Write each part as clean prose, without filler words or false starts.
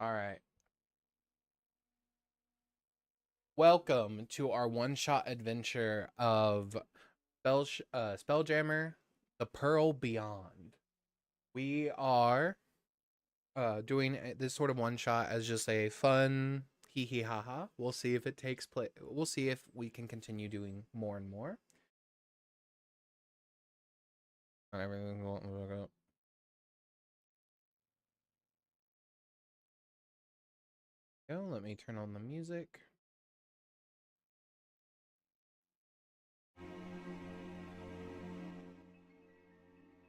All right. Welcome to our one-shot adventure of Spelljammer, The Pearl Beyond. We are doing this sort of one-shot as just a fun hee hee ha ha. We'll see if it takes place. We'll see if we can continue doing more and more. Everything will look up. Go. Let me turn on the music.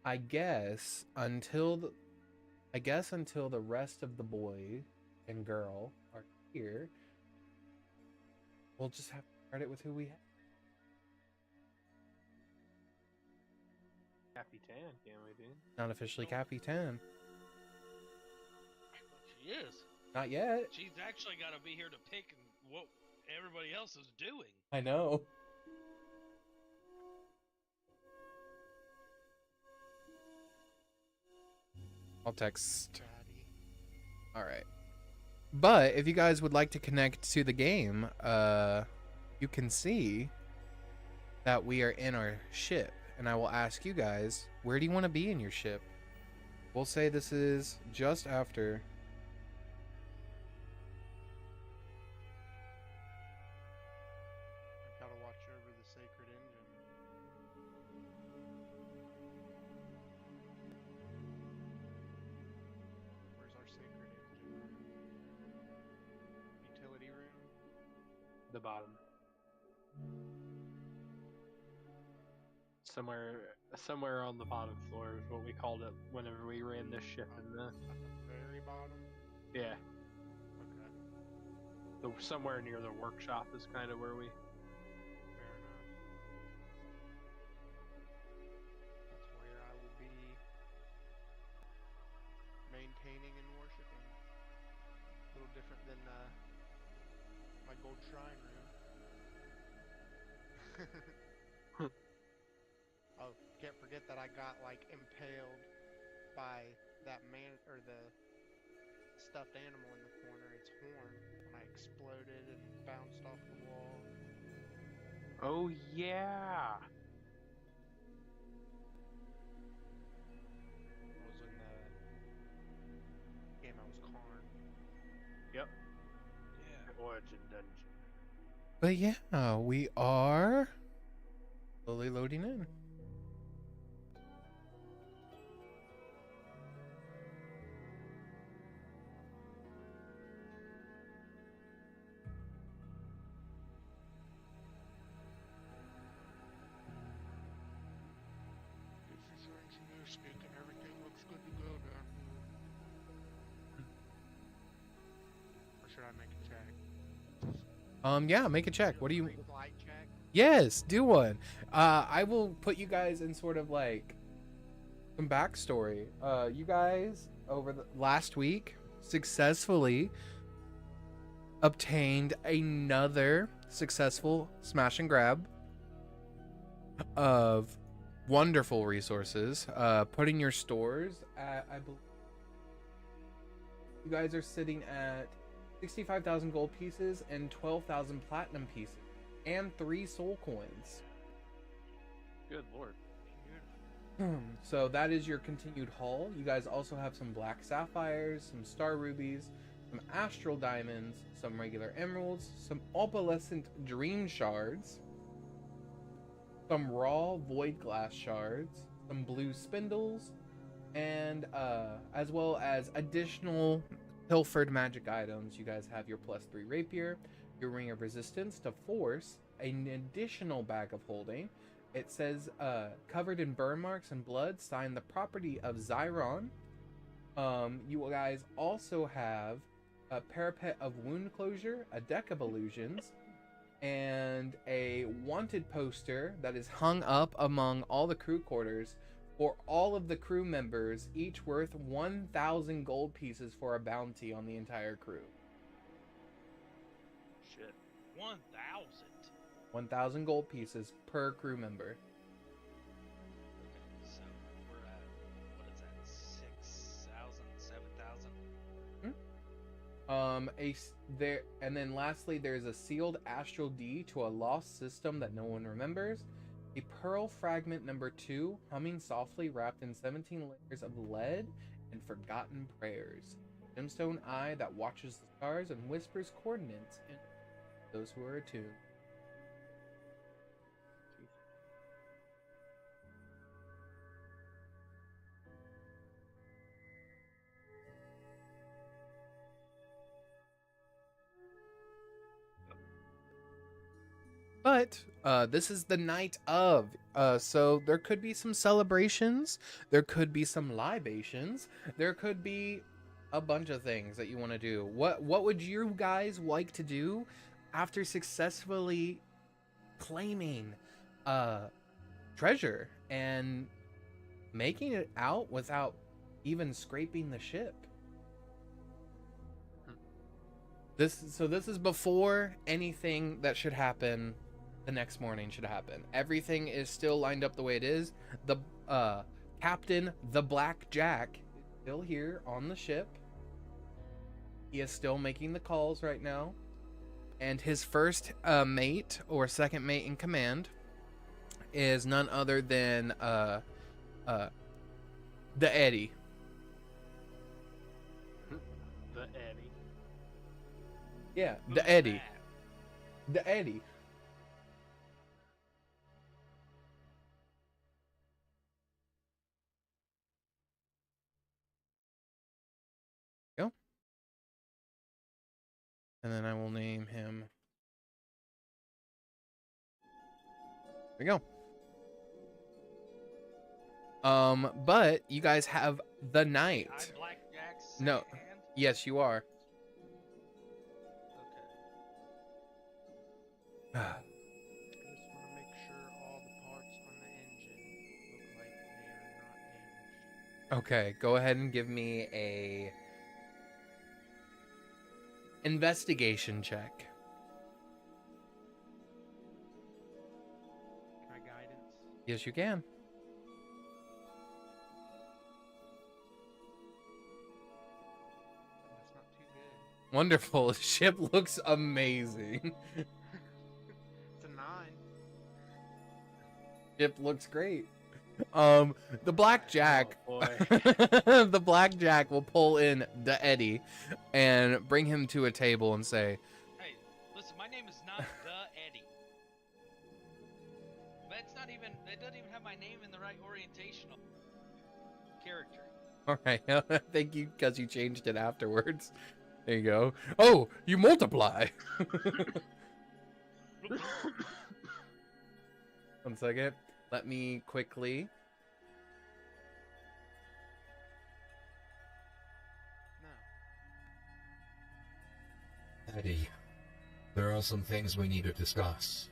I guess until the rest of the boy and girl are here, we'll just have to start it with who we have. Capitan, can we, dude? Not officially Capitan. She is. Not yet. She's actually got to be here to pick what everybody else is doing. I know. I'll text. All right. But if you guys would like to connect to the game, you can see that we are in our ship, and I will ask you guys, where do you want to be in your ship? We'll say this is just after. I gotta watch over the sacred engine. Where's our sacred engine? Utility room? The bottom. Somewhere on the bottom floor is what we called it whenever we ran this ship in the. At the very bottom? Yeah. Okay. Somewhere near the workshop is kind of where we. Fair enough. That's where I will be maintaining and worshipping. A little different than my gold shrine room. Oh, can't forget that I got like impaled by that man or the stuffed animal in the corner, its horn, when I exploded and bounced off the wall. Oh yeah. I was in the game. I was Karn. Yep. Yeah. Origin dungeon. But yeah, we are slowly loading in. This is engineer speaking. Everything looks good to go down here. Or should I make a check? Yeah, make a check. What do you? Flight check? Yes, do one. I will put you guys in sort of like some backstory. You guys over the last week successfully obtained another successful smash and grab of wonderful resources. Putting your stores at, I believe you guys are sitting at 65,000 gold pieces and 12,000 platinum pieces and 3 soul coins. Good lord. So that is your continued haul. You guys also have some black sapphires, some star rubies, some astral diamonds, some regular emeralds, some opalescent dream shards, some raw void glass shards, some blue spindles, and as well as additional pilfered magic items. You guys have your +3 rapier, your ring of resistance to force, an additional bag of holding. It says, covered in burn marks and blood, signed the property of Zyron. You guys also have a parapet of wound closure, a deck of illusions, and a wanted poster that is hung up among all the crew quarters for all of the crew members, each worth 1,000 gold pieces for a bounty on the entire crew. Shit. 1,000. 1,000 gold pieces per crew member. Okay, so we're at, what is that, 6,000, 7,000? Hmm? There, and then lastly, there's a sealed astral D to a lost system that no one remembers. A pearl fragment number 2, humming softly, wrapped in 17 layers of lead and forgotten prayers. Gemstone eye that watches the stars and whispers coordinates in those who are attuned. But this is the night of, so there could be some celebrations, there could be some libations, there could be a bunch of things that you want to do. What would you guys like to do after successfully claiming treasure and making it out without even scraping the ship? This is before anything that should happen the next morning should happen. Everything is still lined up the way it is. The captain, the Black Jack, is still here on the ship. He is still making the calls right now. And his first mate or second mate in command is none other than the Eddie. The Eddie. Yeah, Who's the Eddie. that? The Eddie. Go. And then I will name him. There we go. But you guys have the night. I'm Blackjack's No. second hand? Yes, you are. Okay. I just want to make sure all the parts on the engine look like they are not damaged. Okay, go ahead and give me a investigation check. My guidance. Yes, you can. That's not too good. Wonderful. Ship looks amazing. It's a 9. Ship looks great. The Blackjack, Oh, boy. the Blackjack will pull in the Eddie and bring him to a table and say, Hey, listen, my name is not the Eddie. That's not even, it doesn't even have my name in the right orientational character. "All right, thank you, because you changed it afterwards. There you go. Oh, you multiply." 1 second. Let me quickly. No. Eddie, there are some things we need to discuss.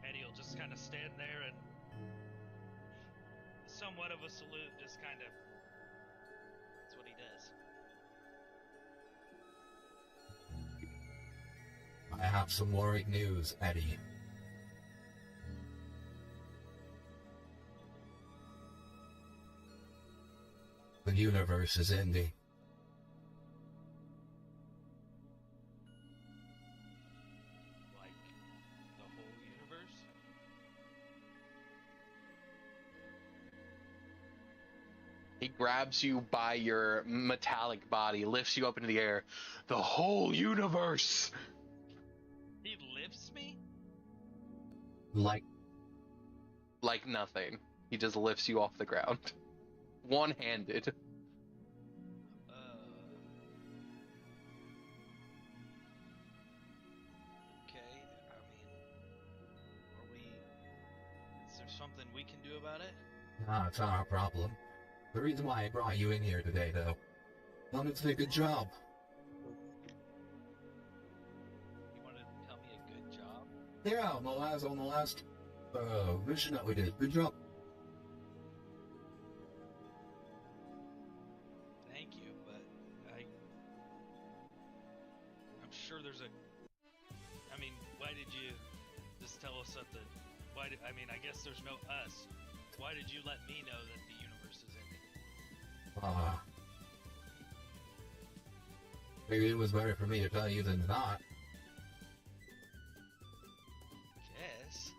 Eddie will just kind of stand there and somewhat of a salute, just kind of. That's what he does. I have some worried news, Eddie. The universe is ending. Like the whole universe. He grabs you by your metallic body, lifts you up into the air. The whole universe. He lifts me? Like, Like nothing. He just lifts you off the ground. One-handed. Okay, I mean, are we... Is there something we can do about it? it's not our problem. The reason why I brought you in here today, though, wanted to do a good job. You want to tell me a good job? Yeah, on the last mission that we did. Good job. Thank you, but I'm sure there's a... I mean, why did you just tell us that the... I mean, I guess there's no us. Why did you let me know that the universe is ending? Maybe it was better for me to tell you than not. Guess.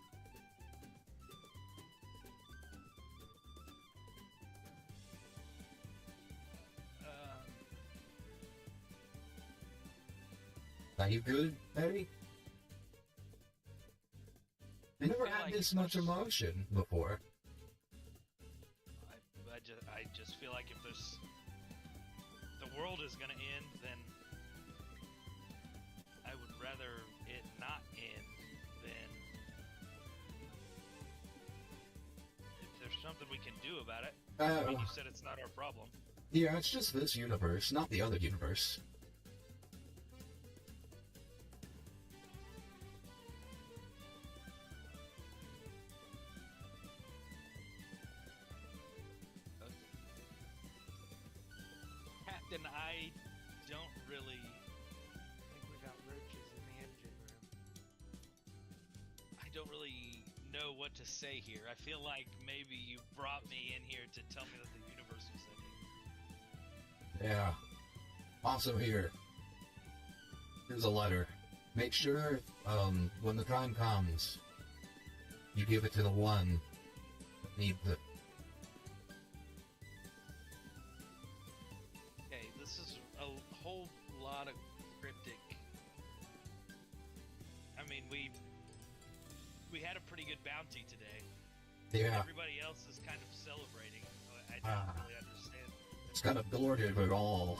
Are you good, Eddie? I never feel had like this much emotion before. I just feel like if there's the world is gonna end, then I would rather it not end than if there's something we can do about it. I mean, you said it's not our problem. Yeah, it's just this universe, not the other universe. Captain, I don't really. I think we got roaches in the engine room. I don't really know what to say here. I feel like maybe you brought me in here to tell me that the universe was ending. Yeah. Also here. Here's a letter. Make sure, when the time comes, you give it to the one that needs it. Okay, this is a whole lot of cryptic. I mean, we had a pretty good bounty today. Yeah. Everybody else is kind of celebrating. I don't really understand. It's kind of thwarted it all.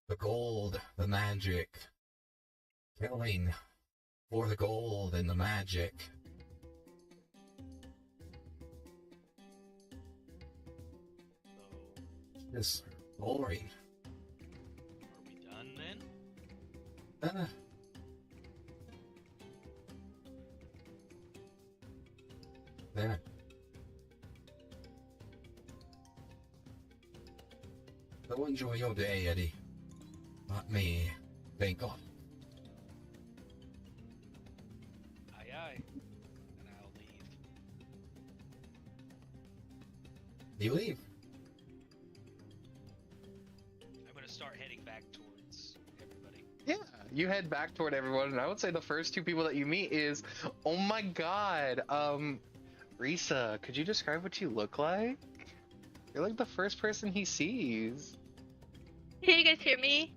The gold, the magic. Killing for the gold and the magic. So, It's boring. are we done then? There. So enjoy your day, Eddie. Not me. Thank God. Aye, aye. And I'll leave. You leave. I'm gonna start heading back towards everybody. Yeah, you head back toward everyone, and I would say the first two people that you meet is, oh my god, Risa, could you describe what you look like? You're like the first person he sees. Can you guys hear me?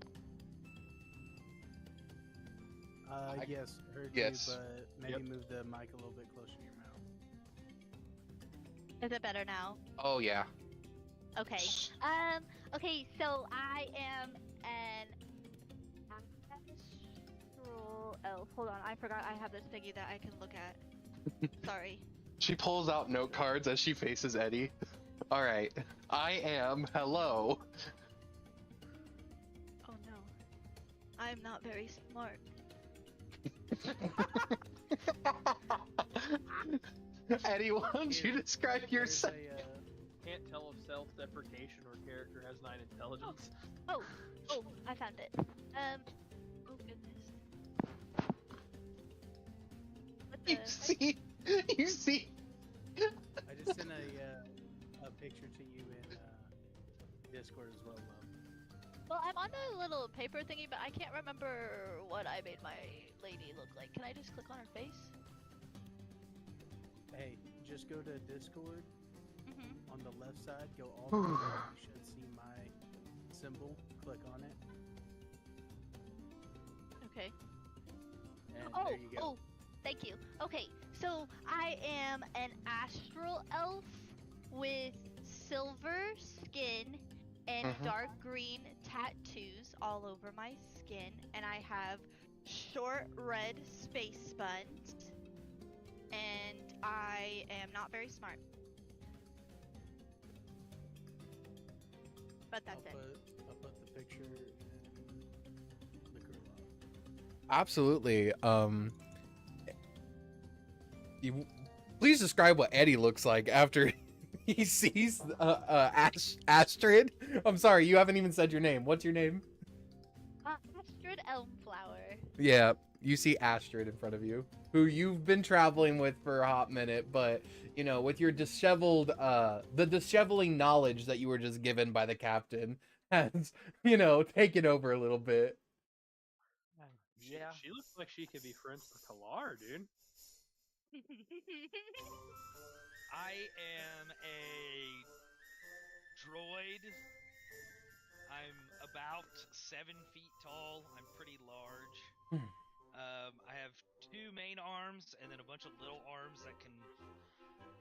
Yes, heard Yes. you, but maybe Yep. move the mic a little bit closer to your mouth. Is it better now? Oh yeah. Okay. Okay, so I am an astral elf. Hold on, I forgot I have this thingy that I can look at. Sorry. She pulls out note cards as she faces Eddie. Alright, I am, hello. Oh no. I'm not very smart. Eddie, why don't you describe yourself? Can't tell if self-deprecation or character has 9 intelligence. Oh, I found it. Oh goodness. What the You heck? see? You see? I just sent a picture to you in Discord as well, love. Well, I'm on a little paper thingy, but I can't remember what I made my lady look like. Can I just click on her face? Hey, just go to Discord. Mm-hmm. On the left side, go all the way down. You should see my symbol. Click on it, Okay. and Oh, there you go. oh, thank you. Okay, so I am an astral elf with silver skin and Mhm. dark green tattoos all over my skin, and I have short red space buns, and I am not very smart. But that's it. I'll put the picture in the group. Absolutely. You please describe what Eddie looks like after he sees Astrid. I'm sorry, you haven't even said your name. What's your name? Astrid Elmflower. Yeah, you see Astrid in front of you, who you've been traveling with for a hot minute, but you know, with your disheveled, the disheveling knowledge that you were just given by the captain has, you know, taken over a little bit. Yeah. She looks like she could be friends with Kalar, dude. I am a droid. I'm about 7 feet tall. I'm pretty large. I have 2 main arms and then a bunch of little arms that can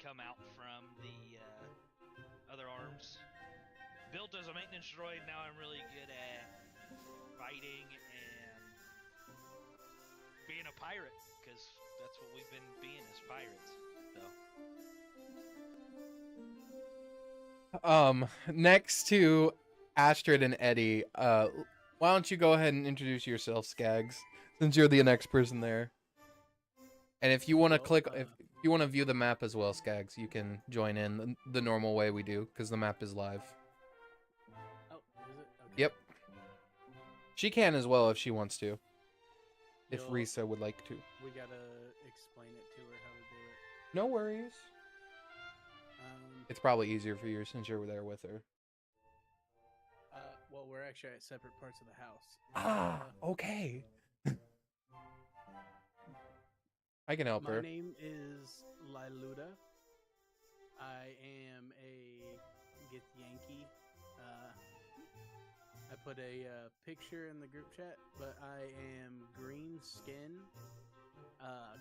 come out from the other arms. Built as a maintenance droid, now I'm really good at fighting and being a pirate, because that's what we've been being as pirates. So. Next to Astrid and Eddie, why don't you go ahead and introduce yourself, Skaggs, since you're the next person there. And if you want to if you want to view the map as well, Skaggs, you can join in the normal way we do, because the map is live. Oh, is it? Okay. Yep. She can as well if she wants to. If You'll- Risa would like to. We gotta explain it to her how to do it. No worries. It's probably easier for you since you're there with her. Well, we're actually at separate parts of the house. Okay. I can help My her. name is Liluda. I am a Githyanki. I put a picture in the group chat, but I am green skin. I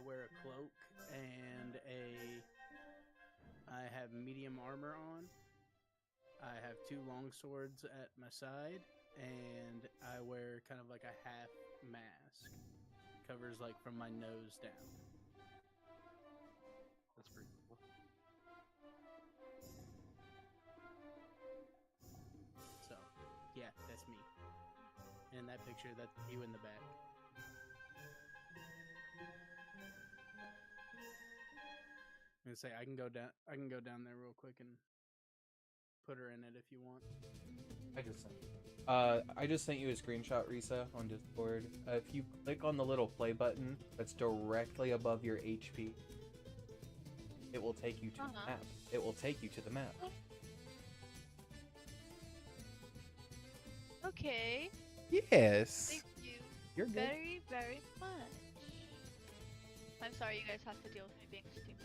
wear a cloak and I have medium armor on. I have 2 long swords at my side, and I wear kind of like a half mask. Covers like from my nose down. That's pretty cool. So, yeah, that's me. And that picture, that's you in the back. I'm gonna say I can go down there real quick and put her in it if you want. I just sent you a screenshot, Risa, on Discord. If you click on the little play button that's directly above your HP, it will take you to the map. It will take you to the map. Okay. Yes. Thank you. You're good. Very, very much. I'm sorry you guys have to deal with me being stupid.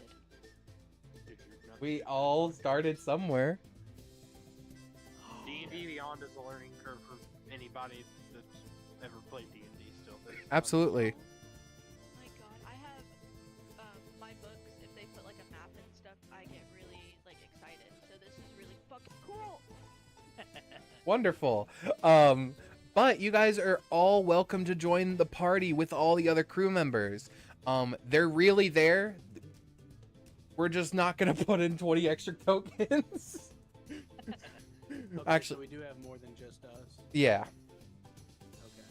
We all started somewhere. D&D Beyond is a learning curve for anybody that's ever played D&D still. Absolutely. Oh my god, I have my books, if they put like a map and stuff, I get really like excited. So this is really fucking cool. Wonderful. But you guys are all welcome to join the party with all the other crew members. They're really there. We're just not gonna put in 20 extra tokens. Okay, Actually, so we do have more than just us. yeah. Okay.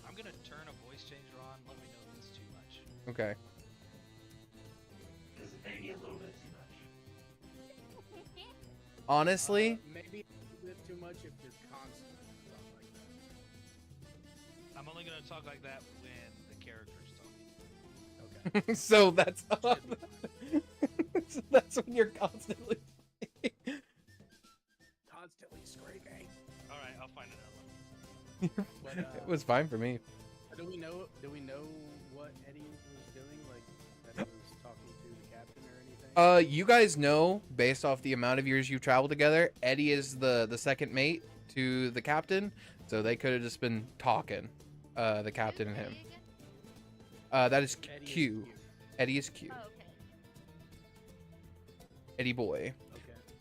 I'm gonna turn a voice changer on. Let me know if it's too much. Okay. Maybe a little bit too much. Honestly, Maybe a bit too much if you're constantly talking like that. I'm only gonna talk like that when the character's talking. Okay. so that's so that's when you're constantly Screaming. All right, I'll find another one. But, it was fine for me. Do we know what Eddie was doing? Like that he was talking to the captain or anything? You guys know, based off the amount of years you've traveled together, Eddie is the second mate to the captain, so they could have just been talking, the captain and him. That is Eddie is Q. Eddie is Q. Oh, okay. Eddie boy.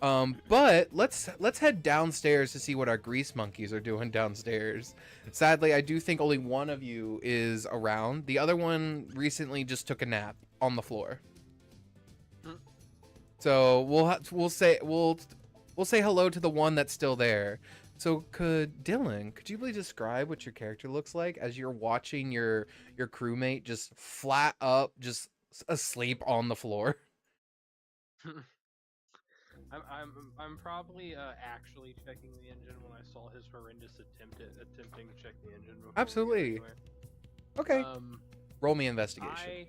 Okay. But let's head downstairs to see what our grease monkeys are doing downstairs. Sadly, I do think only one of you is around. The other one recently just took a nap on the floor. So we'll say hello to the one that's still there. So Dylan, could you please describe what your character looks like as you're watching your crewmate just flat up, just asleep on the floor? I'm probably actually checking the engine when I saw his horrendous attempting to check the engine. Before we Absolutely. go anywhere. Okay. Roll me investigation. I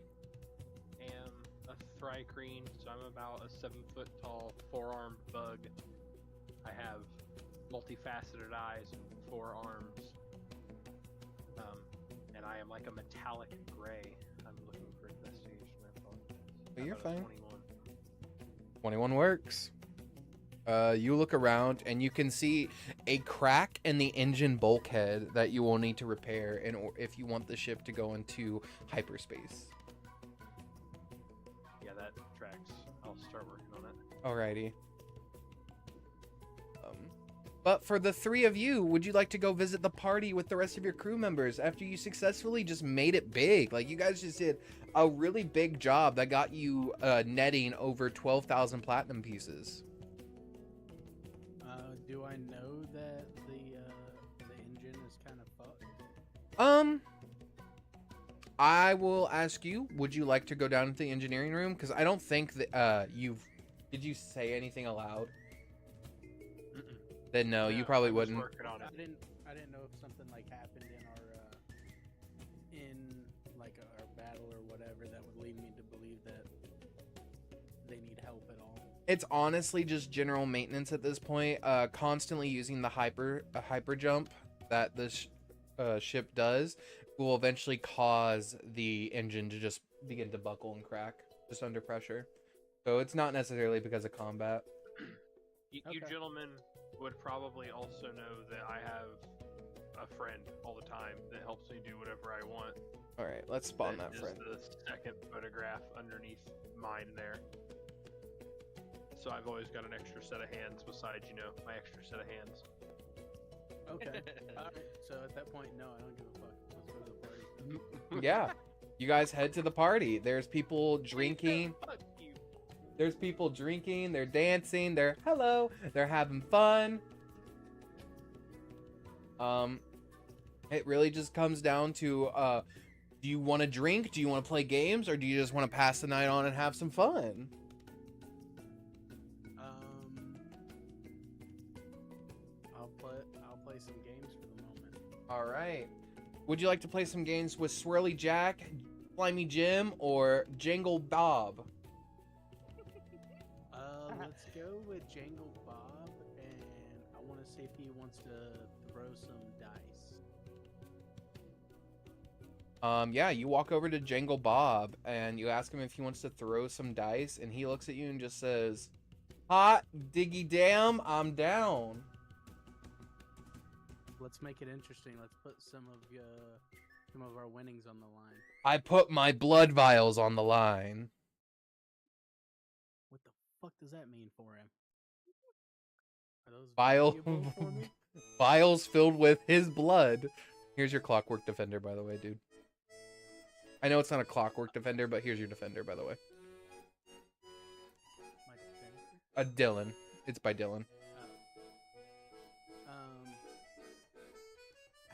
am a thrycreen, so I'm about a 7-foot tall, 4-armed bug. I have multifaceted eyes and 4 arms. And I am like a metallic gray. I'm looking for investigation. I apologize. But you're How about a fine. 21? 21 works. You look around and you can see a crack in the engine bulkhead that you will need to repair if you want the ship to go into hyperspace. Yeah, that tracks. I'll start working on it. Alrighty. But for the 3 of you, would you like to go visit the party with the rest of your crew members after you successfully just made it big? Like, you guys just did a really big job that got you netting over 12,000 platinum pieces. Do I know that the engine is kind of fucked? I will ask you, would you like to go down to the engineering room? Because I don't think that did you say anything aloud? Mm-mm. Then no, you No, probably I was wouldn't. working on it. I didn't know if something like happened in our battle or whatever that would lead me to believe that they need help at all. It's honestly just general maintenance at this point. Constantly using the hyper jump that this ship does will eventually cause the engine to just begin to buckle and crack just under pressure. So it's not necessarily because of combat. You Okay. gentlemen would probably also know that I have a friend all the time that helps me do whatever I want. All right, let's spawn that is friend. The second photograph underneath mine there. So I've always got an extra set of hands besides, my extra set of hands. Okay. Alright, so at that point, no, I don't give a fuck. Let's go to the party. Yeah, you guys head to the party. There's people drinking. Fuck you. There's people drinking. They're dancing. They're having fun. It really just comes down to do you want to drink? Do you want to play games, or do you just want to pass the night on and have some fun? I'll play some games for the moment. All right. Would you like to play some games with Swirly Jack, Slimy Jim, or Jangle Bob? Let's go with Jangle Bob, and I want to see if he wants to throw some dice. Yeah, you walk over to Jangle Bob and you ask him if he wants to throw some dice, and he looks at you and just says, "Hot diggy damn, I'm down." Let's make it interesting. Let's put some of our winnings on the line. I put my blood vials on the line. What the fuck does that mean for him? Are those Vial, valuable for me? vials filled with his blood. Here's your Clockwork Defender, by the way, dude. I know it's not a Clockwork Defender, but here's your Defender, by the way. My defense? Dylan. It's by Dylan.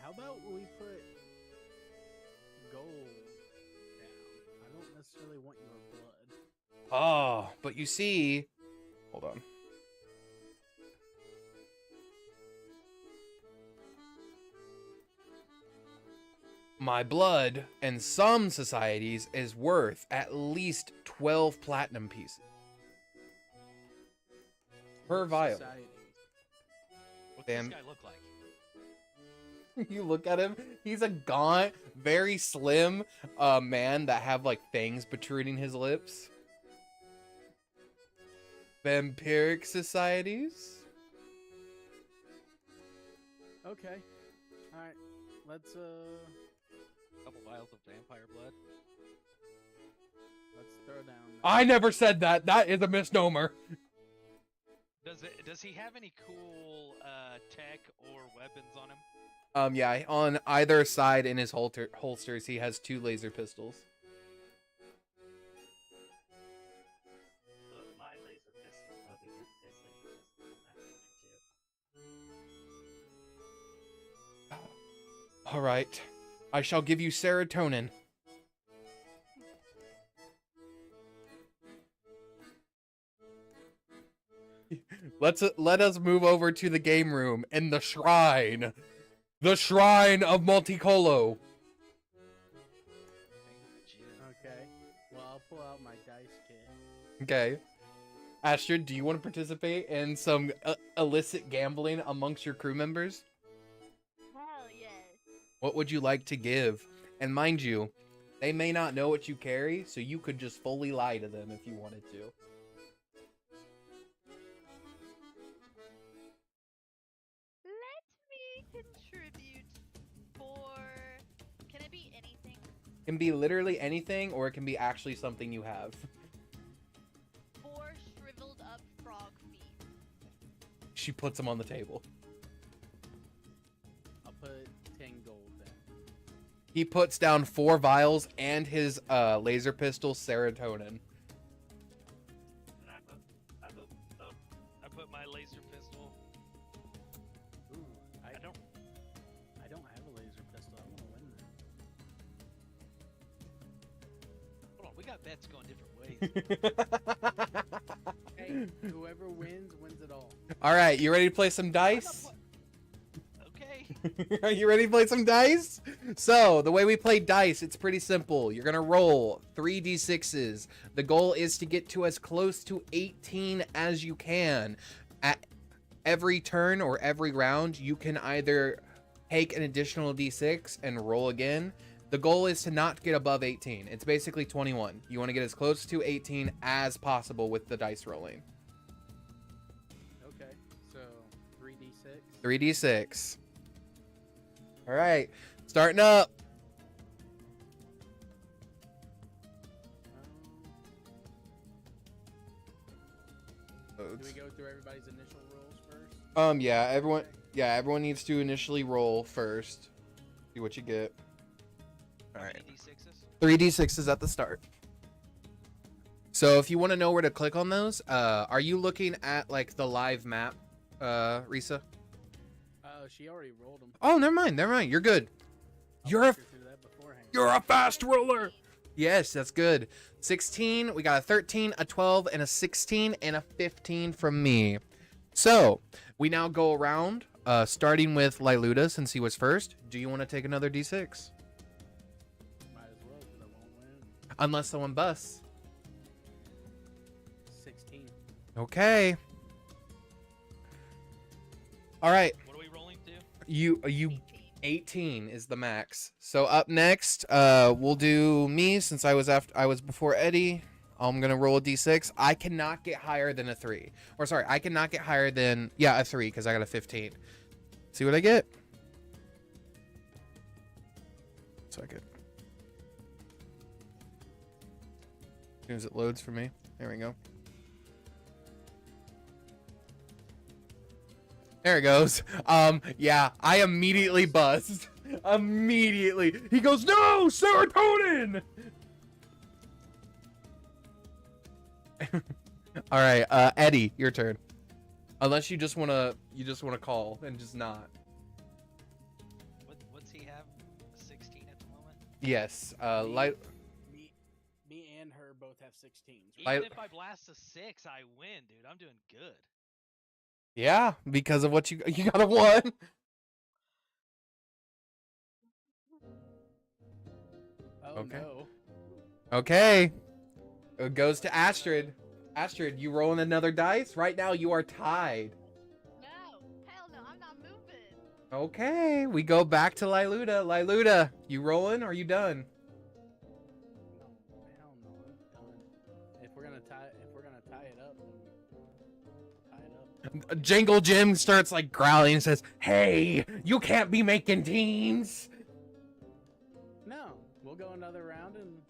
How about we put gold down? I don't necessarily want your blood. Oh, but you see... Hold on. My blood, in some societies, is worth at least 12 platinum pieces. Per vial. Society. What's Damn. this guy look like? You look at him, he's a gaunt, very slim man that have like fangs protruding his lips. Vampiric societies? Okay. Alright. Let's Couple vials of vampire blood. let's throw down I never said that. That is a misnomer. Does he have any cool tech or weapons on him? Yeah, on either side in his holsters, he has 2 laser pistols. My laser pistol probably his laser pistol. All right. I shall give you serotonin. Let us move over to the game room in the shrine. The shrine of Multicolo. Okay. Well, I'll pull out my dice kit. Okay. Astrid, do you want to participate in some illicit gambling amongst your crew members? Hell yes. What would you like to give? And mind you, they may not know what you carry, so you could just fully lie to them if you wanted to. Let me contribute for. Can it be anything? It can be literally anything, or it can be actually something you have. 4 shriveled up frog feet. She puts them on the table. I'll put 10 gold then. He puts down 4 vials and his laser pistol serotonin. And I put my laser pistol. Ooh, I don't. I don't have a laser pistol. I want to win this. Hold on, we got bets going different ways. Hey, whoever wins it all. All right, you ready to play some dice? Okay. Are you ready to play some dice? So, the way we play dice, it's pretty simple. You're going to roll 3d6s. The goal is to get to as close to 18 as you can. At every turn or every round, you can either take an additional d6 and roll again. The goal is to not get above 18. It's basically 21. You want to get as close to 18 as possible with the dice rolling. Okay, so 3d6. 3d6. All right, starting up. Do we go through everybody's initial rolls first? Yeah, everyone needs to initially roll first. See what you get. All right. 3d6s at the start. So if you want to know where to click on those, are you looking at like the live map, Risa? She already rolled them. Oh, never mind. You're good. You're a fast roller. Yes, that's good. 16, we got a 13, a 12, and a 16, and a 15 from me. So, we now go around, starting with Liluda, since he was first. Do you want to take another d6? Might as well, because I won't win. Unless someone busts. 16. Okay. All right. What are we rolling to? You 18 is the max. So up next, we'll do me since I was before Eddie. I'm gonna roll a d6. I cannot get higher than a 3. Or sorry, I cannot get higher than a 3 because I got a 15. See what I get? Second. As soon as it loads for me. There we go. There it goes. Yeah, I immediately buzzed. Immediately. He goes, no, serotonin! All right, Eddie, your turn. Unless you just wanna call and just not. What's he have? 16 at the moment. Yes. Me and her both have 16s. Even if I blast a 6, I win, dude. I'm doing good. Yeah, because of what you got a 1. Oh Okay. no. Okay. It goes to Astrid. Astrid, you rolling another dice? Right now you are tied. No, hell no, I'm not moving. Okay, we go back to Liluda. Liluda, you rolling or are you done? Hell no, I'm done. If we're gonna tie it up, then tie it up. Jangle Jim starts like growling and says, "Hey, you can't be making teams." No, we'll go another round, and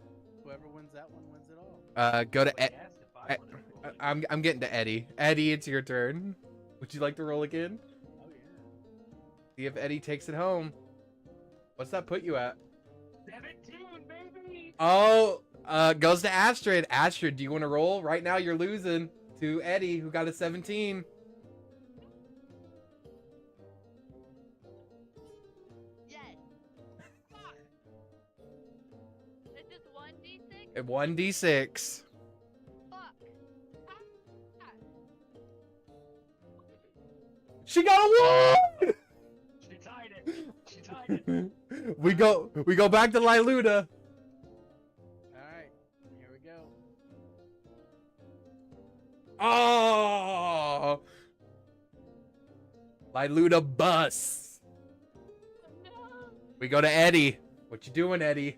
whoever wins that one wins it all. Go to Somebody asked if I wanted to roll. I'm getting to Eddie. Eddie, it's your turn. Would you like to roll again? Oh yeah. See if Eddie takes it home. What's that put you at? 17, baby! Oh, goes to Astrid. Astrid, do you want to roll? Right now you're losing to Eddie, who got a 17. Yes. It's just 1d6? 1d6. Fuck. She got a 1! She tied it. we go back to Liluda. All right. Oh! Liluda bus. We go to Eddie. What you doing, Eddie?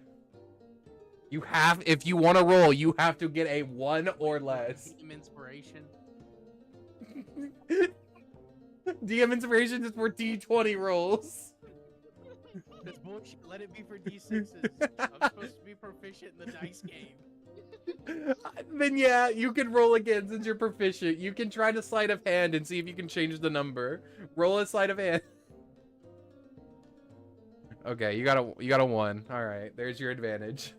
You have, if you want to roll, you have to get a 1 or less. Team inspiration. DM inspiration is for D20 rolls. That's bullshit. Let it be for D6s. I'm supposed to be proficient in the dice game. Then yeah, you can roll again since you're proficient. You can try to sleight of hand and see if you can change the number. Roll a sleight of hand. Okay, you got a 1. All right, there's your advantage.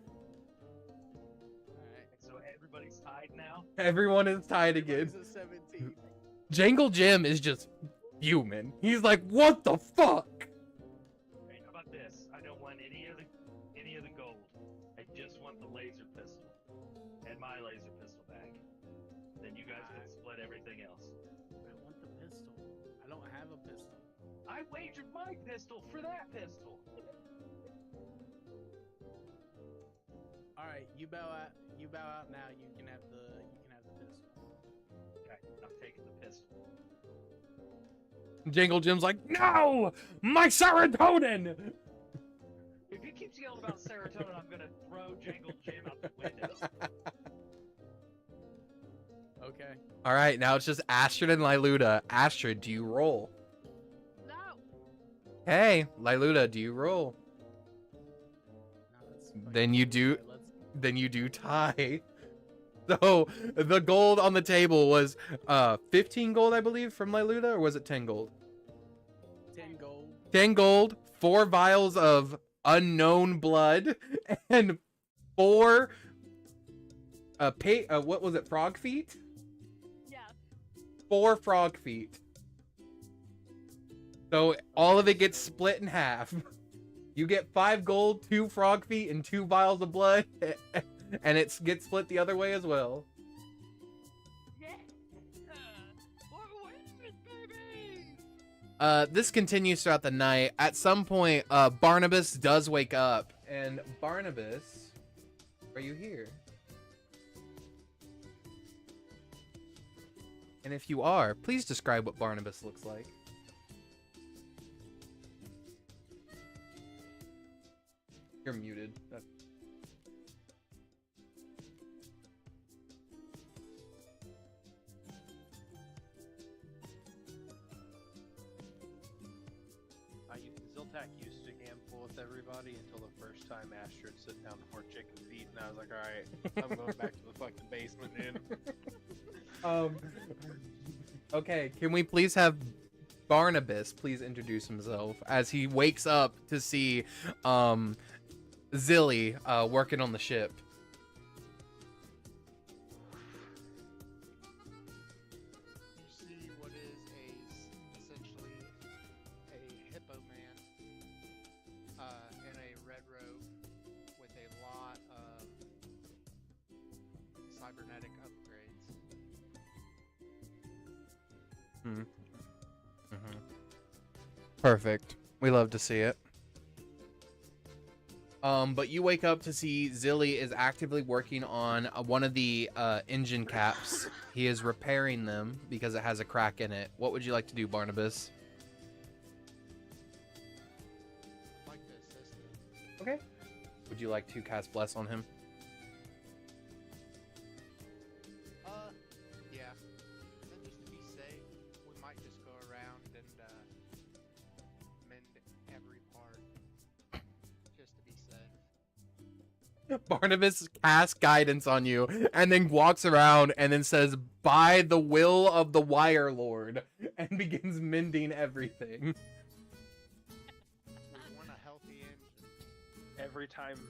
Alright. So everybody's tied now. Everyone is tied again. It's a 17. Jangle Jim is just fuming. He's like, "What the fuck?" Hey, how about this? I don't want any of the gold. I just want the laser pistol and my laser pistol back. Then you guys can split everything else. I want the pistol. I don't have a pistol. I wagered my pistol for that pistol. All right, you bow out. You bow out now. You can have the pistol. Okay, I'm taking the pistol. Jangle Jim's like, "No, my serotonin." If he keeps yelling about serotonin, I'm gonna throw Jangle Jim out the window. Okay. All right, now it's just Astrid and Liluda. Astrid, do you roll? No. Hey, Liluda, do you roll? No, that's fucking Then you do- bullshit. Let's- Then you do tie. So the gold on the table was 15 gold, I believe, from Liluda, or was it 10 gold? 10 gold. 10 gold, 4 vials of unknown blood, and 4 what was it, frog feet? Yeah. 4 frog feet. So all of it gets split in half. You get 5 gold, 2 frog feet, and 2 vials of blood, and it gets split the other way as well. Yeah. What is it, baby? This continues throughout the night. At some point, Barnabas does wake up. And Barnabas, are you here? And if you are, please describe what Barnabas looks like. You're muted. Ziltak used to gamble with everybody until the first time Astrid sit down before chicken feed, and I was like, alright, I'm going back to the fucking basement, dude. Okay, can we please have Barnabas please introduce himself as he wakes up to see Zilly working on the ship. You see what is essentially a hippo man in a red robe with a lot of cybernetic upgrades. Perfect. We love to see it. But you wake up to see Zilly is actively working on one of the engine caps. He is repairing them because it has a crack in it. What would you like to do, Barnabas? I'd like to assist him. Okay. Would you like to cast Bless on him? Yeah. And then just to be safe, we might just go around and mend every part. Just to be safe. Barnabas casts guidance on you and then walks around and then says, "By the will of the Wire Lord," and begins mending everything. We want a healthy engine. Every time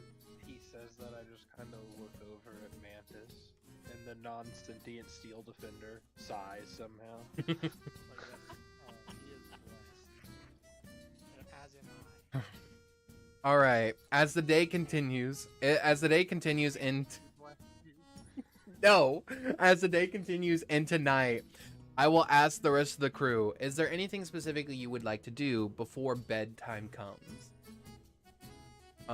he says that, I just kind of look over at Mantis, and the non-sentient steel defender sighs somehow. Like that's, he is blessed. As am I. All right. As the day continues into night, I will ask the rest of the crew, is there anything specifically you would like to do before bedtime comes?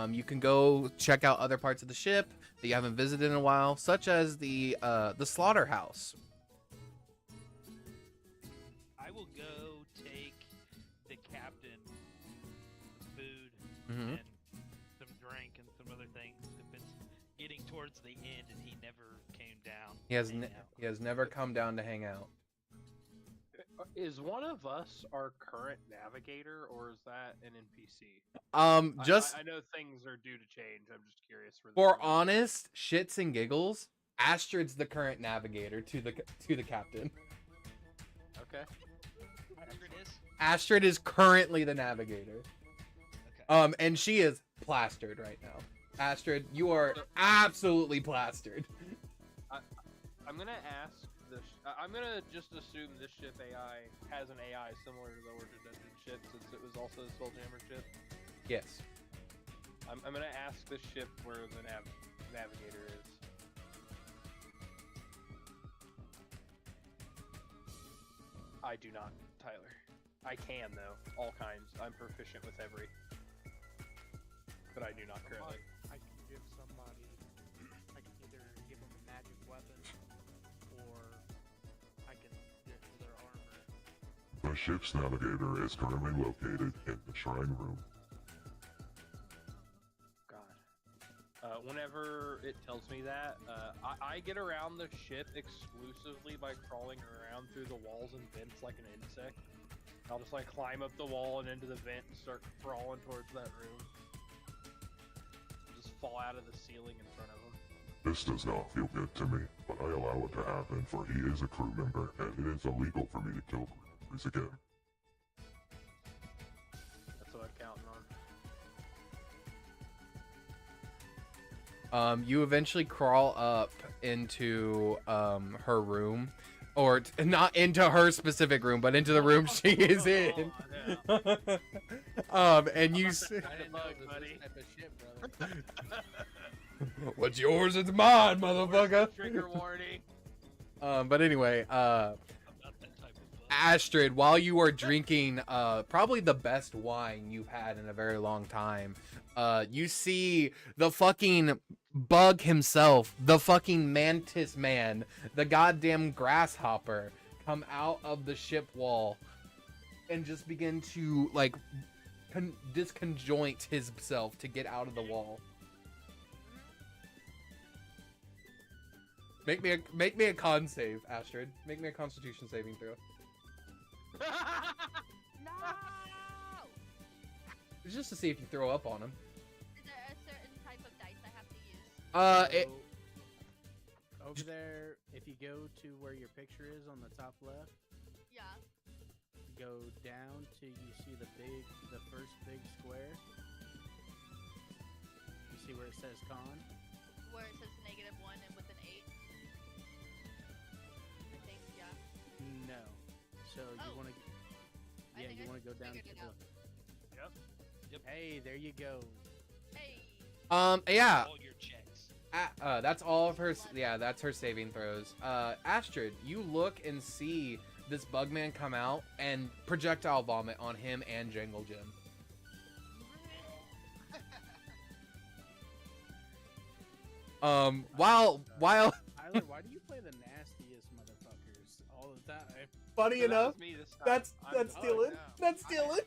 You can go check out other parts of the ship that you haven't visited in a while, such as the slaughterhouse. Mm-hmm. and some drink and some other things. If it's getting towards the end and he never came down. He has to hang out. he has never come down to hang out. Is one of us our current navigator, or is that an NPC? Just I know things are due to change. I'm just curious for. for honest shits and giggles, Astrid's the current navigator to the captain. Okay. Astrid is? Astrid is currently the navigator. Okay. And she is plastered right now. Astrid, you are absolutely plastered. I'm gonna ask this. I'm gonna just assume this ship AI has an AI similar to the Origin Dungeon ship, since it was also the Spelljammer ship. Yes. I'm gonna ask this ship where the navigator is. I do not, Tyler. I can though, all kinds. I'm proficient with every, but I do not currently. I can give somebody. I can either give them a magic weapon, or I can get their armor. The ship's navigator is currently located in the shrine room. God. Whenever it tells me that, I get around the ship exclusively by crawling around through the walls and vents like an insect. I'll just like climb up the wall and into the vent and start crawling towards that room. Just fall out of the ceiling in front of him. This does not feel good to me, but I allow it to happen for he is a crew member and it is illegal for me to kill crew members again. That's what I'm counting on. You eventually crawl up into her room, or not into her specific room, but into the room she is in. And you. I didn't know it was this type of shit, brother. What's yours is mine, motherfucker. Trigger warning. But anyway, I'm not that type of bug. Astrid, while you are drinking probably the best wine you've had in a very long time, you see the fucking bug himself, the fucking mantis man, the goddamn grasshopper, come out of the ship wall and just begin to like disconjoint himself to get out of the wall. Make me a con save, Astrid. Make me a Constitution saving throw. No! It's just to see if you throw up on him. Is there a certain type of dice I have to use? Over there, if you go to where your picture is on the top left, Yeah. go down till you see the first big square. You see where it says con? Where it says -1 and with an 8. I think, yeah. No. So you Oh. want to, I yeah, think you I want to go down to figured it out. Yep. Hey, there you go. Hey. Yeah. All your checks. That's all of her. Yeah, that's her saving throws. Astrid, you look and see this bugman come out and projectile vomit on him and Jangle Jim. While Tyler, why do you play the nastiest motherfuckers all the time? funny So that enough, was me this time. that's I'm the- stealing. no. That's stealing.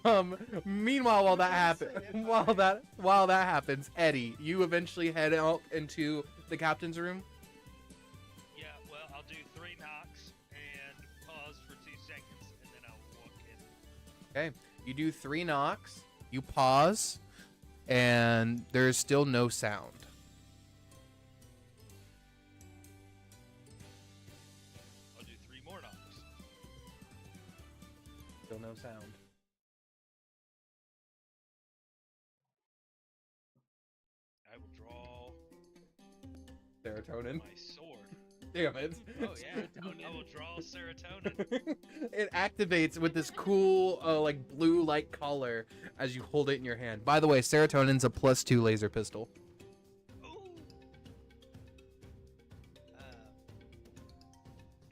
I'm innocent. Meanwhile, while that happens, Innocent. while that happens, Eddie, you eventually head out into the captain's room. Yeah, well, I'll do 3 knocks and pause for 2 seconds, and then I'll walk in. Okay, you do 3 knocks, you pause, and there's still no sound. I'll do 3 more knocks. Still no sound. I will draw Serotonin. my sword. Damn it. Oh yeah, I will draw serotonin. It activates with this cool, like blue light color as you hold it in your hand. By the way, serotonin's a +2 laser pistol. Ooh.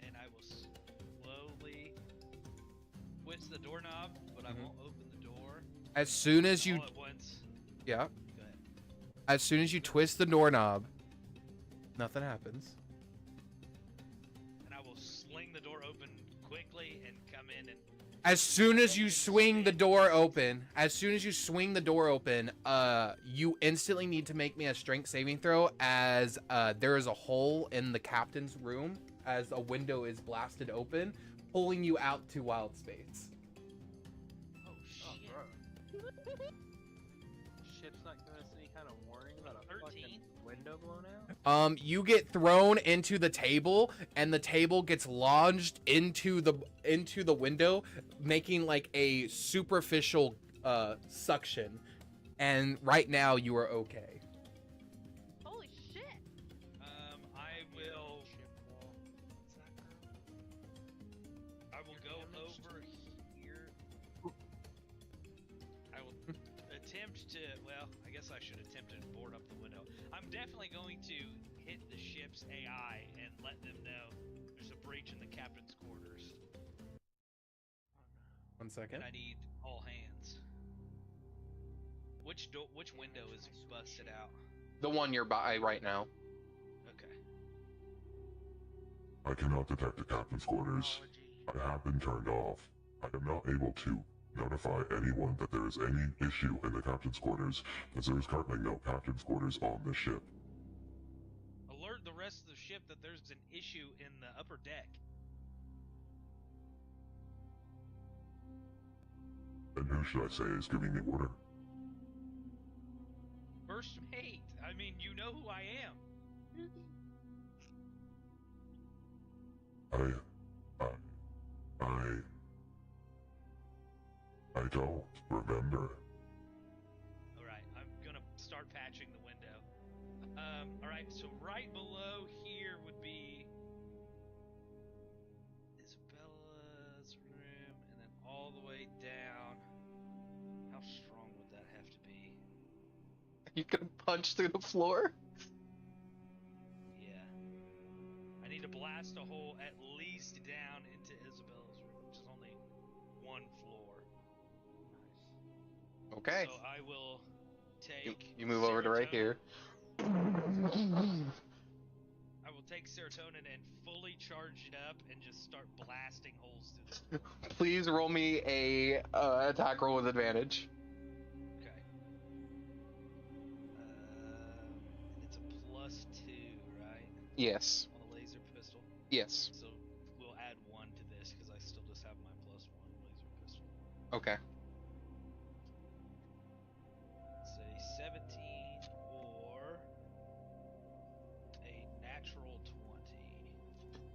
And I will slowly twist the doorknob, but I won't open the door As soon as you, all at once. yeah, Go ahead. as soon as you twist the doorknob, nothing happens. And I will sling the door open quickly and come in and As soon as you swing the door open, you instantly need to make me a strength saving throw as there is a hole in the captain's room as a window is blasted open, pulling you out to wild space. Oh shit. Ship's not giving us any kind of warning about a 13? fucking window blown out? You get thrown into the table, and the table gets lodged into the window, making like a superficial suction. And right now you are okay. Holy shit! I will. I will go over here. I will attempt to. Well, I guess I should attempt to board up the window. I'm definitely going to hit the ship's AI and let them know there's a breach in the captain's quarters. 1 second. And I need all hands. Which window is busted out? The one you're by right now. Okay. I cannot detect the captain's quarters. I have been turned off. I am not able to notify anyone that there is any issue in the captain's quarters, as there is currently no captain's quarters on the ship. Alert the rest of the ship that there's an issue in the upper deck. And who should I say is giving the order? First mate. I mean, you know who I am. I don't remember. Alright, I'm gonna start patching the window. Alright, so right below here would be Isabella's room, and then all the way down. How strong would that have to be? You can punch through the floor. Yeah. I need to blast a hole at least down into Isabella's room, which is only one floor. Okay. So I will take. You move over to right here. I will take serotonin and fully charge it up and just start blasting holes through the floor. Please roll me a attack roll with advantage. Okay. And it's a +2, right? Yes. On a laser pistol. Yes. So we'll add 1 to this because I still just have my +1 laser pistol. Okay. It's a 17 or a natural 20.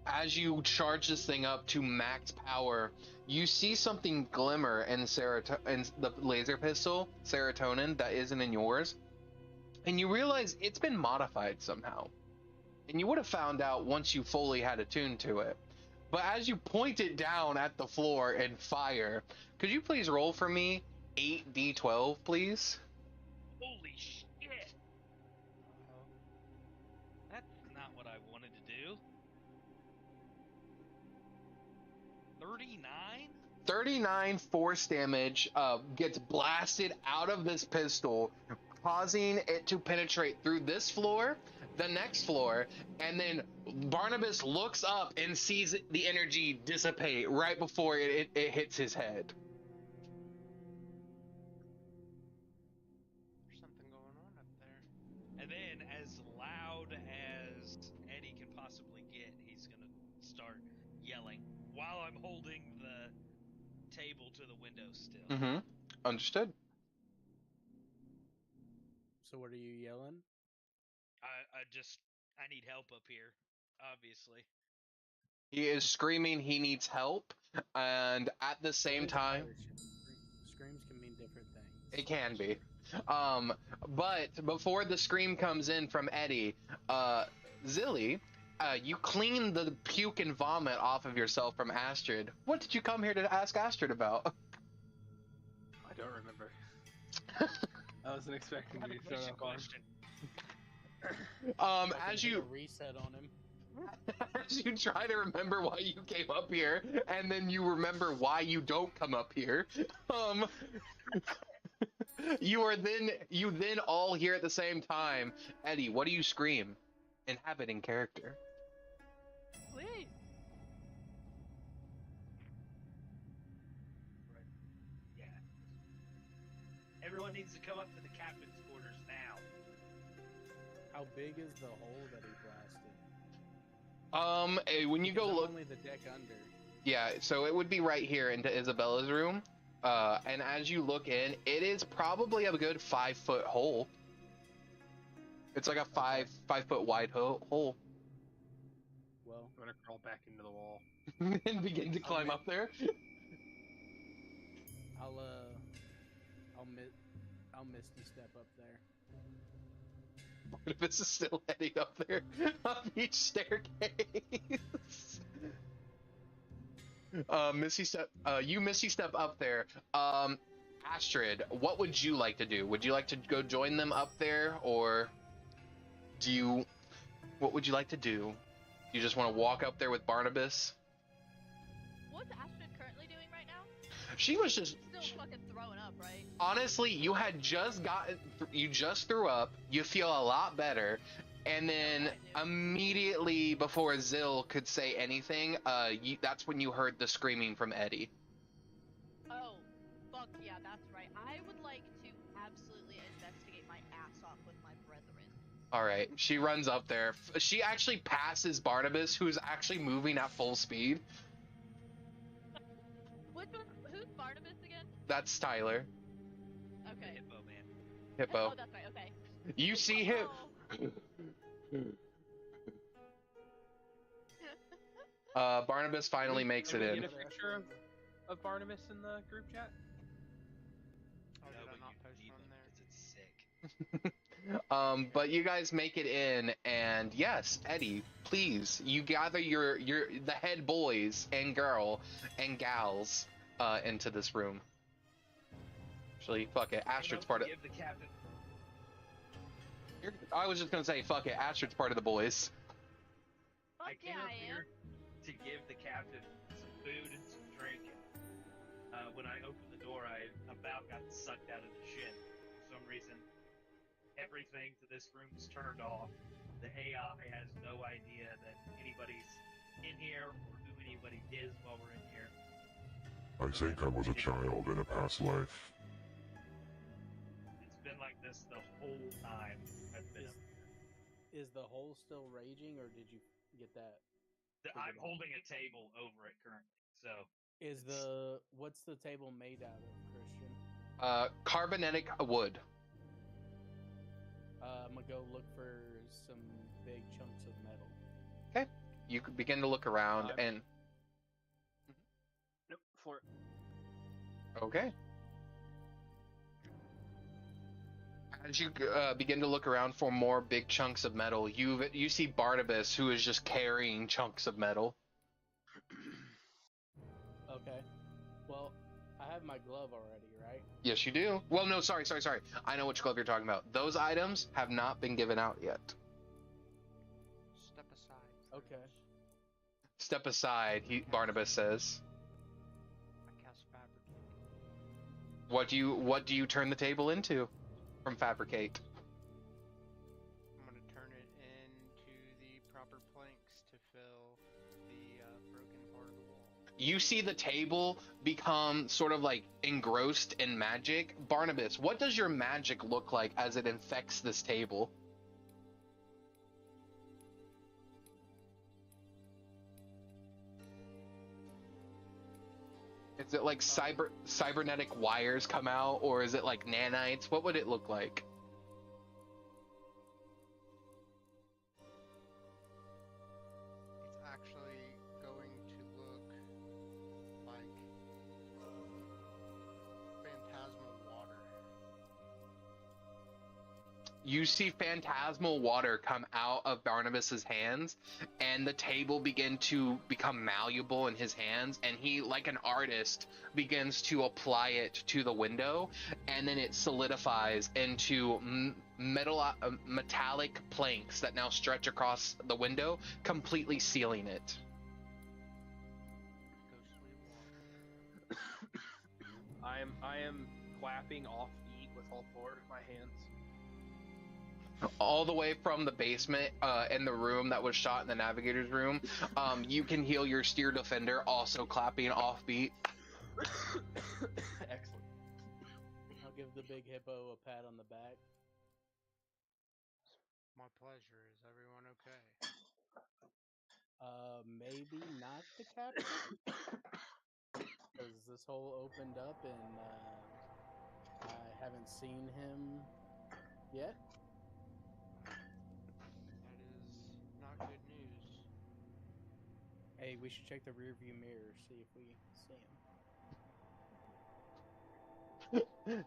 As you charge this thing up to max power, you see something glimmer in the laser pistol, serotonin, that isn't in yours. And you realize it's been modified somehow. And you would have found out once you fully had attuned to it. But as you point it down at the floor and fire, could you please roll for me 8d12, please? Holy shit! That's not what I wanted to do. 39? 39 force damage gets blasted out of this pistol, causing it to penetrate through this floor, the next floor, and then Barnabas looks up and sees the energy dissipate right before it hits his head. There's something going on up there. And then, as loud as Eddie can possibly get, he's gonna start yelling while I'm holding the table to the window still. Mm-hmm. Understood. So what are you yelling? I need help up here, obviously. He is screaming he needs help, and at the same time... Screams can mean different things. It can be. But before the scream comes in from Eddie, Zilly, you clean the puke and vomit off of yourself from Astrid. What did you come here to ask Astrid about? I don't remember. I wasn't expecting to be thrown up on. Question. As you reset on him. as you try to remember why you came up here, and then you remember why you don't come up here, you then all hear at the same time. Eddie, what do you scream? Inhabit in character. Wait. Everyone needs to come up to the captain's quarters now. How big is the hole that he blasted? When you Because go I'm look, only the deck under. yeah, so it would be right here into Isabella's room. And as you look in, it is probably a good 5-foot hole. It's like a 5-foot wide hole. Well, I'm gonna crawl back into the wall. And begin to climb up there. I'll misty step up there. Barnabas is still heading up there up each staircase. You misty step up there. Astrid, what would you like to do? Would you like to go join them up there, or what would you like to do? You just want to walk up there with Barnabas? What's Astrid currently doing right now? She was just Still fucking throwing up, right? honestly, you had just you just threw up. You feel a lot better, and then immediately before Zill could say anything, that's when you heard the screaming from Eddie. Oh, fuck yeah, that's right. I would like to absolutely investigate my ass off with my brethren. All right, she runs up there. She actually passes Barnabas, who's actually moving at full speed. Who's Barnabas again? That's Tyler. Okay. Hippo man. Hippo. Oh, that's right. Okay. You see him. Barnabas finally makes Can it we in. get a picture of Barnabas in the group chat? Oh, No, did I but not you post need one one there? 'cause it's sick. But you guys make it in, and yes, Eddie, please, you gather the head boys and girl and gals into this room. Actually, fuck it, Astrid's part of. Give the captain. I was just gonna say, fuck it, Astrid's part of the boys. Fuck I yeah, came up I am. here to give the captain some food and some drink. When I opened the door, I about got sucked out of the ship. For some reason, everything to this room is turned off. The AI has no idea that anybody's in here or who anybody is while we're in here. I think I was a child in a past life. It's been like this the whole time I've been up here. Is the hole still raging, or did you get that? I'm holding a table over it currently, so What's the table made out of, Christian? Carbonetic wood. I'm gonna go look for some big chunks of metal. Okay. You could begin to look around and. Nope, for it. Okay. As you begin to look around for more big chunks of metal, you see Barnabas, who is just carrying chunks of metal. Okay. Well, I have my glove already, right? Yes, you do. Well, no, sorry. I know which glove you're talking about. Those items have not been given out yet. Step aside. Okay. Step aside, Barnabas says. I cast fabricate. What do you turn the table into from fabricate? I'm gonna turn it into the proper planks to fill the broken part of the wall. You see the table become sort of like engrossed in magic. Barnabas, what does your magic look like as it infects this table? Is it like cybernetic wires come out, or is it like nanites? What would it look like? It's actually going to look like phantasmal water. You see phantasmal water come out of Barnabas's hands, and the table begin to become malleable in his hands, and he, like an artist, begins to apply it to the window, and then it solidifies into metallic planks that now stretch across the window, completely sealing it. Ghostly water. I am clapping off beat with all four of my hands. All the way from the basement in the room that was shot in the navigator's room, you can heal your steer defender also clapping offbeat. Excellent. I'll give the big hippo a pat on the back. My pleasure. Is everyone okay? Maybe not the captain, because this hole opened up and I haven't seen him yet. That is not good news. Hey, we should check the rear view mirror, see if we see him.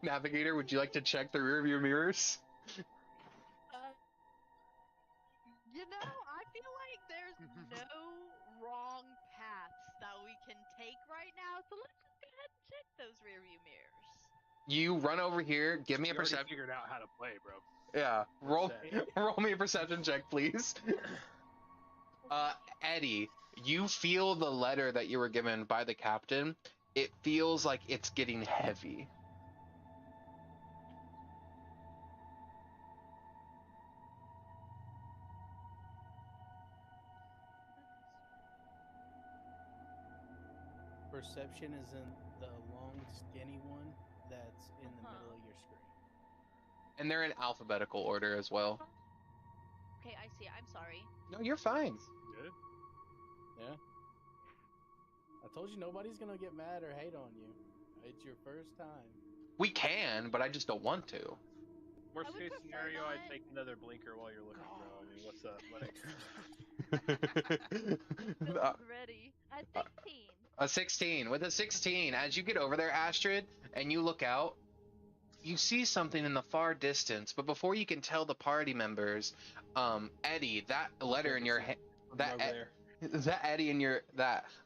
Navigator, would you like to check the rearview mirrors? You know, I feel like there's no wrong paths that we can take right now, so let's just go ahead and check those rearview mirrors. You run over here. Give me a You already perception. figured out how to play, bro. Yeah, roll Set. roll me a perception check, please. Eddie, you feel the letter that you were given by the captain. It feels like it's getting heavy. Perception is in the long, skinny one that's in the middle of your screen. And they're in alphabetical order as well. Okay, I see. I'm sorry. No, you're fine. Good. Yeah. I told you nobody's gonna get mad or hate on you. It's your first time. We can, but I just don't want to. Worst would case prefer scenario, not. I'd take another blinker while you're looking, bro. I mean, what's up? Like, Feels ready. At 16. A 16. With a 16, as you get over there, Astrid, and you look out, you see something in the far distance, but before you can tell the party members, Eddie, that letter in your hand, that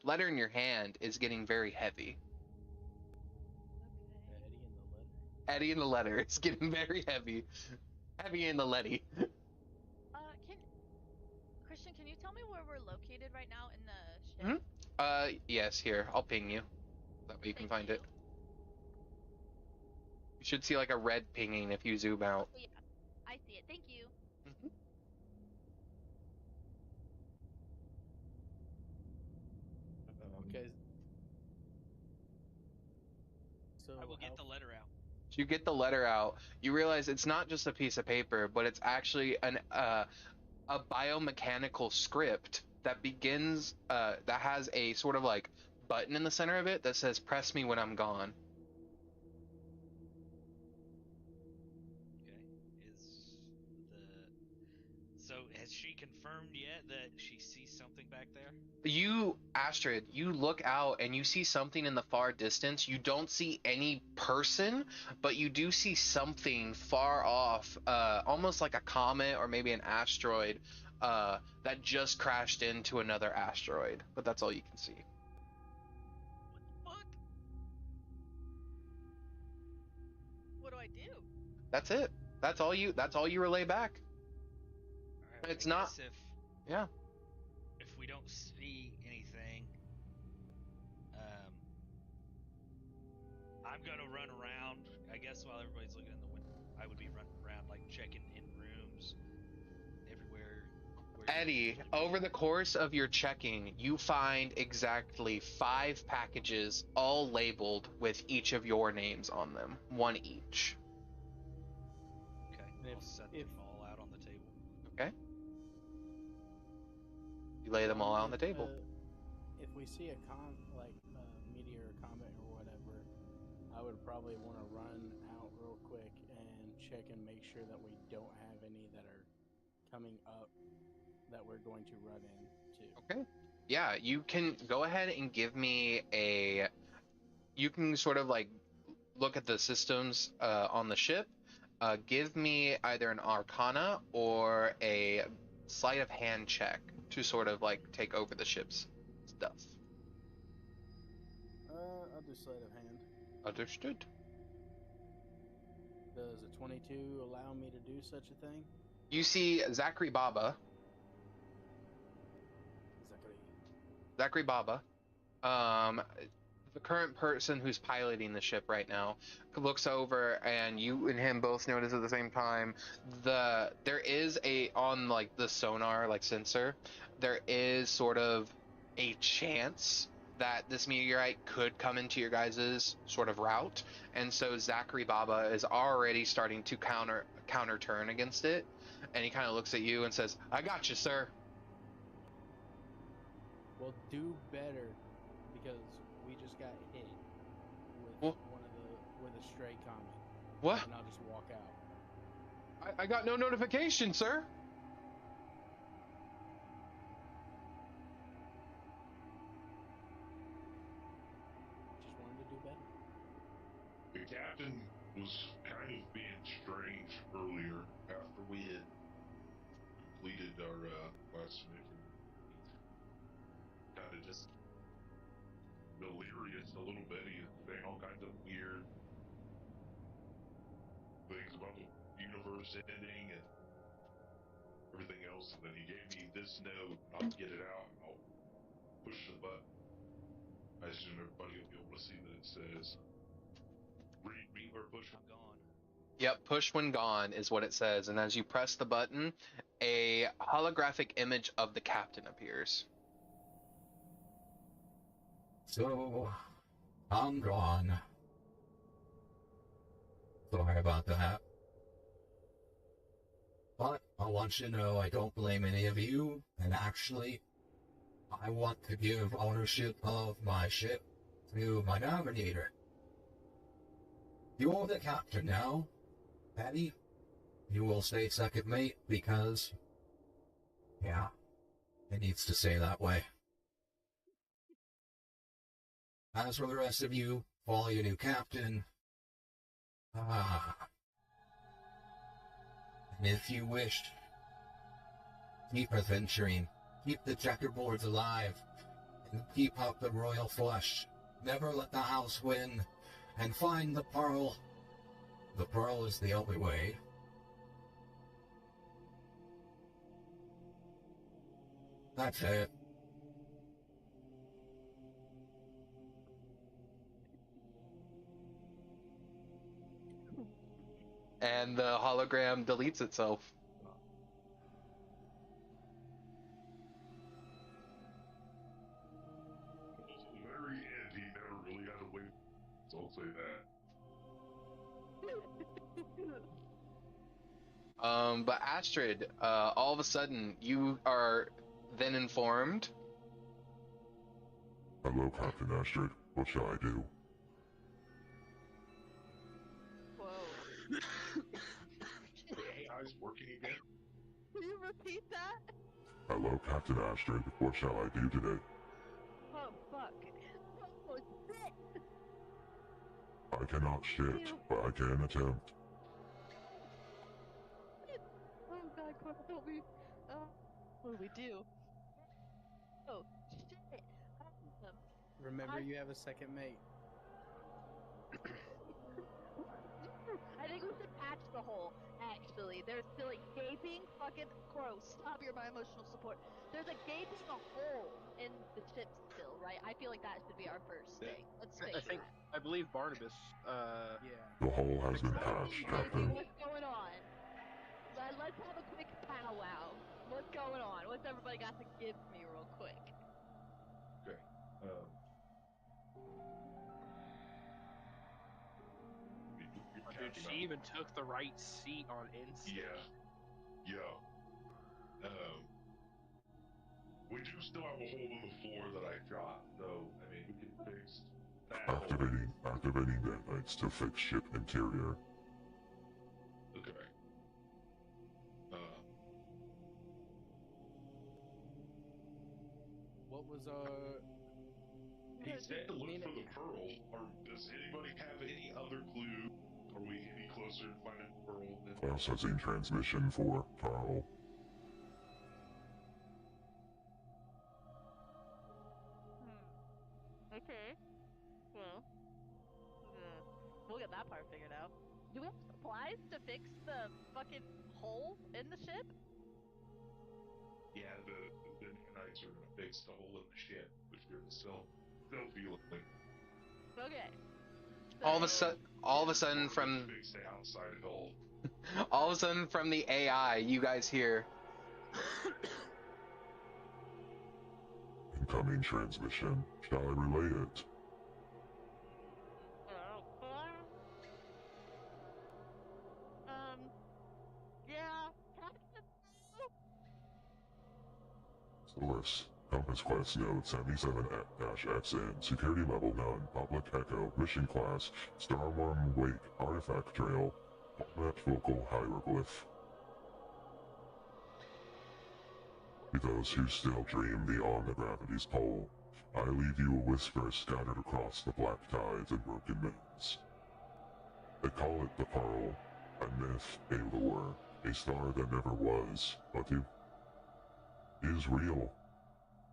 letter in your hand is getting very heavy. Okay. Eddie in the letter. It's getting very heavy. Heavy in the letty. Christian, can you tell me where we're located right now in the ship? Yes, here. I'll ping you. That way you can find it. You should see like a red pinging if you zoom out. Oh, yeah. I see it. Thank you. Okay. So I will get the letter out. So you get the letter out. You realize it's not just a piece of paper, but it's actually a biomechanical script that begins that has a sort of like button in the center of it that says "Press me when I'm gone." Okay. So has she confirmed yet that she sees something back there? You, Astrid, you look out and you see something in the far distance. You don't see any person, but you do see something far off, almost like a comet or maybe an asteroid that just crashed into another asteroid. But that's all you can see. What the fuck? What do I do? That's it. That's all you relay back. All right, It's I not- guess Yeah. if we don't see anything, I'm gonna run around. I guess while everybody's looking in the window, I would be running around, like checking in rooms, everywhere. Eddie, over the course of your checking, you find exactly 5 packages, all labeled with each of your names on them, one each. Okay, If- I'll set if- them all out on the table. Okay. You lay them all out on the table. If we see a meteor or comet or whatever, I would probably want to run out real quick and check and make sure that we don't have any that are coming up that we're going to run into. Okay. Yeah, you can go ahead and give me a. You can sort of like look at the systems on the ship. Give me either an Arcana or a sleight of hand check to sort of like take over the ship's stuff. I'll do sleight of hand. Understood. Does a 22 allow me to do such a thing? You see Zachary Baba. Zachary Baba. The current person who's piloting the ship right now looks over, and you and him both notice at the same time there is on like the sonar like sensor, there is sort of a chance that this meteorite could come into your guys' sort of route, and so Zachary Baba is already starting to counter turn against it, and he kind of looks at you and says, "I got you, sir." Well, do better, because we just got hit with Well- with a stray comet, What? and I'll just walk out. I got no notification, sir. Just wanted to do better. The captain was kind of being strange earlier after we had completed our last mission. Kind of just delirious a little bit. He was saying all kinds of weird things about the universe ending and everything else. And then he gave me this note. I'll get it out. I'll push the button. I assume everybody will be able to see that it says read me or push I'm gone. Yep, push when gone is what it says, and as you press the button, a holographic image of the captain appears. So, I'm gone. Sorry about that. But I want you to know I don't blame any of you, and actually, I want to give ownership of my ship to my navigator. You're the captain now, Patty. You will stay second mate because, yeah, it needs to stay that way. As for the rest of you, follow your new captain. And if you wish, keep adventuring, keep the checkerboards alive, and keep up the royal flush. Never let the house win, and find the pearl. The pearl is the only way. That's it. And the hologram deletes itself. At the very end, he never really had a way. So I'll say that. But Astrid, all of a sudden, you are then informed. Hello, Captain Astrid. What shall I do? Whoa. The AI's working again? Can you repeat that? Hello, Captain Astrid. What shall I do today? Oh, fuck. Oh, shit. I cannot shit, but I can attempt. Oh, God, Corp, help me. What do we do? Oh, shit. Remember, you have a second mate. I think we should patch the hole, actually. There's still a gaping fucking Crow. Stop, you're my emotional support. There's a gaping hole in the ship still, right? I feel like that should be our first thing. Let's fix I believe Barnabas. Yeah. The hole has been patched, that. Captain. What's going on? Let's have a quick powwow. What's going on? What's everybody got to give me real quick? Okay. Dude, she even took the right seat on instinct. Yeah. We do still have a hole in the floor that I shot, so, I mean, we can fix that hole. Activating detonates to fix ship interior. Okay. What was our... He said to look for the pearl. Does anybody have any other clue? Are we any closer to finding the pearl? Processing transmission for pearl. Okay. Well, we'll get that part figured out. Do we have supplies to fix the fucking hole in the ship? Yeah, the nanites are gonna fix the hole in the ship, which you're still feeling. Okay. All of a sudden from Fix the outside hole. all of a sudden from the AI, you guys hear. incoming transmission. Shall I relay it? Yeah. Source. Compass Quest Node 77-XN. Security Level None. Public Echo. Mission Class. Starworm Wake. Artifact Trail. Format Vocal Hieroglyph. To those who still dream beyond the gravity's pull, I leave you a whisper scattered across the black tides and broken moons. They call it the Pearl, a myth, a lure, a star that never was, but it is real.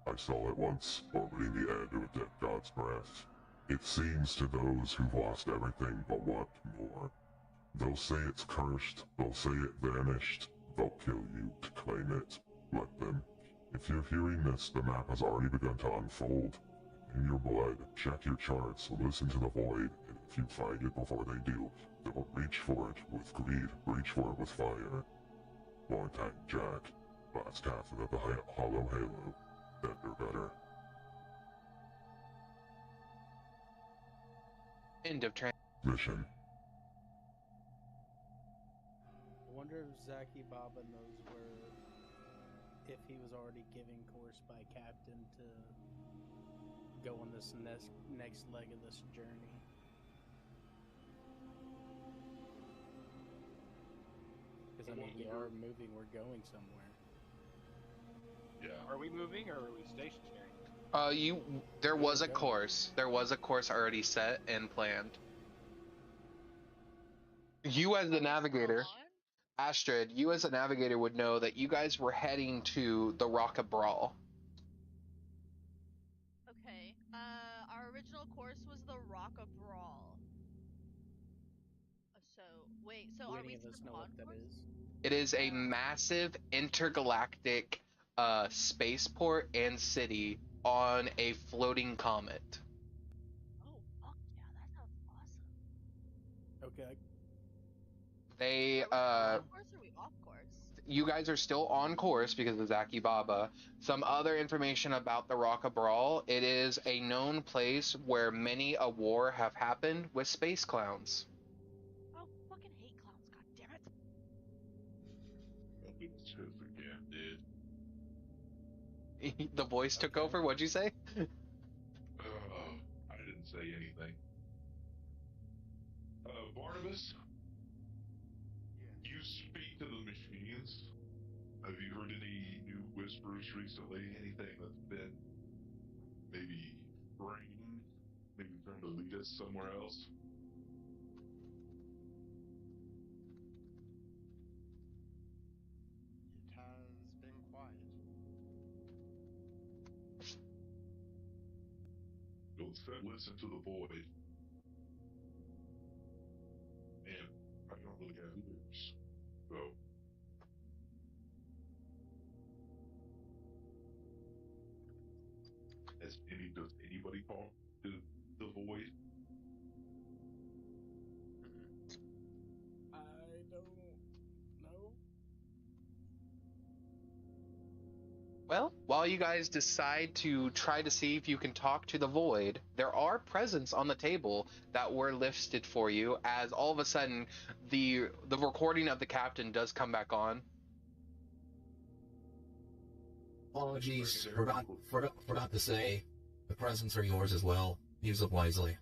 I saw it once, orbiting the end of a dead god's breath. It seems to those who've lost everything but want more. They'll say it's cursed, they'll say it vanished, they'll kill you to claim it. Let them. If you're hearing this, the map has already begun to unfold. In your blood, check your charts, listen to the void, and if you find it before they do, don't reach for it with greed, reach for it with fire. Long time, Jack. Last captain of the Hollow Halo. Better, better. End of Mission. I wonder if Zaki Baba knows where, if he was already giving course by captain to go on this next leg of this journey. Because I mean, we are moving, we're going somewhere. Yeah. Are we moving or are we stationary? There was a course. There was a course already set and planned. You as the navigator, Astrid, you as a navigator would know that you guys were heading to the Rock of Brawl. Okay. Our original course was the Rock of Brawl. So wait. So Do are any we of us know still what on that course? is? It is a massive intergalactic spaceport and city on a floating comet. Oh fuck yeah, that sounds awesome. Okay. They Are we on course or are we off course? You guys are still on course because of Zaki Baba. Some other information about the Rock of Brawl. It is a known place where many a war have happened with space clowns. Oh, fucking hate clowns, god damn it. It's just again, dude. The voice took over. What'd you say? I didn't say anything. Barnabas? Yeah. You speak to the machines. Have you heard any new whispers recently? Anything that's been maybe brain, maybe trying to lead us somewhere else? It has been quiet. You'll instead listen to the void. And I don't really have ears. So. Does anybody talk to the void? I don't know. Well, while you guys decide to try to see if you can talk to the void, there are presents on the table that were listed for you as all of a sudden the recording of the captain does come back on. Apologies, forgot to say, the presents are yours as well. Use them wisely.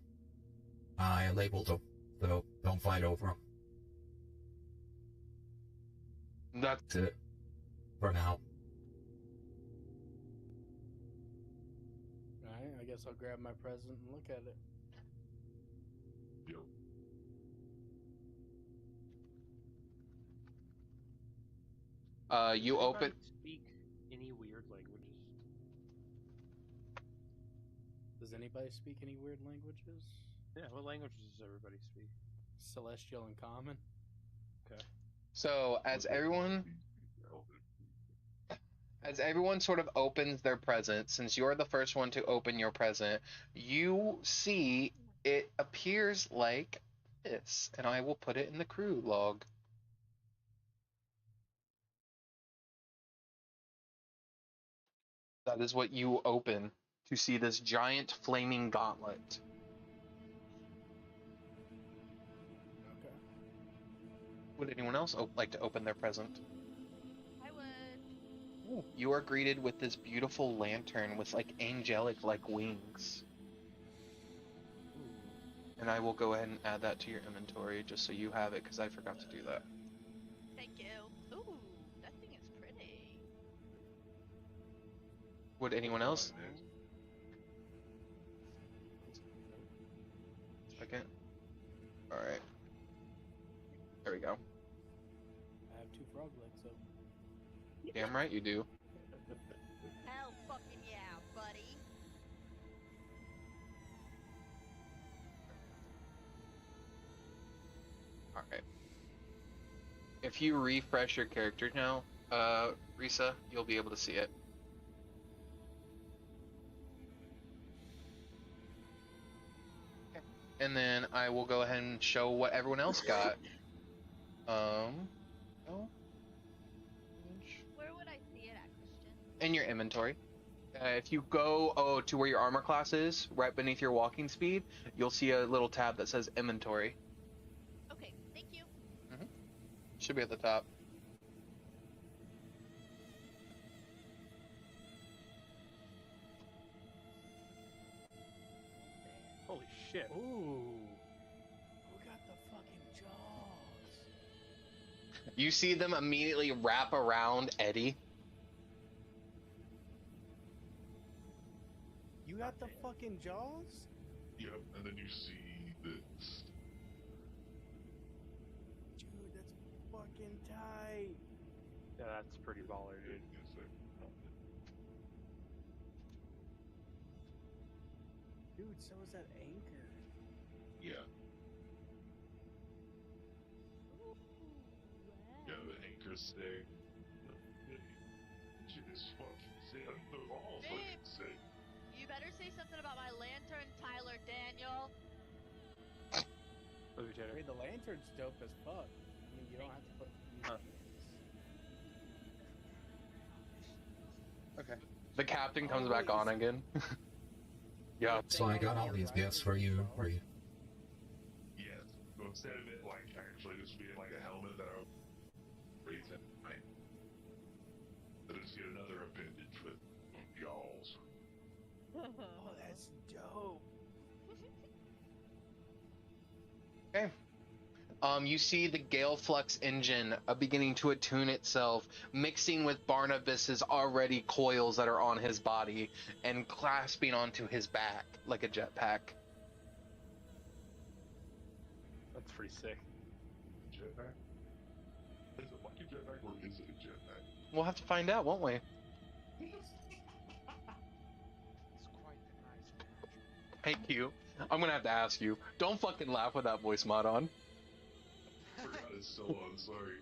I labeled them, so don't fight over them. That's it. For now. Alright, I guess I'll grab my present and look at it. You Does open. anybody speak any weird languages? Does anybody speak any weird languages? Yeah, what languages does everybody speak? Celestial and Common. Okay. So as everyone sort of opens their present, since you're the first one to open your present, you see it appears like this, and I will put it in the crew log. That is what you open to see this giant flaming gauntlet. Okay. Would anyone else like to open their present? I would. Ooh. You are greeted with this beautiful lantern with like angelic like wings. And I will go ahead and add that to your inventory just so you have it because I forgot to do that. Thank you. Ooh, that thing is pretty. Would anyone else? Second. Alright. There we go. I have 2 frog legs, so. Damn right you do. Hell fucking yeah, buddy. Alright. If you refresh your character now, Risa, you'll be able to see it. Okay. And then I will go ahead and show what everyone else got. Oh. Where would I see it at, Christian? In your inventory. If you go to where your armor class is, right beneath your walking speed, you'll see a little tab that says inventory. Okay, thank you. Should be at the top. Holy shit. Ooh. Who got the fucking jaws? You see them immediately wrap around Eddie. You got the fucking jaws? Yep, and then you see this. Dude, that's fucking tight. Yeah, that's pretty baller, dude. Dude, so is that anchor. Yeah. Yeah, the anchor's there. Just fucking say the all fucking say. You better say something about my lantern, Tyler Daniel. Wait, the lantern's dope as fuck. I mean, you don't have to put. Okay. The captain comes back on again. Yeah. So I got all these gifts for you. Yes. So instead of it like actually just being like a helmet that I would breathe in, right? I just get another appendage with y'alls. Oh, that's dope. Okay. You see the Gale Flux engine beginning to attune itself, mixing with Barnabas's already coils that are on his body and clasping onto his back like a jetpack. That's pretty sick. Jetpack? Is it like a jetpack or is it a jetpack? We'll have to find out, won't we? It's quite the nice match. Thank you. I'm gonna have to ask you. Don't fucking laugh with that voice mod on. Forgot it's still on, sorry.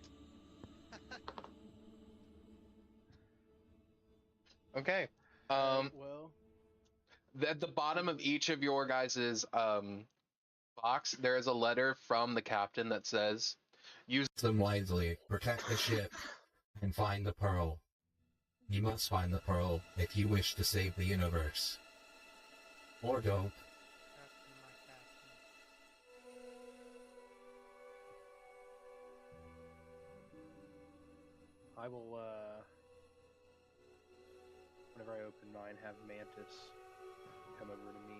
Okay. Well, At the bottom of each of your guys's box, there is a letter from the captain that says, "Use them wisely, protect the ship, and find the pearl. You must find the pearl if you wish to save the universe. Or don't. Captain, my captain. I will, whenever I open mine, have Mantis come over to me,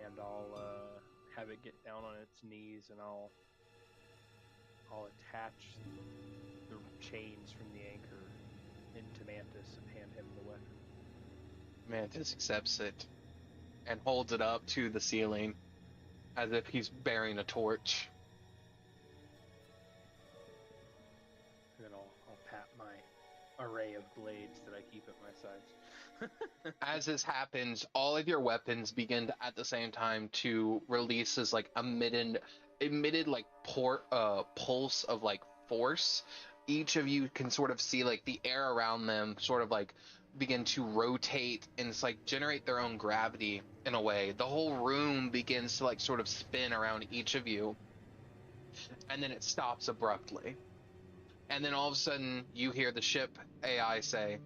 and I'll, have it get down on its knees, and I'll attach the chains from the anchor into Mantis and hand him the weapon. Mantis accepts it and holds it up to the ceiling as if he's bearing a torch. And then I'll pat my array of blades that I keep at my sides. As this happens, all of your weapons begin to, at the same time to release this like emitted like pulse of like force. Each of you can sort of see like the air around them sort of like begin to rotate and it's like generate their own gravity in a way. The whole room begins to like sort of spin around each of you, and then it stops abruptly. And then all of a sudden you hear the ship AI say,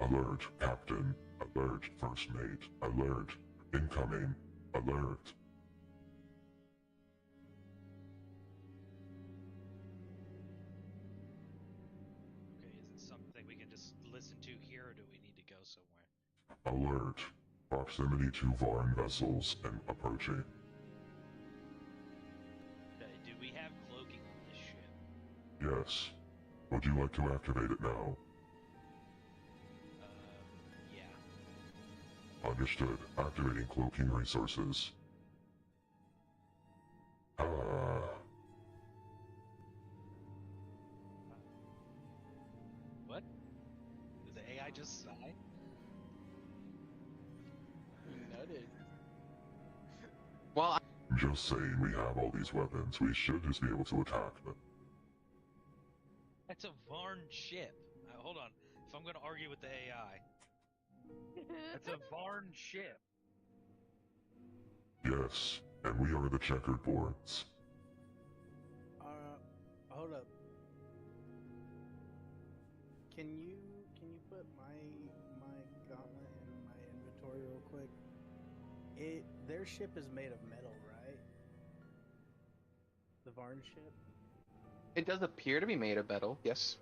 Alert, Captain. Alert, First Mate. Alert, incoming. Alert. Okay, is it something we can just listen to here, or do we need to go somewhere? Alert. Proximity to Varn vessels and approaching. Okay, do we have cloaking on this ship? Yes. Would you like to activate it now? Yeah. Understood. Activating cloaking resources. What? Did the AI just sigh? Noted. Well, Just saying, we have all these weapons. We should just be able to attack them. That's a Varn ship. Hold on. If I'm gonna argue with the AI, It's a Varn ship. Yes, and we are the checkered boards. Hold up. Can you put my gauntlet in my inventory real quick? Their ship is made of metal, right? The Varn ship? it does appear to be made of metal, yes.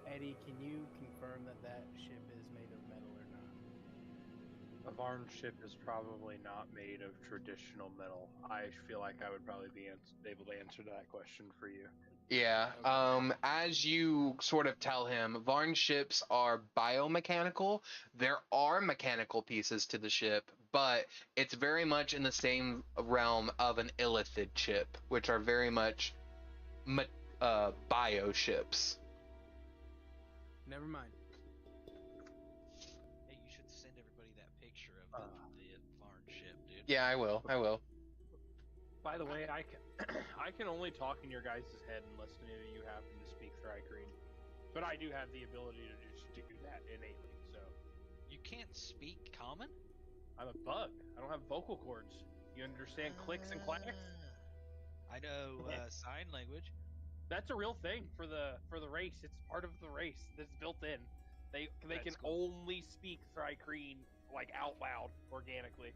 Eddie, can you confirm that ship is made of metal or not? A Varn ship is probably not made of traditional metal. I feel like I would probably be able to answer that question for you. Yeah, Okay. as you sort of tell him, Varn ships are biomechanical. There are mechanical pieces to the ship, but it's very much in the same realm of an illithid ship, which are very much bio ships. Never mind. hey, you should send everybody that picture of the Varn ship, dude. Yeah, I will. By the way, I can I can only talk in your guys' head unless any of you happen to speak Thri-Kreen. But I do have the ability to just do that innately, so You can't speak common? I'm a bug. I don't have vocal cords. You understand clicks and clacks? I know sign language. That's a real thing for the race. It's part of the race that's built in. They That's can cool. only speak Thri-Kreen like out loud organically.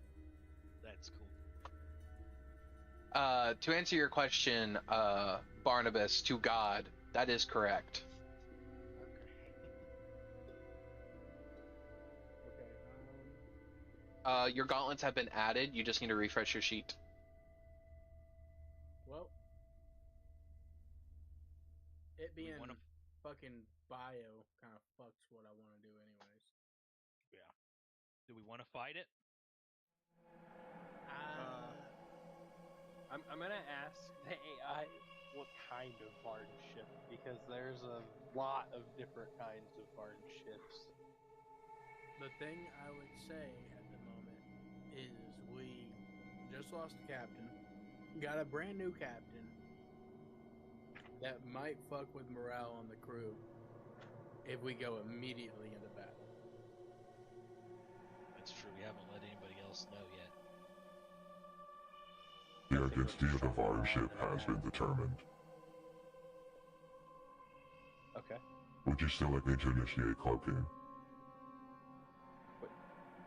That's cool. To answer your question, Barnabas, to God, that is correct. Okay. Your gauntlets have been added. You just need to refresh your sheet. Well, it being wanna- fucking bio kind of fucks what I want to do anyways. Yeah. Do we want to fight it? I'm gonna ask the AI what kind of Varn ship, because there's a lot of different kinds of Varn ships. The thing I would say at the moment is we just lost a captain, got a brand new captain that might fuck with morale on the crew if we go immediately into battle. That's true. We haven't let anybody else know yet. The identity of the Varn ship has been determined. Okay. Would you still like me to initiate cloaking?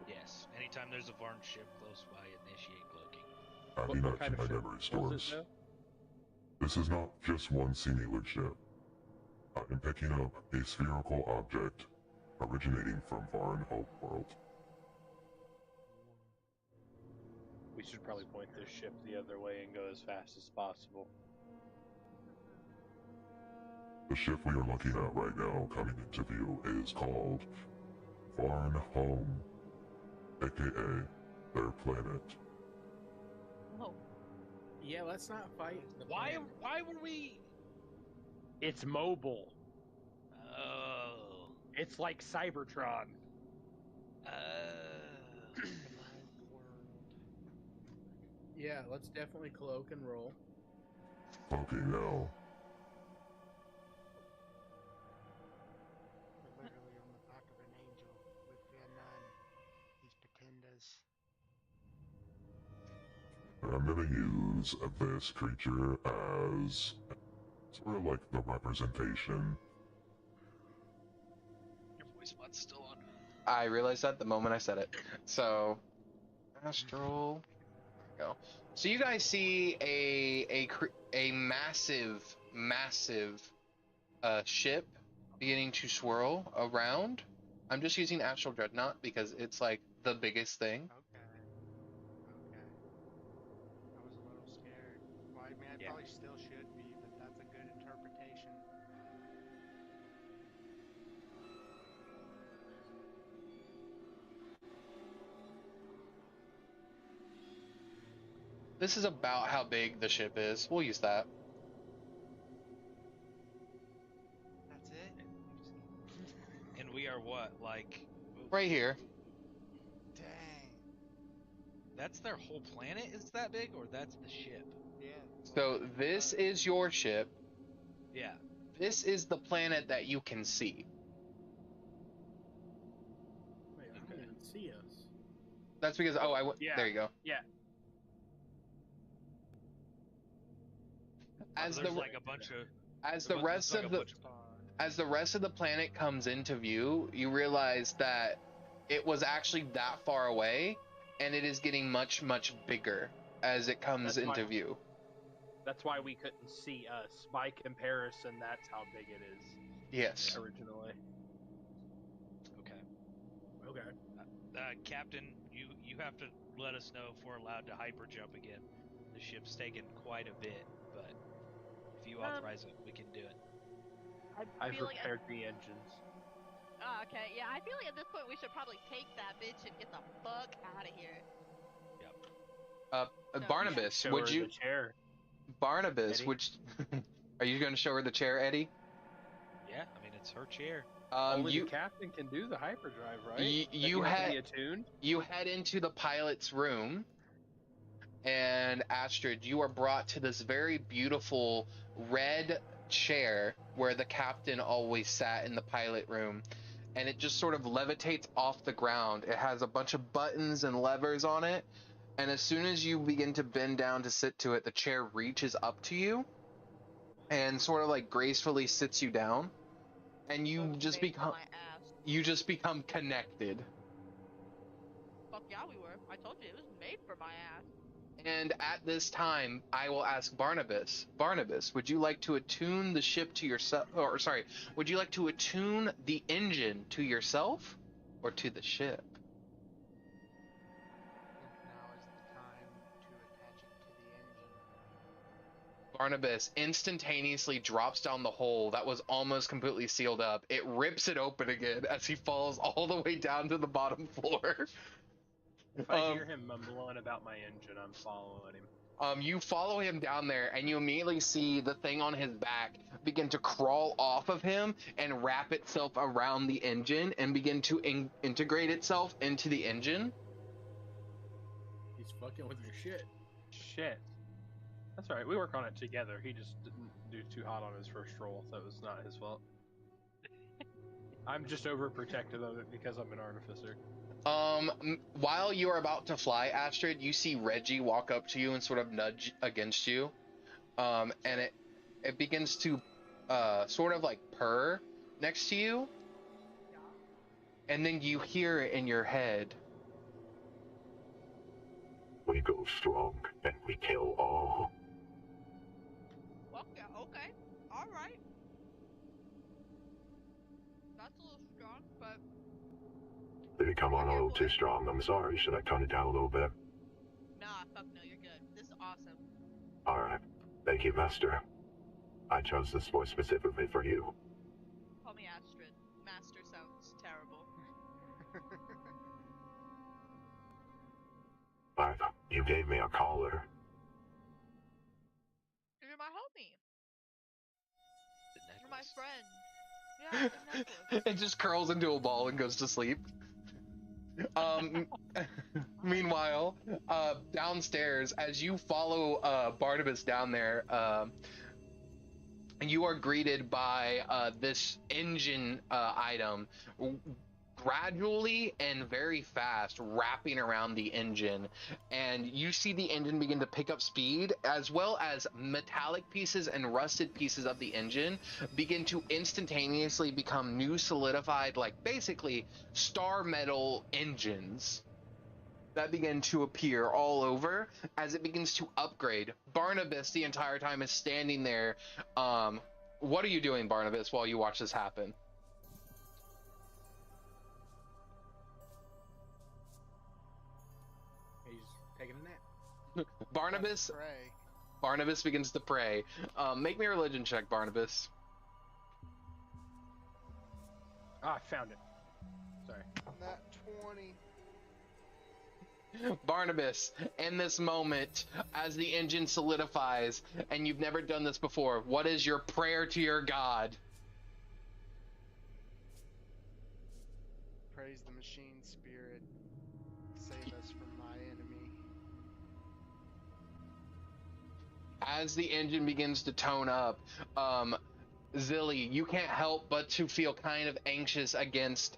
Yes. Anytime there's a Varn ship close by, initiate cloaking. Adding What that kind to of my ship memory was it, stores. though? This is not just one singular ship. I am picking up a spherical object originating from Varn Homeworld. We should probably point this ship the other way and go as fast as possible. The ship we are looking at right now coming into view is called Varn Home, aka their planet. Oh, Yeah, let's not fight the Why planet. would we? It's mobile. Oh. It's like Cybertron. Yeah, let's definitely cloak and roll. Cloaking now. We're literally on the back of an angel with these patendas. I'm gonna use this creature as sort of like the representation spot's still on. I realized that the moment I said it. So, Astral. There we go. So you guys see a massive ship beginning to swirl around. I'm just using Astral Dreadnought because it's like the biggest thing. Okay. Okay. I was a little scared. Well, I mean, I Yeah. probably still should be, but that's a good interpretation. This is about how big the ship is. We'll use that. That's it? And we are what, like? Right here. Dang. That's their whole planet is that big, or that's the ship? Yeah. So this is your ship. Yeah. This is the planet that you can see. Wait, I don't even see us. That's because Yeah. There you go. Yeah. As There's the like a bunch of as the rest like of a the bunch of as the rest of the planet comes into view, you realize that it was actually that far away, and it is getting much bigger as it comes That's into why- view. That's why we couldn't see us. By comparison, that's how big it is Yes. originally. Okay. Okay. Captain, you have to let us know if we're allowed to hyper jump again. The ship's taken quite a bit, but if you authorize it, we can do it. I've feel like repaired the engines. Okay, yeah, I feel like at this point we should probably take that bitch and get the fuck out of here. Barnabas, Show would her you the chair? Barnabas, Eddie? would are you going to show her the chair, Eddie? Yeah, I mean it's her chair. Only You the captain can do the hyperdrive, right? you have to had be attuned. you head into the pilot's room, and Astrid, you are brought to this very beautiful red chair where the captain always sat in the pilot room, and it just sort of levitates off the ground. It has a bunch of buttons and levers on it, and as soon as you begin to bend down to sit to it, the chair reaches up to you and sort of like gracefully sits you down, and you Fucking just made for become my ass. connected. Fuck yeah, we were. I told you it was made for my ass. And at this time, I will ask Barnabas. Barnabas, would you like to attune the ship to yourself? Or, sorry, would you like to attune the engine to yourself or to the ship? I think now is the time to attach it to the engine. Barnabas instantaneously drops down the hole that was almost completely sealed up. It rips it open again as he falls all the way down to the bottom floor. If I hear him mumbling about my engine, I'm following him. You follow him down there, and you immediately see the thing on his back begin to crawl off of him and wrap itself around the engine and begin to integrate itself into the engine. He's fucking with your shit. Shit. That's alright, we work on it together. He just didn't do too hot on his first roll, so it was not his fault. I'm just overprotective of it because I'm an artificer. While you are about to fly, Astrid, you see Reggie walk up to you and sort of nudge against you. And it begins to sort of like purr next to you. And then you hear it in your head. We go strong and we kill all. Fuck yeah, okay. Alright. That's a little strong, but Did it come on a little too strong? I'm sorry. Should I tone it down a little bit? nah, fuck no, you're good. This is awesome. Alright. Thank you, Master. I chose this voice specifically for you. Call me Astrid. Master sounds terrible. You gave me a collar. You're my homie. The You're my necklace. friend. Yeah, the necklace. It just curls into a ball and goes to sleep. Meanwhile, downstairs, as you follow Barnabas down there, you are greeted by this engine item gradually and very fast wrapping around the engine, and you see the engine begin to pick up speed, as well as metallic pieces and rusted pieces of the engine begin to instantaneously become new solidified, like basically star metal engines that begin to appear all over as it begins to upgrade. Barnabas the entire time is standing there. What are you doing, Barnabas, while you watch this happen? He's taking a nap. Barnabas begins to pray. Make me a religion check, Barnabas. Ah, I found it. Sorry. That 20. Barnabas, in this moment, as the engine solidifies, and you've never done this before, what is your prayer to your God? Praise the machine spirit. Save us from my enemy. As the engine begins to tone up, Zilly, you can't help but to feel kind of anxious against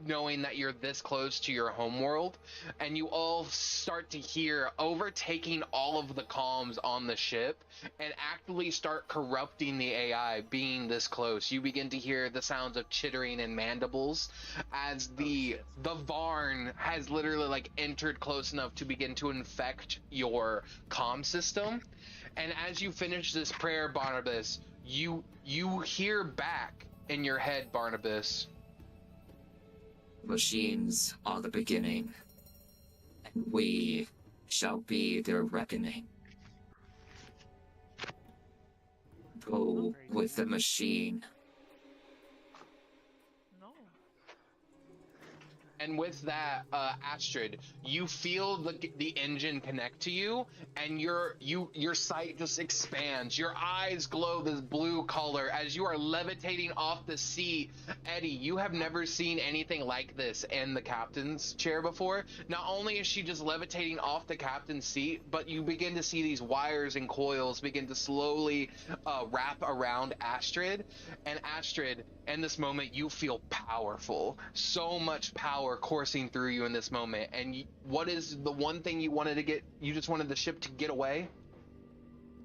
knowing that you're this close to your homeworld, and you all start to hear overtaking all of the comms on the ship and actively start corrupting the AI being this close. You begin to hear the sounds of chittering and mandibles as the Varn has literally like entered close enough to begin to infect your comm system. And as you finish this prayer, Barnabas, you hear back in your head, Barnabas. Machines are the beginning, and we shall be their reckoning. Go with the machine. And with that, Astrid, you feel the engine connect to you, and your sight just expands. Your eyes glow this blue color as you are levitating off the seat. Eddie, you have never seen anything like this in the captain's chair before. Not only is she just levitating off the captain's seat, but you begin to see these wires and coils begin to slowly wrap around Astrid. And Astrid, in this moment, you feel powerful. So much power coursing through you in this moment. And what is the one thing you wanted to get? You just wanted the ship to get away?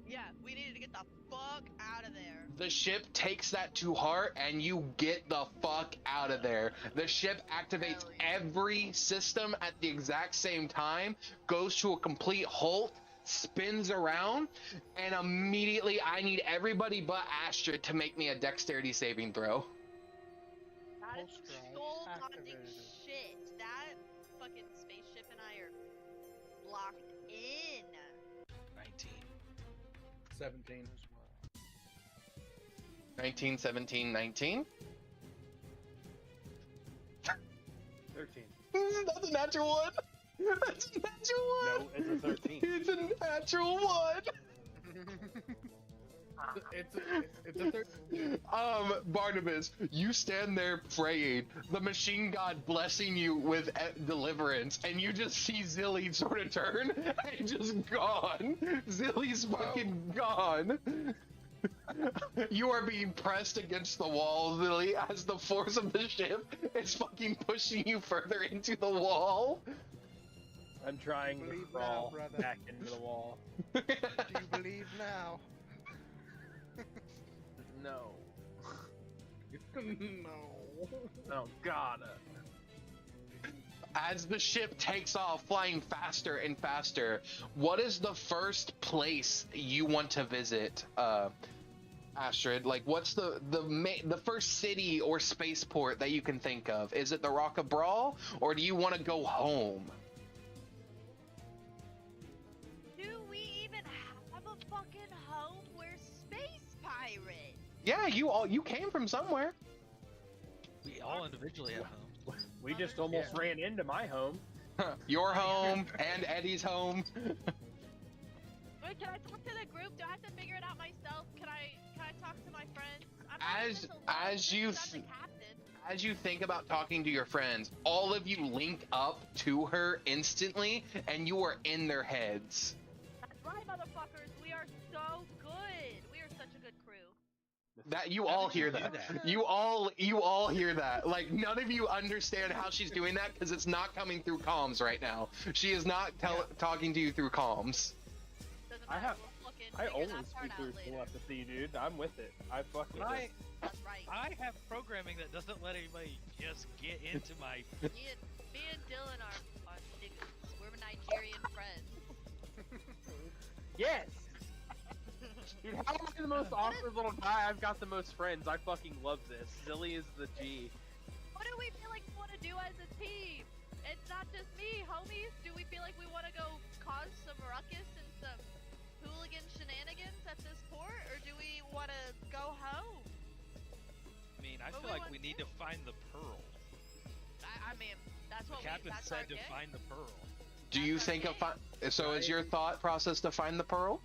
Yeah, we needed to get the fuck out of there. The ship takes that to heart, and you get the fuck out of there. The ship activates every system at the exact same time, goes to a complete halt, spins around, and immediately I need everybody but Astrid to make me a dexterity saving throw. That is soul daunting shit. That fucking spaceship and I are locked in. 19. 17. 19, 17, 19. 13. That's a natural one. That's a natural one. No, it's a 13. It's a natural one. It's a 13. Barnabas, you stand there praying, the machine god blessing you with deliverance, and you just see Zilly sort of turn and just gone. Zilly's fucking gone. You are being pressed against the wall, Zilly, as the force of the ship is fucking pushing you further into the wall. I'm trying to Believe crawl now, brother. back into the wall. Do you believe now? No. No. Oh, God. As the ship takes off, flying faster and faster, what is the first place you want to visit, Astrid? Like, what's the first city or spaceport that you can think of? Is it the Rock of Brawl, or do you want to go home? Do we even have a fucking home? We're space pirates. Yeah, you came from somewhere. We all individually have homes. We just almost ran into my home. Your home and Eddie's home. Wait, can I talk to the group? Do I have to figure it out myself? Can I talk to my friends? I'm As you think about talking to your friends, all of you link up to her instantly, and you are in their heads. That's right, motherfuckers. We are so good. We are such a good crew. The That you all hear that. You all hear that. Like none of you understand how she's doing that because it's not coming through comms right now. She is not talking to you through comms. Doesn't I matter, have- we'll fucking I figure only that part speak through out later. telepathy, dude. I'm with it. I fucking. That's right. I have programming that doesn't let anybody just get into my. Me and Dylan are niggas. We're Nigerian friends. Yes. Dude, how am I the most awkward little guy? I've got the most friends. I fucking love this. Zilly is the G. What do we feel like we want to do as a team? It's not just me, homies. Do we feel like we want to go cause some ruckus and some hooligan shenanigans at this port, or do we want to go home? I mean, I But feel we like want we need to find the pearl. I mean, that's The what captain that's said our to game. find the pearl. Do you That's our think of game. so is your thought process to find the pearl?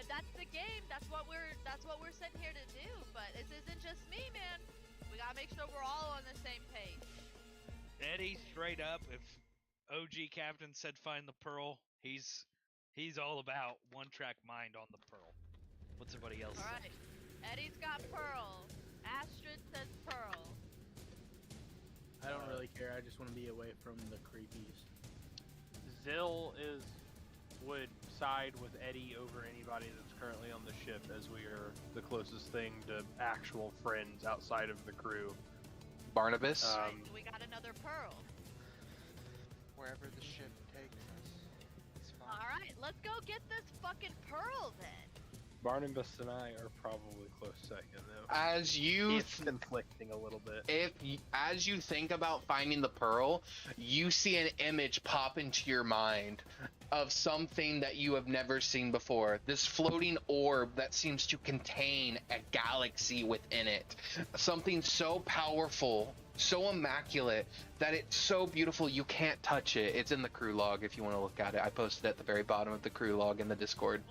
That's the game. That's what we're sitting here to do. But this isn't just me, man. We gotta make sure we're all on the same page. Eddie, straight up, if OG captain said find the pearl, he's all about one-track mind on the pearl. What's everybody else All say? right. Eddie's got Pearl. Astrid says Pearl. I don't really care. I just want to be away from the creepies. Zill would side with Eddie over anybody that's currently on the ship, as we are the closest thing to actual friends outside of the crew. Barnabas? Alright, so we got another Pearl. Wherever the ship takes us, it's fine. Alright, let's go get this fucking Pearl then. Barnabas and I are probably close second, though. As you It's conflicting a little bit. as you think about finding the pearl, you see an image pop into your mind of something that you have never seen before. This floating orb that seems to contain a galaxy within it. Something so powerful, so immaculate, that it's so beautiful you can't touch it. It's in the crew log if you want to look at it. I posted it at the very bottom of the crew log in the Discord.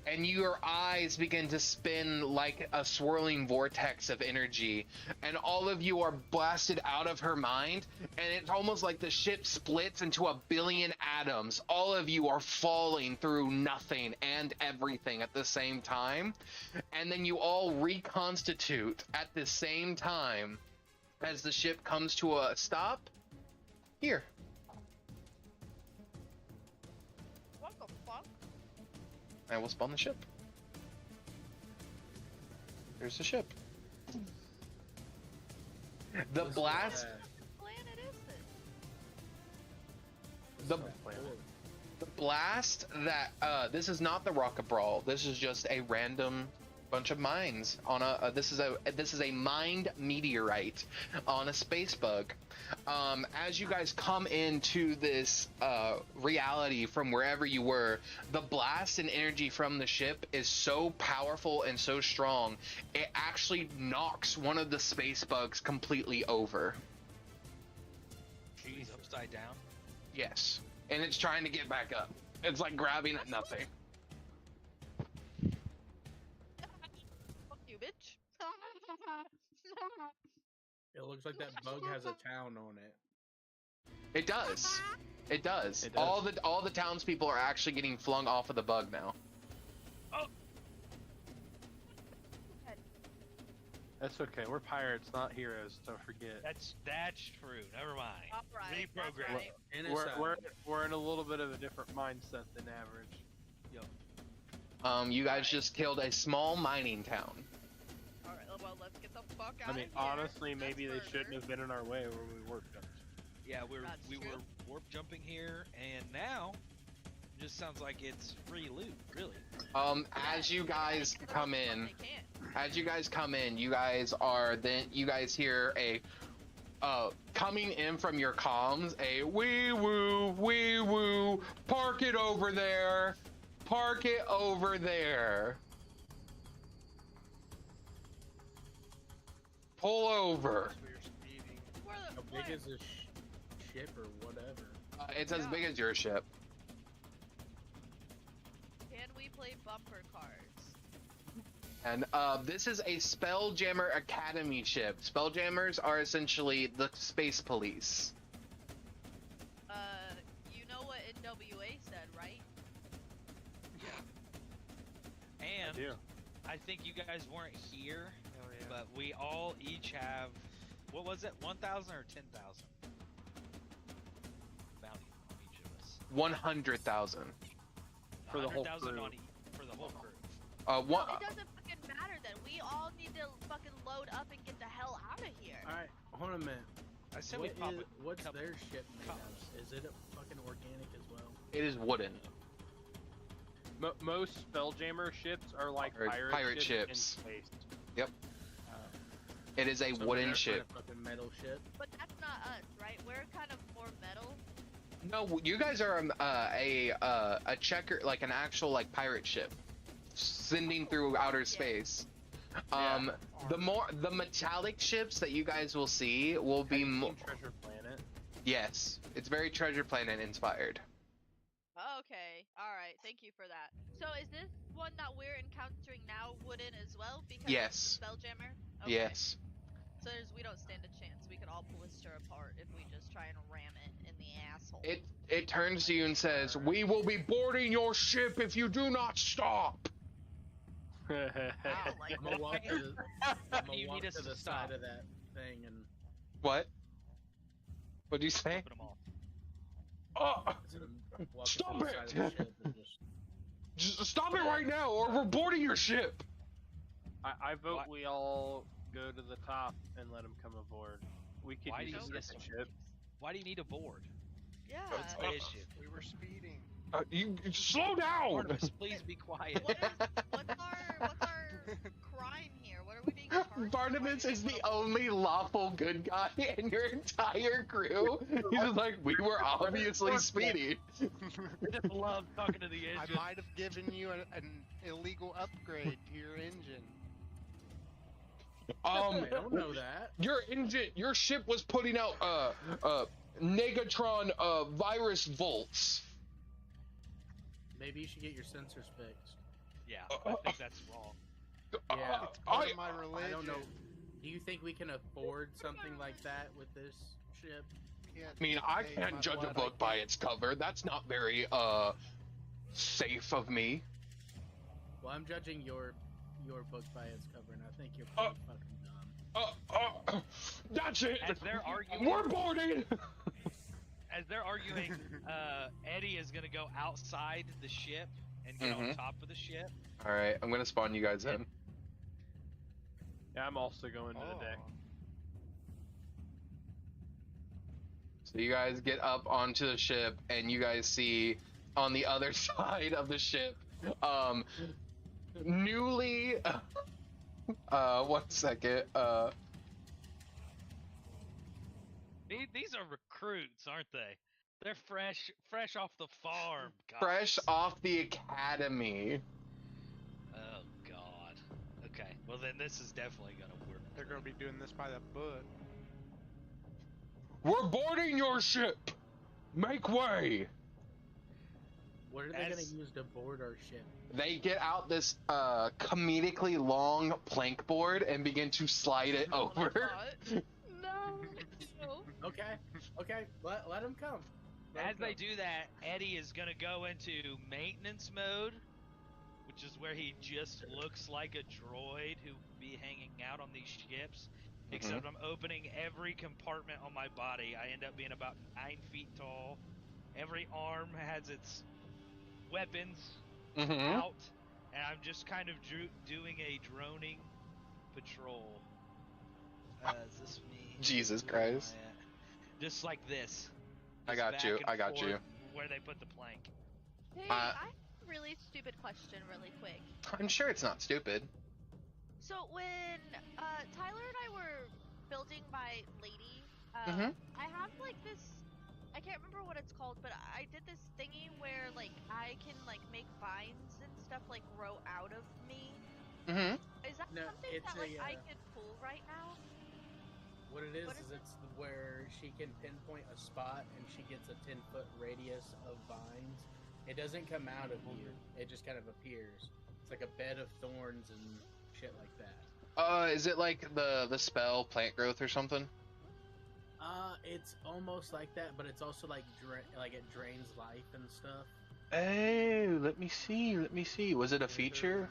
And your eyes begin to spin like a swirling vortex of energy, and all of you are blasted out of her mind, and it's almost like the ship splits into a billion atoms. All of you are falling through nothing and everything at the same time, and then you all reconstitute at the same time as the ship comes to a stop. Here. What the fuck? I will spawn the ship. There's the ship. The blast. What planet is this? The blast that this is not the Rocket Brawl. This is just a random bunch of mines on a this is a mined meteorite on a space bug. As you guys come into this reality from wherever you were, the blast and energy from the ship is so powerful and so strong, it actually knocks one of the space bugs completely over. She's upside down. Yes, and it's trying to get back up. It's like grabbing at nothing. Fuck you, bitch. It looks like that bug has a town on it. It does. It does. It does. All the townspeople are actually getting flung off of the bug now. That's okay. We're pirates, not heroes. Don't forget. That's true. Never mind. Alright, that's Reprogram. right. We're in a little bit of a different mindset than average. You guys just killed a small mining town. Alright, well, let's get the fuck out I mean, of here. honestly, That's maybe they further. shouldn't have been in our way when we worked them. Yeah, we That's were true. warp jumping here, and now it just sounds like it's free loot, really. As you guys come in, They can't. you guys hear a coming in from your comms, a wee woo, park it over there. Pull over. We're speeding. Where the How big is this ship or whatever? It's as big as your ship. Can we play bumper cars? And this is a Spelljammer Academy ship. Spelljammers are essentially the space police. You know what NWA said, right? And I do. I think you guys weren't here, Hell yeah. but we all each have, what was it, 1,000 or 10,000? Bounty on each of us. 100,000. For the whole 100,000 crew. for the whole crew. One. It doesn't fucking matter then. We all need to fucking load up and get the hell out of here. Alright, hold on a minute. I said we pop it. What's their ship made of? Is it fucking organic as well? It is wooden. Most Spelljammer ships are like Or pirate ships. in space. Yep. It is a So wooden they're ship. kind of fucking metal ship. But that's not us, right? We're kind of more metal. No, you guys are a checker, like an actual like pirate ship, sending through outer space. The metallic ships that you guys will see will be more. Treasure Planet. Yes, it's very Treasure Planet inspired. Okay, alright, thank you for that. So is this one that we're encountering now wooden as well? Because Yes. it's Spelljammer? Okay. Yes. So we don't stand a chance. We could all blister apart if we just try and ram it in the asshole. It turns to you and says, "We will be boarding your ship if you do not stop." Wow, like I'm gonna walk to the, I'm gonna You walk need us to to the stop. side of that thing and What? What'd you say? Put them all. Oh, walk Stop to the side it! of the ship and just just stop it right now, or we're boarding your ship. I vote Why- we all go to the top and let them come aboard. We could Why do use you a need second us- ship. Why do you need a board? Yeah. What's the issue? We were speeding. You slow down. Barnabas, please be quiet. What's our crime here? What are we being charged? Barnabas is the only lawful good guy in your entire crew. He's just like, we were obviously speeding. I just love talking to the I engine. might have given you an illegal upgrade to your engine. I don't know that. Your ship was putting out Negatron virus volts. Maybe you should get your sensors fixed. Yeah, I think that's wrong. Yeah. It's part of my religion. I don't know. Do you think we can afford something like that with this ship? I mean, I can't judge a book by its cover. That's not very safe of me. Well, I'm judging your book by its cover, and I think you're pretty fucking dumb. That's it. As they're arguing, We're boarding. as they're arguing, Eddie is gonna go outside the ship and get on top of the ship. All right, I'm gonna spawn you guys in. Yeah, I'm also going to the deck. So you guys get up onto the ship, and you guys see on the other side of the ship, newly. 1 second. These are recruits, aren't they? They're fresh off the farm. Guys. Fresh off the academy. Oh God. Okay. Well then, this is definitely gonna work. They're gonna be doing this by the book. We're boarding your ship. Make way. What are they gonna use to board our ship? They get out this comedically long plank board and begin to slide it over. No. Okay. Let them come. As they do that, Eddie is gonna go into maintenance mode, which is where he just looks like a droid who would be hanging out on these ships. Except I'm opening every compartment on my body. I end up being about 9 feet tall. Every arm has its weapons out, and I'm just kind of doing a droning patrol. Is this me? Jesus Christ. Just like this. I Just got back you. and I got you. forth Where they put the plank. Hey, I have a really stupid question really quick. I'm sure it's not stupid. So when Tyler and I were building my lady, I have like this, I can't remember what it's called, but I did this thingy where like I can like make vines and stuff like grow out of me. Is that something that like I could pull right now? What it is it's where she can pinpoint a spot and she gets a 10-foot radius of vines. It doesn't come out of you. It just kind of appears. It's like a bed of thorns and shit like that. Is it like the spell plant growth or something? It's almost like that, but it's also like it drains life and stuff. Oh, let me see. Was it a feature?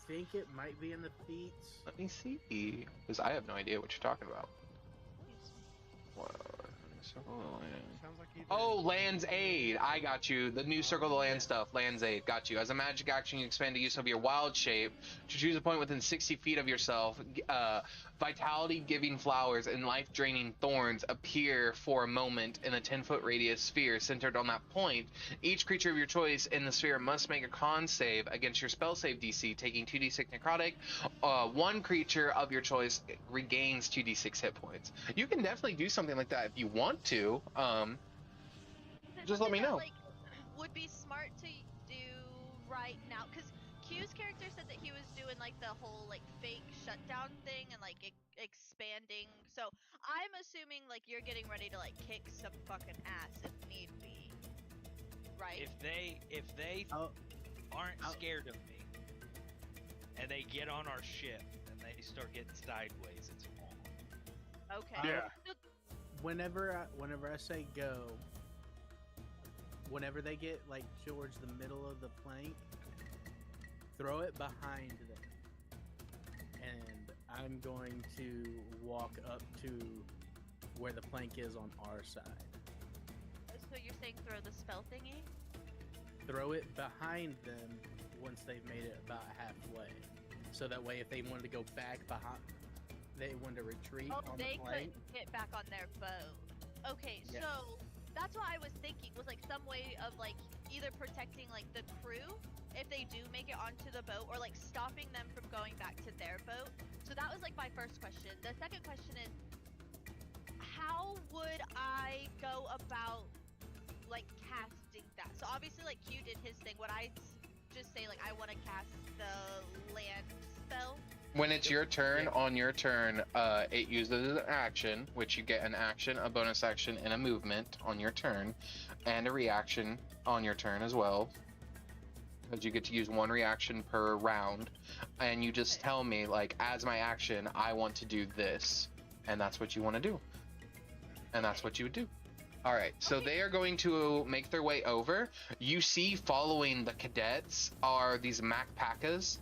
think it might be in the feats. Let me see, because I have no idea what you're talking about. What? Sounds like either. Oh, Land's Aid. I got you. The new Circle of the Land stuff. Land's Aid. Got you. As a magic action, you expand the use of your wild shape to choose a point within 60 feet of yourself. Vitality-giving flowers and life-draining thorns appear for a moment in a 10-foot radius sphere centered on that point. Each creature of your choice in the sphere must make a con save against your spell save DC, taking 2d6 necrotic. One creature of your choice regains 2d6 hit points. You can definitely do something like that if you want to. Just let me know. Like, would be smart to do right now, because Q's character said that he was doing like the whole like fake shutdown thing and like expanding. So I'm assuming like you're getting ready to like kick some fucking ass if need be, right? If they aren't scared of me and they get on our ship and they start getting sideways, it's on. Okay. Yeah. So, Whenever I say go, whenever they get like towards the middle of the plank, throw it behind them, and I'm going to walk up to where the plank is on our side. so you're saying throw the spell thingy? Throw it behind them once they've made it about halfway, so that way if they wanted to go back behind, they wanted to retreat on the they plank. could get back on their boat. Okay, Yes. so that's what I was thinking, was like some way of like either protecting like the crew if they do make it onto the boat, or like stopping them from going back to their boat. So that was like my first question. The second question is, how would I go about like casting that? So obviously like Q did his thing. Would I just say like I want to cast the land spell? When it's your turn, on your turn, it uses an action, which you get an action, a bonus action, and a movement on your turn, and a reaction on your turn as well. Because you get to use one reaction per round, and you just tell me, like, as my action, I want to do this, and that's what you want to do. And that's what you would do. Alright, so they are going to make their way over. You see following the cadets are these Macpacas.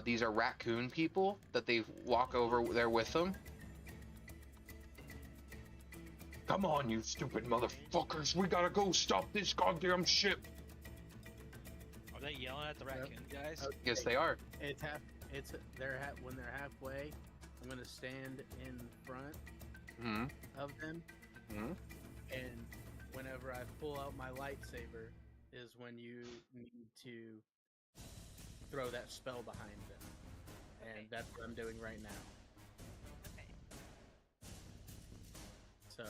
These are raccoon people that they walk over there with them. Come on, you stupid motherfuckers. We gotta go stop this goddamn ship. Are they yelling at the raccoon guys? Yes, they are. When they're halfway, I'm gonna stand in front Hmm. of them, Hmm. and whenever I pull out my lightsaber is when you need to throw that spell behind them, and that's what I'm doing right now. Okay. So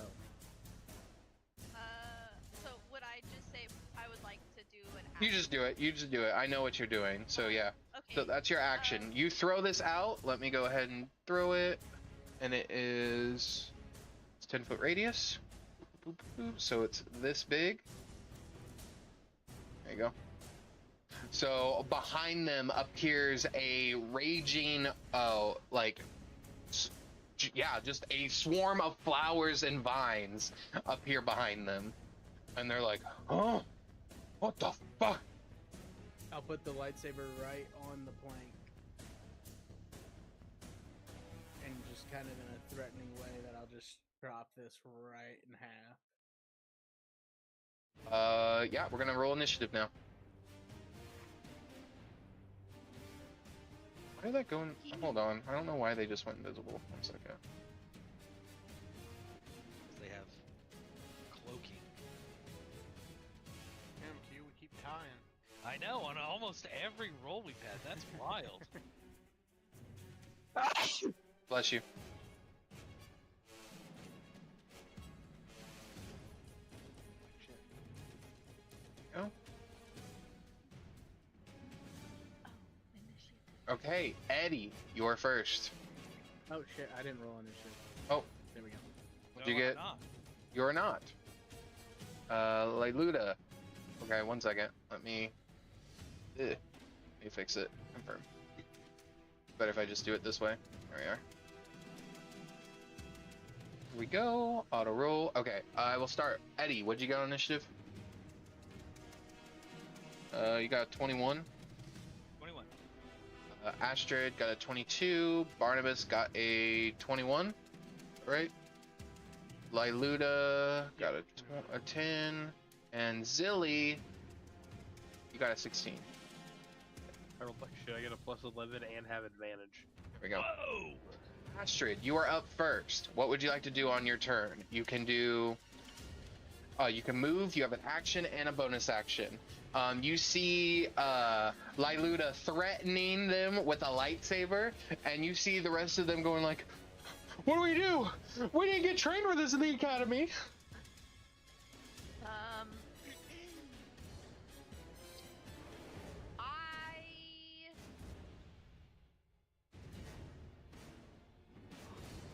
So would I just say I would like to do an You just do it. You just do it. I know what you're doing. So yeah. Okay. So that's your action. You throw this out. Let me go ahead and throw it. And it's 10-foot radius. Boop, boop, boop. So it's this big. There you go. So behind them appears a raging, just a swarm of flowers and vines appear behind them. And they're like, huh? What the fuck? I'll put the lightsaber right on the plank, and just kind of in a threatening way that I'll just drop this right in half. Yeah, we're gonna roll initiative now. Why are they going? Hold on. I don't know why they just went invisible. 1 second. Because they have cloaking. Damn, Q, we keep tying. I know, on almost every roll we've had. That's wild. Bless you. Oh. Okay, Eddie, you're first. Oh shit! I didn't roll initiative. Oh, There we go. what'd you get? You're not. Leluda. Okay, 1 second. Let me fix it. Confirm. Better if I just do it this way. There we are. Here we go. Auto roll. Okay, I will start. Eddie, what'd you get on initiative? You got 21. 21. Astrid got a 22. Barnabas got a 21. Right? Liluda got a 10. And Zilly, you got a 16. I rolled like shit. I get a plus 11 and have advantage. There we go. Whoa! Astrid, you are up first. What would you like to do on your turn? You can do... you can move, you have an action and a bonus action. You see Liluda threatening them with a lightsaber, and you see the rest of them going like, what do? We didn't get trained with this in the academy.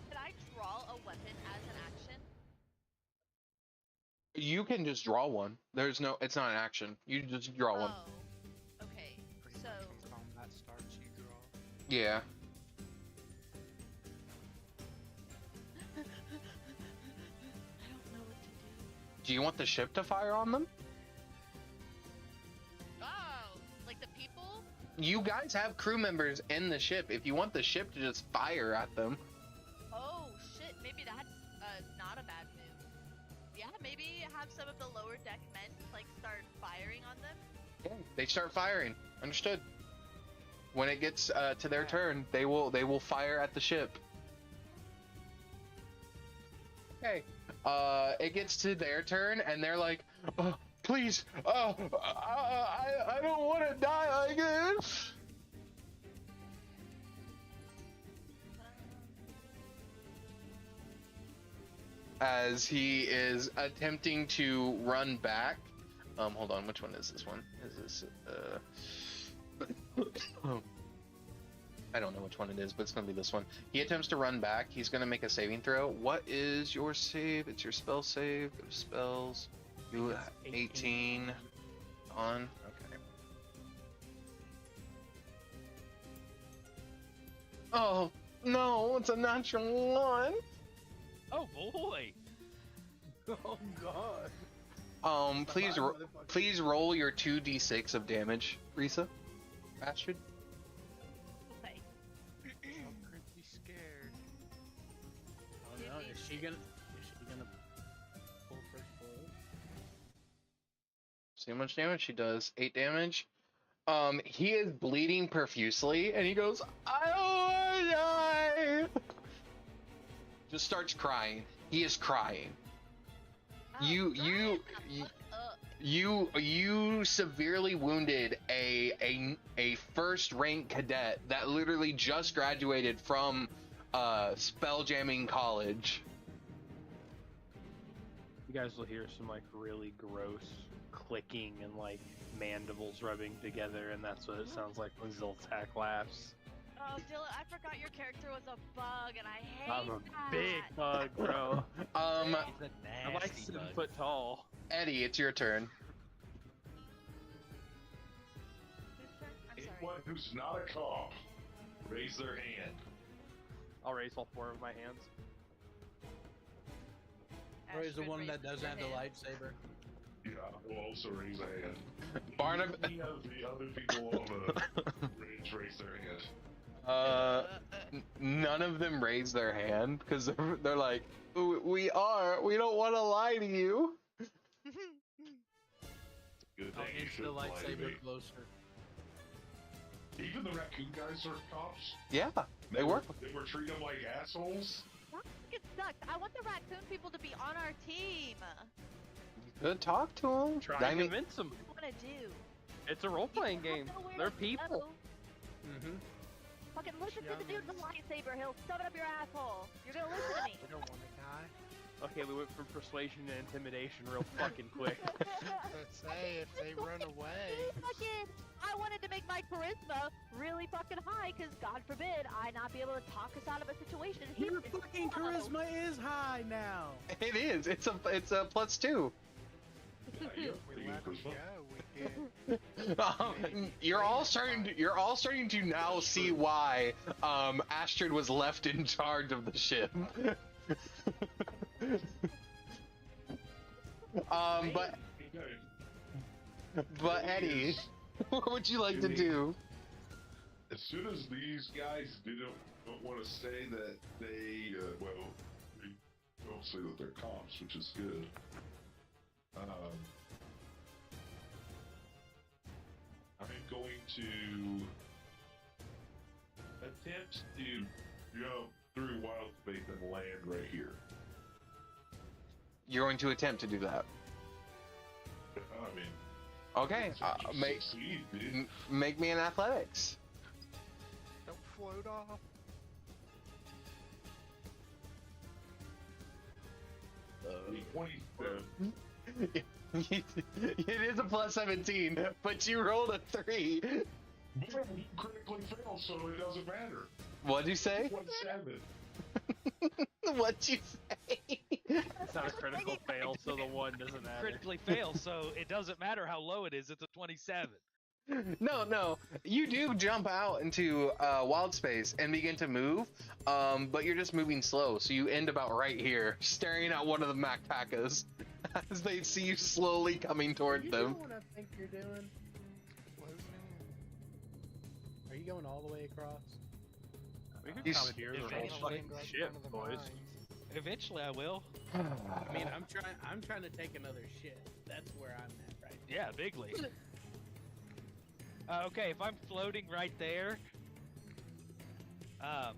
Can I draw a weapon as an action? You can just draw one. It's not an action. You just draw one. Oh, okay. Pretty So, much when combat starts, you draw. Yeah. I don't know what to do. Do you want the ship to fire on them? Oh, like the people? You guys have crew members in the ship. If you want the ship to just fire at them. Oh shit, maybe that's not a bad move. Yeah, maybe have some of the lower deck men like start firing on them. Yeah, they start firing. Understood. When it gets to their turn, they will fire at the ship. Okay. It gets to their turn, and they're like, oh, please, I don't want to die like this. As he is attempting to run back. Hold on, which one is this one? Is this, I don't know which one it is, but it's gonna be this one. He attempts to run back. He's gonna make a saving throw. What is your save? It's your spell save. Go to spells. You 18 on. Okay. Oh no! It's a natural one. Oh boy! Oh god. Please roll your 2d6 of damage, Risa. Astrid. Okay. I'm pretty scared. Oh no, is she gonna pull first blow? See how much damage she does. 8 damage. He is bleeding profusely, and he goes, I don't wanna die! Just starts crying. He is crying. Oh, You severely wounded a first rank cadet that literally just graduated from Spelljamming college. You guys will hear some like really gross clicking and like mandibles rubbing together, and that's what it sounds like when Zoltak laughs. Oh, Dylan, I forgot your character was a bug, and I hate I'm a that. big bug, bro. He's a I'm like nasty 7 bug. foot tall. Eddie, it's your turn. Whose turn? I'm sorry. Anyone who's not a cop, raise their hand. I'll raise all 4 of my hands. Or is the Astrid one that raises doesn't have her the hand. lightsaber? Yeah, I will also raise a hand. Barnab. Any of the other people on the raise their hand. None of them raise their hand because they're like, we don't want to lie to you. Good I'll thing you inch should the lie to me. lightsaber closer. Even the raccoon guys are cops. Yeah, they work. They were treating them like assholes. That fucking sucks. I want the raccoon people to be on our team. Good, talk to them. Try I and mean, convince them. What do I do? It's a role playing You game. don't know where They're to people. go. Mm-hmm. Fucking listen to the dude with the lightsaber. He'll shove it up your asshole. You're gonna listen to me. We don't want to die. Okay, we went from persuasion to intimidation real fucking quick. But say if they run away. I wanted to make my charisma really fucking high, because God forbid I not be able to talk us out of a situation. Your fucking charisma is high now. it is. It's a +2. Yeah, you're We pretty let good. them go. We get. You're all starting to now see why Astrid was left in charge of the ship. But Eddie, what would you like to do? as soon as these guys don't want to say that they, they don't say that they're cops, which is good. I'm going to attempt to jump through wild space and land right here. You're going to attempt to do that. I mean, Okay, succeed, dude. make me an athletics. Don't float off. I mean, 27. It is a plus 17, but you rolled a 3. But you critically fail, so it doesn't matter. What'd you say? 27. What'd you say? It's not a critical fail, so the 1 doesn't matter. Critically fail, so it doesn't matter how low it is. It's a 27. No. You do jump out into wild space and begin to move, but you're just moving slow, so you end about right here, staring at one of the Macpacas as they see you slowly coming toward You them. know what I think you're doing? Are you going all the way across? We can He's- commandeer the whole Eventually. fucking ship, boys. Eventually, I will. I mean, I'm trying to take another shit. That's where I'm at right now. Yeah, bigly. Okay, if I'm floating right there, Oh,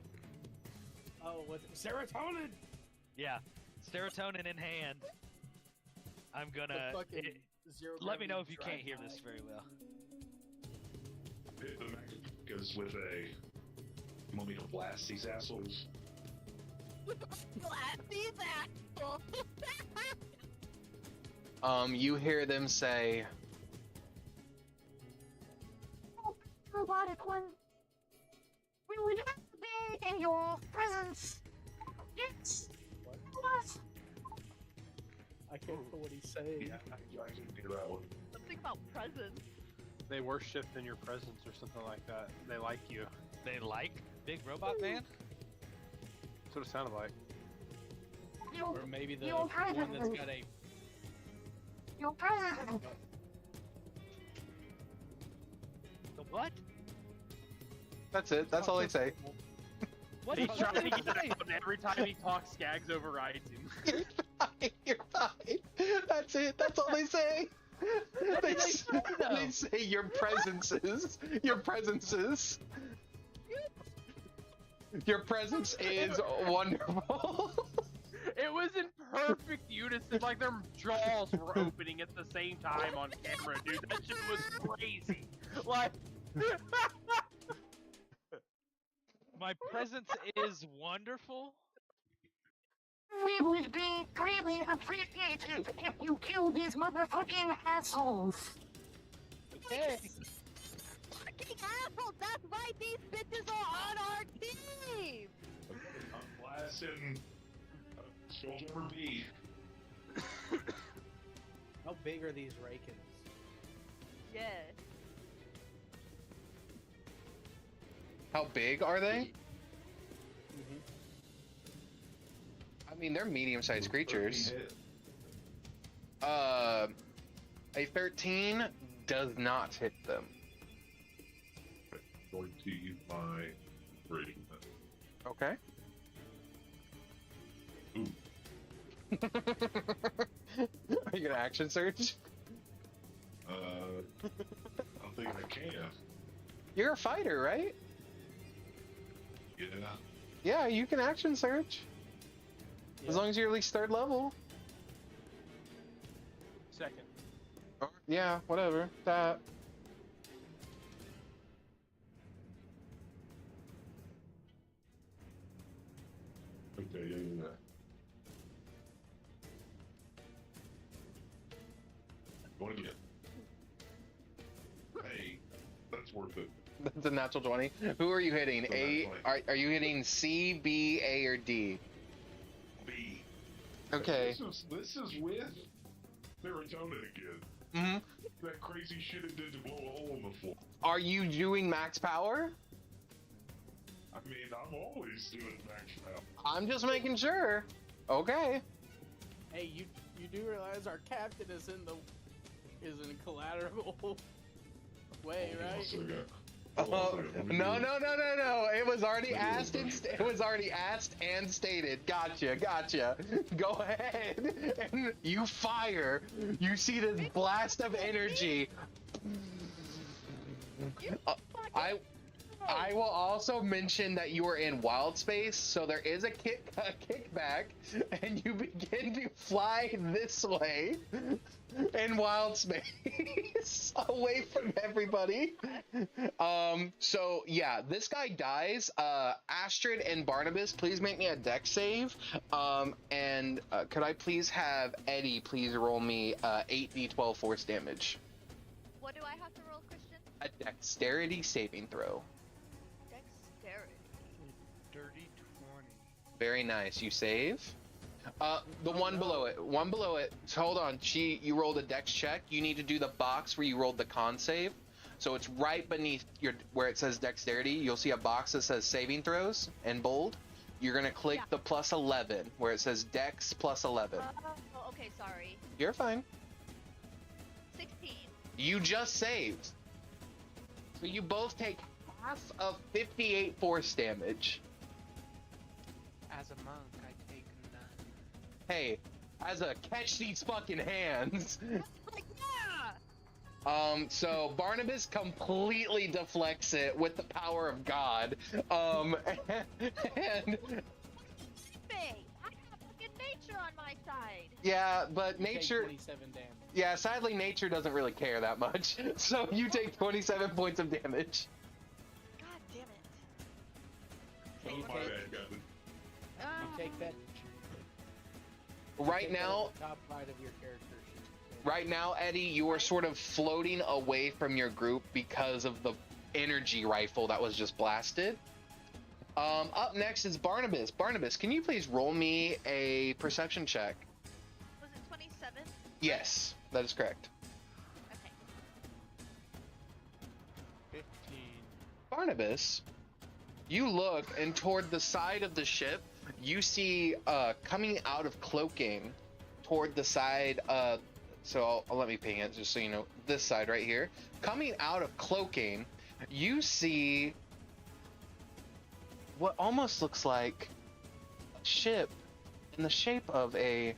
what's it? Serotonin? yeah, serotonin in hand. I'm gonna. The fucking zero Let me know if gravity you can't hear drive this by. very well. Hit the Mexicans with a. You want me to blast these assholes? You hear them say, Robotic one. We would have to be in your presence. Yes. What? I can't hear what he's saying. Yeah, I can do that one. Something about presents. They worship in your presence or something like that. They like you. They like Big Robot Man? That's what it sounded like. Or maybe the Your one that's presence. got a. Your presence. The what? that's it, that's all they say. What He's did trying to you get say? out, and every time he talks, Skags overrides him. You're fine. That's it, that's all they say. They, they say your presences. Your presences. Your presence is wonderful. It was in perfect unison, like their jaws were opening at the same time on camera, dude. That shit was crazy. Like, My presence is wonderful. We would be greatly appreciated if you killed these motherfucking assholes. Okay. Fucking assholes! That's why these bitches are on our team! I'm blasting Spelljammer B. How big are these Rakens? Yeah. How big are they? Mm-hmm. I mean, they're medium-sized creatures. Hit. A 13 does not hit them. Going to use my rating. Okay. Ooh. Are you gonna action search? I don't think I can. You're a fighter, right? Yeah. Yeah, you can action search. As long as you're at least 3rd level. second. Or, yeah, whatever. That. Okay, yeah. Going again. Hey, that's worth it. That's a natural 20. Who are you hitting? So A? that's Are you hitting C, B, A, or D? B. Okay. This is with serotonin again. Mm-hmm. That crazy shit it did to blow a hole in the floor. Are you doing max power? I mean, I'm always doing max power. I'm just making sure. Okay. Hey, you do realize our captain is in a collateral way, right? Also got No. It was already asked and stated. Gotcha. Go ahead and you fire. You see this blast of energy. I will also mention that you are in wild space, so there is a kickback, and you begin to fly this way in wild space, away from everybody. So yeah, this guy dies. Astrid and Barnabas, please make me a dex save. And could I please have Eddie please roll me 8d12 force damage? What do I have to roll, Christian? A dexterity saving throw. Dexterity. Dirty 20. Very nice. You save. The one below it. So hold on. You rolled a dex check. You need to do the box where you rolled the con save. So it's right beneath where it says dexterity. You'll see a box that says saving throws in bold. You're gonna click the plus 11 where it says dex plus 11. Oh, okay, sorry. You're fine. 16. You just saved. So you both take half of 58 force damage. As a monk, I take none. Hey, as a catch these fucking hands. Like, yeah! So Barnabas completely deflects it with the power of God. And I have fucking nature on my side. yeah, but You take nature. 27 damage. Yeah, sadly, nature doesn't really care that much. So you take 27 points of damage. God damn it. Oh, my bad, Captain. You take that. Right take that now, at the top right of your character sheet. right now, Eddie, you are sort of floating away from your group because of the energy rifle that was just blasted. Up next is Barnabas. Barnabas, can you please roll me a perception check? Was it 27? Yes, that is correct. Okay. 15. Barnabas, you look, and toward the side of the ship, you see coming out of cloaking toward the side. So I'll let me ping it just so you know. This side right here, coming out of cloaking, you see what almost looks like a ship in the shape of a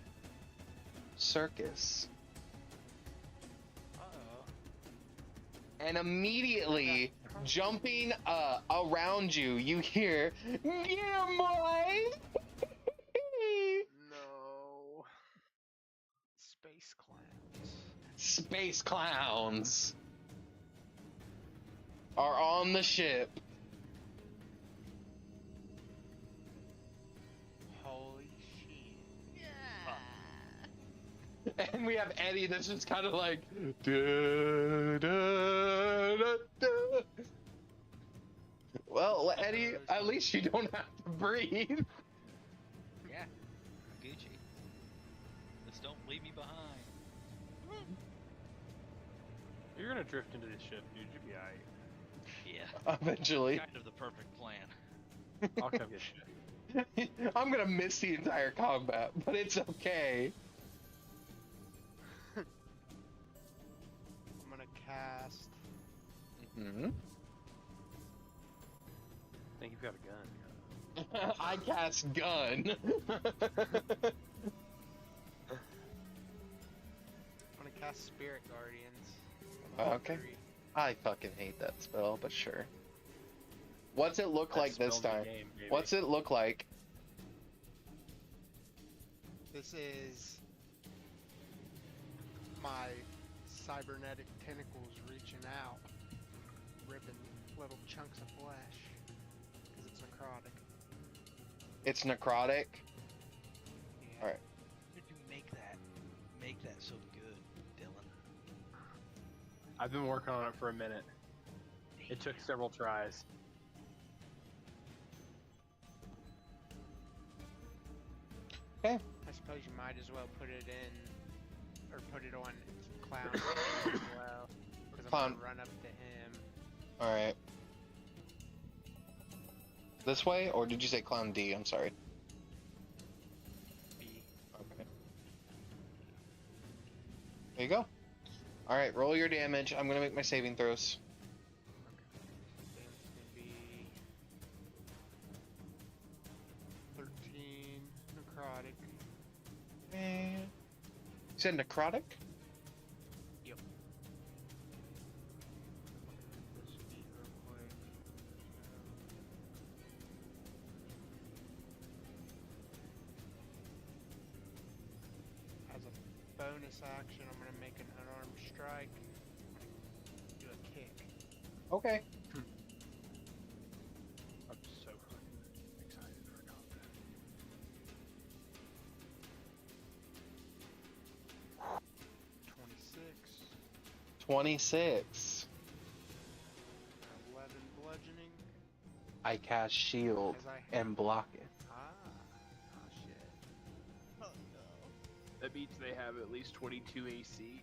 circus. And immediately jumping around you, you hear, "Yeah, boy!" No. Space clowns. Space clowns are on the ship. Holy shit. Yeah. And we have Eddie that's just kind of like, "Da, da, da, da." Well, Eddie, at least you don't have to breathe. Yeah, Gucci. Just don't leave me behind. You're gonna drift into this ship, dude. You'll be alright. Yeah, Eventually. kind of the perfect plan. I'll come get you. I'm gonna miss the entire combat, but it's okay. I'm gonna cast. Hmm. I think you've got a gun. I cast gun. I'm gonna cast Spirit Guardians. Okay. I fucking hate that spell, but sure. What's it look like this time? What's it look like? This is my cybernetic tentacles reaching out, ripping little chunks of flesh, because it's necrotic. It's necrotic. Yeah. Alright. How did you make that so good, Dylan? I've been working on it for a minute. It took several tries. Okay. I suppose you might as well put it in, or put it on Clown as well, because I'm Clown. gonna run up to him. Alright. This way, or did you say Clown D? I'm sorry. B. Okay. There you go. Alright, roll your damage. I'm gonna make my saving throws. said necrotic? Yep. This feet real quick. As a bonus action, I'm gonna make an unarmed strike. Do a kick. Okay. I'm so fucking excited for combat. 26. 11 bludgeoning. I cast shield As I hit. and block it. Oh shit. Oh no. That means they have at least 22 AC.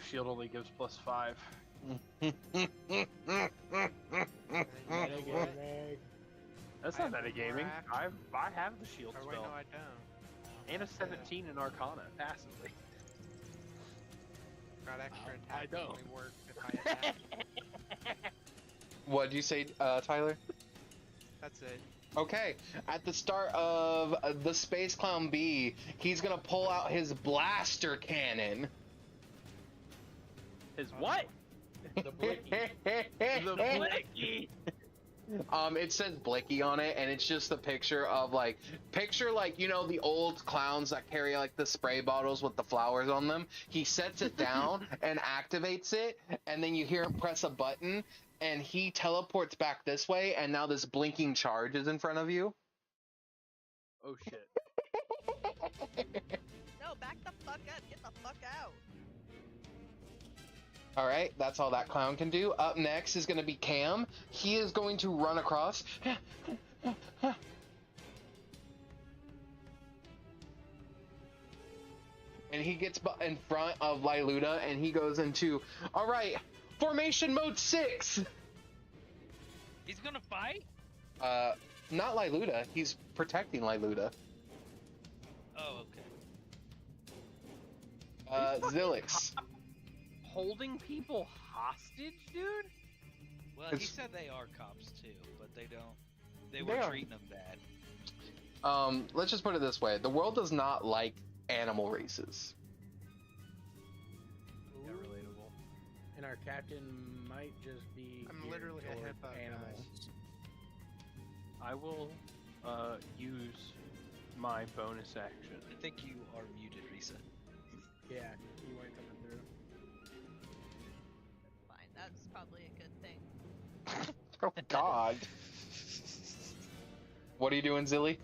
Shield only gives +5. And then you know what? That's I not have metagaming. cracked. I have the shield Oh wait, spell. no, I don't. And a 17 in Arcana, passively. Got extra I attack. don't. Only work if I attack. What'd you say, Tyler? That's it. Okay, at the start of the Space Clown B, he's gonna pull out his blaster cannon. His what? The blicky. The blicky! It says Blicky on it, and it's just the picture of picture you know the old clowns that carry like the spray bottles with the flowers on them. He sets it down and activates it, and then you hear him press a button, and he teleports back this way, and now this blinking charge is in front of you. Oh shit. No, back the fuck up. Get the fuck out. All right, that's all that clown can do. Up next is going to be Cam. He is going to run across. And he gets in front of Liluda, and he goes into, all right, formation mode 6. He's gonna fight? Not Liluda. He's protecting Liluda. Oh, okay. Zilix. Holding people hostage, dude? Well, he It's- said they are cops too, but they don't. They They were are. treating them bad. Let's just put it this way. The world does not like animal races. Yeah, relatable. And our captain might just be. I'm geared literally a toward hippo, animals. I will use my bonus action. I think you are muted, Risa. Yeah, you weren't coming through. Fine. That's probably a good thing. Oh God. What are you doing, Zilly?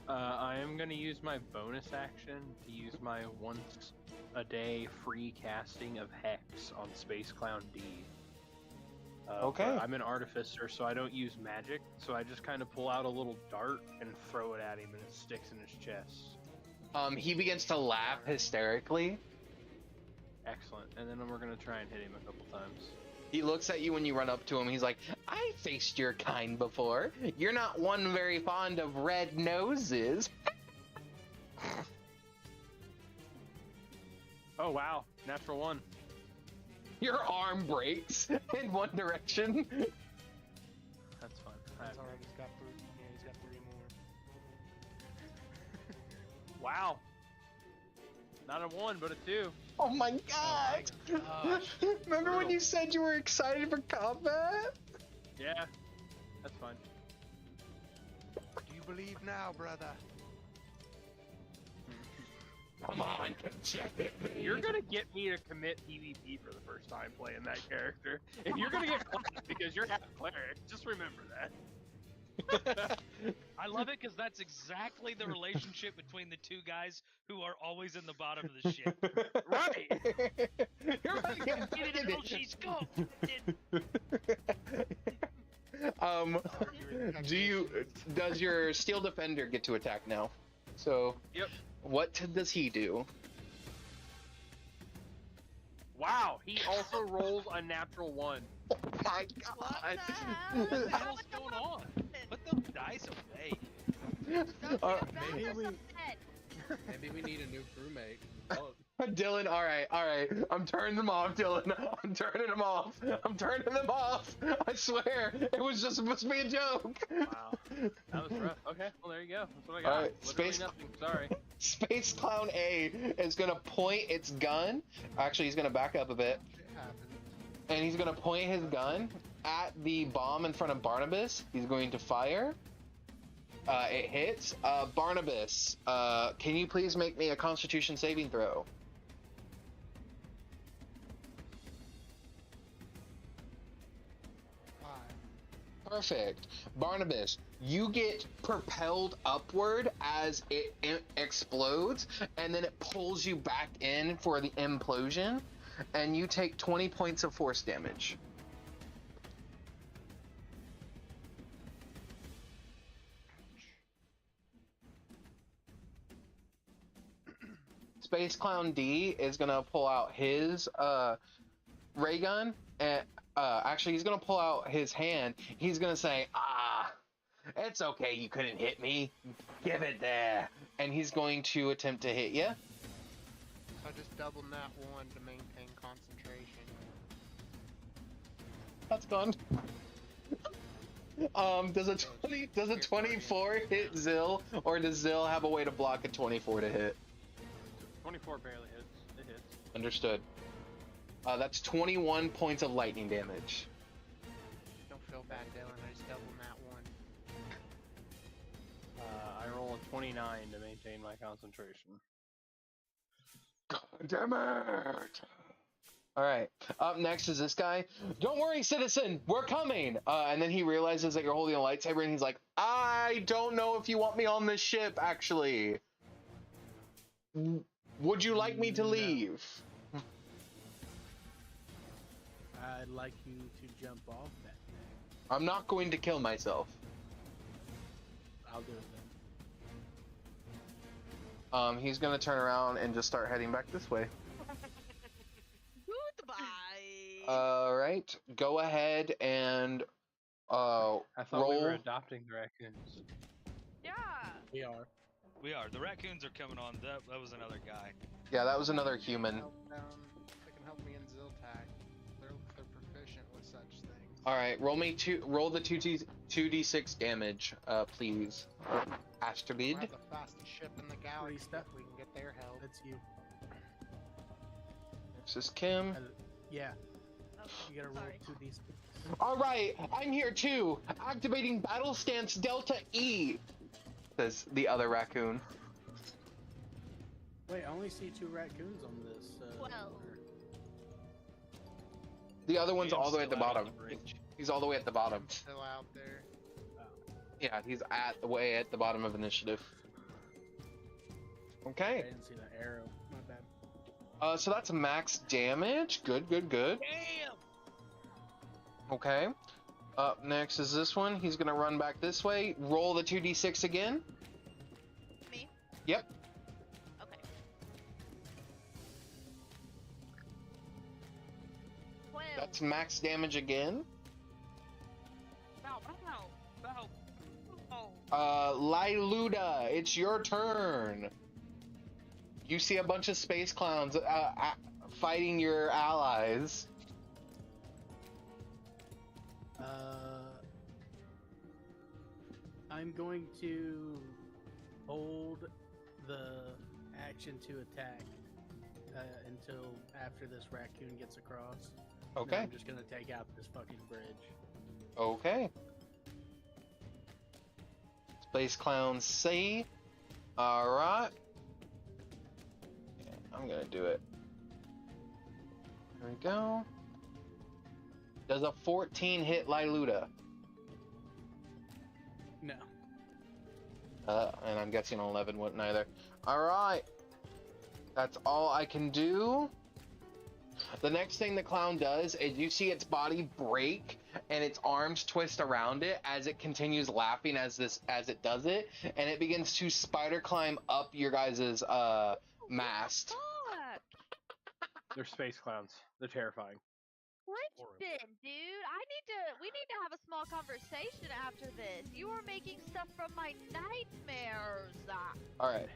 I am going to use my bonus action to use my once a day free casting of Hex on Space Clown D. Okay. but I'm an artificer, so I don't use magic, so I just kind of pull out a little dart and throw it at him, and it sticks in his chest. He begins to laugh hysterically. Excellent. And then we're going to try and hit him a couple times. He looks at you when you run up to him. He's like, I faced your kind before. You're not one very fond of red noses. Oh, wow. Natural 1. Your arm breaks in one direction. That's fun. That's alright, he's got 3. Yeah, he's got 3 more. Wow. Not a 1, but a 2. Oh my God! gosh. Remember when Brutal. you said you were excited for combat? Yeah. That's fine. Do you believe now, brother? Come on, check it. You're gonna get me to commit PvP for the first time playing that character. If you're gonna get clapped because you're half cleric, just remember that. I love it because that's exactly the relationship between the two guys who are always in the bottom of the ship. Right. You're about to get Get it, oh, she's gone. Does your Steel Defender get to attack now? So, Yep. what does he do? Wow, he also rolls a natural 1. Oh my What God! What the hell's going on? Put those dice away. Maybe we need a new crewmate. Oh, Dylan, all right. I'm turning them off, Dylan. I'm turning them off. I swear, it was just supposed to be a joke. Wow. That was rough. Okay, well, there you go. That's what I got. All right, Literally space- nothing. Sorry. Space Clown A is gonna point its gun. Actually, he's gonna back up a bit. Shit happened. And he's gonna point his gun at the bomb in front of Barnabas. He's going to fire. It hits. Barnabas, can you please make me a Constitution saving throw? 5. Perfect. Barnabas, you get propelled upward as it explodes, and then it pulls you back in for the implosion, and you take 20 points of force damage. Space Clown D is gonna pull out his ray gun, and actually he's gonna pull out his hand. He's gonna say, it's okay, you couldn't hit me. Give it there. And he's going to attempt to hit you. So just double nat 1 to maintain concentration. That's gone. Does a 24 hit Zill, or does Zill have a way to block a 24 to hit? 24 barely hits. It hits. Understood. That's 21 points of lightning damage. Don't feel bad, Dylan. I just double nat 1. I roll a 29 to maintain my concentration. God damn it! Alright, up next is this guy. Don't worry, citizen, we're coming! And then he realizes that you're holding a lightsaber, and he's like, I don't know if you want me on this ship, actually. Would you like me to leave? I'd like you to jump off that thing. I'm not going to kill myself. I'll do it then. He's gonna turn around and just start heading back this way. Goodbye. Alright, go ahead and I thought roll. we were adopting the raccoons. Yeah. We are. We are. The raccoons are coming on. That was another guy. Yeah, that was another human. They can help me in Ziltag. They're proficient with such things. Alright, roll the 2d6 damage, please. I Asteroid. have the fastest ship in the galaxy. Stuff. If we can get their help. That's you. Next is Kim. Yeah. Oh, You gotta roll sorry. 2d6. Alright, I'm here too! Activating battle stance Delta E! Says the other raccoon. Wait, I only see 2 raccoons on this. Well. order. The other one's Liam's all the way at the still out on bottom. the bridge. He's all the way at the bottom. Still out there. Yeah, he's at the way at the bottom of initiative. I Okay. didn't see the arrow. My bad. So that's max damage. Good. Damn! Okay. Up next is this one. He's gonna run back this way. Roll the 2d6 again. Me? Yep. Okay. 12. That's max damage again. No. Liluda, it's your turn. You see a bunch of space clowns fighting your allies. I'm going to hold the action to attack until after this raccoon gets across. Then Okay. I'm just gonna take out this fucking bridge. Okay. Space clown C. Alright. I'm gonna do it. There we go. Does a 14 hit Liluda? No. And I'm guessing 11 wouldn't either. Alright. That's all I can do. The next thing the clown does is you see its body break and its arms twist around it as it continues laughing as it does it, and it begins to spider climb up your guys' mast. Fuck! They're space clowns. They're terrifying. Listen, dude, we need to have a small conversation after this. You are making stuff from my nightmares. Alright.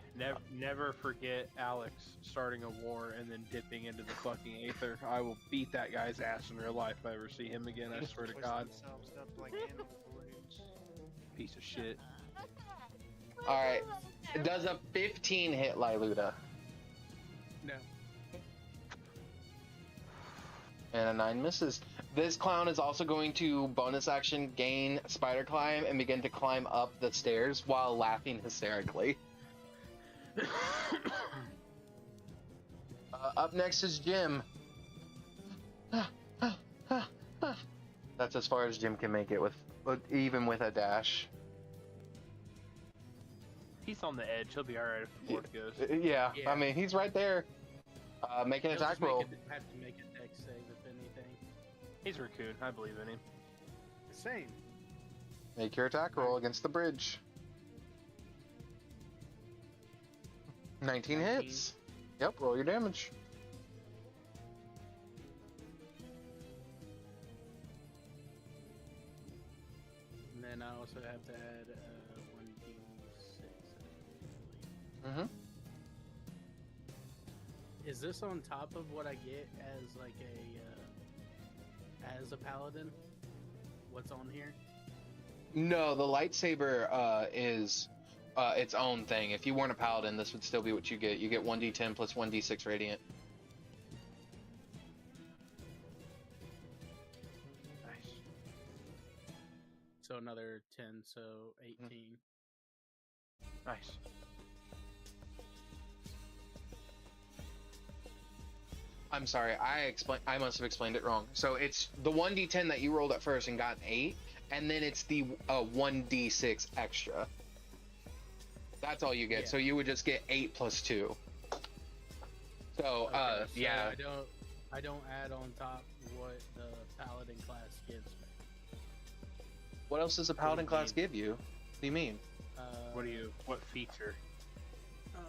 Never forget Alex starting a war and then dipping into the fucking aether. I will beat that guy's ass in real life if I ever see him again, I swear to Twist God. themselves up like animal brutes. Piece of shit. All right. Does a 15 hit Liluda? No. And a 9 misses. This clown is also going to bonus action gain spider climb and begin to climb up the stairs while laughing hysterically. Up next is Jim. That's as far as Jim can make it with even with a dash. He's on the edge. He'll be alright if the board goes. Yeah, I mean he's right there. Make an He'll attack just roll. Have to make a dex save if anything. He's Raccoon. I believe in him. Same. Make your attack roll against the bridge. 19 hits. Yep, roll your damage. And then I also have to add 1d6. Mm-hmm. Is this on top of what I get as like as a paladin? What's on here? No, the lightsaber is its own thing. If you weren't a paladin, this would still be what you get. You get 1d10 plus 1d6 radiant. Nice. So another 10, so 18. Nice. I'm sorry, I must have explained it wrong. So it's the 1d10 that you rolled at first and got an 8, and then it's the 1d6 extra. That's all you get. Yeah. So you would just get 8 plus 2. So Okay, yeah. I don't add on top what the paladin class gives me. What else does a paladin class give you? What do you mean? What feature? Oh,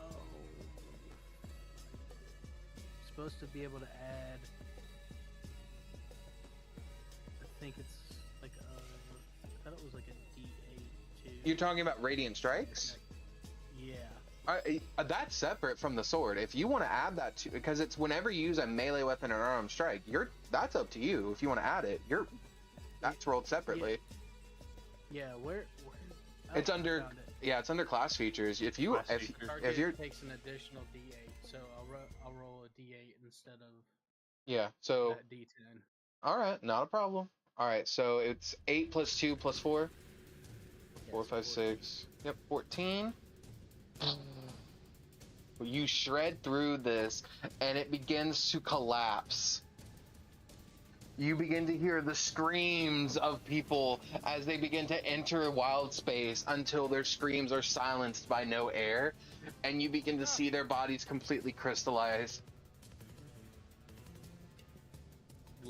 supposed to be able to add. I think it's like I thought it was like a D8 too. You're talking about radiant strikes? Yeah. That's separate from the sword. If you want to add that to, because it's whenever you use a melee weapon or an armed strike, that's up to you. If you want to add it, that's rolled separately. Yeah, where it's under. Yeah, it's under class features. If you're takes an additional D8, so I'll roll a D8 instead of so that D10. all right, not a problem. All right, so it's 8 plus 2 plus 4. 4, 5, 6. Yep, 14. You shred through this, and it begins to collapse. You begin to hear the screams of people as they begin to enter wild space until their screams are silenced by no air, and you begin to see their bodies completely crystallize.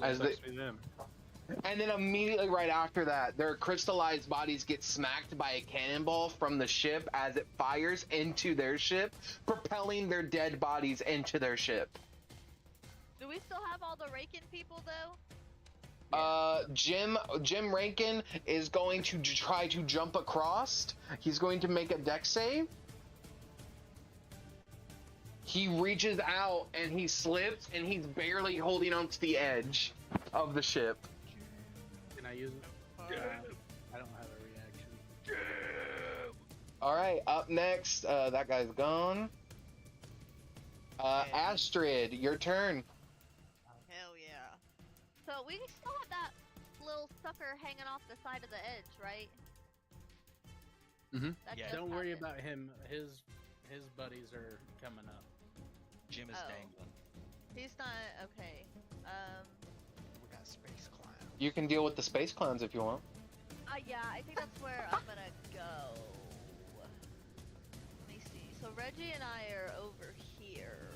As they, and then immediately right after that, their crystallized bodies get smacked by a cannonball from the ship as it fires into their ship, propelling their dead bodies into their ship. Do we still have all the Raken people though? Jim Rankin is going to try to jump across. He's going to make a dex save. He reaches out and he slips and he's barely holding onto the edge of the ship. Can I use it? I don't have a reaction. All right, up next, that guy's gone. Astrid, your turn. Hell yeah. So we still have that little sucker hanging off the side of the edge, right? Mm-hmm. That Yeah. just Don't worry happened. about him. His buddies are coming up. Jim is Oh. dangling. He's not okay. We got space clown. You can deal with the space clowns if you want. Yeah, I think that's where I'm gonna go. Let me see. So Reggie and I are over here.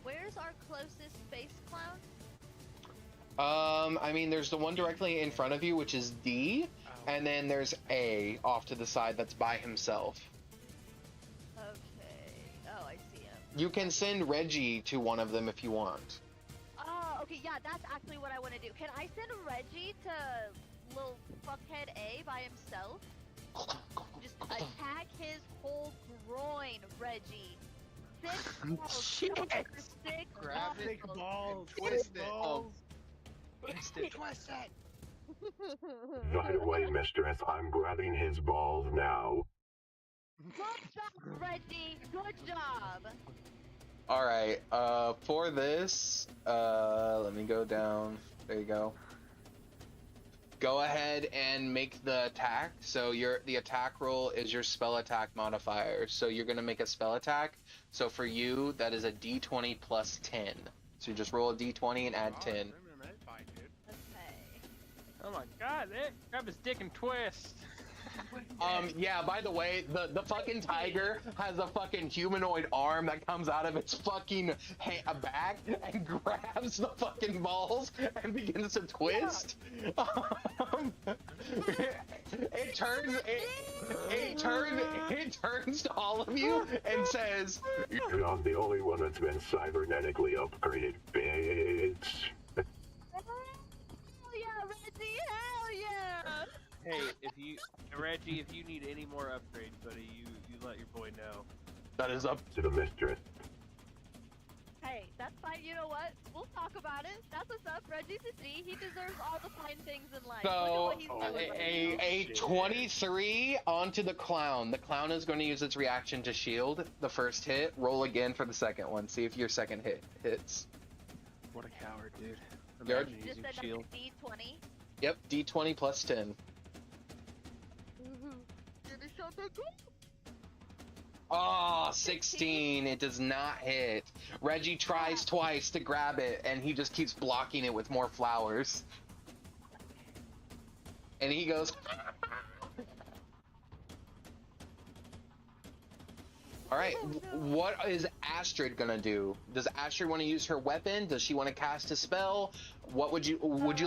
Where's our closest space clown? I mean, there's the one directly in front of you, which is D, and then there's A off to the side that's by himself. Okay. Oh, I see him. You can send Reggie to one of them if you want. Oh, okay, yeah, that's actually what I want to do. Can I send Reggie to little fuckhead A by himself? Just attack his whole groin, Reggie. 6 balls. Shit. 6 Grab it. balls. Balls. Twist it. Balls. Twist it. Right away, mistress. I'm grabbing his balls now. Good job, Reggie. Good job. All right. For this, let me go down. There you go. Go ahead and make the attack. So the attack roll is your spell attack modifier. So you're gonna make a spell attack. So for you, that is a D20 plus 10. So you just roll a D20 and add 10. Okay. Oh my god, grab his dick and twist. Yeah, by the way, the fucking tiger has a fucking humanoid arm that comes out of its fucking back and grabs the fucking balls and begins to twist. It turns to all of you and says, You're not the only one that's been cybernetically upgraded, bitch. Hell yeah, Reggie! Hell yeah! Hey, Reggie, if you need any more upgrades, buddy, you let your boy know. that is up. To the mistress. Hey, that's fine. You know what? We'll talk about it. That's what's up. Reggie's a G. He deserves all the fine things in life. Look at So what he's doing. a 23 onto the clown. The clown is going to use its reaction to shield the first hit. Roll again for the second one. See if your second hit hits. What a coward, dude. Yep. Imagine Just using another shield. D20. Yep, D20 plus 10. Give me something good. Oh, 16. It does not hit. Reggie tries twice to grab it, and he just keeps blocking it with more flowers. And he goes... Alright, what is Astrid gonna do? Does Astrid want to use her weapon? Does she want to cast a spell? What would you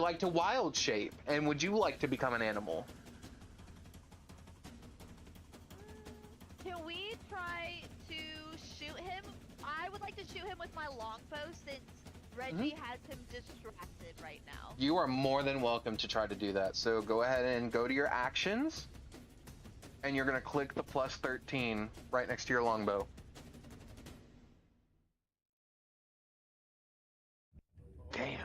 like to wild shape? And would you like to become an animal? Can we try to shoot him? I would like to shoot him with my longbow since Reggie has him distracted right now. You are more than welcome to try to do that. So go ahead and go to your actions. And you're gonna click the plus 13 right next to your longbow. Damn.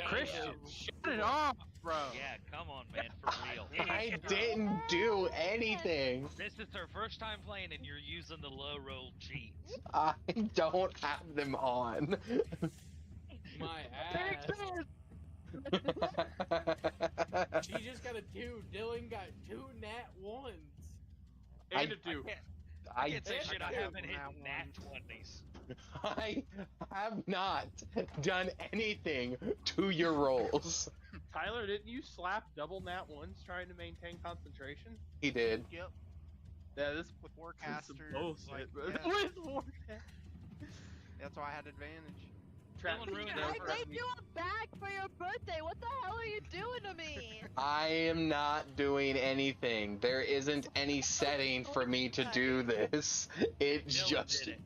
Christian, shut it off, bro. Yeah, come on, man, for real. I didn't do anything. This is her first time playing, and you're using the low roll cheats. I don't have them on. My ass. She just got a 2. Dylan got 2 nat 1s. And a 2. I can't say shit. I Yeah. haven't hit nat 20s. I have not done anything to your rolls. Tyler, didn't you slap double nat 1s trying to maintain concentration? He did. Yep. Yeah, this With is some Warcaster. bullshit, Like, bro. yeah, With Warcaster. that's why I had advantage. Dylan ruined I it for gave you a bag for your birthday. What the hell are you doing to me? I am not doing anything. There isn't any setting for me to do this. It's Dylan just... did it.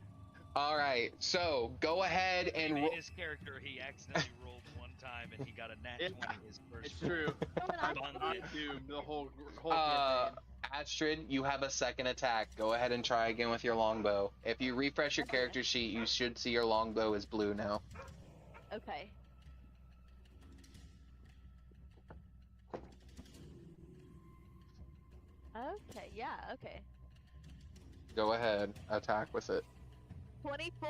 Alright, so go ahead He and... made his character, he accidentally rolled one time, and he got a nat 20 his first It's true. I'm on I it. doomed the whole campaign. Astrid, you have a second attack. Go ahead and try again with your longbow. If you refresh your character sheet, you should see your longbow is blue now. Okay. Okay, yeah, okay. Go ahead, attack with it. 24.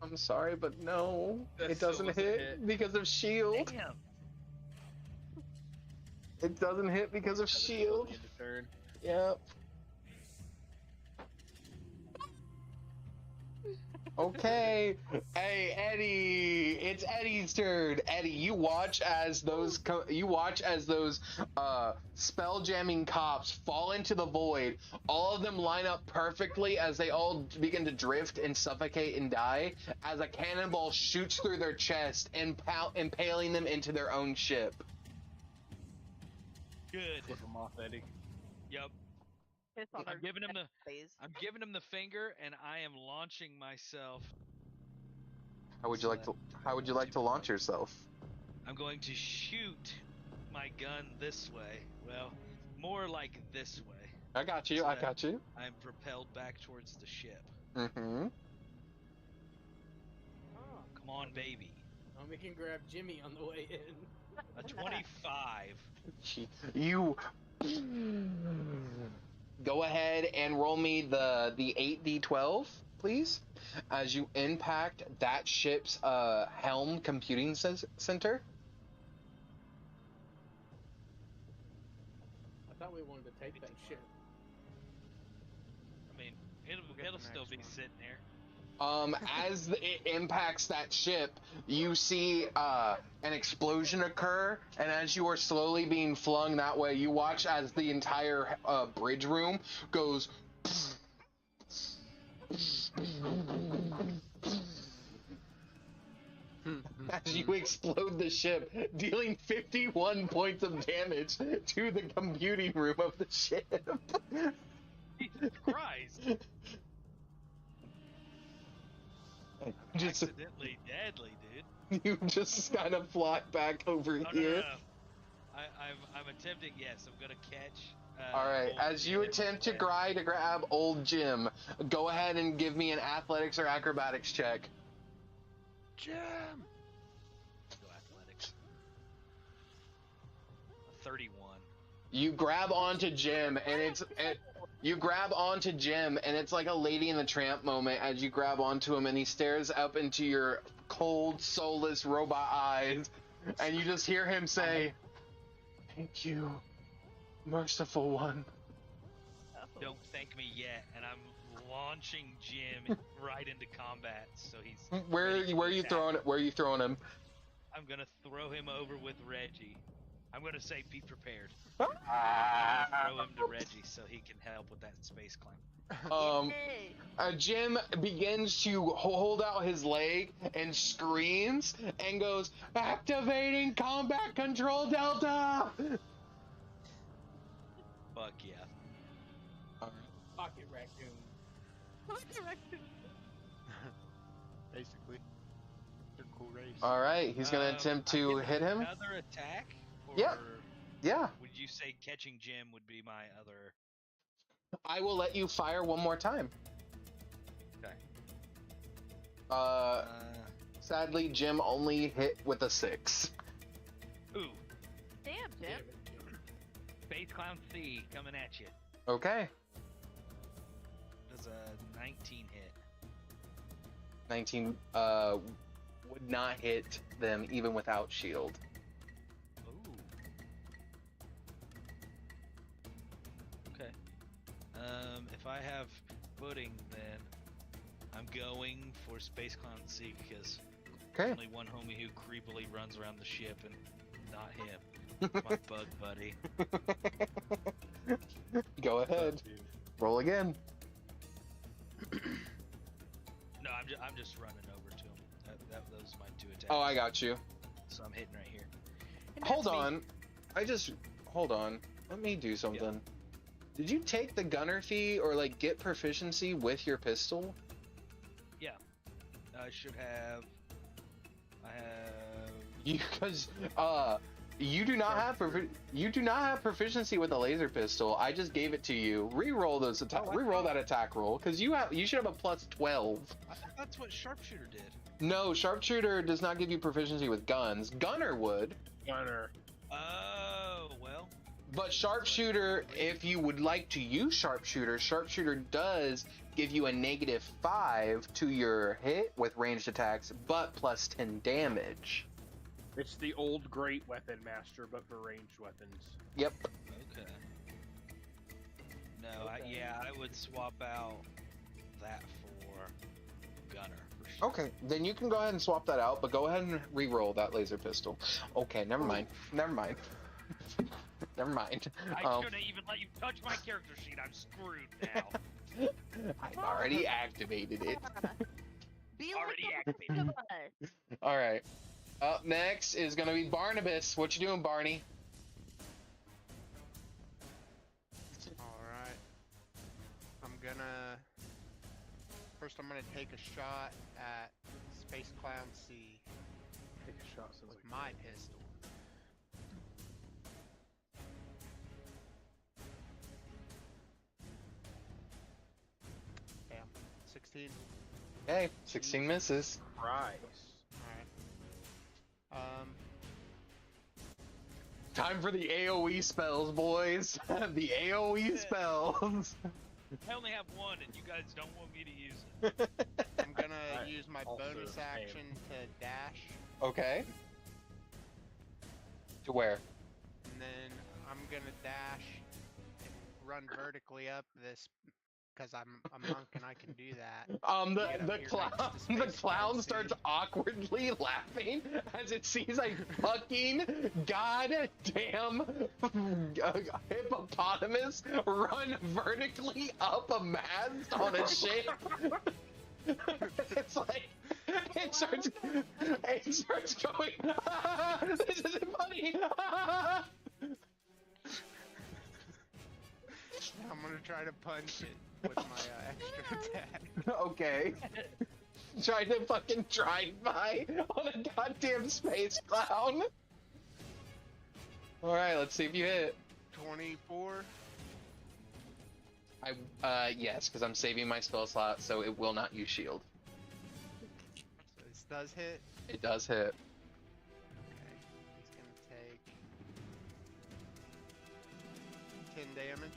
I'm sorry, but no. That It still doesn't doesn't hit hit. because of shield. Damn. It doesn't hit because of shield. End of turn. Yep. Okay. Hey, Eddie. It's Eddie's turn. Eddie, you watch as those spelljamming cops fall into the void. All of them line up perfectly as they all begin to drift and suffocate and die as a cannonball shoots through their chest, impaling them into their own ship. Good. Flip him off, Eddie. Yep. Piss on I'm her giving him the please. I'm giving him the finger, and I am launching myself. How would you like to launch yourself? I'm going to shoot my gun this way. Well, more like this way. I got you. So I that got you. I'm propelled back towards the ship. Mm-hmm. Come on, baby. Homie can grab Jimmy on the way in. A 25. You go ahead and roll me the 8d12, please, as you impact that ship's helm computing center. I thought we wanted to take that ship. I mean, We'll get it'll the still next be one. sitting there. As it impacts that ship, you see an explosion occur, and as you are slowly being flung that way, you watch as the entire bridge room goes as you explode the ship, dealing 51 points of damage to the computing room of the ship. Jesus Christ! Just Accidentally deadly, dude. you just kind of fly back over No, here. no. I'm attempting. Yes, I'm gonna catch. All right, old as you Jim attempt to and- grab old Jim, go ahead and give me an athletics or acrobatics check. Jim! Go athletics. A 31. You grab onto Jim, and it's like a Lady and the Tramp moment as you grab onto him, and he stares up into your cold, soulless robot eyes, and you just hear him say, "Thank you, merciful one." Don't thank me yet, and I'm launching Jim right into combat. So he's Where ready to are you attack. throwing him? I'm gonna throw him over with Reggie. I'm gonna say be prepared. Ah. Throw him to Reggie so he can help with that space climb. Jim begins to hold out his leg and screams and goes, "Activating combat control delta!" Fuck yeah. Pocket raccoon. Basically. They're a cool race. All right, he's gonna attempt I to get hit him. Another attack? Or Yeah. Would you say catching Jim would be my other? I will let you fire one more time. Okay. Sadly, Jim only hit with a 6. Ooh. Damn, Jim. Space Clown C coming at you. Okay. Does a 19 hit? 19 would not hit them even without shield. Ooh. Okay. If I have footing, then I'm going for Space Clown C because Okay. only one homie who creepily runs around the ship and not him. My bug buddy. Go ahead. Roll again. No, I'm just running over to him. Those are my 2 attacks. Oh, I got you. So I'm hitting right here. Hold on. Hold on. Let me do something. Did you take the gunner fee or like get proficiency with your pistol? Yeah. I should have. I have. Because you do not have proficiency with a laser pistol. I just gave it to you. Reroll those reroll that attack roll because you should have a plus 12. I thought that's what Sharpshooter did. No, sharpshooter does not give you proficiency with guns. Gunner would. Gunner. Oh well. But sharpshooter, if you would like to use sharpshooter does give you a -5 to your hit with ranged attacks, but plus 10 damage. It's the old great weapon master, but for ranged weapons. Yep. Okay. No, I would swap out that for Gunner. For sure. Okay, then you can go ahead and swap that out, but go ahead and re-roll that laser pistol. Okay, never mind. Never mind. Never mind. I shouldn't even let you touch my character sheet. I'm screwed now. I've already activated it. Be Already like activated. us. All right. Up next is gonna be Barnabas. What you doing, Barney? Alright. First I'm gonna take a shot at Space Clown C Take a shot. Sounds with like my pistol. Damn. 16. Okay, 16 misses. Christ. Alright. Time for the AoE spells, boys. The AoE spells. I only have one, and you guys don't want me to use it. I'm gonna I use my also bonus aim. action to dash, Okay. To where? and then I'm gonna dash and run vertically up this, because I'm a monk and I can do that. Get up The here clown, next to the Space clown Currency. starts awkwardly laughing as it sees a fucking goddamn hippopotamus run vertically up a mast on a ship. It's like it starts going. This isn't funny. I'm gonna try to punch it with my extra attack. Okay. Trying to fucking drive by on a goddamn space clown. Alright, let's see if you hit. 24. Yes, because I'm saving my spell slot, so it will not use shield. This does hit. It does hit. Okay. He's gonna take 10 damage.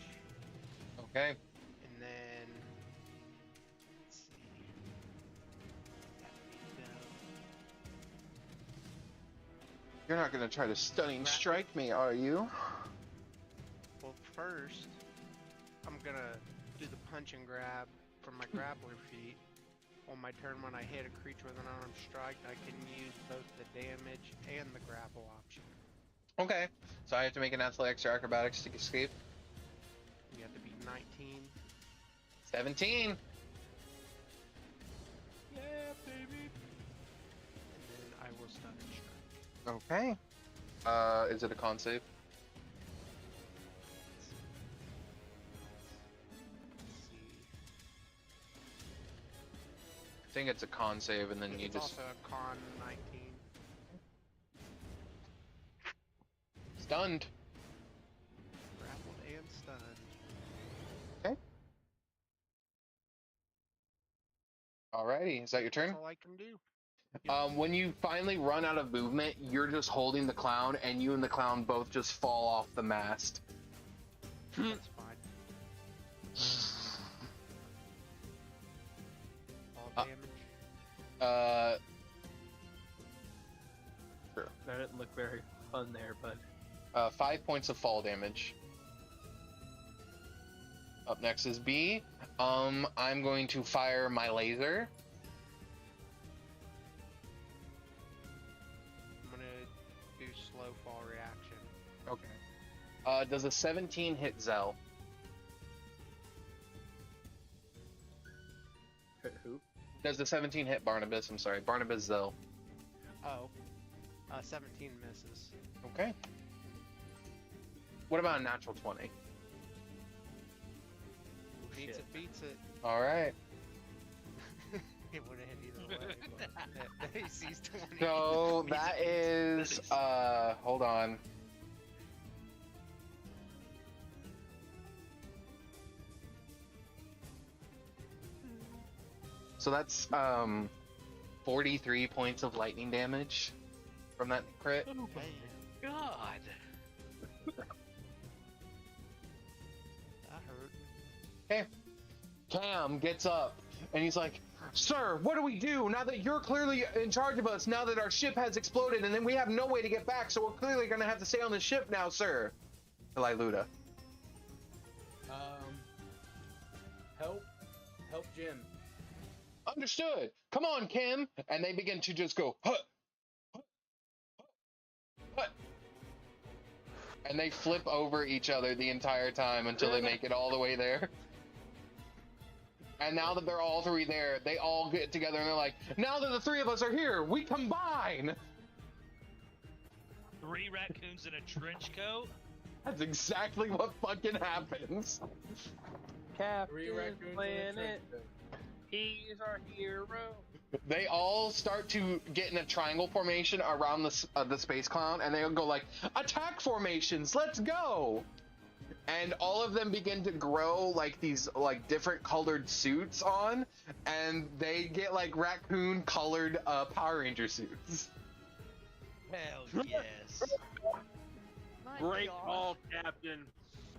Okay. And then let's see. That beat down. You're not gonna try to stunning strike me, are you? Well, first, I'm gonna do the punch and grab from my grappler feet. On my turn, when I hit a creature with an unarmed strike, I can use both the damage and the grapple option. Okay. So I have to make an athletics or acrobatics to escape. You have to beat 19. 17. Yeah, baby. And then I will stun and strike. Okay. Is it a con save? Let's see. I think it's a con save, and then you It's just also a con 19. stunned. Grappled and stunned. Okay. Alrighty, is that your turn? That's all I can do. When you finally run out of movement, you're just holding the clown, and you and the clown both just fall off the mast. That's fine. All damage. Sure. That didn't look very fun there, but 5 points of fall damage. Up next is B. I'm going to fire my laser. I'm gonna do slow fall reaction. Okay. Does a 17 hit Zell? who? Does the 17 hit Barnabas? I'm sorry, Barnabas Zell. Oh. 17 misses. Okay. What about a natural 20? Beats it, beats it. Alright. It would have hit either way, but the AC's 20. So that is, hold on. So that's, 43 points of lightning damage from that crit. Oh my god. That hurt. Okay. Cam gets up and he's like, "Sir, what do we do now that you're clearly in charge of us, now that our ship has exploded and then we have no way to get back, so we're clearly gonna have to stay on the ship now, sir?" To Lyluda. Help Jim. Understood. Come on, Kim. And they begin to just go, hut, hut, hut, hut. And they flip over each other the entire time until they make it all the way there. And now that they're all three there, they all get together and they're like, now that the three of us are here, we combine. 3 raccoons in a trench coat? That's exactly what fucking happens. Captain raccoons Planet, he's our hero. They all start to get in a triangle formation around the space clown, and they'll go like, attack formations, let's go! And all of them begin to grow like these like different colored suits on, and they get like raccoon colored Power Ranger suits. Hell yes. My Great God. call, Captain.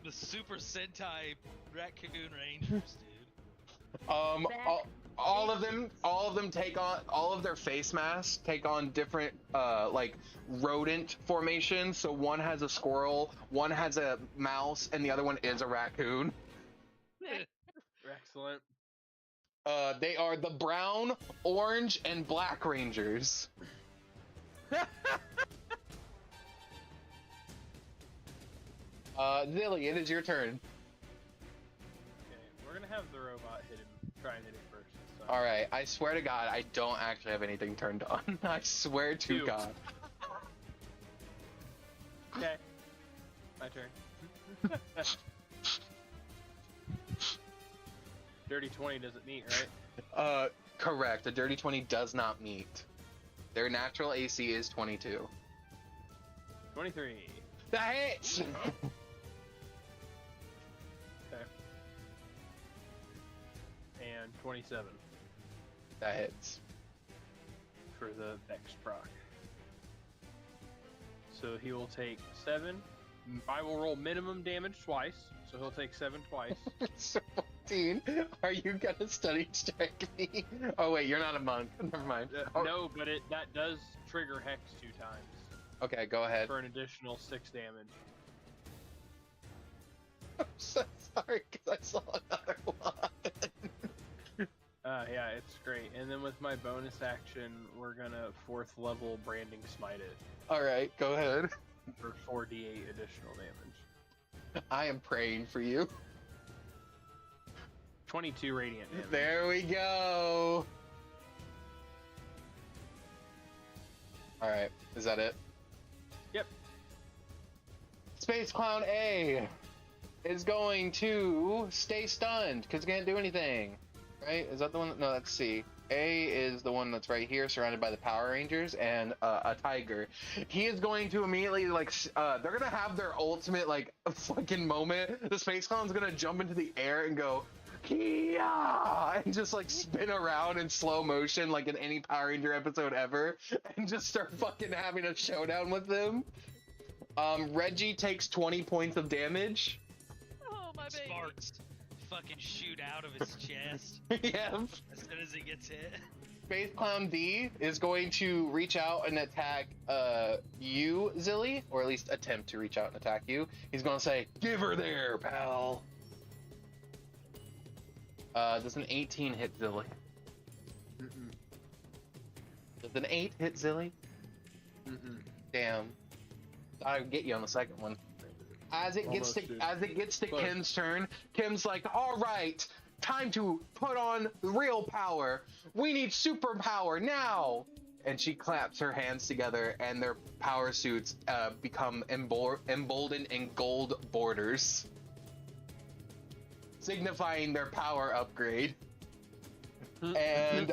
The Super Sentai Raccoon Rangers, dude. All of them take on, all of their face masks take on different like rodent formations. So one has a squirrel, one has a mouse, and the other one is a raccoon. Excellent. They are the brown, orange, and black rangers. Zilly, it is your turn. Okay, we're gonna have the robot hit him. Try and hit him first. So. All right, I swear to God, I don't actually have anything turned on. I swear to Two. God. Okay. My turn. Dirty 20 doesn't meet, right? Correct. A dirty 20 does not meet. Their natural AC is 22. 23. That hits! Okay. And 27 That hits. for the Vex proc. So he will take 7. I will roll minimum damage twice, so he'll take 7 twice. It's 14. Are you gonna study strike me? Oh wait, you're not a monk. Never mind. Oh, No, but that does trigger Hex 2 times okay, go ahead. for an additional 6 damage. I'm so sorry because I saw another one. Yeah, it's great. And then with my bonus action, we're gonna 4th level branding smite it All right, go ahead. for 4d8 additional damage. I am praying for you. 22 radiant damage. There we go. All right, is that it? Yep. Space Clown A is going to stay stunned because he can't do anything. Right? Is that the one? No, that's C. A is the one that's right here, surrounded by the Power Rangers and a tiger. He is going to immediately, like, they're gonna have their ultimate, like, fucking moment. The Space Clown's gonna jump into the air and go, Kia! And just, like, spin around in slow motion, like in any Power Ranger episode ever, and just start fucking having a showdown with them. Reggie takes 20 points of damage. Oh, my baby. Sparks fucking shoot out of his chest Yeah. as soon as he gets hit. Space Clown D is going to reach out and attack you, Zilly, or at least attempt to reach out and attack you. He's going to say, "Give her there, pal." Does an 18 hit Zilly? Mm-mm. Does an 8 hit Zilly? Mm-mm. Damn. I'll get you on the second one. As it gets to Close. Kim's turn, Kim's like, "All right, time to put on real power. We need superpower now." And she claps her hands together, and their power suits become emboldened in gold borders, signifying their power upgrade. And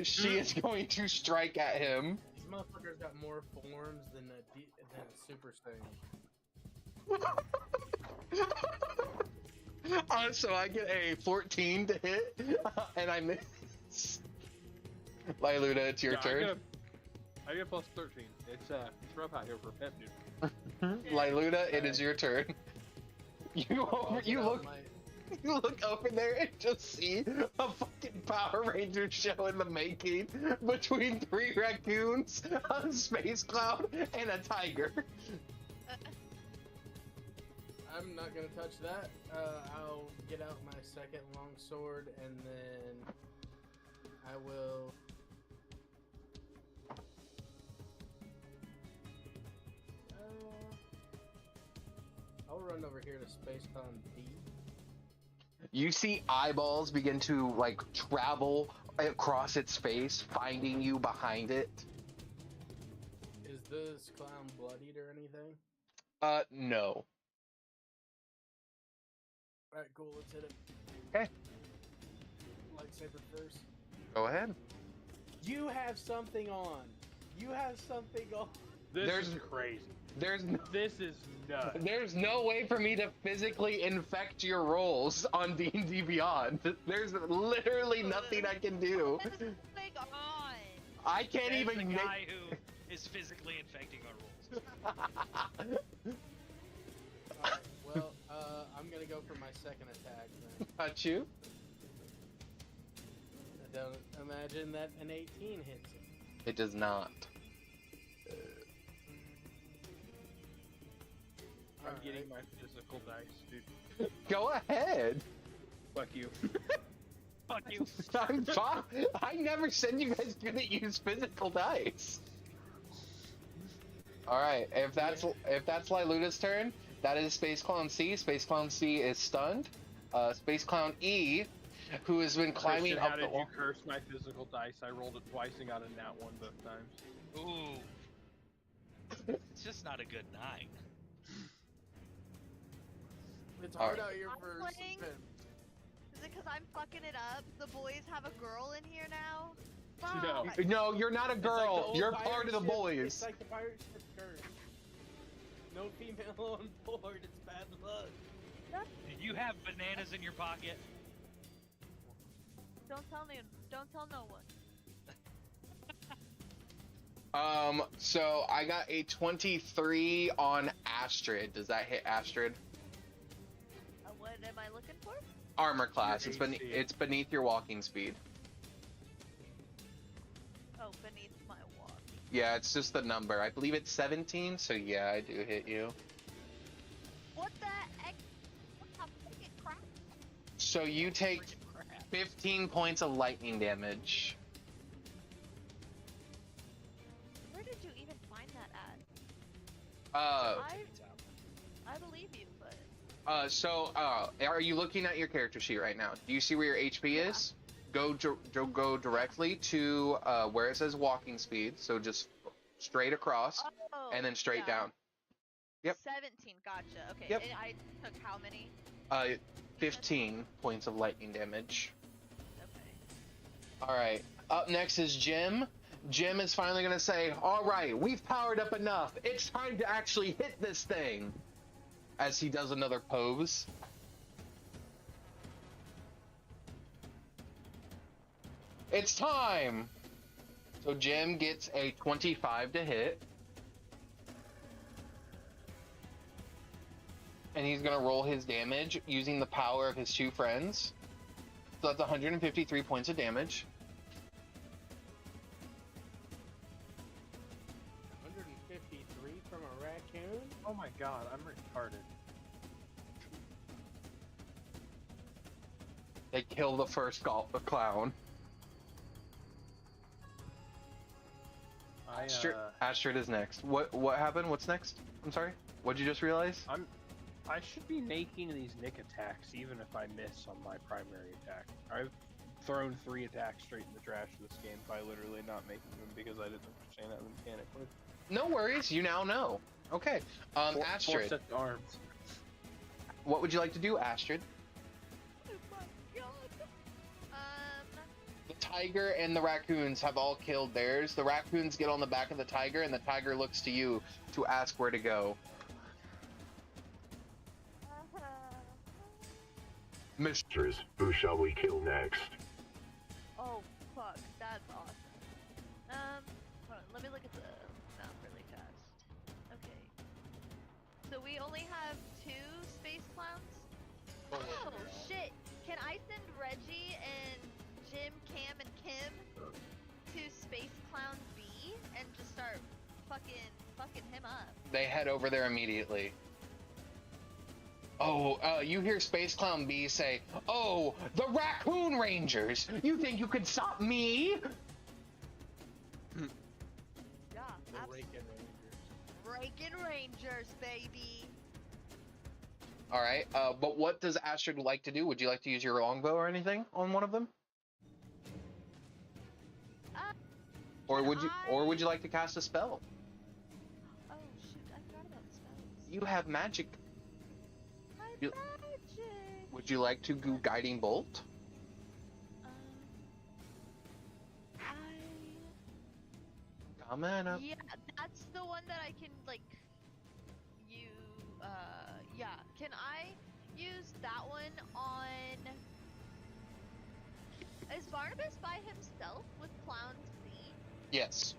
she is going to strike at him. These motherfuckers got more forms than a super saiyan. So I get a 14 to hit, and I miss. Lyluda, it's your turn. I get plus 13. It's rough out here for pet dude. Lyluda, it is your turn. You look over there and just see a fucking Power Ranger show in the making between 3 raccoons, a space cloud, and a tiger. I'm not gonna touch that. I'll get out my second long sword and then I will. I'll run over here to Space Con D. You see eyeballs begin to, like, travel across its face, finding you behind it. Is this clown bloodied or anything? No. Alright, cool, let's hit it. Okay. Lightsaber first. Go ahead. You have something on. You have something on. This is crazy. This is nuts. There's no way for me to physically infect your rolls on D&D Beyond. There's literally nothing I can do. What is this thing on? I can't That's even the make... guy who is physically infecting our rolls. Alright, well, I'm gonna go for my second attack then. Got you. I don't imagine that an 18 hits it. It does not. I'm Alright. getting my physical dice, dude. Go ahead. Fuck you. Fuck you. I'm fine. I never said you guys couldn't use physical dice. All right, if that's Liluda's turn, that is Space Clown C. Space Clown C is stunned. Space Clown E, who has been climbing Christian, up how the did wall. you curse my physical dice? I rolled it twice and got a nat 1 both times. Ooh. It's just not a good 9. It's hard Alright. out here I'm for playing- Spin. Is it because I'm fucking it up? The boys have a girl in here now? No. Fuck. No, you're not a It's like the girl. old You're pirate part of the ship- boys. It's like the pirate ship curse. No female on board, it's bad luck. Do you have bananas in your pocket? Don't tell me. Don't tell no one. So I got a 23 on Astrid. Does that hit Astrid? What am I looking for? Armor class. Your It's AC. it's beneath your walking speed. Oh, beneath my walk. Yeah, it's just the number. I believe it's 17, so yeah, I do hit you. What the heck? What the fucking crap? So you take 15 points of lightning damage. Where did you even find that at? Uh, I believe you, but are you looking at your character sheet right now? Do you see where your HP is? Go directly to where it says walking speed. So just straight across, oh, and then straight yeah. down. Yep. 17. Gotcha. Okay. Yep. And I took how many? 15 points of lightning damage. Okay. All right. Up next is Jim. Jim is finally gonna say, "All right, we've powered up enough. It's time to actually hit this thing." As he does another pose. It's time! So Jim gets a 25 to hit. And he's gonna roll his damage using the power of his two friends. So that's 153 points of damage. 153 from a raccoon? Oh my god, I'm retarded. They kill the first clown. Astrid is next. What happened? What's next? I'm sorry. What'd you just realize? I should be making these nick attacks even if I miss on my primary attack. I've thrown 3 attacks straight in the trash this game by literally not making them because I didn't understand that mechanically. No worries. You now know. Okay. Four Astrid. sets of arms. What would you like to do, Astrid? Oh my god. The tiger and the raccoons have all killed theirs. The raccoons get on the back of the tiger, and the tiger looks to you to ask where to go. Mistress, who shall we kill next? Oh fuck, that's awesome. Hold on, let me look at the map really fast. Okay. So we only have 2 space clowns? Oh shit! Can I send Reggie and Jim, Cam, and Kim to Space Clown B and just start fucking him up? They head over there immediately. Oh, you hear Space Clown B say, "Oh, the Raccoon Rangers! You think you could stop me?" Yeah, Breaking Rangers, baby. Alright, but what does Astrid like to do? Would you like to use your longbow or anything on one of them? Or would you like to cast a spell? Oh shoot, I forgot about spells. You have magic. Magic. Would you like to do Guiding Bolt? Coming up. Yeah, that's the one that I can like. Yeah. Can I use that one on? Is Barnabas by himself with Clown C? Yes.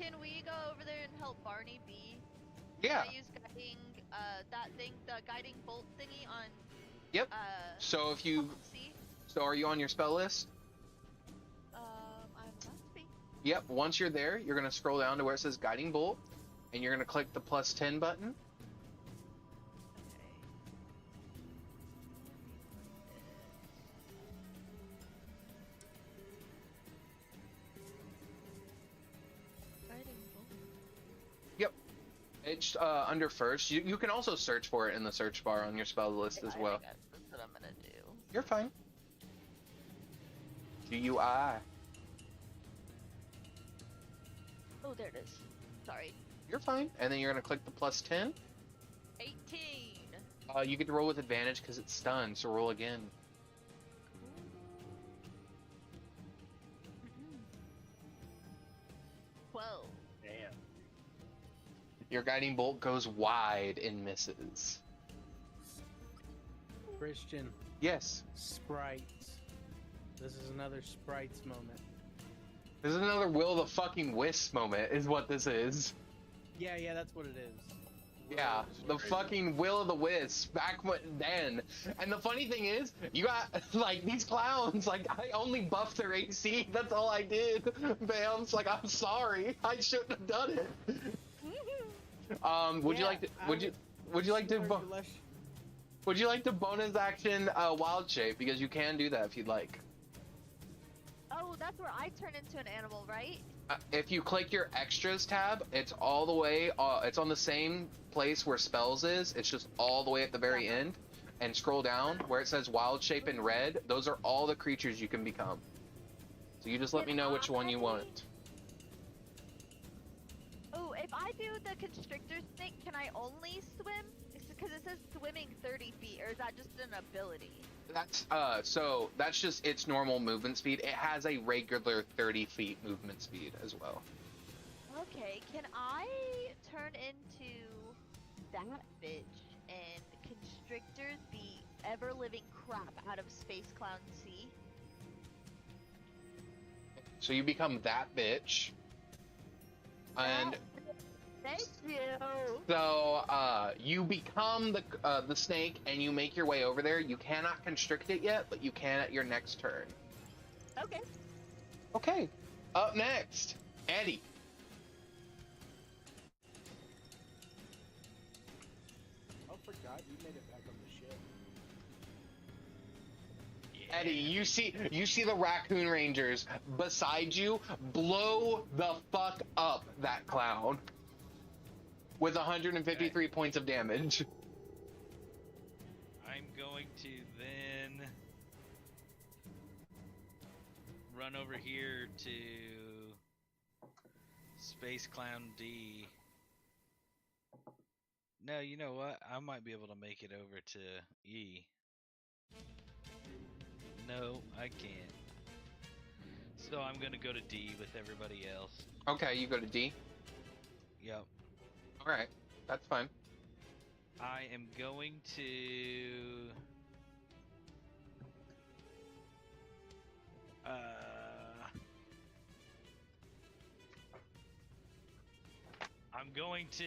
Can we go over there and help Barney be? Yeah. Can I use guiding, that thing, the guiding bolt thingy on, Yep. So if you, C? so are you on your spell list? I must be. Yep. Once you're there, you're gonna scroll down to where it says guiding bolt, and you're gonna click the +10 button. Yep. It's under first. You can also search for it in the search bar on your spell list as well. That's what I'm gonna do. You're fine. GUI. Oh, there it is. Sorry. You're fine. And then you're gonna click the +10. 18. You get to roll with advantage because it's stunned, so roll again. 12. Damn. Your guiding bolt goes wide and misses. Christian, Yes. sprites. This is another sprites moment. This is another will the fucking wisp moment, is what this is. Yeah, that's what it is. Yeah, the fucking will of the wisp back then. And the funny thing is, you got like these clowns. Like I only buffed their AC. That's all I did. Bam's like, I'm sorry, I shouldn't have done it. Would you like to? Would you like to? Would you like to bonus action wild shape, because you can do that if you'd like. Oh, that's where I turn into an animal, right? If you click your extras tab, it's all the way. It's on the same place where spells is. It's just all the way at the very end, and scroll down where it says wild shape in red. Those are all the creatures you can become. So you just let me know which one you want. Oh, if I do the constrictor snake, can I only swim? Because it says swimming 30 feet, or is that just an ability? That's so that's just its normal movement speed. It has a regular 30 feet movement speed as well. Okay, can I turn into that bitch and constrictor the ever-living crap out of Space Clown C? So you become that bitch. And thank you. so you become the snake and you make your way over there. You cannot constrict it yet, but you can at your next turn. Okay. Okay. Up next, Eddie. Oh, forgot you made it back on the ship. Eddie, you see the raccoon rangers beside you blow the fuck up that clown with 153 points of damage. I'm going to then run over here to Space Clown D. No, you know what? I might be able to make it over to E. No, I can't. So I'm gonna go to D with everybody else. Okay, you go to D. Yep. All right, that's fine. I am going to I'm going to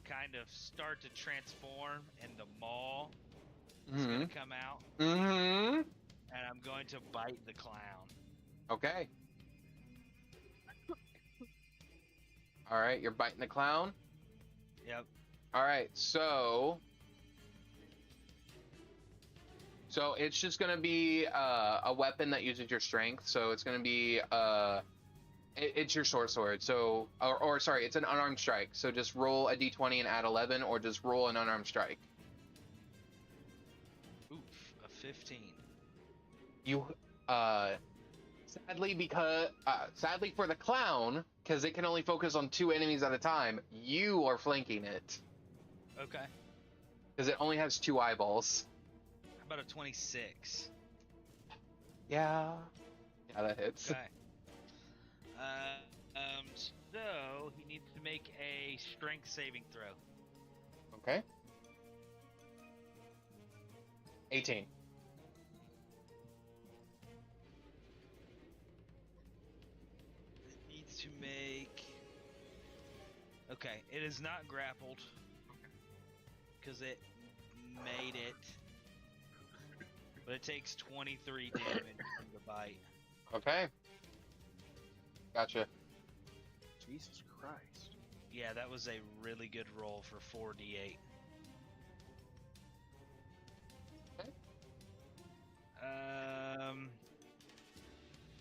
kind of start to transform, and the maw is going to come out. Mm-hmm. And I'm going to bite the clown. Okay. All right, you're biting the clown? Yep. All right, so it's just going to be a weapon that uses your strength. So it's going to be it's your short sword. So or sorry, it's an unarmed strike. So just roll a d20 and add 11, or just roll an unarmed strike. Oof, a 15. You sadly for the clown, because it can only focus on 2 enemies at a time, you are flanking it. Okay. Because it only has 2 eyeballs. How about a 26? Yeah, that hits. Okay. So he needs to make a strength saving throw. Okay. 18. It needs to make Okay, it is not grappled. Because it made it. But it takes 23 damage from the bite. Okay. Gotcha. Jesus Christ. Yeah, that was a really good roll for 4d8. Okay.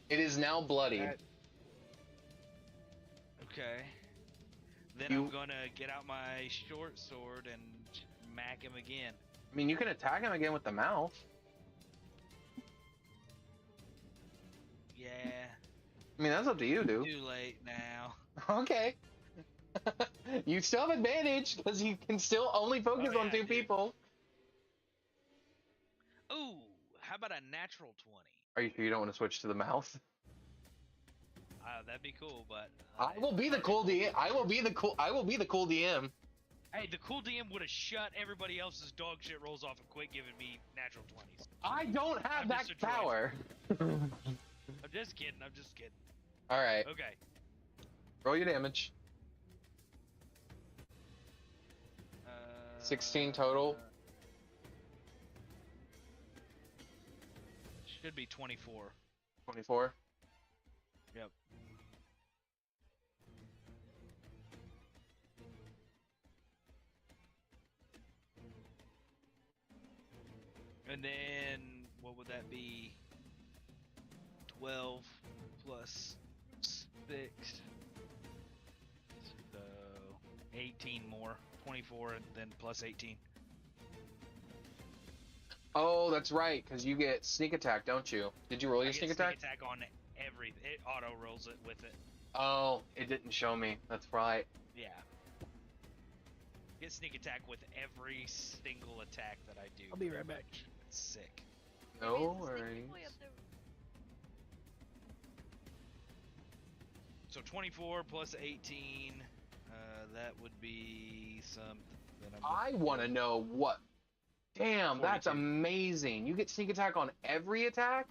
It is now bloody. Okay. Then I'm gonna get out my short sword and smack him again. I mean, you can attack him again with the mouth. Yeah. I mean, that's up to you, dude. Too late now. Okay. You still have advantage because you can still only focus on two people. Ooh, how about a natural 20? Are you sure you don't want to switch to the mouth? That'd be cool, but I will be the cool DM. I will be the cool DM. hey, the cool DM would have shut everybody else's dog shit rolls off and quit giving me natural 20s. I don't have that power. I'm just kidding. All right. Okay. Roll your damage. 16 total. Should be 24. 24. Yep. And then what would that be? 12 plus 6. So 18 more. 24 and then plus 18. Oh, that's right, because you get sneak attack, don't you? Did you roll your sneak attack? Sneak attack on everything. It auto rolls it with it. Oh, it didn't show me. That's right. Yeah. Get sneak attack with every single attack that I do. I'll be right back. It's sick. No worries. So 24 plus 18, that would be something. I want to know what. Damn, 42. that's amazing. You get sneak attack on every attack?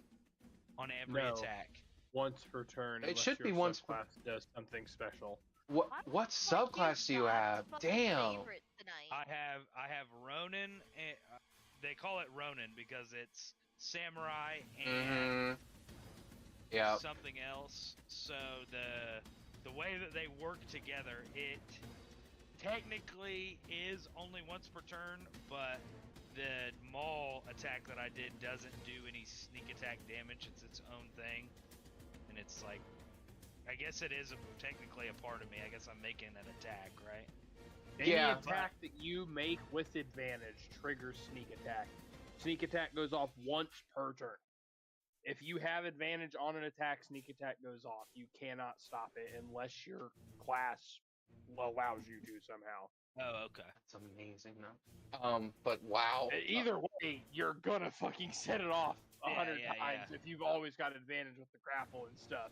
On every No. attack. Once per turn. It unless should your be once per- subclass does something special. What subclass do you have? Damn. I have Ronin. And, they call it Ronin because it's samurai and Yeah. something else. So the way that they work together, it technically is only once per turn, but the maul attack that I did doesn't do any sneak attack damage. It's its own thing, and it's like, I guess it is technically a part of me. I guess I'm making an attack, right? Any Yeah. attack that you make with advantage triggers sneak attack. Sneak attack goes off once per turn. If you have advantage on an attack, sneak attack goes off. You cannot stop it unless your class allows you to somehow. Oh, okay. That's amazing, though. But wow. Either way, you're gonna fucking set it off 100 Yeah, times yeah. if you've always got advantage with the grapple and stuff.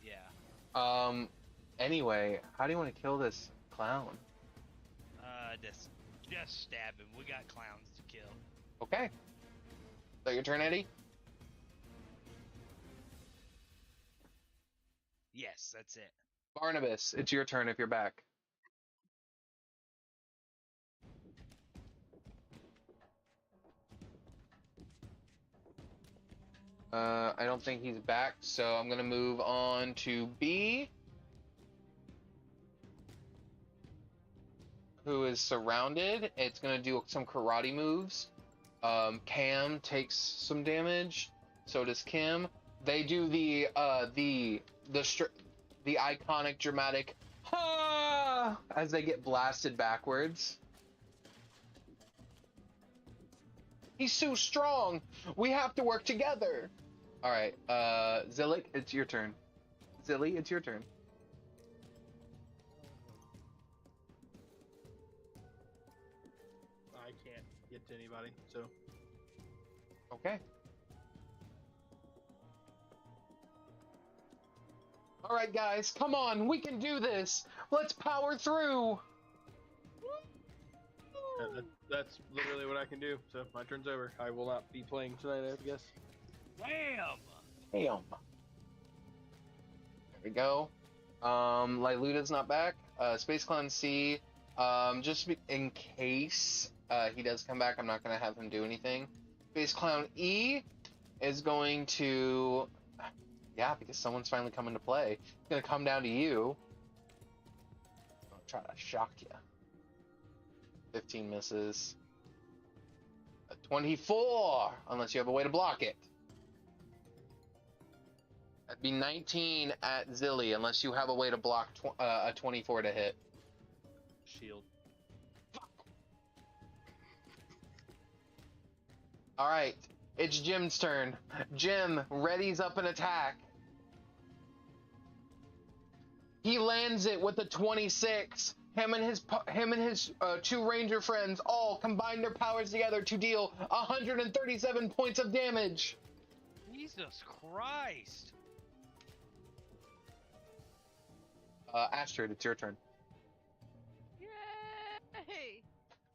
Yeah. Anyway, how do you want to kill this clown? Just stab him. We got clowns to kill. Okay. Is that your turn, Eddie? Yes, that's it. Barnabas, it's your turn if you're back. I don't think he's back, so I'm gonna move on to B, who is surrounded. It's gonna do some karate moves. Cam takes some damage. So does Kim. They do the iconic dramatic "ha" as they get blasted backwards. He's so strong. We have to work together. All right, Zillik, it's your turn. Zilly, it's your turn. I can't get to anybody, so. Okay. All right, guys, come on. We can do this. Let's power through. That's literally what I can do. So my turn's over. I will not be playing tonight, I guess. Damn! Damn. There we go. Liluta's not back. Space Clown C, in case he does come back, I'm not going to have him do anything. Space Clown E is going to... Yeah, because someone's finally come into play. It's going to come down to you. I'll try to shock you. 15 misses. A 24, unless you have a way to block it. That'd be 19 at Zilly, unless you have a way to block a 24 to hit. Shield. Alright, it's Jim's turn. Jim readies up an attack. He lands it with a 26. Him and his two ranger friends all combine their powers together to deal 137 points of damage. Jesus Christ! Astrid, it's your turn.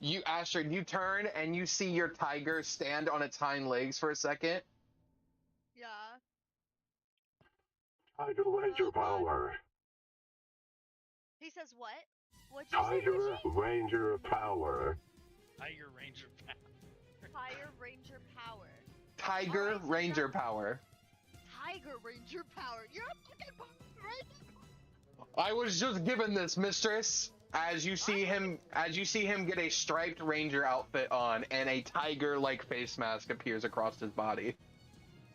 Yay! Astrid, you turn and you see your tiger stand on its hind legs for a second. Yeah. Tiger Ranger power. He says what? What'd you say, Tiger Richie? Ranger power. Tiger Ranger power. Tiger Ranger power. Tiger Alright, so Ranger you're- power. Tiger Ranger power. You're a fucking Power Ranger. I was just given this, mistress. As you see him get a striped ranger outfit on, and a tiger-like face mask appears across his body.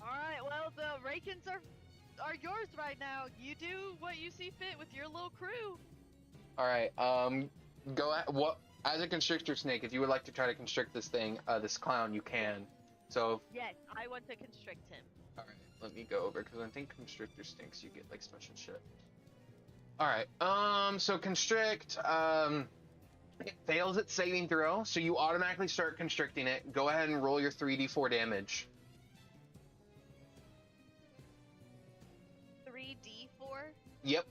Alright, well, the Rakens are yours right now. You do what you see fit with your little crew. All right. Go at what as a constrictor snake. If you would like to try to constrict this thing, this clown, you can. So. Yes, I want to constrict him. All right. Let me go over because I think constrictor snakes you get like special shit. All right. So constrict. It fails its saving throw, so you automatically start constricting it. Go ahead and roll your 3d4 damage. 3d4. Yep.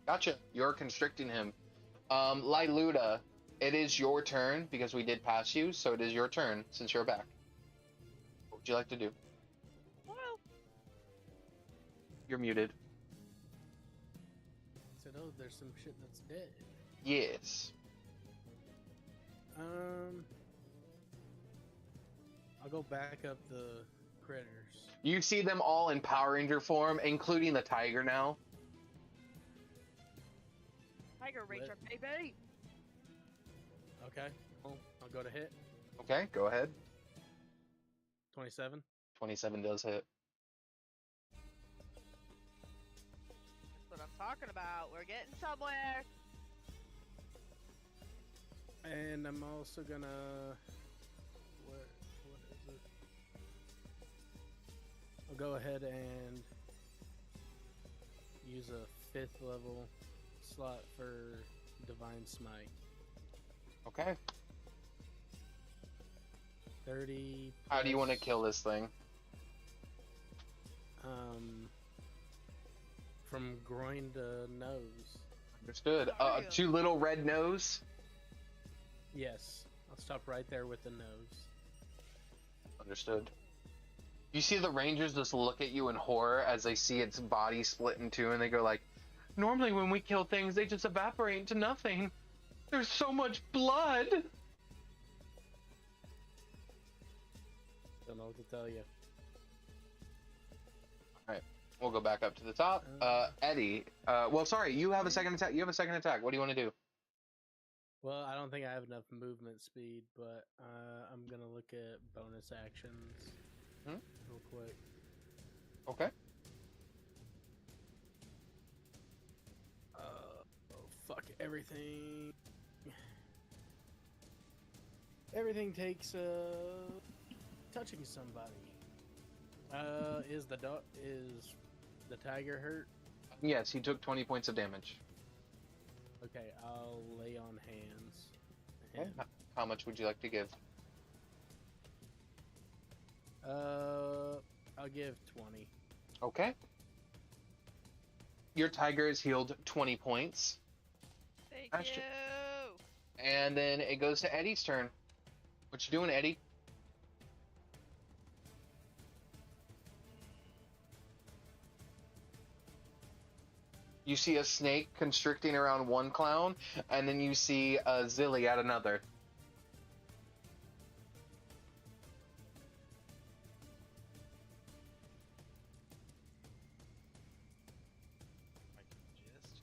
Gotcha. You're constricting him. Liluda, it is your turn because we did pass you, so it is your turn since you're back. What would you like to do? Well, You're muted. Said, oh, there's some shit that's dead. Yes. I'll go back up the critters. You see them all in Power Ranger form, including the tiger now. Tiger Ranger, baby. Okay, cool. I'll go to hit. Okay, go ahead. 27. 27 does hit. That's what I'm talking about. We're getting somewhere. And I'm also gonna... What is it? I'll go ahead and use a 5th level slot for Divine Smite. Okay. 30. How do you want to plus, kill this thing? From groin to nose. Understood. Mario. 2 little red nose. Yes, I'll stop right there with the nose. Understood. You see the Rangers just look at you in horror as they see its body split in two, and they go like, normally when we kill things, they just evaporate into nothing. There's so much blood! Don't know what to tell you. Alright, we'll go back up to the top. Eddie, well, sorry, you have a second attack. You have a second attack. What do you want to do? Well, I don't think I have enough movement speed, but I'm gonna look at bonus actions real quick. Okay. Oh, fuck everything. Everything takes touching somebody. Is the tiger hurt? Yes, he took 20 points of damage. Okay, I'll lay on hands. Okay. How much would you like to give? I'll give 20. Okay. Your tiger is healed 20 points. Thank you. And then it goes to Eddie's turn. What you doing, Eddie? You see a snake constricting around one clown, and then you see a Zilly at another. I can just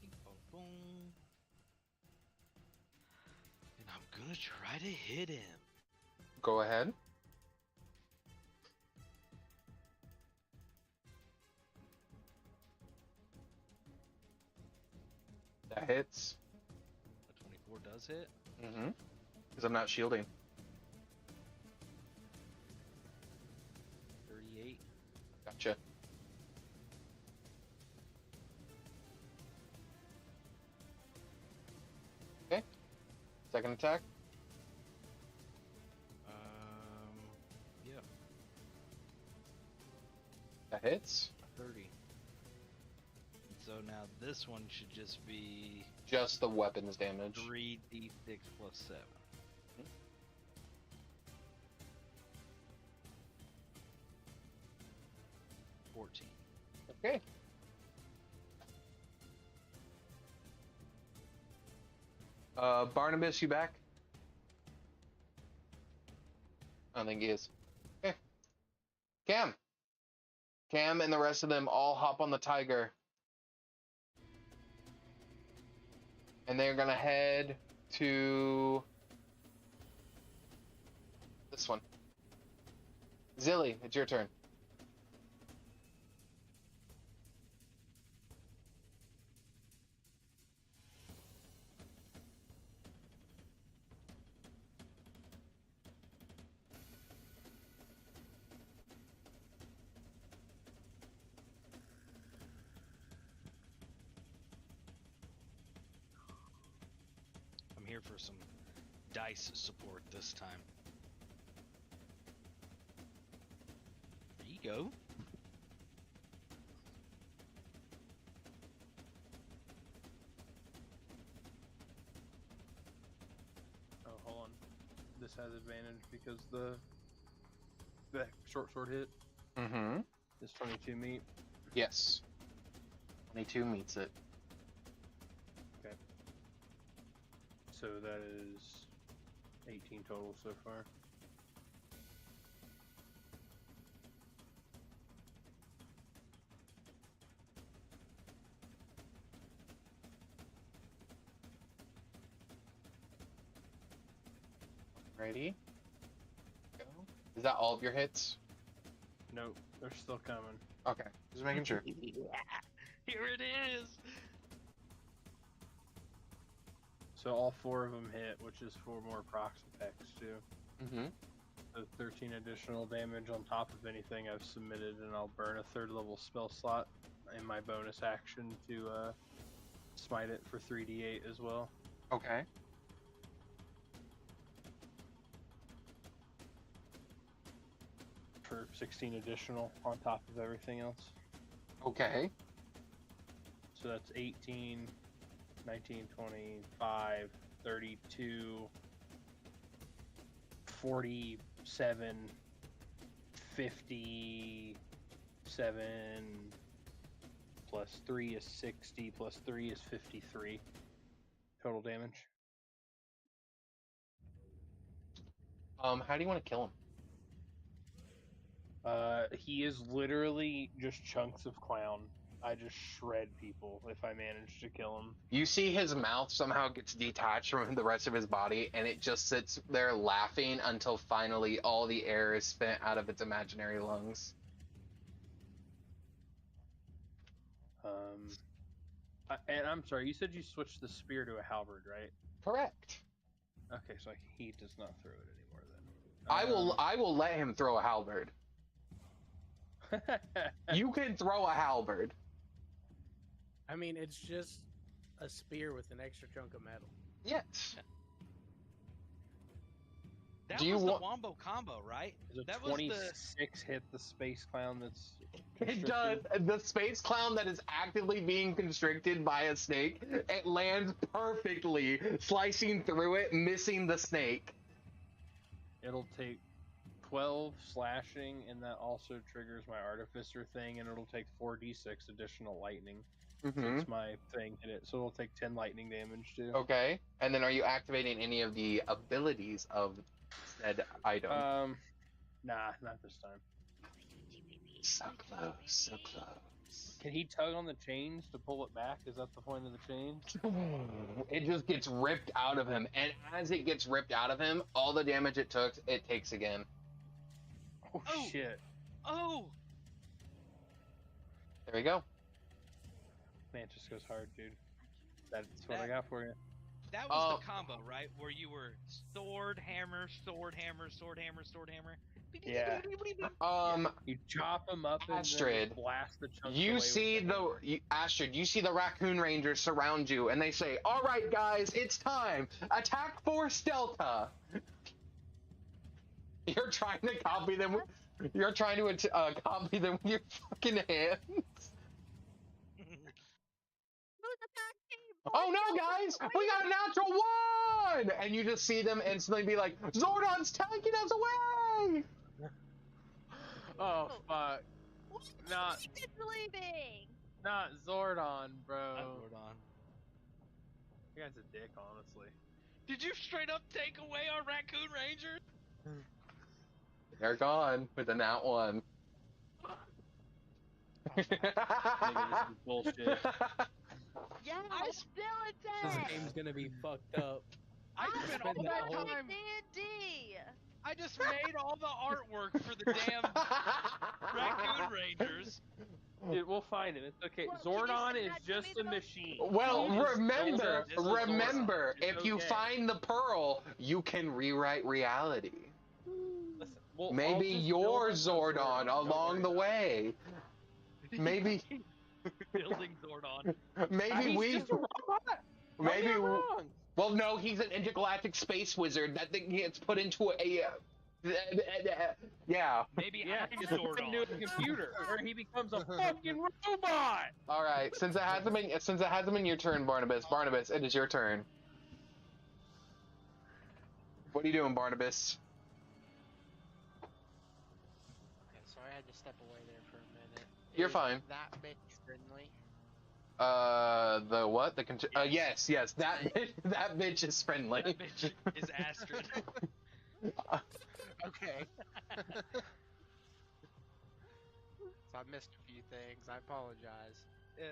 get boom, boom. And I'm gonna try to hit him. Go ahead. That hits. A 24 does hit. Mm-hmm. Because I'm not shielding. 38. Gotcha. Okay. Second attack. Yeah. That hits. 30. So now this one should just be Just the weapons damage. 3d6 plus 7. 14. Okay. Barnabas, you back? I don't think he is. Okay. Cam. Cam and the rest of them all hop on the tiger. And they're gonna head to this one. Zilly, it's your turn. I'm here for some dice support this time. There you go. Oh, hold on. This has advantage because the short sword hit Mm-hmm. is 22 meat. Yes. 22 meets it. Okay. So that is 18 total so far. Ready? Go. Is that all of your hits? Nope, they're still coming. Okay, just making sure. Yeah, here it is. So all 4 of them hit, which is 4 more procs effects too. Mm-hmm. So 13 additional damage on top of anything I've submitted, and I'll burn a 3rd level spell slot in my bonus action to smite it for 3d8 as well. Okay. For 16 additional on top of everything else. Okay. So that's 18, 19, 25, 32, 47, 57, plus 3 is 60, plus 3 is 53 total damage. How do you want to kill him? He is literally just chunks of clown. I just shred people if I manage to kill him. You see his mouth somehow gets detached from the rest of his body, and it just sits there laughing until finally all the air is spent out of its imaginary lungs. And I'm sorry, you said you switched the spear to a halberd, right? Correct. Okay, so he does not throw it anymore then. I will let him throw a halberd. You can throw a halberd. I mean, it's just a spear with an extra chunk of metal. Yes. That Do you was the want- wombo combo, right? Does a That was 26 hit the space clown that's It does. The space clown that is actively being constricted by a snake, it lands perfectly, slicing through it, missing the snake. It'll take 12 slashing, and that also triggers my artificer thing, and it'll take 4d6 additional lightning. Since my thing hit it, so it'll take 10 lightning damage too. Okay. And then are you activating any of the abilities of said item? Nah, not this time. So close, so close. Can he tug on the chains to pull it back? Is that the point of the chains? It just gets ripped out of him, and as it gets ripped out of him, all the damage it took, it takes again. Oh shit. Oh! There we go. Mantis goes hard, dude. That's what I got for you. That was the combo, right? Where you were sword, hammer, sword, hammer, sword, hammer, sword, hammer. Yeah. You chop him up and Astrid, then blast the chunks you away see with the Astrid, you see the raccoon rangers surround you, and they say, "All right, guys, it's time. Attack Force Delta." You're trying to copy them. You're trying to copy them with your fucking hands. Oh no, guys! We got a natural one! And you just see them instantly be like, "Zordon's taking us away!" Oh fuck! Not leaving. Not Zordon, bro. Zordon. You guy's a dick, honestly. Did you straight up take away our raccoon rangers? They're gone with a nat one. Nigga, this is bullshit. Yeah, I'm still a This dead. game's gonna be fucked up. I spent all spend that that whole- time. D&D. I just made all the artwork for the damn raccoon rangers. Dude, we'll find him. It's okay. Well, can you Zordon send is that to just me, a though? machine. Well, He just remember, builds up his remember, Zordon. It's if you okay. find the pearl, you can rewrite reality. Listen, I'll Maybe just your build up the Zordon Don't along worry the about way. Maybe, Building Zordon. maybe He's we, just a robot. maybe, How am I wrong? well, no, he's an intergalactic space wizard. That thing gets put into a, yeah. Maybe Yeah, I'm he just puts him into a Zordon. computer, where he becomes a fucking robot. All right, since it hasn't been your turn, Barnabas, it is your turn. What are you doing, Barnabas? Okay, sorry, I had to step away there for a minute. You're Is fine. That bitch friendly. The what? Yes, that that bitch is friendly. That bitch is Astrid. Okay. So I missed a few things. I apologize.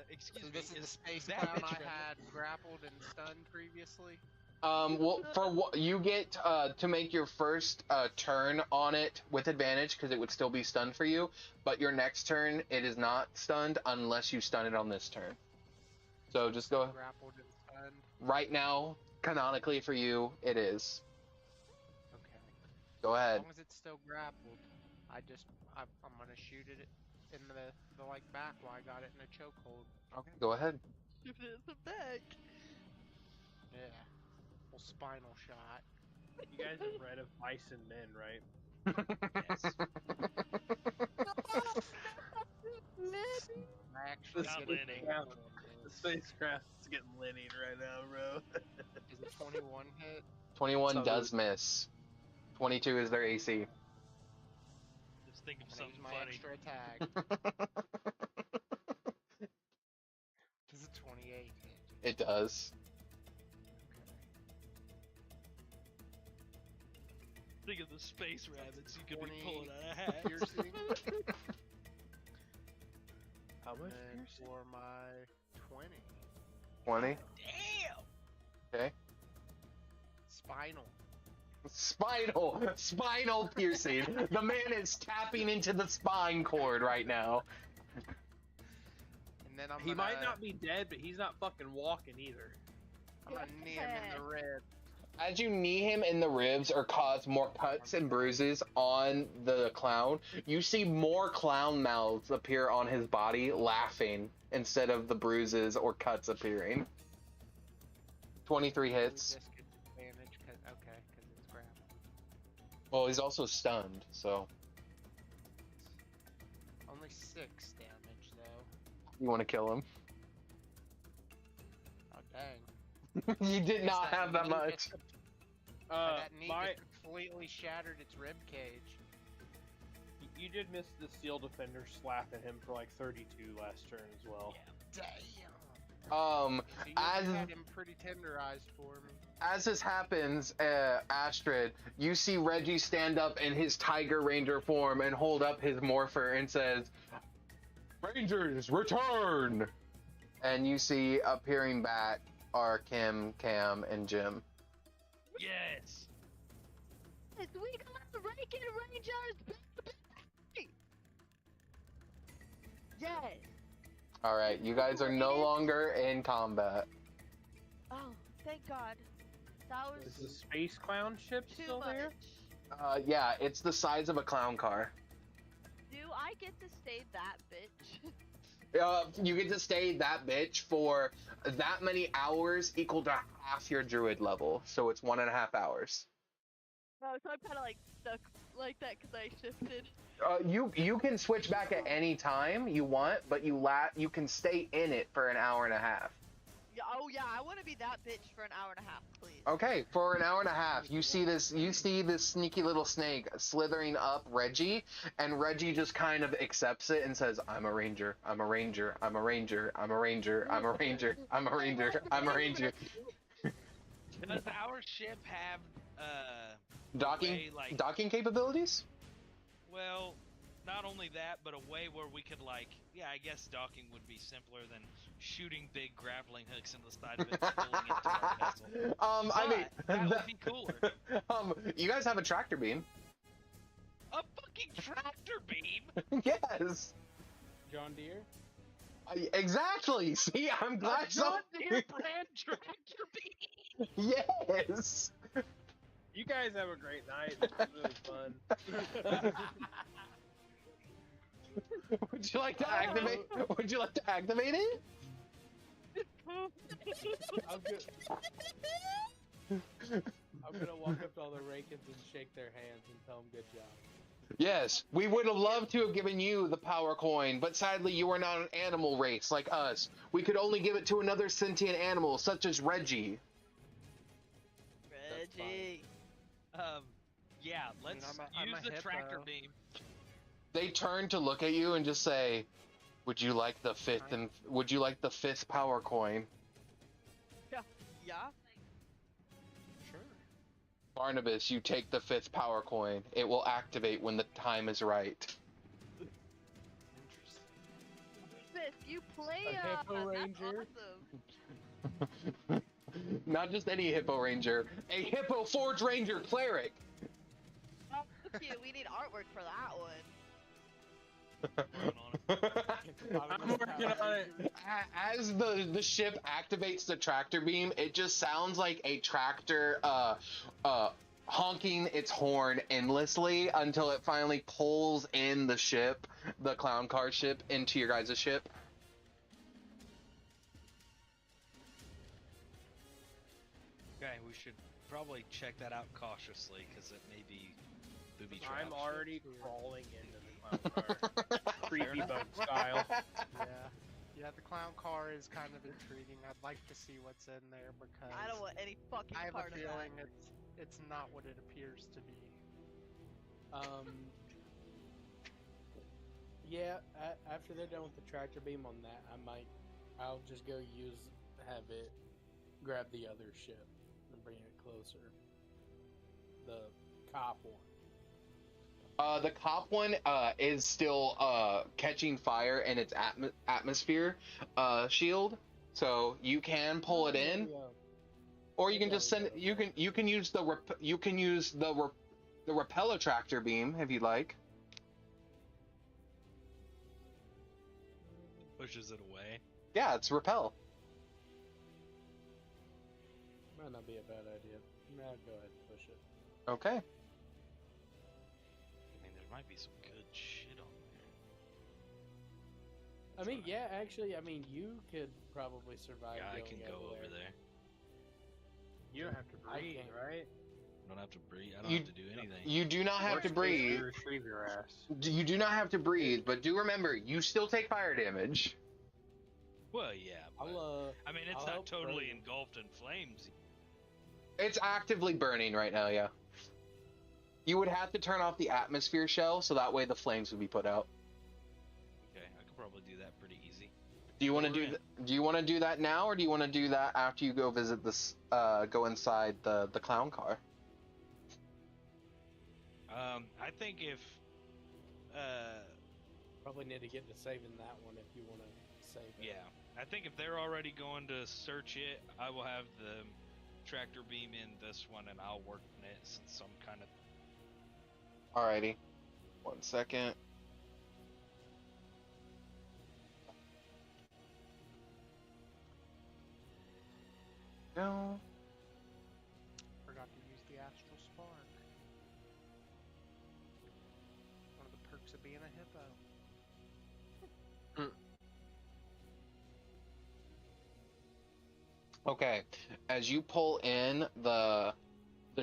Excuse So me. this is the space that clown bitch I friendly? had grappled and stunned previously. Well, for what you get to make your first turn on it with advantage because it would still be stunned for you, but your next turn it is not stunned unless you stun it on this turn. So just go. Grappled and stunned. Right now, canonically for you, it is. Okay. Go As ahead. long as it's still grappled, I'm gonna shoot it in the like back while I got it in a chokehold. Okay, go ahead. Shoot it in the back. Yeah. Well, spinal shot. You guys have read of Mice and Men, right? Yes. I actually Got get Lenny. advantage on The this. spacecraft is getting Lenny right now, bro. Is it 21 hit? 21 So- does miss. 22 is their AC. Just think of I'm gonna use something my funny. extra attack. Does it 28 hit? It does. Think of the space rabbits you could be 20 pulling out of hats. Piercing. How much? And for my 20. 20. Damn! Okay. Spinal. Spinal piercing. The man is tapping into the spine cord right now. And then He might not be dead, but he's not fucking walking either. I'm gonna knee him in the rib. As you knee him in the ribs or cause more cuts and bruises on the clown, you see more clown mouths appear on his body laughing instead of the bruises or cuts appearing. 23 hits. This gets advantage, cause it's grappled. Well, he's also stunned, so Only 6 damage though. you want to kill him. Oh dang. You did Guess not have that knee much. gets- Uh, that knee my just completely shattered its rib cage. you did miss the Steel Defender slapping him for like 32 last turn as well. Damn. Um, So you as had him pretty tenderized for me. as this happens, Astrid, you see Reggie stand up in his Tiger Ranger form and hold up his morpher and says, "Rangers, return!" And you see appearing back are Kim, Cam, and Jim. Yes. We got the Rankin Rangers! Yes! Alright, you guys are no longer in combat. Oh, thank God. That was Is the space clown ship too still much. there? Yeah, it's the size of a clown car. Do I get to stay that bitch? You get to stay that bitch for that many hours equal to half your druid level, so it's 1.5 hours. Oh, so I'm kind of like stuck like that because I shifted. You can switch back at any time you want, but you can stay in it for an hour and a half. Yeah, oh yeah, I want to be that bitch for an hour and a half, please. Okay, for an hour and a half, you see this sneaky little snake slithering up Reggie, and Reggie just kind of accepts it and says, "I'm a ranger, I'm a ranger, I'm a ranger, I'm a ranger, I'm a ranger, I'm a ranger, I'm a ranger." Does our ship have Docking docking capabilities? Well, not only that, but a way where we could I guess docking would be simpler than shooting big grappling hooks in the side of it and pulling it to our vessel. I mean, that would be cooler. You guys have a tractor beam. A fucking tractor beam? Yes. John Deere? Exactly. See, I'm glad. John Deere brand tractor beam. Yes. You guys have a great night. This was really fun. Would you like to activate? Would you like to activate it? I'm gonna walk up to all the Rankins and shake their hands and tell them good job. Yes, we would have loved to have given you the power coin, but sadly you are not an animal race like us. We could only give it to another sentient animal, such as Reggie. Reggie. Yeah, let's I'm use a the hippo. tractor beam. They turn to look at you and just say, "Would you like the fifth power coin?" Yeah. Sure. Barnabas, you take the 5th power coin. It will activate when the time is right. This, you play A Hippo that's Ranger? awesome. Not just any Hippo Ranger, a Hippo Forge Ranger Cleric! Oh, look you, we need artwork for that one. I'm working on it. As the ship activates the tractor beam, it just sounds like a tractor honking its horn endlessly until it finally pulls in the ship, the clown car ship, into your guys' ship. Okay, we should probably check that out cautiously because it may be booby trapped. I'm already crawling into the clown car. Creepy bug style. Yeah, the clown car is kind of intriguing. I'd like to see what's in there because I don't want any fucking I have part a of feeling that. it's not what it appears to be. Yeah, after they're done with the tractor beam on that, I'll just go have it grab the other ship and bring it closer. The cop one. The cop one is still catching fire in its atmosphere shield, so you can pull it in, or you can just send it. You can use the repeller tractor beam if you'd like. Pushes it away. Yeah, it's repel. Might not be a bad idea. I'll go ahead and push it. Okay. I mean, there might be some good shit on there. I mean, yeah, actually, you could probably survive. Yeah, I going can go over there. You don't have to breathe, right? I don't have to breathe. I don't have to do anything. You do not have to breathe. Retrieve your ass. You do not have to breathe, but do remember, you still take fire damage. Well, yeah. But, I mean, it's I'll not help totally burn. engulfed in flames. It's actively burning right now, yeah. You would have to turn off the atmosphere shell, so that way the flames would be put out. Okay, I could probably do that pretty easy. Do you want to We're do in. do you want to do that now, or do you want to do that after you go visit this? Go inside the clown car. I think if Probably need to get to saving that one if you want to save it. yeah, I think if they're already going to search it, I will have the tractor beam in this one, and I'll work on it since I'm kind of. Alrighty. 1 second. No. Forgot to use the Astral Spark. One of the perks of being a hippo. Okay. As you pull in the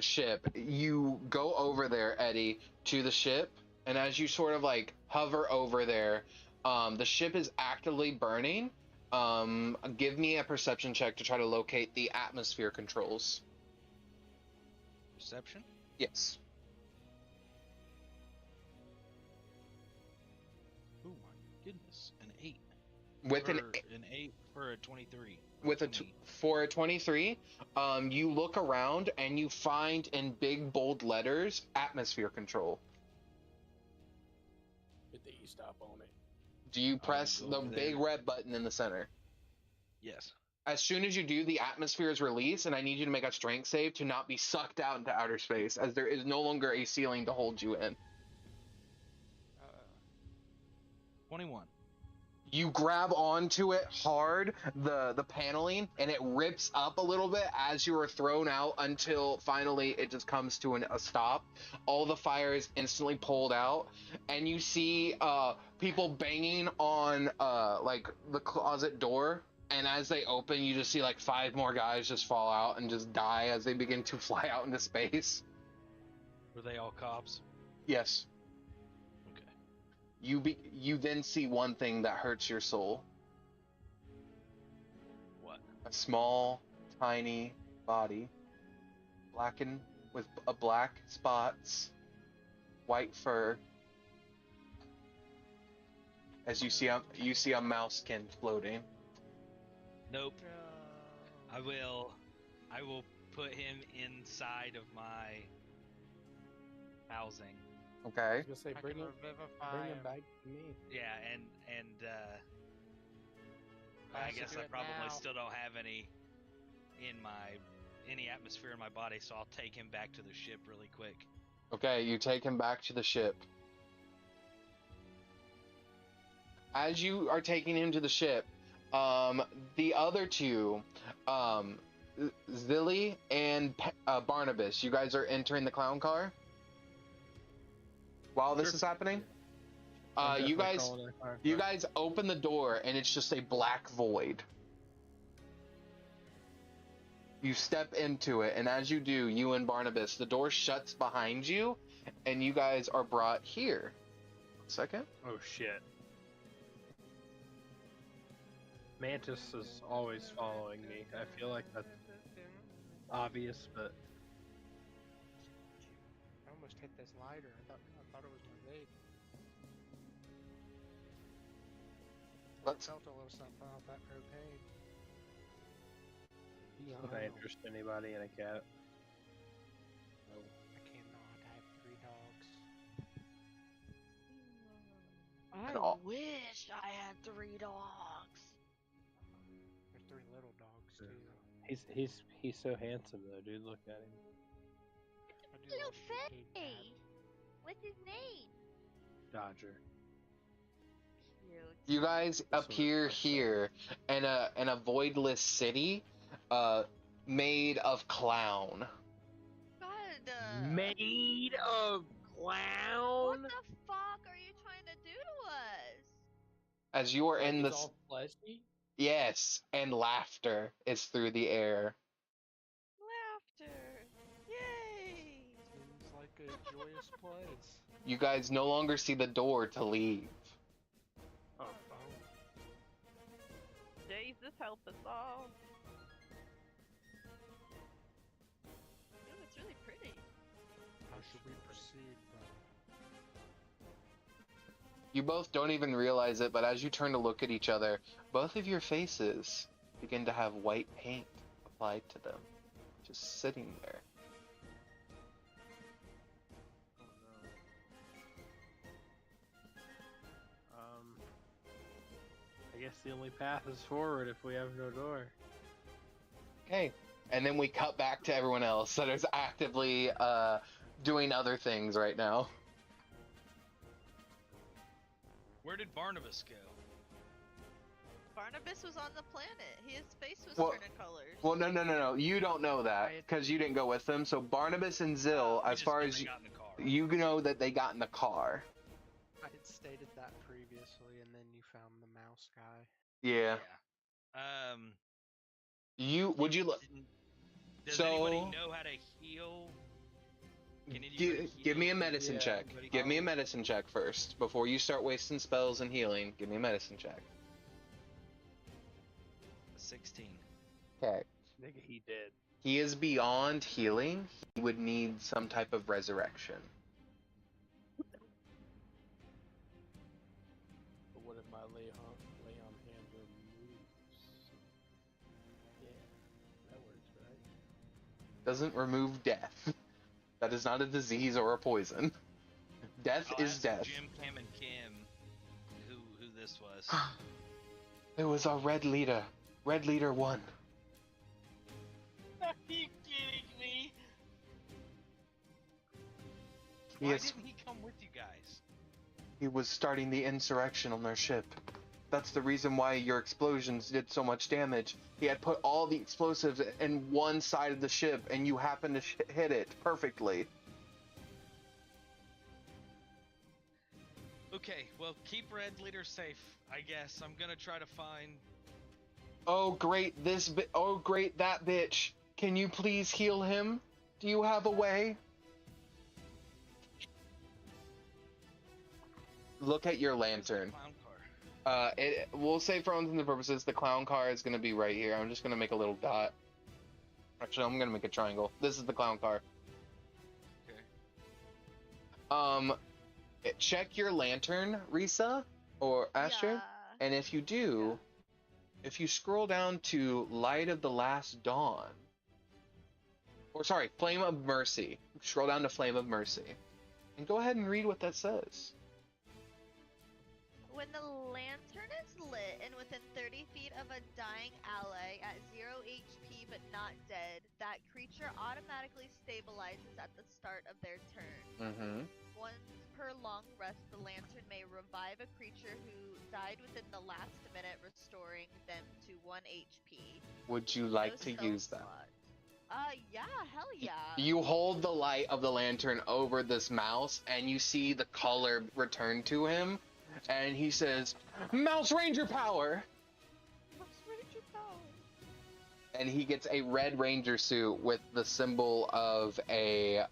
ship, you go over there, Eddie, to the ship, and as you sort of like hover over there, the ship is actively burning. Give me a perception check to try to locate the atmosphere controls. Perception? Yes. Oh my goodness, an 8. With an an 8 for a 23. with a for a 23, you look around and you find in big bold letters atmosphere control. Hit the E stop on it. Do you press go the over big there. red button in the center? Yes. As soon as you do, the atmosphere is released, and I need you to make a strength save to not be sucked out into outer space, as there is no longer a ceiling to hold you in. 21. You grab onto it hard, the paneling, and it rips up a little bit as you are thrown out until finally it just comes to a stop. All the fire is instantly pulled out, and you see people banging on like the closet door, and as they open, you just see like 5 more guys just fall out and just die as they begin to fly out into space. Were they all cops? Yes. Okay. You then see one thing that hurts your soul. What? A small, tiny body, blackened with black spots, white fur. As you see a mousekin floating. Nope. I will put him inside of my housing. Okay. I was gonna say I bring can him revivify him. back to me. Yeah, and I I should guess do I it probably now. still don't have any atmosphere in my body, so I'll take him back to the ship really quick. Okay, you take him back to the ship. As you are taking him to the ship, the other two, Zilly and Barnabas, you guys are entering the clown car while this is happening. You guys open the door and it's just a black void. You step into it, and as you do, you and Barnabas, the door shuts behind you, and you guys are brought here. 1 second. Oh shit. Mantis is always following me. I feel like that's obvious, but I almost hit this lighter. I thought it was my vape. Let's Felt a little something off that propane. would I interest anybody in a cat? I cannot. I have 3 dogs. I all- wish I had 3 dogs. There's 3 little dogs too. He's so handsome though, dude. Look at him. I do Little love the big cat. Faye. What's his name? Dodger. Cute. You guys This one appear is here in a voidless city, made of clown. God. Made of What clown. the fuck are you trying to do to us? As you are Like in it's this, all fleshy. yes, and laughter is through the air. Laughter. Yay. Seems like a joyous place. You guys no longer see the door to leave. Oh, Jesus help us all. Ooh, it's really pretty. How Should we proceed, brother? You both don't even realize it, but as you turn to look at each other, both of your faces begin to have white paint applied to them, just sitting there. I guess the only path is forward if we have no door. Okay, and then we cut back to everyone else that is actively doing other things right now. Where did Barnabas go? Barnabas was on the planet. His face was Well- turning colors. Well, no. You don't know that because you didn't go with them. So Barnabas and Zill, We as just far know as they got in the car. you know that they got in the car. I had stated that previously, and then you found the mouse guy. Yeah. Would you look? Does So- anybody know how to heal? Can anybody Give me a heal? medicine Yeah, check. anybody Give me a heal? medicine check first before you start wasting spells and healing. Give me a medicine check. 16. Okay. Nigga, he did. He is beyond healing. He would need some type of resurrection. But what if my lay on hand removes? Yeah, that works, right? Doesn't remove death. That is not a disease or a poison. Death I'll is ask death. Jim, Cam, and Kim who this was. It was our red leader. Red leader 1. Are you kidding me? He Why is- didn't he come with you guys? He was starting the insurrection on their ship. That's the reason why your explosions did so much damage. He had put all the explosives in one side of the ship, and you happened to hit it perfectly. Okay, well, keep Red Leader safe, I guess. I'm gonna try to find... Oh great, oh great, that bitch. Can you please heal him? Do you have a way? Look at your lantern. Clown car. We'll say for all intents and purposes, the clown car is gonna be right here. I'm just gonna make a little dot. Actually, I'm gonna make a triangle. This is the clown car. Okay. Check your lantern, Risa, or Astrid, Yeah. and if you do, if you scroll down to Light of the Last Dawn, or sorry, Flame of Mercy, scroll down to Flame of Mercy, and go ahead and read what that says. When the lantern is lit and within 30 feet of a dying ally at 0 HP but not dead, that creature automatically stabilizes at the start of their turn. Mm-hmm. Once per long rest, the lantern may revive a creature who died within the last minute, restoring them to 1 HP. Would you like No to spell use that? slot. Yeah, hell yeah. You hold the light of the lantern over this mouse, and you see the color return to him, and he says, "Mouse Ranger power!" Mouse Ranger power. And he gets a red ranger suit with the symbol of a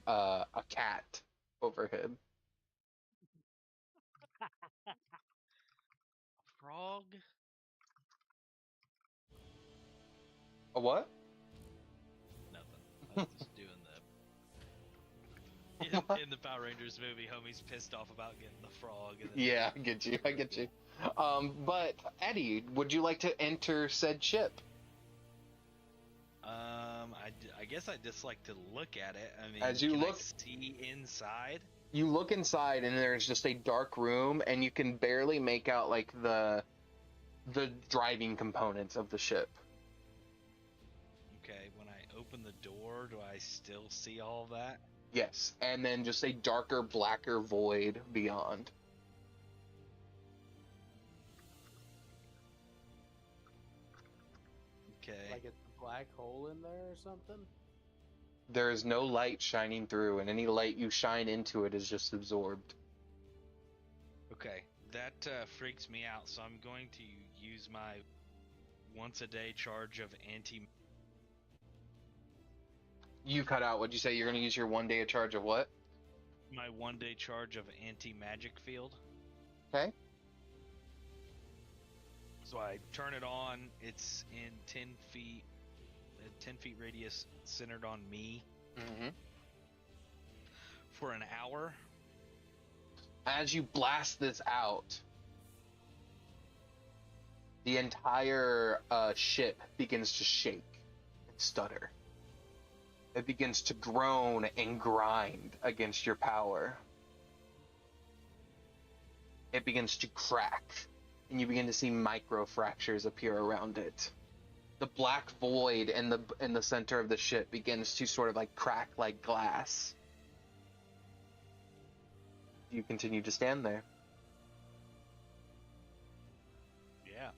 cat overhead. Frog? A what? Nothing. I was just doing the... In the Power Rangers movie, homie's pissed off about getting the frog. And then... Yeah, I get you. But Eddie, would you like to enter said ship? I guess I'd just like to look at it. I mean, As you can look- I see inside? You look inside, and there's just a dark room, and you can barely make out like the driving components of the ship. Okay, when I open the door, do I still see all of that? Yes, and then just a darker, blacker void beyond. Okay. Like it's a black hole in there or something? There is no light shining through, and any light you shine into it is just absorbed. Okay, that freaks me out, so I'm going to use my once-a-day charge of anti... You cut out. What'd you say? You're going to use your 1 day charge of what? My one-day charge of anti-magic field. Okay. So I turn it on. It's in 10 feet radius, centered on me. Mm-hmm. for an hour. As you blast this out, the entire ship begins to shake and stutter. It begins to groan and grind against your power. It begins to crack, and you begin to see micro fractures appear around it. The black void in the center of the ship begins to sort of like crack like glass. You continue to stand there. Yeah.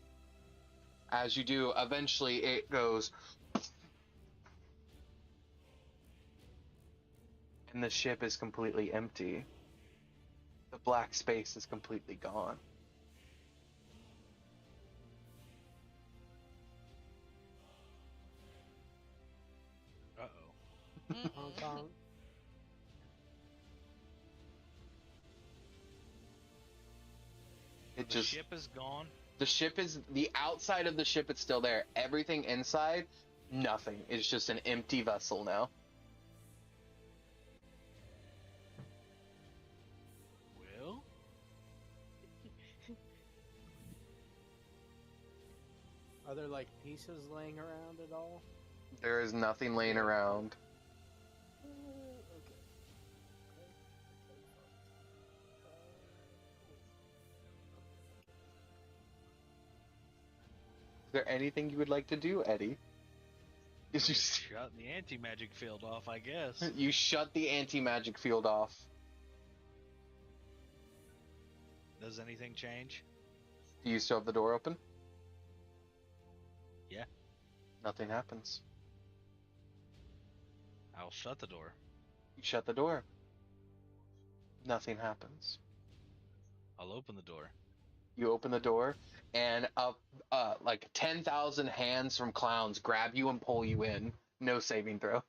As you do, eventually it goes, and the ship is completely empty. The black space is completely gone. Uh-oh. Hong Kong. It The just ship is gone. the ship is the outside of the ship. It's still there. Everything inside, nothing. It's just an empty vessel now. Well, Are there like pieces laying around at all? There is nothing laying around. Okay. Is there anything you would like to do, Eddie? Is you shut the anti-magic field off, I guess. you shut the anti-magic field off. Does anything change? Do you still have the door open? Yeah. Nothing happens. I'll shut the door. You shut the door. Nothing happens. I'll open the door. You open the door, and like 10,000 hands from clowns grab you and pull you in. No saving throw.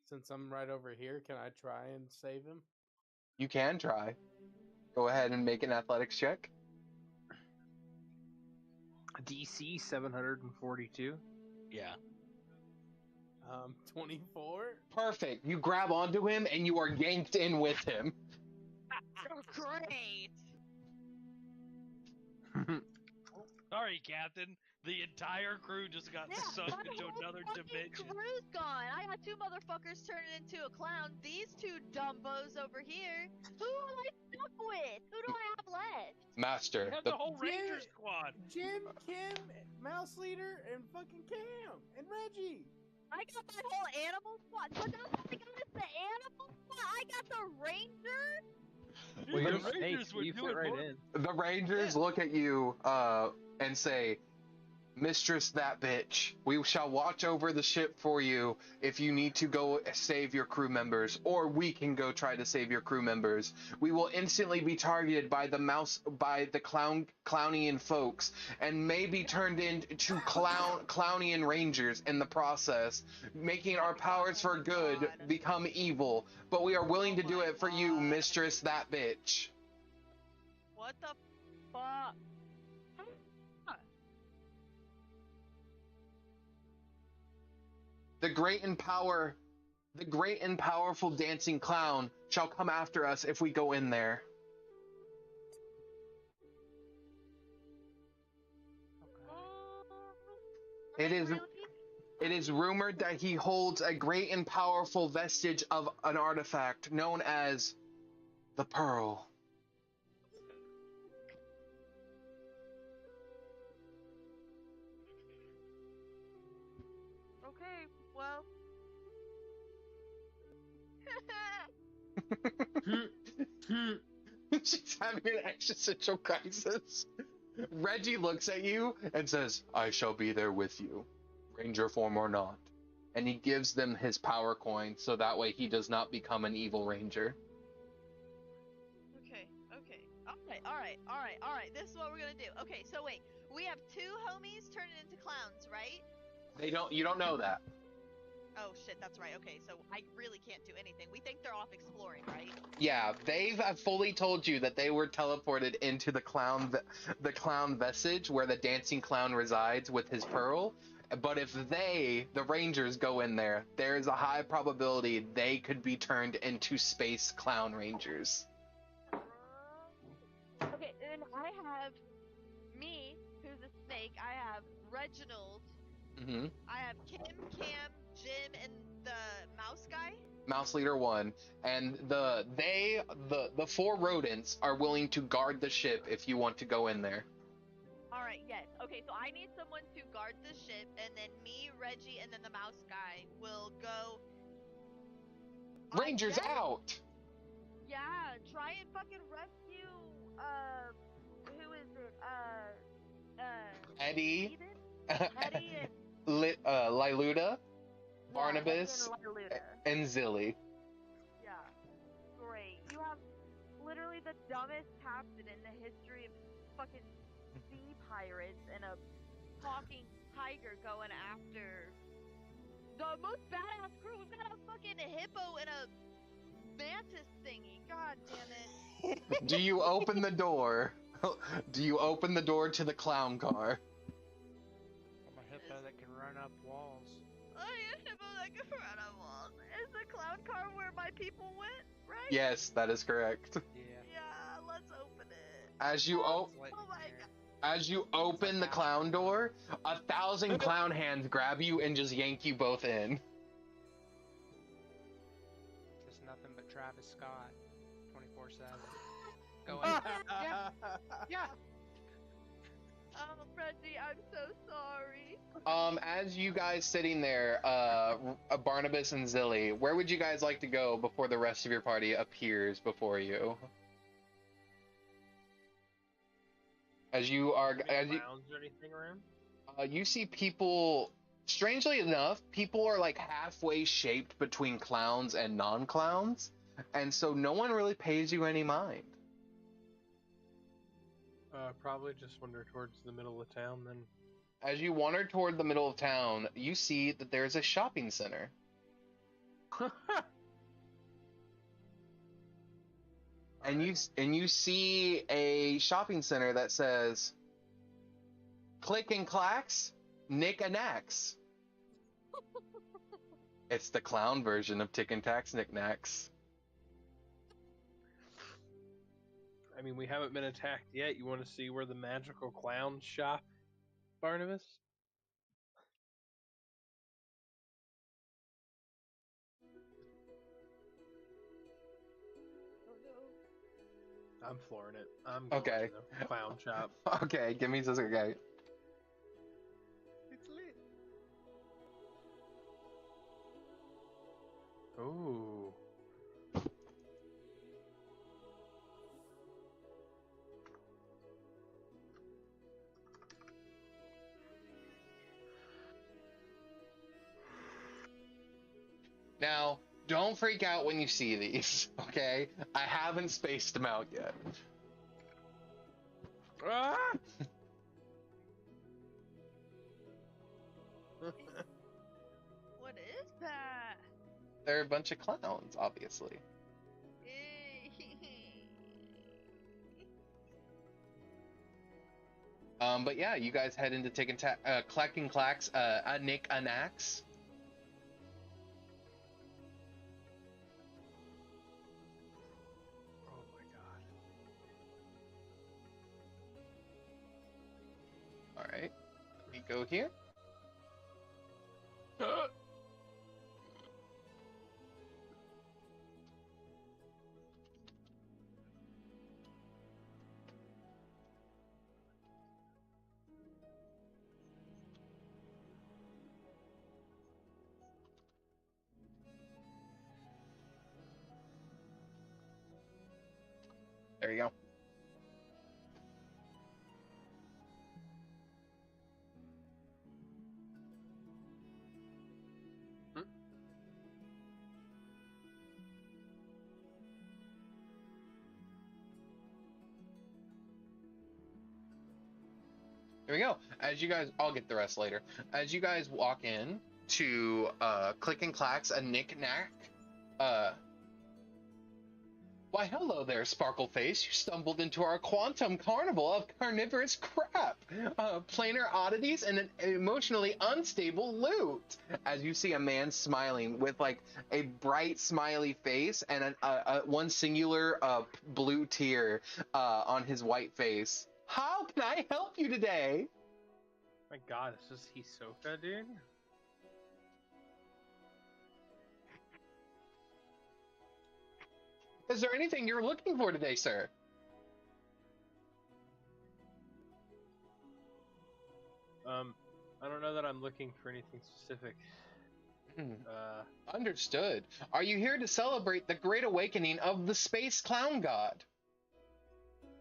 Since I'm right over here, can I try and save him? You can try. Go ahead and make an athletics check. DC 742. Yeah. 24. Perfect. You grab onto him, and you are yanked in with him. Great. Sorry, Captain. The entire crew just got sucked my into whole another fucking dimension. crew's gone. I got two motherfuckers turning into a clown. These two dumbos over here. Who am I stuck with? Who do I have left? Master. We have the whole Ranger squad. Jim, Kim, Mouse Leader, and fucking Cam, and Reggie. I got my whole animal squad. So now I got the animal squad. I got the ranger. Well, The you're Rangers snake. would You do fit it right more. in. The Rangers look at you and say, Mistress that bitch, we shall watch over the ship for you if you need to go save your crew members, or we can go try to save your crew members. We will instantly be targeted by the Clownian folks, and may be turned into Clownian Rangers in the process, making our powers for good become evil. But we are willing to do it for you, Mistress that bitch. What the fuck? The great and powerful dancing clown shall come after us if we go in there. It is rumored that he holds a great and powerful vestige of an artifact known as the Pearl. Okay, well. She's having an existential crisis. Reggie looks at you and says, I shall be there with you, Ranger form or not. And he gives them his power coin so that way he does not become an evil Ranger. Okay. Alright. This is what we're gonna do. Okay, so wait. We have two homies turning into clowns, right? You don't know that. Oh shit, that's right. Okay, so I really can't do anything. We think they're off exploring, right? Yeah, they've fully told you that they were teleported into the clown vestige where the dancing clown resides with his pearl, But if the Rangers, go in there, there's a high probability they could be turned into space clown rangers. Okay, and I have me, who's a snake. I have Reginald. Mm-hmm. I have Kim, Cam, Jim, and the mouse guy. Mouse Leader 1, and the 4 rodents are willing to guard the ship if you want to go in there. Alright, yes. Okay, so I need someone to guard the ship, and then me, Reggie, and then the mouse guy will go... Rangers out! Yeah, try and fucking rescue, who is it? Eddie, Eddie and... Liluda, Yeah, Barnabas, Eddie and Liluda. and Zilly. Yeah, great. You have literally the dumbest captain in the history of fucking sea pirates and a talking tiger going after the most badass crew. We've got a fucking hippo and a mantis thingy. God damn it. Do you open the door? Do you open the door to the clown car? I'm a hippo that can run up walls. Oh, yeah, hippo that can run on walls. Is the clown car where my people went, right? Yes, that is correct. Yeah. Yeah, let's open it. As you Oh my god. As you open the clown door, 1,000 clown hands grab you and just yank you both in. Just nothing but Travis Scott, 24/7. Going. Yeah. Yeah. Oh, Reggie, I'm so sorry. As you guys sitting there, Barnabas and Zilly, where would you guys like to go before the rest of your party appears before you? As you are, as you, Clowns or anything around? you see people. Strangely enough, people are like halfway shaped between clowns and non-clowns, and so no one really pays you any mind. Probably just wander towards the middle of town then. As you wander toward the middle of town, you see that there's a shopping center. And you see a shopping center that says Click and Clacks, Nick and Knacks. It's the clown version of Tick and Tax Nick Knacks. I mean, we haven't been attacked yet. You want to see where the magical clowns shop, Barnabas? I'm flooring it. I'm going Okay. to the clown shop. Okay, give me just a okay. It's lit. Ooh. Now, don't freak out when you see these, okay? I haven't spaced them out yet. Ah! What is that? They're a bunch of clowns, obviously. But yeah, you guys head into Tick and Clack and Clacks, a Nick an Axe. Oh my god. Alright, we go here. There you go. There we go. As you guys, I'll get the rest later. As you guys walk in to Click and Clacks, a Knick-Knack, Why, hello there, Sparkleface. You stumbled into our quantum carnival of carnivorous crap, planar oddities, and an emotionally unstable loot. As you see a man smiling with like a bright smiley face and one singular blue tear on his white face. How can I help you today? My God, is this Hisoka, dude? Is there anything you're looking for today, sir? I don't know that I'm looking for anything specific. Understood. Are you here to celebrate the great awakening of the space clown god?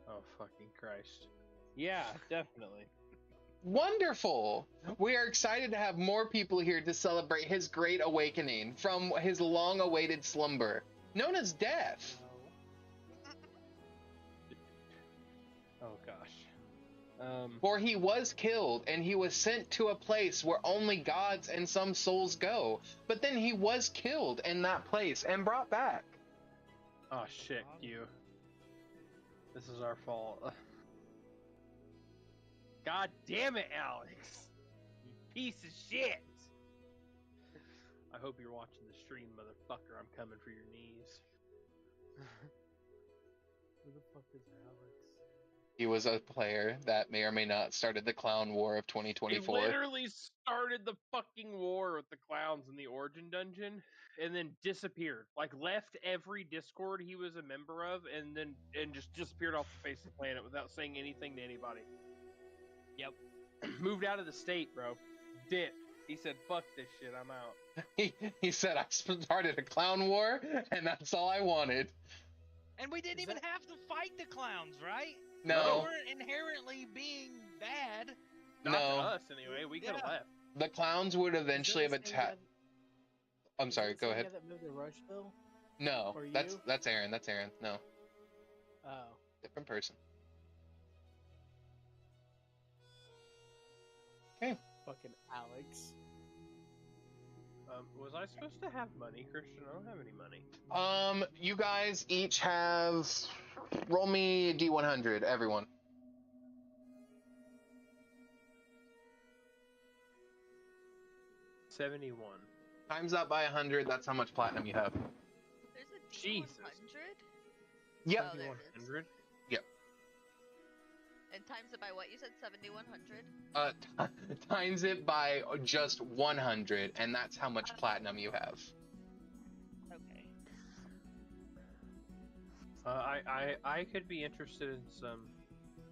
Oh, fucking Christ. Yeah, definitely. Wonderful! We are excited to have more people here to celebrate his great awakening from his long-awaited slumber, known as death. Oh, gosh. For he was killed, and he was sent to a place where only gods and some souls go. But then he was killed in that place and brought back. Oh, shit, you. This is our fault. God damn it, Alex! You piece of shit! I hope you're watching the stream, motherfucker. I'm coming for your knees. Who the fuck is Alex? He was a player that may or may not started the clown war of 2024. He literally started the fucking war with the clowns in the Origin Dungeon, and then disappeared. Like, left every Discord he was a member of, and just disappeared off the face of the planet without saying anything to anybody. Yep. Moved out of the state, bro. Dipped. He said, fuck this shit, I'm out. He said, I started a clown war, and that's all I wanted. And we didn't even have to fight the clowns, right? No. They weren't inherently being bad. Not to us, anyway. We could have left. The clowns would eventually have attacked. I'm sorry, go ahead. That moved to Rushville? No, Or that's Aaron. That's Aaron. No. Oh. Different person. Okay. Fucking Alex. Was I supposed to have money, Christian? I don't have any money. You guys each have. Roll me a D100, everyone. $71. Times that by 100. That's how much platinum you have. There's a Jesus. D100? Yep. Oh, there it is. 100? Yep. And times it by what? You said 7,100? Times it by just 100, and that's how much platinum you have. Okay. I could be interested in some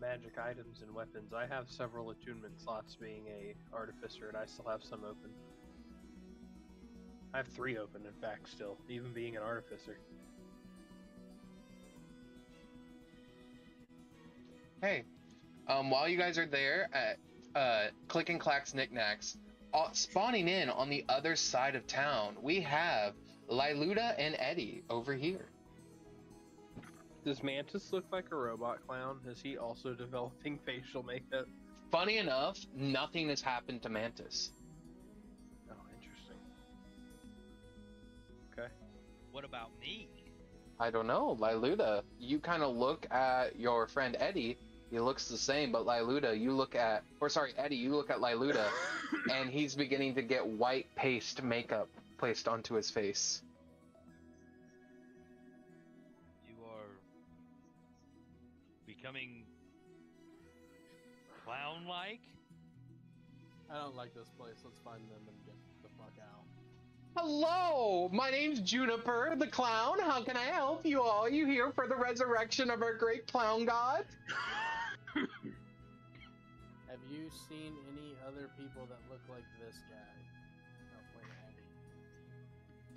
magic items and weapons. I have several attunement slots being a artificer, and I still have some open. I have 3 open, in fact, still, even being an artificer. Hey, while you guys are there at Click and Clack's Knickknacks, spawning in on the other side of town, we have Liluda and Eddie over here. Does Mantis look like a robot clown? Is he also developing facial makeup? Funny enough, nothing has happened to Mantis. Oh, interesting. Okay. What about me? I don't know, Liluda. You kind of look at your friend Eddie. He looks the same, but Liluda, you look at, Eddie, you look at Liluda, and he's beginning to get white paste makeup placed onto his face. You are becoming clown-like? I don't like this place. Let's find them and get the fuck out. Hello, my name's Juniper, the clown. How can I help you all? You here for the resurrection of our great clown god? Have you seen any other people that look like this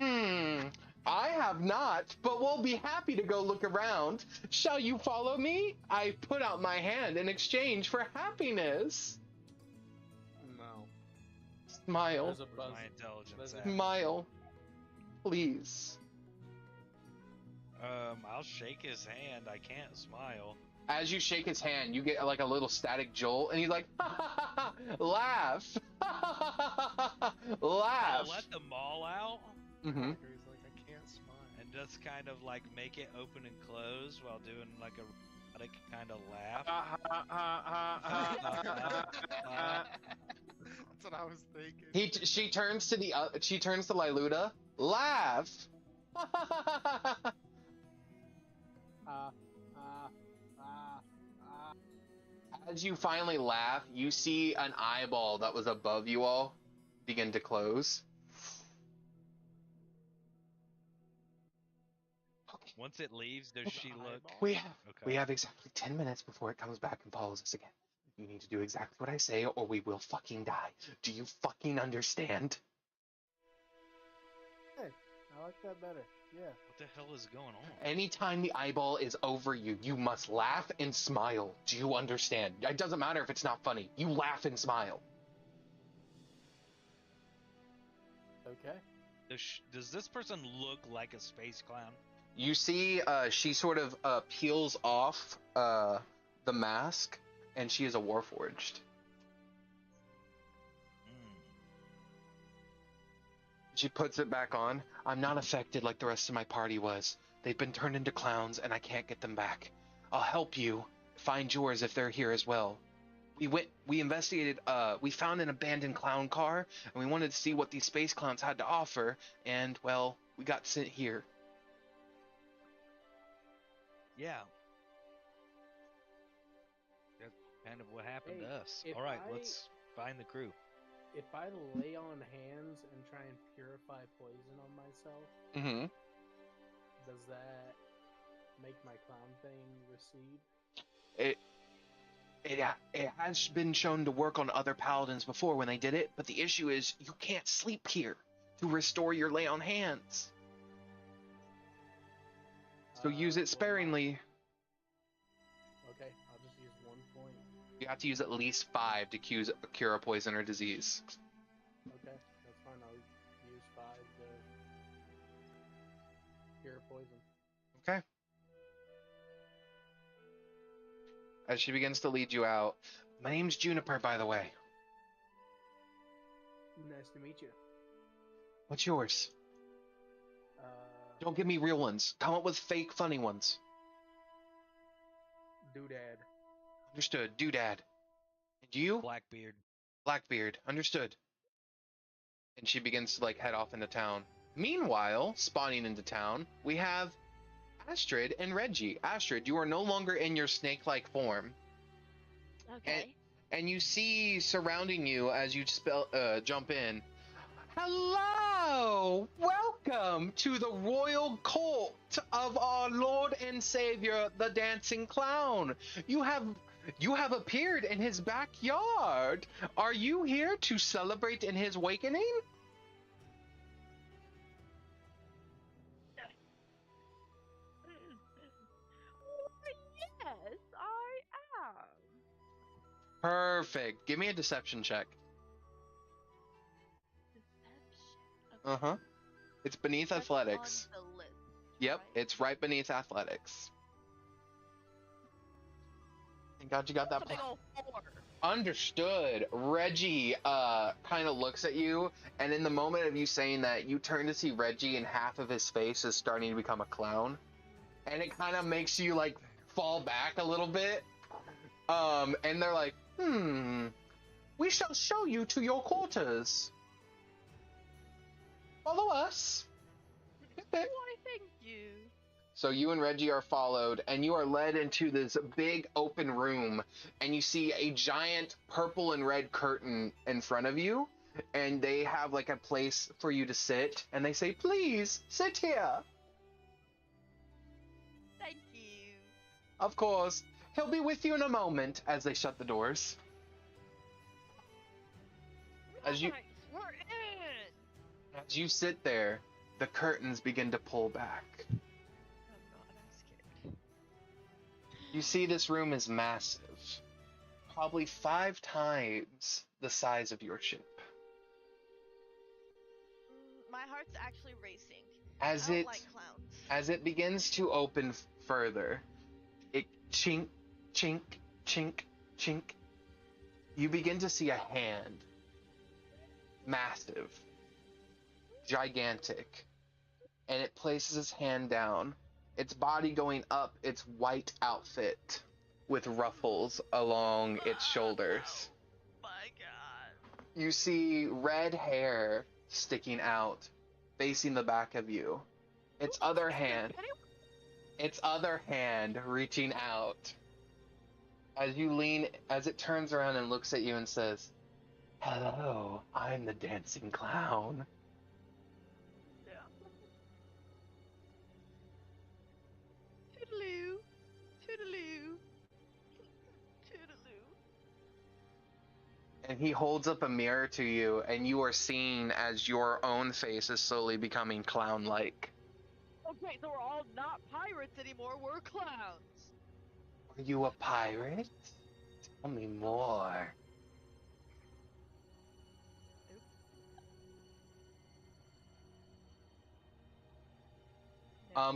guy? I have not, but we'll be happy to go look around. Shall you follow me? I put out my hand in exchange for happiness. No. Smile. There's a buzz. My intelligence. Smile. Please. I'll shake his hand. I can't smile. As you shake his hand, you get like a little static jolt, and he's like, ha ha ha ha, laugh. Laugh. I'll let them all out. Mm-hmm. He's like, I can't smile. And just kind of like make it open and close while doing like a robotic kind of laugh. That's what I was thinking. She turns to Liluda. Laugh. As you finally laugh, you see an eyeball that was above you all begin to close. Once it leaves, does she look? We have exactly 10 minutes before it comes back and follows us again. You need to do exactly what I say or we will fucking die. Do you fucking understand? Hey, I like that better. Yeah. What the hell is going on? Anytime the eyeball is over you, you must laugh and smile. Do you understand? It doesn't matter if it's not funny. You laugh and smile. Okay. Does this person look like a space clown? You see, she sort of peels off the mask, and she is a warforged. She puts it back on. I'm not affected like the rest of my party was. They've been turned into clowns, and I can't get them back. I'll help you find yours if they're here as well. We investigated, we found an abandoned clown car, and we wanted to see what these space clowns had to offer, and, well, we got sent here. Yeah. That's kind of what happened to us. if Alright, I- let's find the crew. If I lay on hands and try and purify poison on myself, Mm-hmm. does that make my clown thing recede? It has been shown to work on other paladins before when they did it, but the issue is you can't sleep here to restore your lay on hands. So use it sparingly. Okay, I'll just use 1 point. You have to use at least 5 to cure a poison or disease. Okay, that's fine. I'll use 5 to cure poison. Okay. As she begins to lead you out, my name's Juniper, by the way. Nice to meet you. What's yours? Don't give me real ones. Come up with fake, funny ones. Doodad. Understood. Doodad. And you? Blackbeard. Blackbeard. Understood. And she begins to, head off into town. Meanwhile, spawning into town, we have Astrid and Reggie. Astrid, you are no longer in your snake-like form. Okay. And you see surrounding you as you jump in. Hello! Welcome to the royal court of our Lord and Savior, the Dancing Clown. You have appeared in his backyard. Are you here to celebrate in his awakening? Yes, I am. Perfect. Give me a deception check. Uh-huh. It's beneath athletics. On the list, Yep, right? it's right beneath athletics. Thank God you got that. That's a big ol' 4. Understood. Reggie kind of looks at you, and in the moment of you saying that, you turn to see Reggie, and half of his face is starting to become a clown, and it kind of makes you fall back a little bit. And they're like, we shall show you to your quarters. Follow us. Why, thank you. So you and Reggie are followed, and you are led into this big open room, and you see a giant purple and red curtain in front of you, and they have a place for you to sit, and they say, please, sit here. Thank you. Of course. He'll be with you in a moment, as they shut the doors. As you... Nice, we're in. As you sit there, the curtains begin to pull back. Oh god, I'm scared. You see this room is massive. Probably 5 times the size of your ship. My heart's actually racing. As I it don't like clowns. as it begins to open further, it chink, chink, chink, chink. You begin to see a hand. Massive. Gigantic. and it places its hand down, its body going up its white outfit with ruffles along its shoulders. My God. You see red hair sticking out, facing the back of you. Its other hand reaching out. As it turns around and looks at you and says, "Hello, I'm the dancing clown." Yeah. Toodaloo. Toodaloo. Toodaloo. And he holds up a mirror to you, and you are seeing as your own face is slowly becoming clown-like. Okay, so we're all not pirates anymore. We're clowns. Are you a pirate? Tell me more.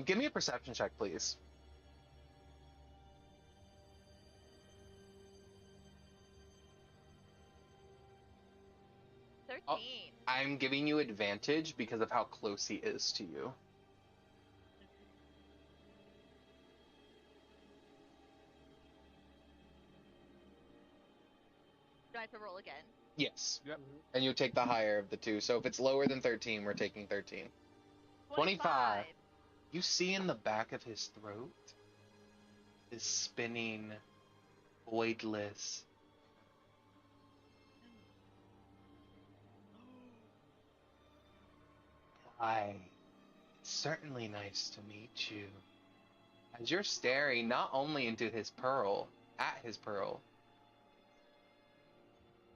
Give me a perception check, please. 13. Oh, I'm giving you advantage because of how close he is to you. Do I have to roll again? Yes. Yep. And you take the higher of the two. So if it's lower than 13, we're taking 13. 25. You see in the back of his throat is spinning, voidless. Hi. It's certainly nice to meet you. As you're staring not only at his pearl,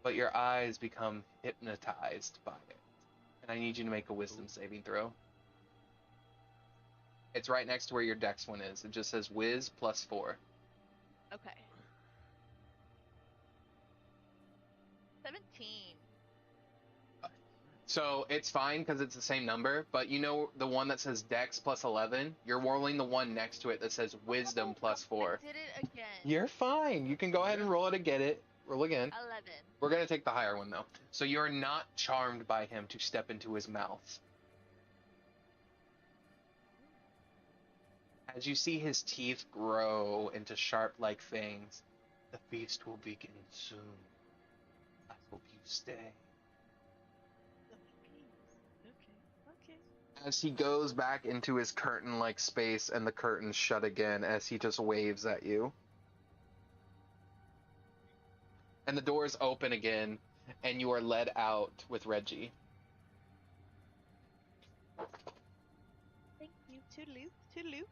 but your eyes become hypnotized by it. And I need you to make a wisdom saving throw. It's right next to where your dex one is. It just says Wiz +4. Okay. 17. So it's fine because it's the same number, but you know the one that says Dex +11? You're rolling the one next to it that says Wisdom +4. I did it again. You're fine. You can go ahead and roll it to get it. Roll again. 11. We're going to take the higher one, though. So you're not charmed by him to step into his mouth. As you see his teeth grow into sharp-like fangs, the feast will begin soon. I hope you stay. Okay. As he goes back into his curtain-like space and the curtains shut again as he just waves at you. And the doors open again, and you are led out with Reggie. Thank you. Toodaloo. Toodaloo.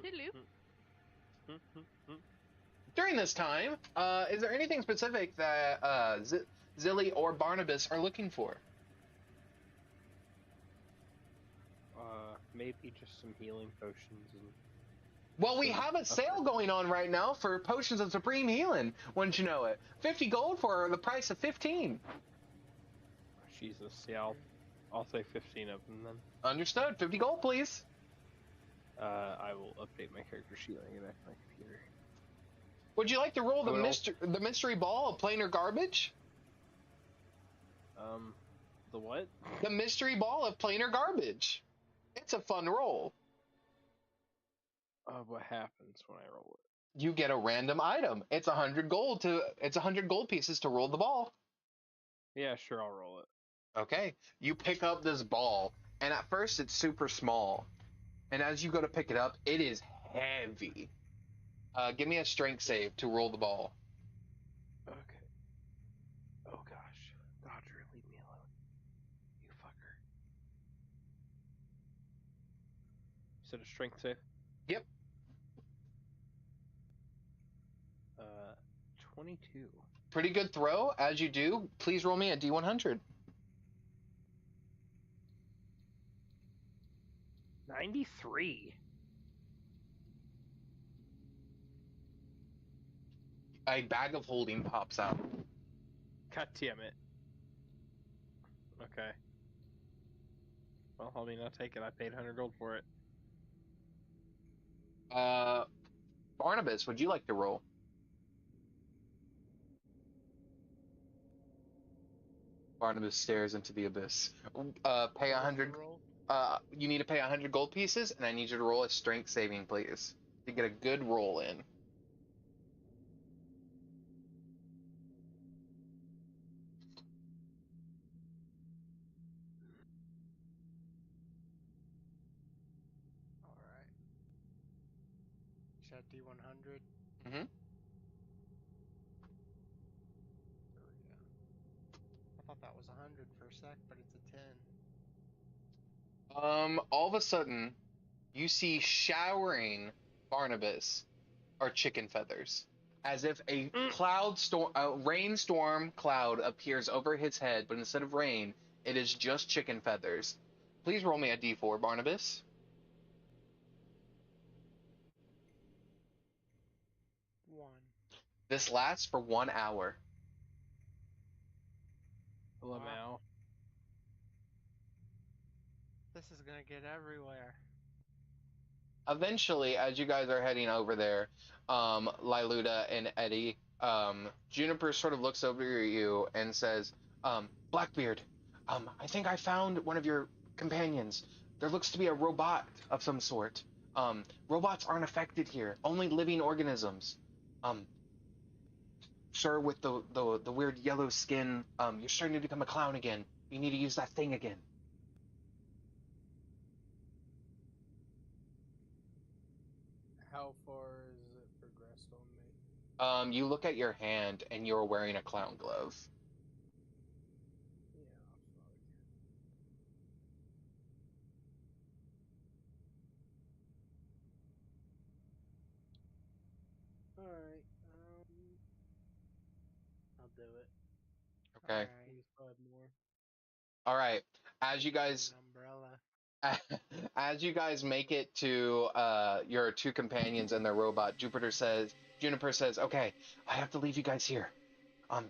Toodaloo. During this time, is there anything specific that Zilly or Barnabas are looking for? Maybe just some healing potions and... Well, we have a sale going on right now for potions of supreme healing. Wouldn't you know it? 50 gold for the price of 15. Jesus, yeah, I'll say 15 of them then. Understood. 50 gold, please. I will update my character sheet and get back to my computer. Would you like to roll the mystery ball of planar garbage? The what? The mystery ball of planar garbage. It's a fun roll. What happens when I roll it? You get a random item. It's 100 gold pieces to roll the ball. Yeah, sure, I'll roll it. Okay. You pick up this ball, and at first it's super small. And as you go to pick it up, it is heavy. Give me a strength save to roll the ball. Okay. Oh gosh. Roger, leave me alone. You fucker. You said a strength save? Yep. 22. Pretty good throw. As you do, please roll me a D100. 93. A bag of holding pops out. God damn it. Okay. Well, I mean, I'll take it. I paid 100 gold for it. Barnabas, would you like to roll? Barnabas stares into the abyss. Pay 100. You need to pay 100 gold pieces, and I need you to roll a strength saving, please, to get a good roll in. Alright. Is that D100? Mm-hmm. Oh, yeah. I thought that was 100 for a sec, but it's a 10. All of a sudden, you see showering Barnabas are chicken feathers. As if a rainstorm cloud appears over his head, but instead of rain, it is just chicken feathers. Please roll me a d4, Barnabas. 1. This lasts for 1 hour. Lamau. This is gonna get everywhere. Eventually, as you guys are heading over there, Liluda and Eddie, Juniper sort of looks over at you and says, Blackbeard, I think I found one of your companions. There looks to be a robot of some sort. Robots aren't affected here, only living organisms. Sir, with the weird yellow skin, you're starting to become a clown again. You need to use that thing again. How far is it progressed on me? You look at your hand and you're wearing a clown glove. Yeah, fuck. Alright, I'll do it. Okay. Alright. Use 5 more. All right. As you guys, An umbrella. as you guys make it to your two companions and their robot, Juniper says, "Okay, I have to leave you guys here.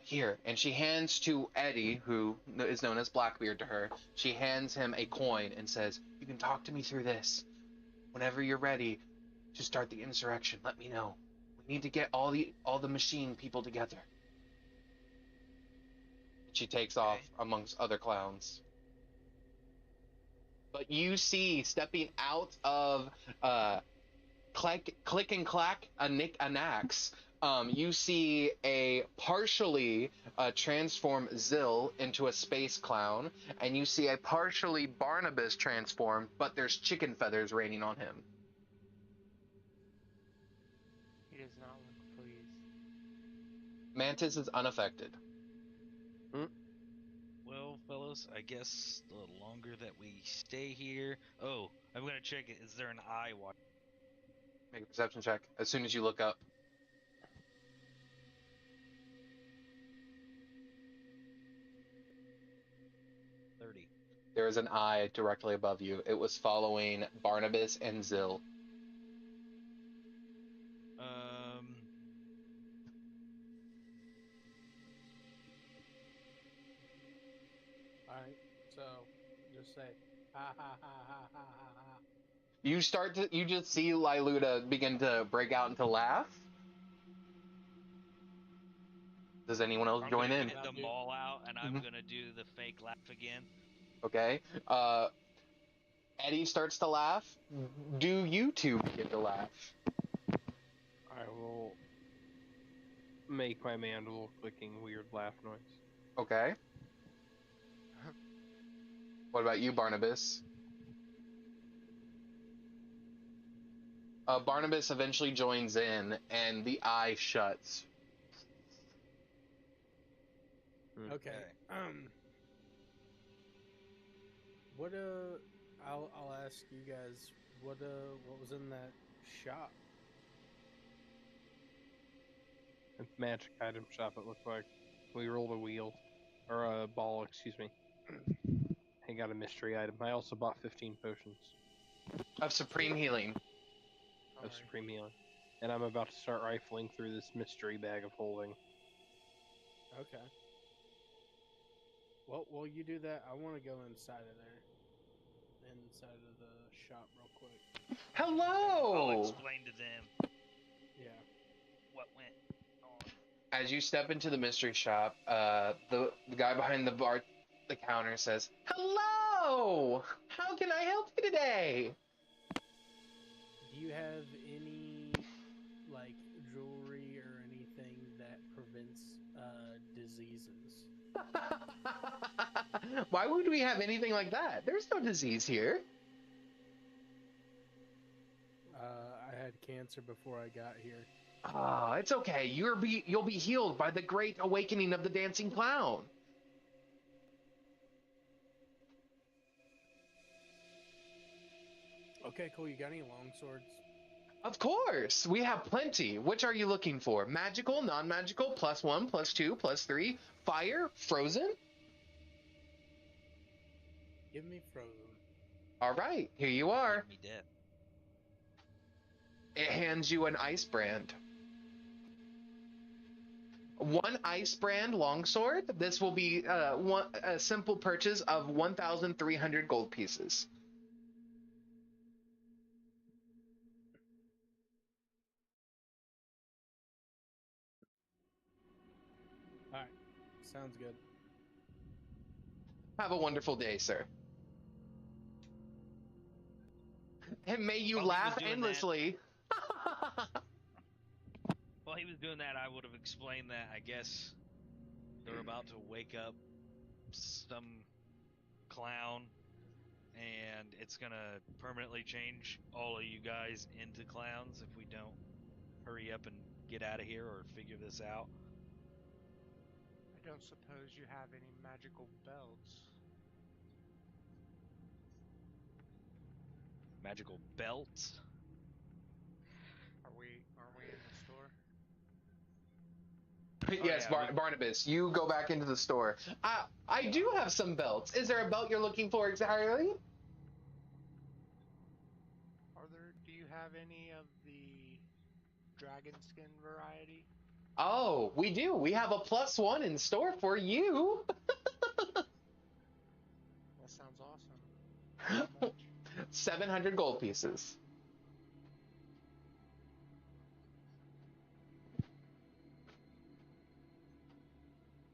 Here." And she hands to Eddie, who is known as Blackbeard to her. She hands him a coin and says, "You can talk to me through this. Whenever you're ready to start the insurrection, let me know. We need to get all the machine people together." She takes off amongst other clowns. But you see, stepping out of Click and Clack an axe, you see a partially transformed Zill into a space clown, and you see a partially Barnabas transformed, but there's chicken feathers raining on him. He does not look pleased. Mantis is unaffected. Well, fellas, I guess the longer that we stay here. Oh, I'm gonna check it. Is there an eye watch? Make a perception check as soon as you look up. 30. There is an eye directly above you. It was following Barnabas and Zill. Alright, so just say, ha ha ha ha ha ha ha. You just see Liluda begin to break out into laugh. Does anyone else join in? I'm gonna get them all out, and I'm gonna do the fake laugh again. Okay. Eddie starts to laugh. Do you two begin to laugh? I will make my mandible clicking weird laugh noise. Okay. What about you, Barnabas? Barnabas eventually joins in, and the eye shuts. Okay. What I'll ask you guys what was in that shop? It's magic item shop, it looked like. We rolled a wheel. Or a ball, excuse me. I got a mystery item. I also bought 15 potions. Of supreme healing. Of supreme healing. And I'm about to start rifling through this mystery bag of holding. Okay. Well, while you do that, I want to go inside of there. Inside of the shop real quick. Hello! I'll explain to them. Yeah. What went on. As you step into the mystery shop, the guy behind the counter says, "Hello! How can I help you today? Do you have any, like, jewelry or anything that prevents diseases? Why would we have anything like that? There's no disease here. I had cancer before I got here. Ah, it's okay. You'll be healed by the great awakening of the dancing clown. Okay, cool. You got any long swords? Of course, we have plenty. Which are you looking for? Magical, non-magical, +1, +2, +3, fire, frozen? Give me frozen. All right, here you are. Give me death. It hands you an ice brand. One ice brand longsword. This will be a simple purchase of 1,300 gold pieces. All right, sounds good. Have a wonderful day, sir. And may you While he was laugh doing that- endlessly. While he was doing that, I would have explained that I guess they're about to wake up some clown, and it's gonna permanently change all of you guys into clowns if we don't hurry up and get out of here or figure this out. I don't suppose you have any magical belts. Magical belts? Aren't we in the store? Yes, yeah, Barnabas, you go back into the store. I do have some belts. Is there a belt you're looking for entirely? Do you have any of the dragon skin variety? Oh, we do. We have a +1 in store for you. That sounds awesome. How much? 700 gold pieces.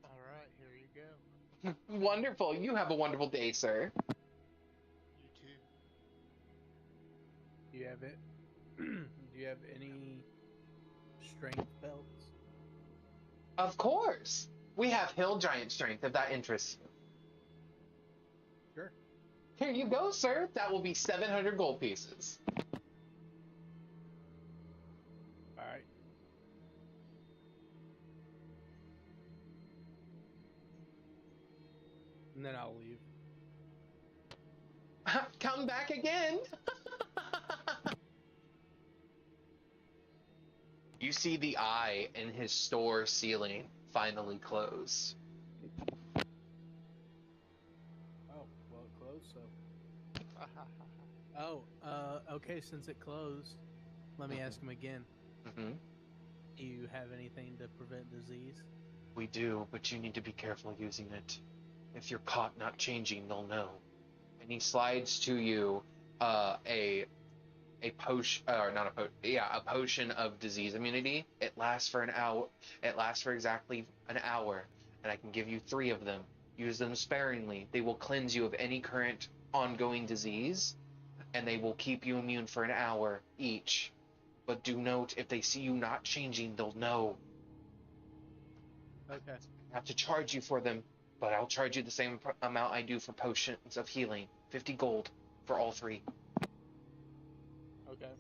All right, here you go. Wonderful. You have a wonderful day, sir. You too. Do you have it? Do you have any strength belts? Of course. We have hill giant strength if that interests you. Sure. Here you go, sir. That will be 700 gold pieces. All right. And then I'll leave. Come back again. You see the eye in his store ceiling finally close. Oh, well, it closed, so. Oh, okay, since it closed, let me ask him again. Mm-hmm. Do you have anything to prevent disease? We do, but you need to be careful using it. If you're caught not changing, they'll know. And he slides to you a potion, or not a potion, yeah, a potion of disease immunity. It lasts for an hour. It lasts for exactly an hour, and I can give you 3 of them. Use them sparingly. They will cleanse you of any current ongoing disease, and they will keep you immune for an hour each. But do note, if they see you not changing, they'll know. Okay. I have to charge you for them, but I'll charge you the same amount I do for potions of healing. 50 gold for all 3. Okay.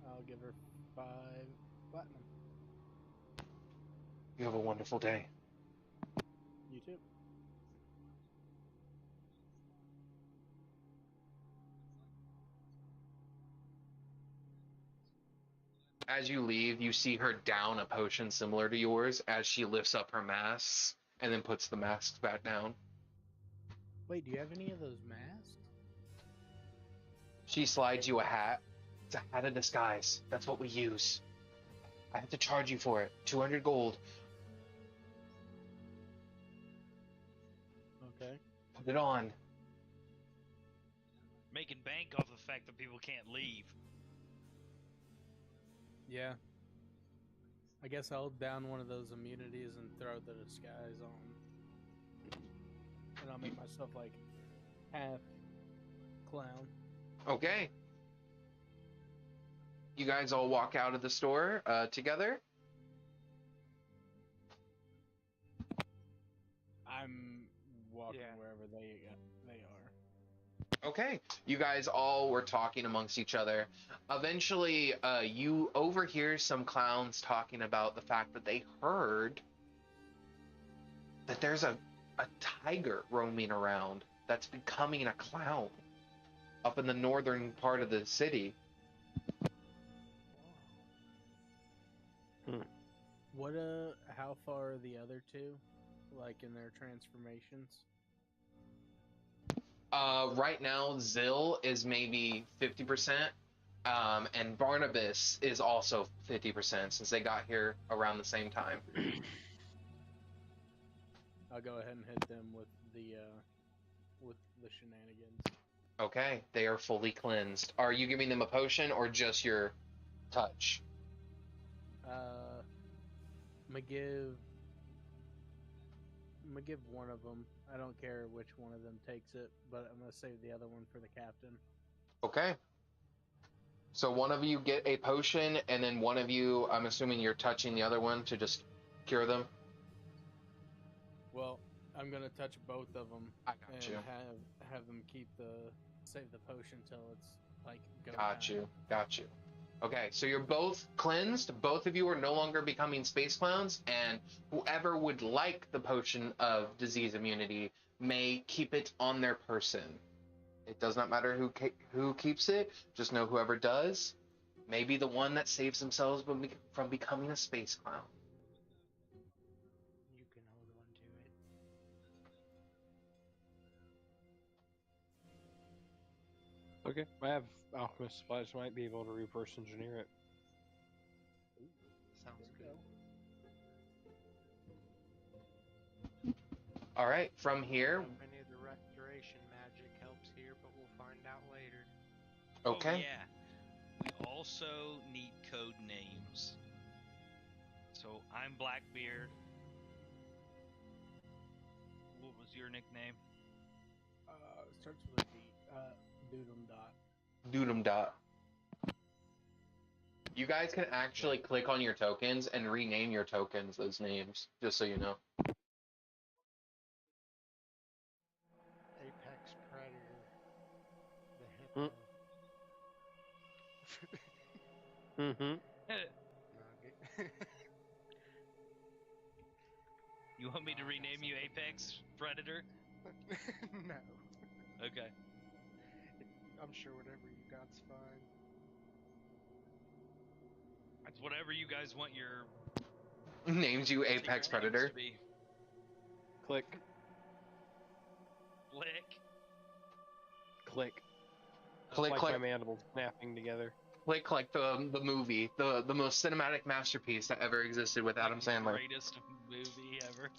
I'll give her 5 platinum. You have a wonderful day. You too. As you leave, you see her down a potion similar to yours as she lifts up her masks and then puts the masks back down. Wait, do you have any of those masks? She slides you a hat. It's a hat of disguise. That's what we use. I have to charge you for it. 200 gold. Okay. Put it on. Making bank off the fact that people can't leave. Yeah. I guess I'll down one of those immunities and throw the disguise on. And I'll make myself like half clown. Okay. You guys all walk out of the store together. I'm walking Yeah. wherever they are. Okay. You guys all were talking amongst each other. Eventually, you overhear some clowns talking about the fact that they heard that there's a tiger roaming around that's becoming a clown up in the northern part of the city. What how far are the other two, like in their transformations? Right now, Zill is maybe 50%, and Barnabas is also 50% since they got here around the same time. I'll go ahead and hit them with the shenanigans. Okay, they are fully cleansed. Are you giving them a potion or just your touch? I'm gonna give one of them. I don't care which one of them takes it, but I'm gonna save the other one for the captain. Okay. So one of you get a potion, and then one of you, I'm assuming you're touching the other one to just cure them? Well, I'm gonna touch both of them I got and you. have them save the potion till it's like go Got time. you. Got you. Okay, so you're both cleansed. Both of you are no longer becoming space clowns, and whoever would like the potion of disease immunity may keep it on their person. It does not matter who keeps it. Just know whoever does may be the one that saves themselves from becoming a space clown. You can hold on to it. Okay, I have alchemist supplies. Might be able to reverse engineer it. Sounds good. All right, from here. I don't know if any of the restoration magic helps here, but we'll find out later. Okay. Oh, yeah. We also need code names. So I'm Blackbeard. What was your nickname? It starts with a D. Doodum Dot. Doodum dot. You guys can actually click on your tokens and rename your tokens those names, just so you know. Apex Predator. The hippo. Mm-hmm. No, You want me to No, I got rename you something Apex Predator? no. Okay. I'm sure whatever you got's fine. It's whatever you guys want your Names you secret Apex names Predator. to be. Click. Lick. Click. Click, Like click, my mandibles snapping together. click like the movie, the most cinematic masterpiece that ever existed with Adam Like the Sandler. greatest movie ever.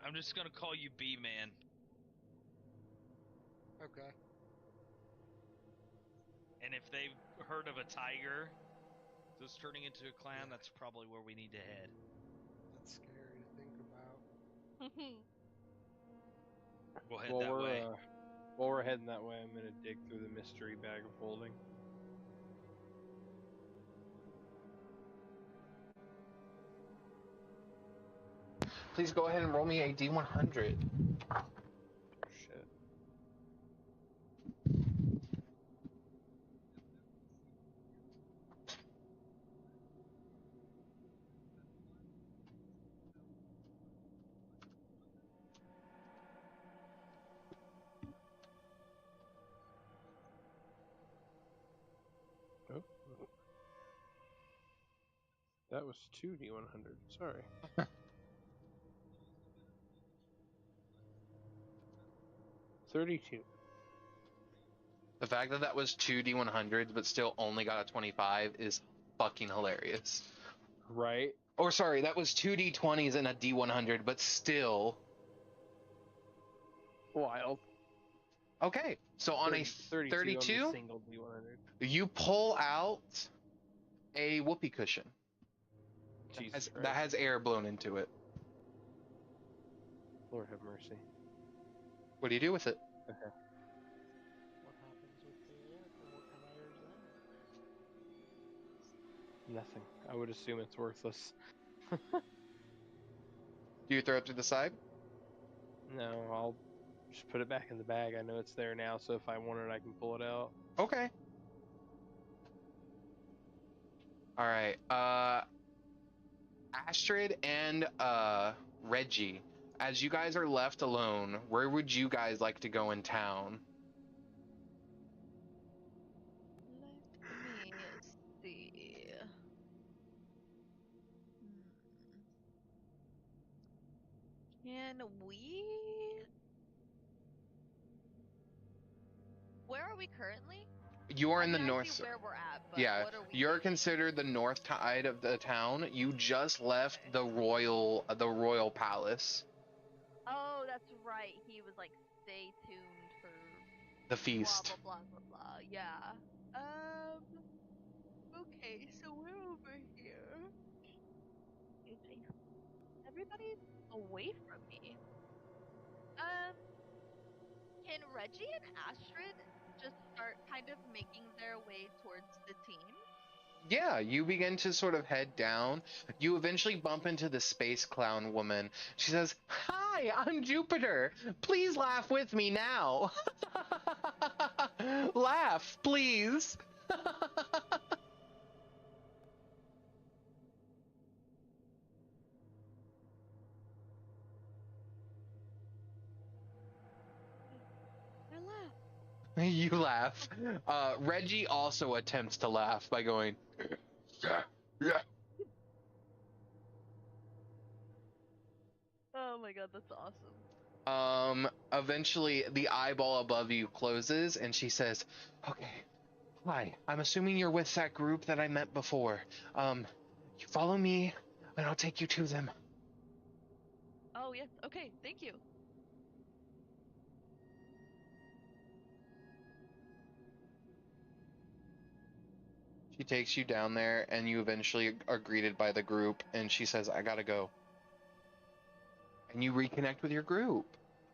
I'm just gonna call you B-Man. Okay. And if they've heard of a tiger that's turning into a clown, that's probably where we need to head. That's scary to think about. We'll head that way. While we're heading that way, I'm gonna dig through the mystery bag of holding. Please go ahead and roll me a D100. Shit. Oh. That was 2D100. Sorry. $32. The fact that that was 2D100s but still only got a 25 is fucking hilarious. Right? Or sorry, that was 2D20s and a D100, but still. Wild. Okay, so on a 32 on 32, the single D100. you pull out a whoopee cushion Jesus that Christ. has air blown into it. Lord have mercy. What do you do with it? Okay. What happens with it, and what kind of air is that? Nothing. I would assume it's worthless. Do you throw it to the side? No, I'll just put it back in the bag. I know it's there now, so if I want it, I can pull it out. Okay. All right. Astrid and Reggie, as you guys are left alone, where would you guys like to go in town? Let me see. Can we? Where are we currently? You are I in the mean, I north. see where we're at, but Yeah, what are we you're doing? considered the north side of the town. You just left the royal palace, Oh, that's right. He was like, stay tuned for the blah feast. blah blah blah blah. Yeah. Okay, so we're over here. Okay. Everybody's away from me. Can Reggie and Astrid just start kind of making their way towards the team? Yeah, you begin to sort of head down. You eventually bump into the space clown woman. She says, "Hi, I'm Jupiter. Please laugh with me now." Laugh, please. I laugh. You laugh. Reggie also attempts to laugh by going, "Yeah, yeah." Oh my god, that's awesome. Eventually the eyeball above you closes and she says, "Okay, hi, I'm assuming you're with that group that I met before. You follow me and I'll take you to them." Oh yes, okay, thank you. She takes you down there and you eventually are greeted by the group and she says, "I gotta go." And you reconnect with your group.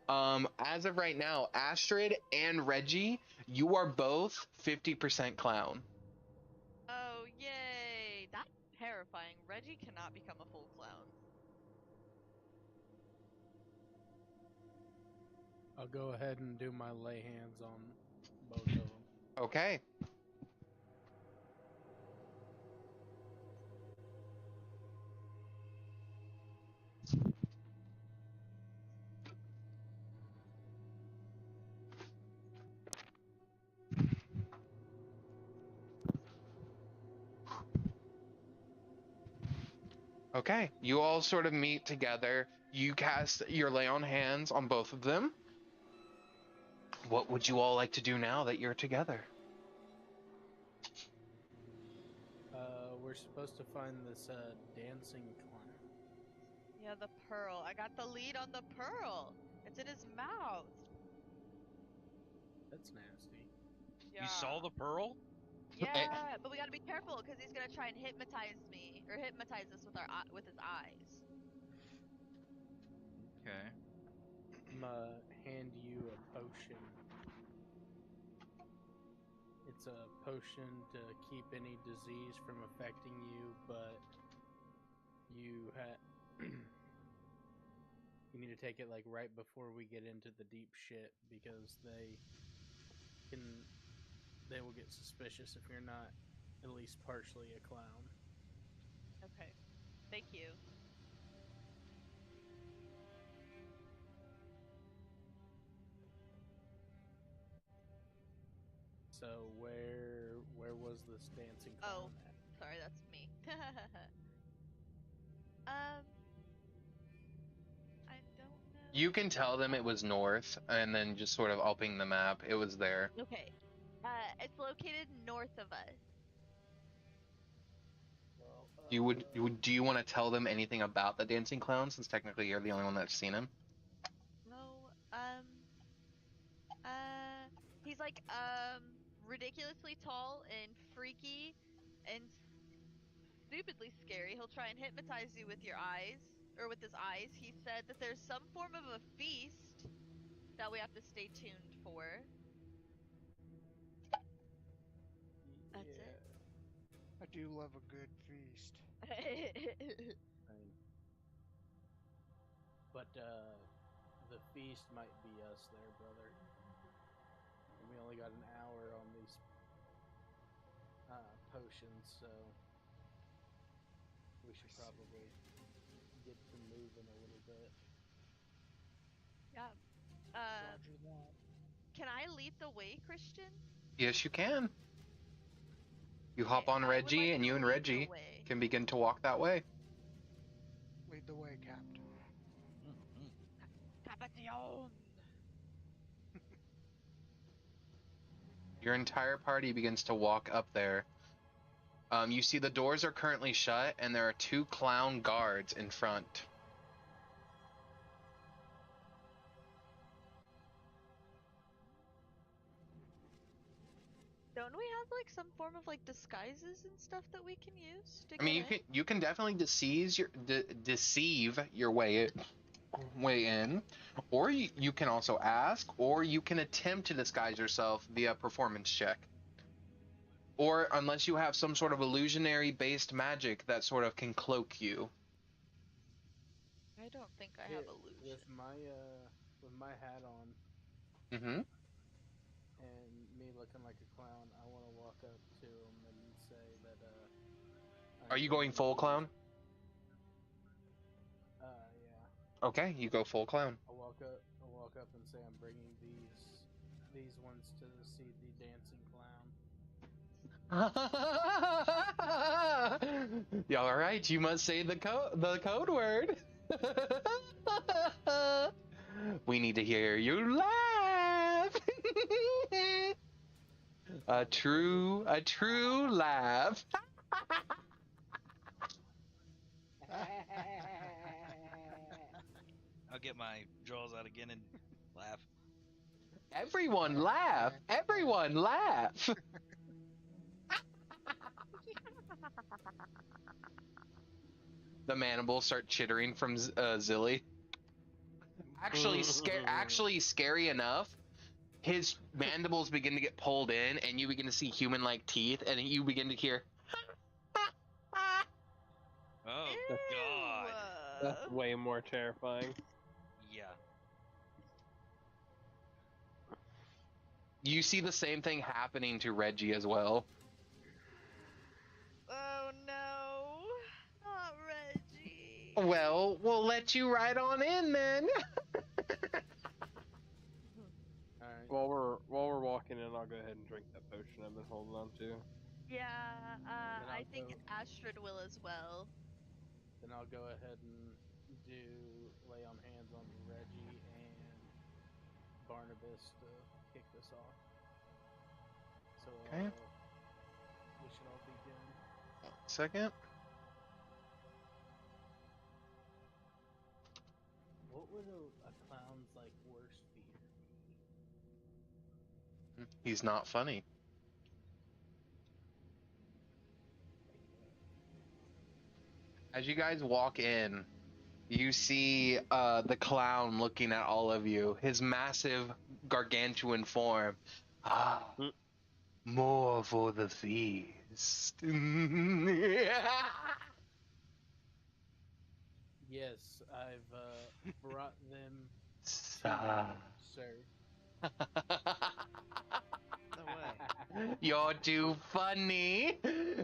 As of right now, Astrid and Reggie, you are both 50% clown. Oh yay! That's terrifying. Reggie cannot become a full clown. I'll go ahead and do my lay hands on both of them. Okay. Okay, you all sort of meet together. You cast your lay on hands on both of them. What would you all like to do now that you're together? We're supposed to find this dancing clown. Yeah, the pearl. I got the lead on the pearl. It's in his mouth. That's nasty. Yeah. You saw the pearl? Yeah, but we gotta be careful because he's gonna try and hypnotize me or hypnotize us with with his eyes. Okay. I'm gonna hand you a potion. It's a potion to keep any disease from affecting you, but you you need to take it like right before we get into the deep shit because they will get suspicious if you're not at least partially a clown. Okay. Thank you. So where was this dancing clown at? Sorry, that's me. I don't know. You can tell them it was north, and then just sort of opening the map, it was there. Okay. It's located north of us. Do you want to tell them anything about the dancing clown, since technically you're the only one that's seen him? No, he's like, ridiculously tall and freaky and stupidly scary. He'll try and hypnotize you with your eyes. or with his eyes, he said that there's some form of a feast that we have to stay tuned for. That's it. I do love a good feast. But the feast might be us there, brother. And we only got an hour on these potions, so we should probably get to moving a little bit. Yeah. Roger that. Can I lead the way, Christian? Yes, you can. You hop Okay, on I would Reggie, like and to you and lead the Reggie way. can begin to walk that way. Lead the way, Captain. Captain. Your entire party begins to walk up there. You see the doors are currently shut, and there are 2 clown guards in front. Don't we have like some form of like disguises and stuff that we can use to I mean, get you can definitely deceive your way in, or you can also ask, or you can attempt to disguise yourself via performance check. Or unless you have some sort of illusionary based magic that sort of can cloak you. I don't think I have illusion. With my hat on Mm-hmm. and me looking like a clown, I want to walk up to him and say that Are you going full clown? Yeah. Okay, you go full clown. I walk up and say I'm bringing these ones to see the dancing clown. Yeah, all right, you must say the code word. We need to hear you laugh. A true laugh. I'll get my jaws out again and laugh. Everyone laugh. Everyone laugh. The mandibles start chittering from Zilly. Actually scary enough. His mandibles begin to get pulled in, and you begin to see human-like teeth, and you begin to hear. Oh God! That's way more terrifying. Yeah. You see the same thing happening to Reggie as well. Oh no, not Reggie. Well, we'll let you right on in then. Alright. While we're walking in, I'll go ahead and drink that potion I've been holding on to. Yeah, Then I I'll think go- Astrid will as well. Then I'll go ahead and lay on hands on Reggie and Barnabas to kick this off. So Okay. We should all begin. 1 second. What would a clown's like worst fear be? He's not funny. As you guys walk in, you see the clown looking at all of you. His massive, gargantuan form. More for the feast. Yes, I've brought them Sir. sir. No way. You're too funny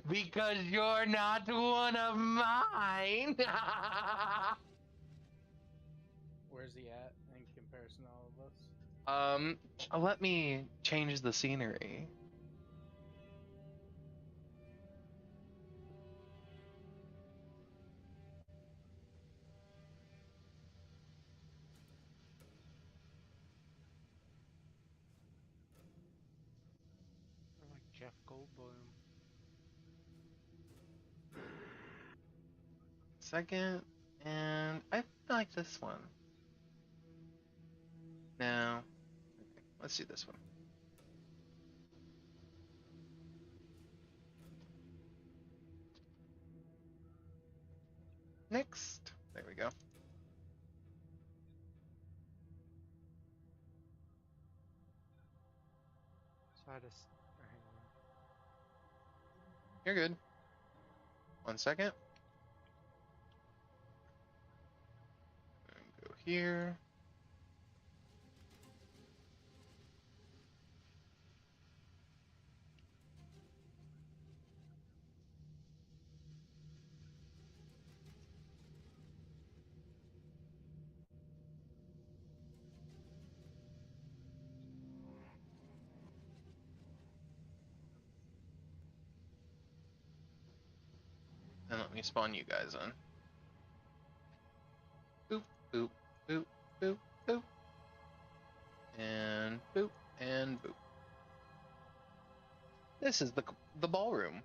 because you're not one of mine. Where's he at in comparison to all of us? Let me change the scenery. Like Jeff Goldblum. Second, and I like this one. No. Okay, let's do this one. Next. There we go. I just. Hang on. You're good. 1 second. Go here. And let me spawn you guys in. Boop, boop, boop, boop, boop. And boop, and boop. This is the ballroom,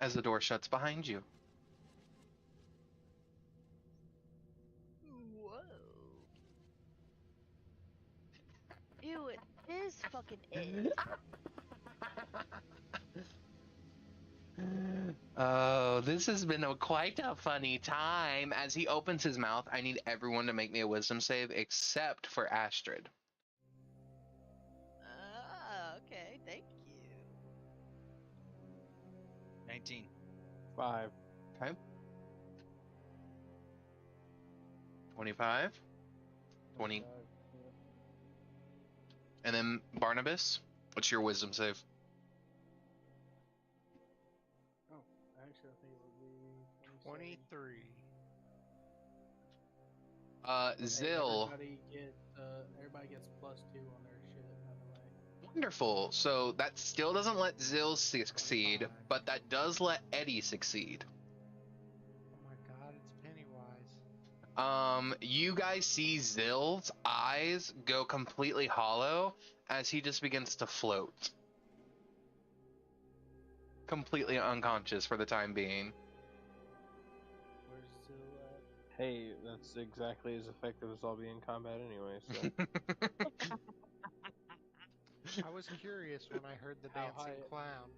as the door shuts behind you. Whoa. Ew, it is fucking it. Oh, this has been quite a funny time. As he opens his mouth, I need everyone to make me a wisdom save except for Astrid. Okay, thank you. 19. 5. Okay. 25. 20. And then Barnabas, what's your wisdom save? Oh, actually, I think it would be 23. Zill. Everybody gets +2 on their shit, by the way. Wonderful. So that still doesn't let Zill succeed, but that does let Eddie succeed. Oh my god, it's Pennywise. You guys see Zill's eyes go completely hollow as he just begins to float. Completely unconscious for the time being. Where's Zill at? Hey, that's exactly as effective as I'll be in combat anyway, so. I was curious when I heard the dancing clown.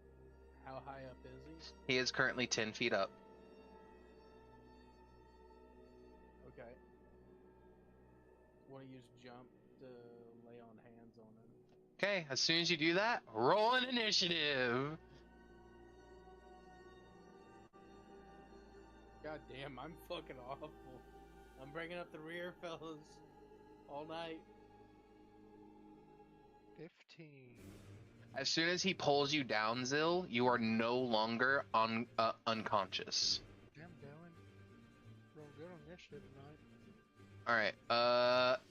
How high up is he? He is currently 10 feet up. Okay. Want to use jump to lay on hands on him? Okay, as soon as you do that, roll an initiative. God damn, I'm fucking awful. I'm bringing up the rear, fellas. All night. 15. As soon as he pulls you down, Zill, you are no longer unconscious. Damn, Dylan. Real good on initiative tonight. Alright,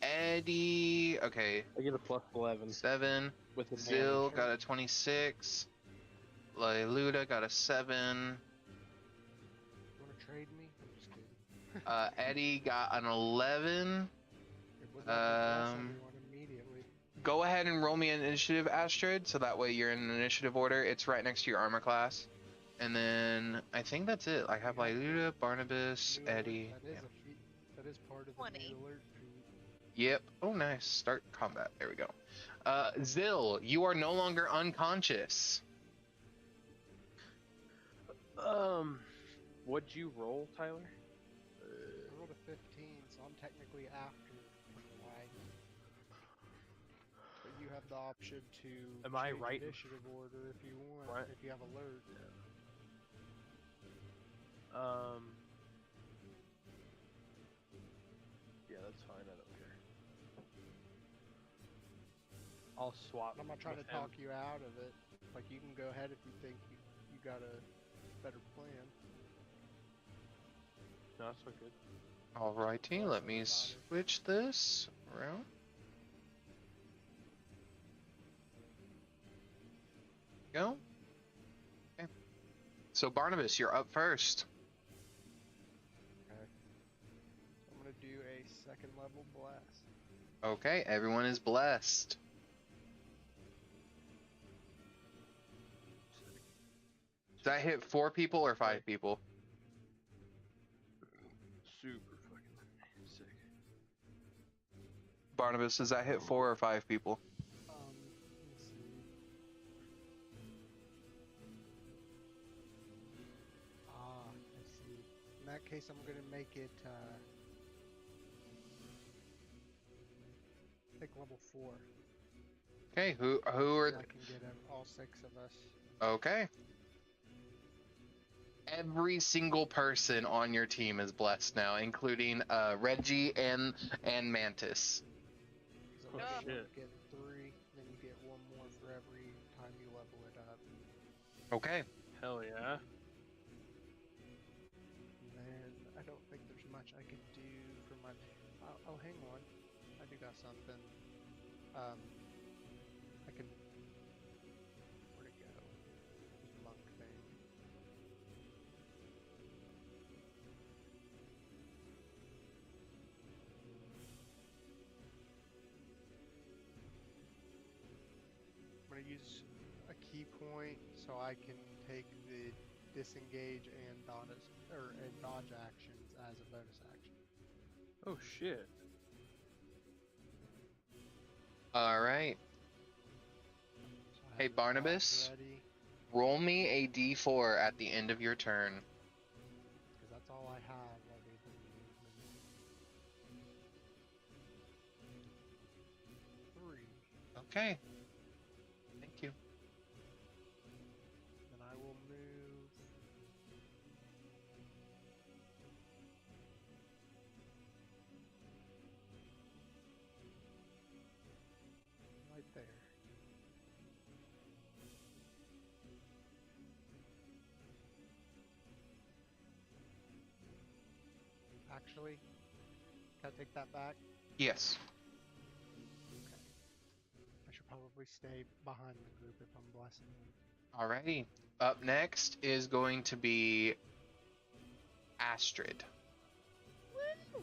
Eddie, okay. I get a +11. 7. With Zill advantage. got a 26. Luda got a 7. You wanna trade me? I'm just kidding. Eddie got an 11. It would let me bless everyone immediately. Go ahead and roll me an initiative, Astrid, so that way you're in an initiative order. It's right next to your armor class. And then I think that's it. I have Luda, Barnabas, New alert, Eddie. That is a feat. That is part of the 20. new alert feat. Yep. Oh, nice. Start combat. There we go. Zill, you are no longer unconscious. What'd you roll, Tyler? I rolled a 15, so I'm technically after Pennywise. But you have the option to Am I change right? initiative order if you want, Right. if you have alert. Yeah, that's fine. I don't care. I'll swap. I'm not trying to with him. talk you out of it. Like, you can go ahead if you think you got a better plan. No, that's so good. Alrighty, let me switch this around. Go. Okay. So Barnabas, you're up first. Okay. I'm gonna do a second level blast. Okay, everyone is blessed. Does that hit 4 people or 5 people? Super fucking sick. Barnabas, does that hit 4 or 5 people? Let's see. I see. In that case, I'm gonna make it, I think level 4. Okay, who So are? I can get all 6 of us. Okay. Every single person on your team is blessed now, including Reggie and Mantis. So Oh, you shit. get 3, then you get 1 more for every time you level it up. Okay. Hell yeah. And then I don't think there's much I can do for my. Oh, hang on. I do got something. I can. Where'd it go? This monk thing. I'm gonna use a key point so I can take the disengage and dodge actions as a bonus action. Oh shit. All right. So I Hey, have the dodge Barnabas, ready, roll me a d4 at the end of your turn. because that's all I have other than movement. 3. Okay. Thank you. Then I will move. Right there. Actually, can I take that back? Yes. Okay. I should probably stay behind the group if I'm blessing. Alrighty. Up next is going to be Astrid. Woo!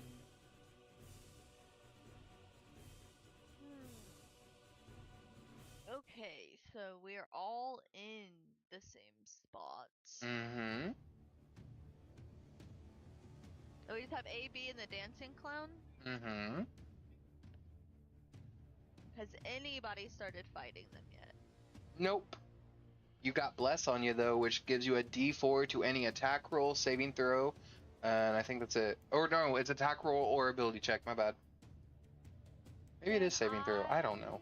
Okay, so we're all in the same spots. Mm-hmm. Oh, we just have A, B, and the dancing clown? Mm-hmm. Has anybody started fighting them yet? Nope. You got Bless on you, though, which gives you a d4 to any attack roll, saving throw, and I think that's it. Or no, it's attack roll or ability check, my bad. Maybe it is saving throw, I don't know.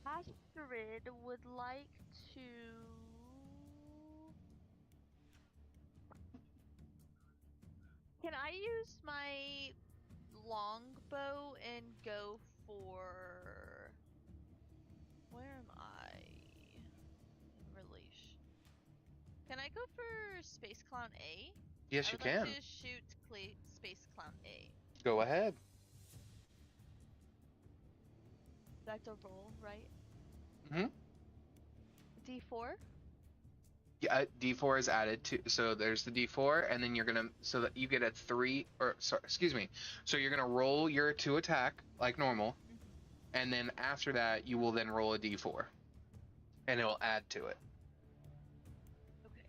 Astrid would like to... Can I use my longbow and go for... Where am I? In relation. Can I go for Space Clown A? Yes, I you would like can. to shoot Space Clown A. Go ahead. That's a roll, right? Mm-hmm. D4? Yeah, d4 is added to, so there's the d4, and then you're gonna, so that you get a 3, or sorry, excuse me. So you're gonna roll your 2 attack like normal, and then after that you will then roll a d4, and it will add to it. Okay.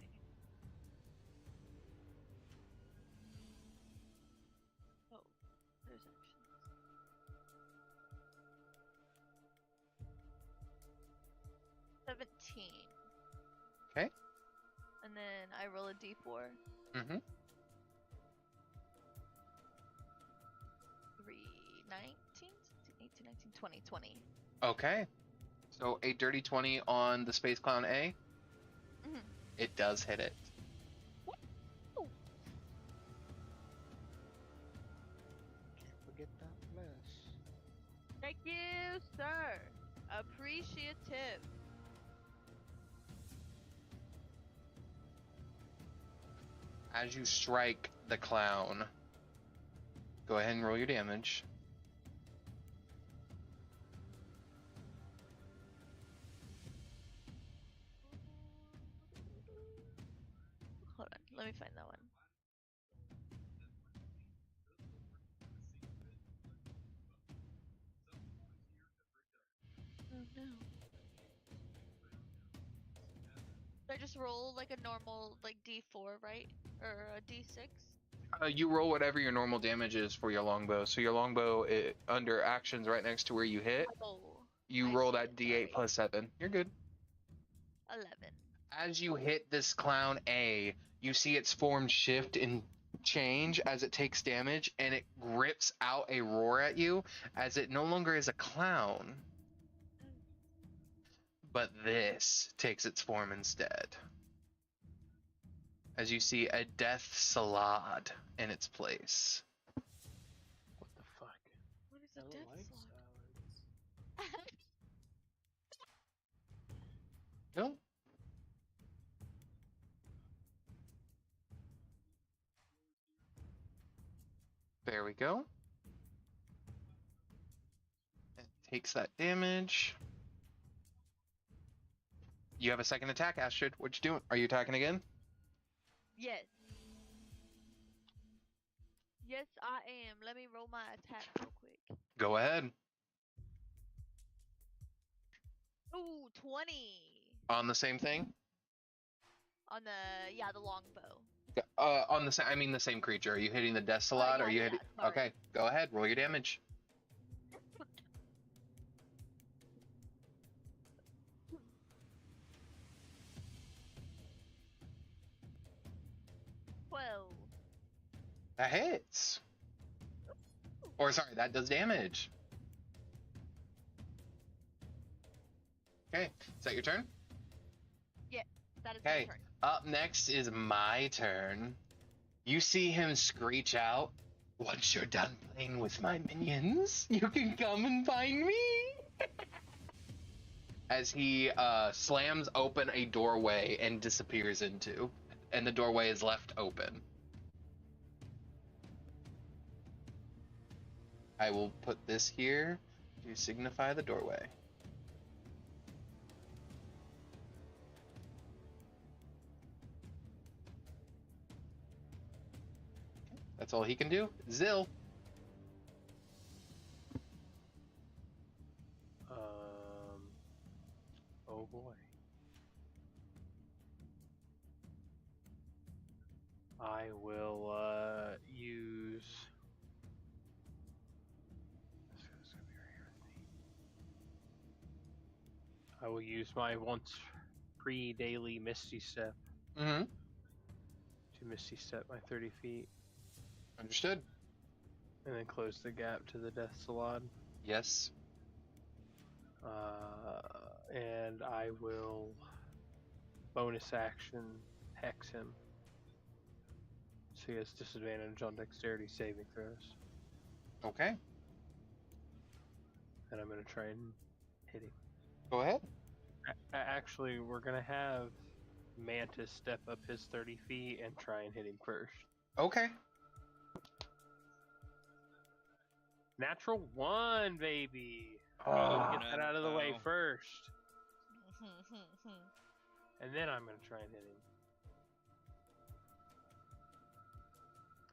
Oh, there's actions. $17. Okay. And then I roll a d4. Mm-hmm. 3, 19, 18, 19, 20, 20. Okay. So a dirty 20 on the Space Clown A. Mhm. It does hit it. Ooh. Forget that bless. Thank you, sir. Appreciative. As you strike the clown, go ahead and roll your damage. Hold on, let me find that one. Oh no. I just roll like a normal, like D4, right? Or a D6? You roll whatever your normal damage is for your longbow. So your longbow, under actions right next to where you hit, Oh. you I roll see that it, d8 sorry. plus 7. You're good. 11. As you hit this clown A, you see its form shift change as it takes damage, and it rips out a roar at you as it no longer is a clown. But this takes its form instead. As you see a death salad in its place. What the fuck? What is I a don't death like slug? salads. No. There we go. It takes that damage. You have a second attack, Astrid. What you doing? Are you attacking again? Yes. Yes, I am. Let me roll my attack real quick. Go ahead. Ooh, 20 On the same thing? on the longbow. On the same, I mean the same creature. Are you hitting the death salad? yeah, Are you yeah, hitting? sorry. Okay, go ahead. Roll your damage. That hits. Or sorry, that does damage. Okay, is that your turn? Yeah, that is my Okay, turn. up next is my turn. You see him screech out, "Once you're done playing with my minions, you can come and find me." As he slams open a doorway and disappears into, and the doorway is left open. I will put this here to signify the doorway. That's all he can do. Zill. Oh boy. I will use. This guy's gonna be right here with me. I will use my once pre-daily Misty Step Mm-hmm. to Misty Step my 30 feet. Understood. And then close the gap to the Death Salad. Yes. And I will bonus action hex him. So he has disadvantage on dexterity saving throws. Okay. And I'm going to try and hit him. Go ahead. Actually, we're going to have Mantis step up his 30 feet and try and hit him first. Okay. Natural 1, baby! Oh, Get that out of the way first. And then I'm going to try and hit him.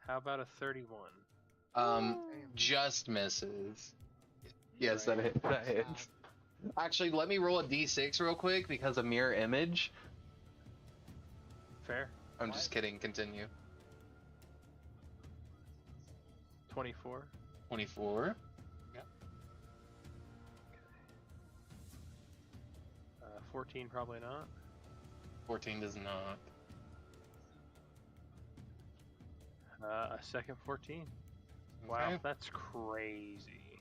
How about a 31? Just misses. Yes, that hits. Actually, let me roll a d6 real quick because of mirror image. Fair. I'm just kidding. Continue. 24. 24. Yep. 14, probably not. 14 does not. A second 14. Wow, Okay. that's crazy.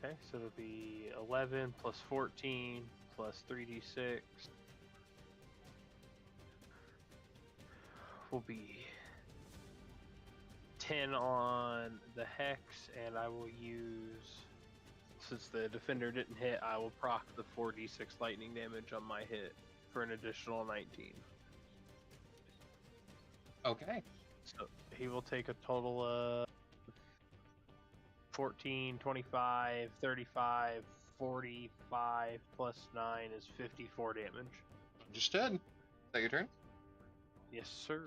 Okay, so it'll be 11 plus 14 plus 3d6 will be 10 on the hex, and I will use, since the defender didn't hit, I will proc the 4d6 lightning damage on my hit for an additional 19. Okay. So he will take a total of 14, 25, 35, 45 plus 9 is 54 damage. Understood. Is that your turn? Yes, sir.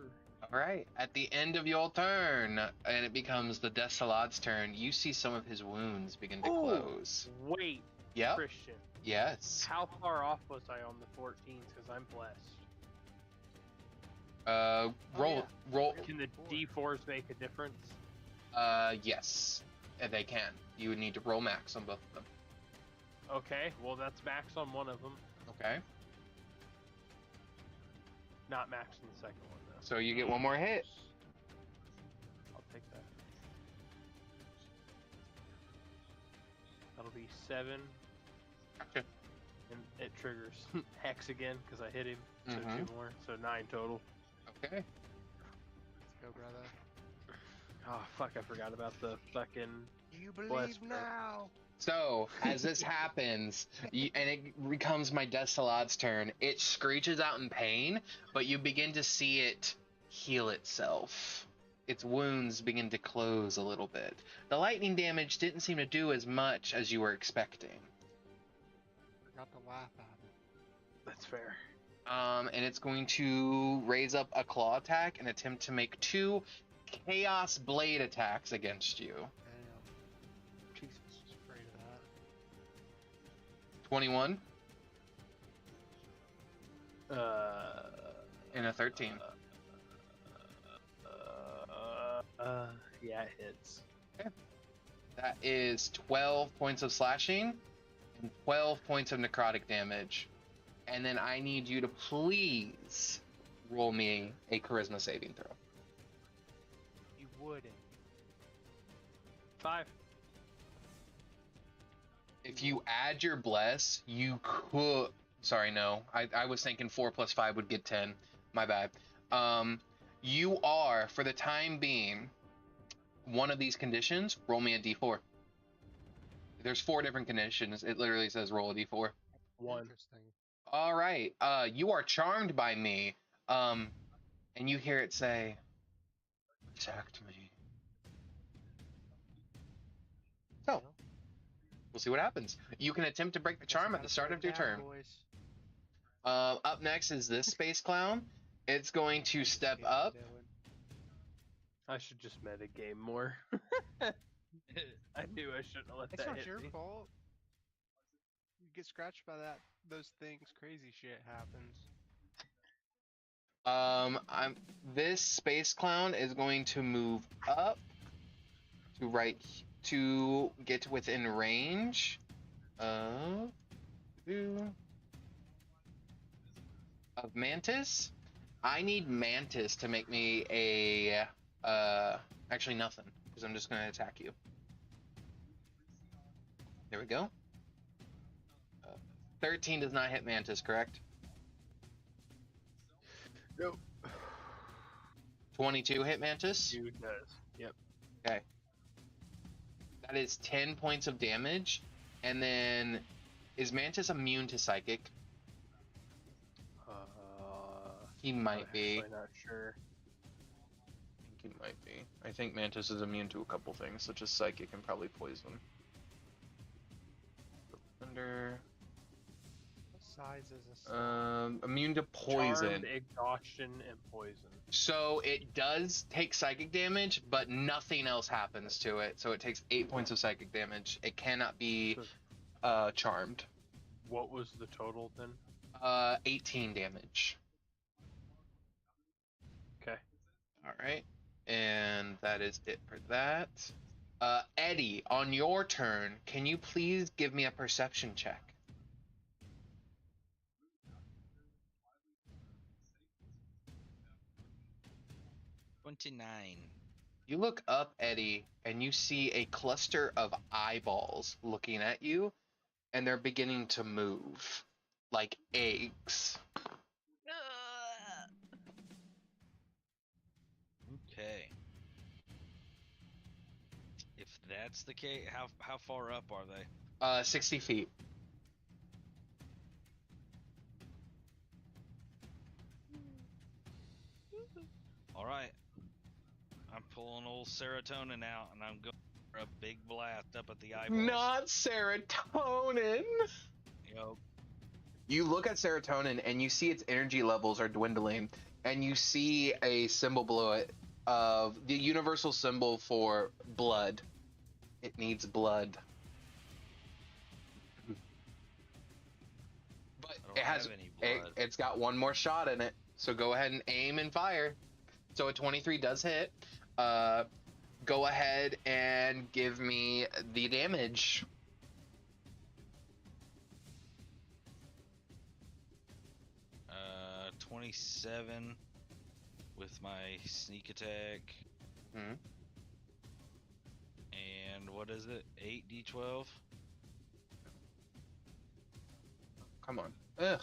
Alright, at the end of your turn, and it becomes the Desalad's turn, you see some of his wounds begin to close. Wait, Yep. Christian. Yes. How far off was I on the 14s? Because I'm blessed. Roll. Can the D4s make a difference? Yes, they can. You would need to roll max on both of them. Okay, well that's max on one of them. Okay. Not max on the second one though. So you get one more hit. I'll take that. That'll be 7. Gotcha. And it triggers Hex again because I hit him. So Mhm. 2 more. So 9 total. Okay. Let's go, brother. Oh fuck! I forgot about the fucking. You Bless believe her. now. So, as this happens, and it becomes my Destillad's turn, it screeches out in pain, but you begin to see it heal itself. Its wounds begin to close a little bit. The lightning damage didn't seem to do as much as you were expecting. Forgot to laugh at it. That's fair. And it's going to raise up a claw attack and attempt to make 2 Chaos Blade attacks against you. Damn. Jesus, just afraid of that. 21 Uh. and a 13. Yeah, it hits. That is 12 points of slashing and 12 points of necrotic damage. And then I need you to please roll me a charisma saving throw. You wouldn't. 5. If you add your bless, you could. Sorry, no. I was thinking 4 plus 5 would get 10. My bad. You are, for the time being, one of these conditions. Roll me a d4. There's 4 different conditions. It literally says roll a d4. 1. Interesting. All right. You are charmed by me. And you hear it say, "Protect me." So, we'll see what happens. You can attempt to break the charm at the start of your turn. Up next is this space clown. It's going to step up. I should just metagame more. I knew I shouldn't have let It's that not hit your me. fault. You get scratched by those things. Crazy shit happens. This space clown is going to move up to get within range of Mantis. I need Mantis to make me a actually nothing, because I'm just going to attack you. There we go. 13 does not hit Mantis, correct? Nope. 22 hit Mantis? Dude does. Yep. Okay. That is 10 points of damage. And then, is Mantis immune to psychic? He might be. I'm not sure. I think he might be. I think Mantis is immune to a couple things, such as psychic and probably poison. Thunder. What size is this? Immune to poison. Charmed, exhaustion, and poison. So it does take psychic damage, but nothing else happens to it. So it takes 8 points of psychic damage. It cannot be charmed. What was the total then? 18 damage. Okay. All right. And that is it for that. Eddie, on your turn, can you please give me a perception check? 29. You look up, Eddie, and you see a cluster of eyeballs looking at you, and they're beginning to move like eggs. Okay. If that's the case, how far up are they? 60 feet. All right. I'm pulling old serotonin out, and I'm going for a big blast up at the eyeballs. Not serotonin! Yup. You look at serotonin, and you see its energy levels are dwindling, and you see a symbol below it of the universal symbol for blood. It needs blood. But I don't it has have any blood. it's got one more shot in it. So go ahead and aim and fire. So a 23 does hit. Go ahead and give me the damage. 27 with my sneak attack. Hmm. And what is it? 8d12? Come on. Ugh.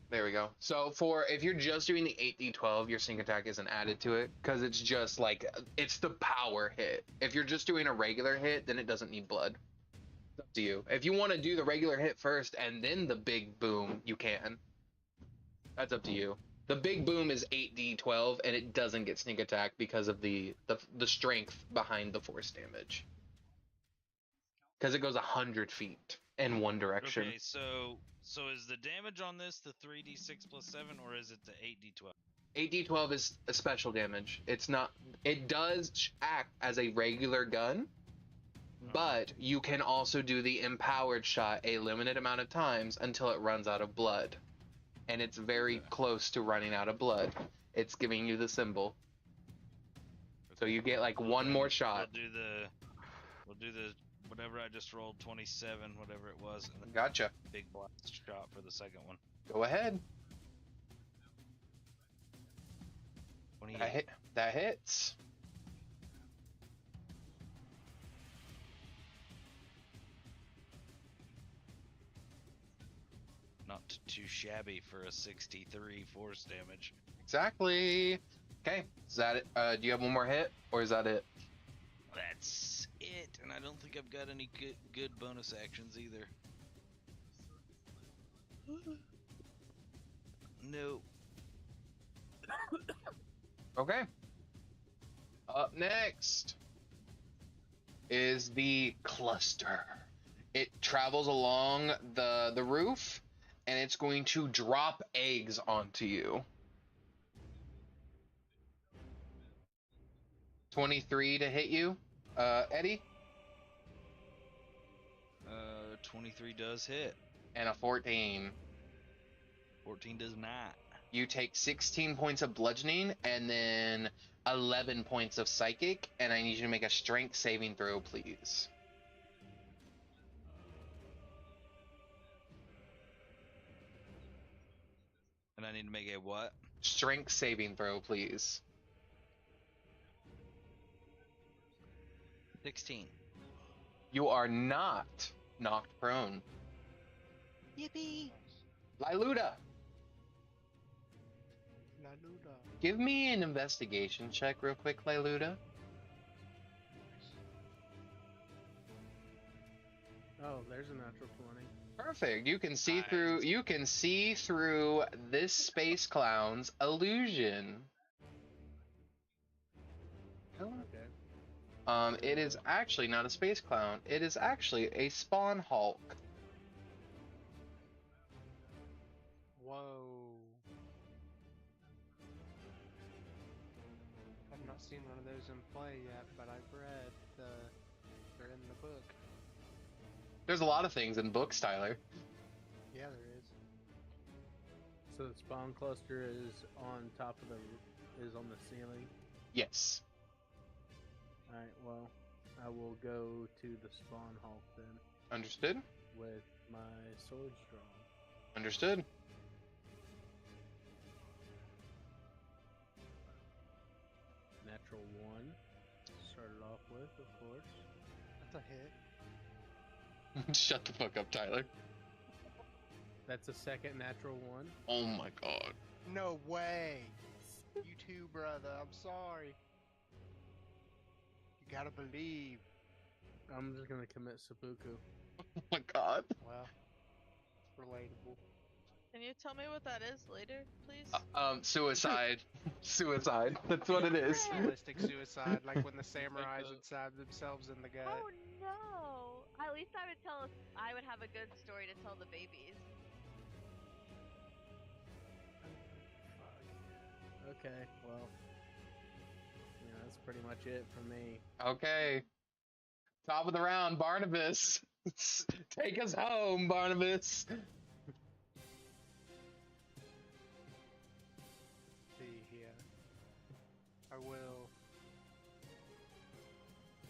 There we go. So if you're just doing the 8d12, your sneak attack isn't added to it because it's just like it's the power hit. If you're just doing a regular hit, then it doesn't need blood. It's up to you. If you want to do the regular hit first and then the big boom, you can. That's up to you. The big boom is 8d12 and it doesn't get sneak attack because of the strength behind the force damage. Because it goes 100 feet in one direction. Okay, so is the damage on this the 3d6 plus 7 or is it the 8d12? 8d12 is a special damage. It's not. It does act as a regular gun, but you can also do the empowered shot a limited amount of times until it runs out of blood, and it's very close to running out of blood. It's giving you the symbol, so you get like one more shot. We'll do the whatever I just rolled, 27, whatever it was. And Gotcha. Big blast shot for the second one. Go ahead. 28. That hits. Not too shabby for a 63 force damage. Exactly. Okay. Is that it? Do you have one more hit, or is that it? That's it, and I don't think I've got any good bonus actions either. No. Okay. Up next is the cluster. It travels along the roof, and it's going to drop eggs onto you. 23 to hit you, Eddie. 23 does hit. And a 14. 14 does not. You take 16 points of bludgeoning and then 11 points of psychic, and I need you to make a strength saving throw, please. And I need to make a what? Strength saving throw, please. 16. You are not knocked prone. Yippee! Liluda, Laluda. give me an investigation check real quick, Liluda. Oh, there's a natural 20. Perfect. You can see through. You can see through this space clown's illusion. Okay. It is actually not a space clown. It is actually a spawn hulk. Whoa. I've not seen one of those in play yet, but I've read they're in the book. There's a lot of things in books, Tyler. Yeah, there is. So the spawn cluster is on top of is on the ceiling. Yes. Alright, well, I will go to the spawn hulk then. Understood? With my sword drawn. Understood. Natural 1. Started off with, of course. That's a hit. Shut the fuck up, Tyler. That's a second natural 1. Oh my god. No way. You too, brother. I'm sorry. You gotta believe. I'm just gonna commit seppuku. Oh my god. Well, it's relatable. Can you tell me what that is later, please? Suicide. Suicide. That's what it is. Realistic suicide, like when the samurais would stab themselves in the gut. Oh no! At least I would have a good story to tell the babies. Okay, well, yeah, that's pretty much it for me. Okay. Top of the round, Barnabas. Take us home, Barnabas. See here. I will.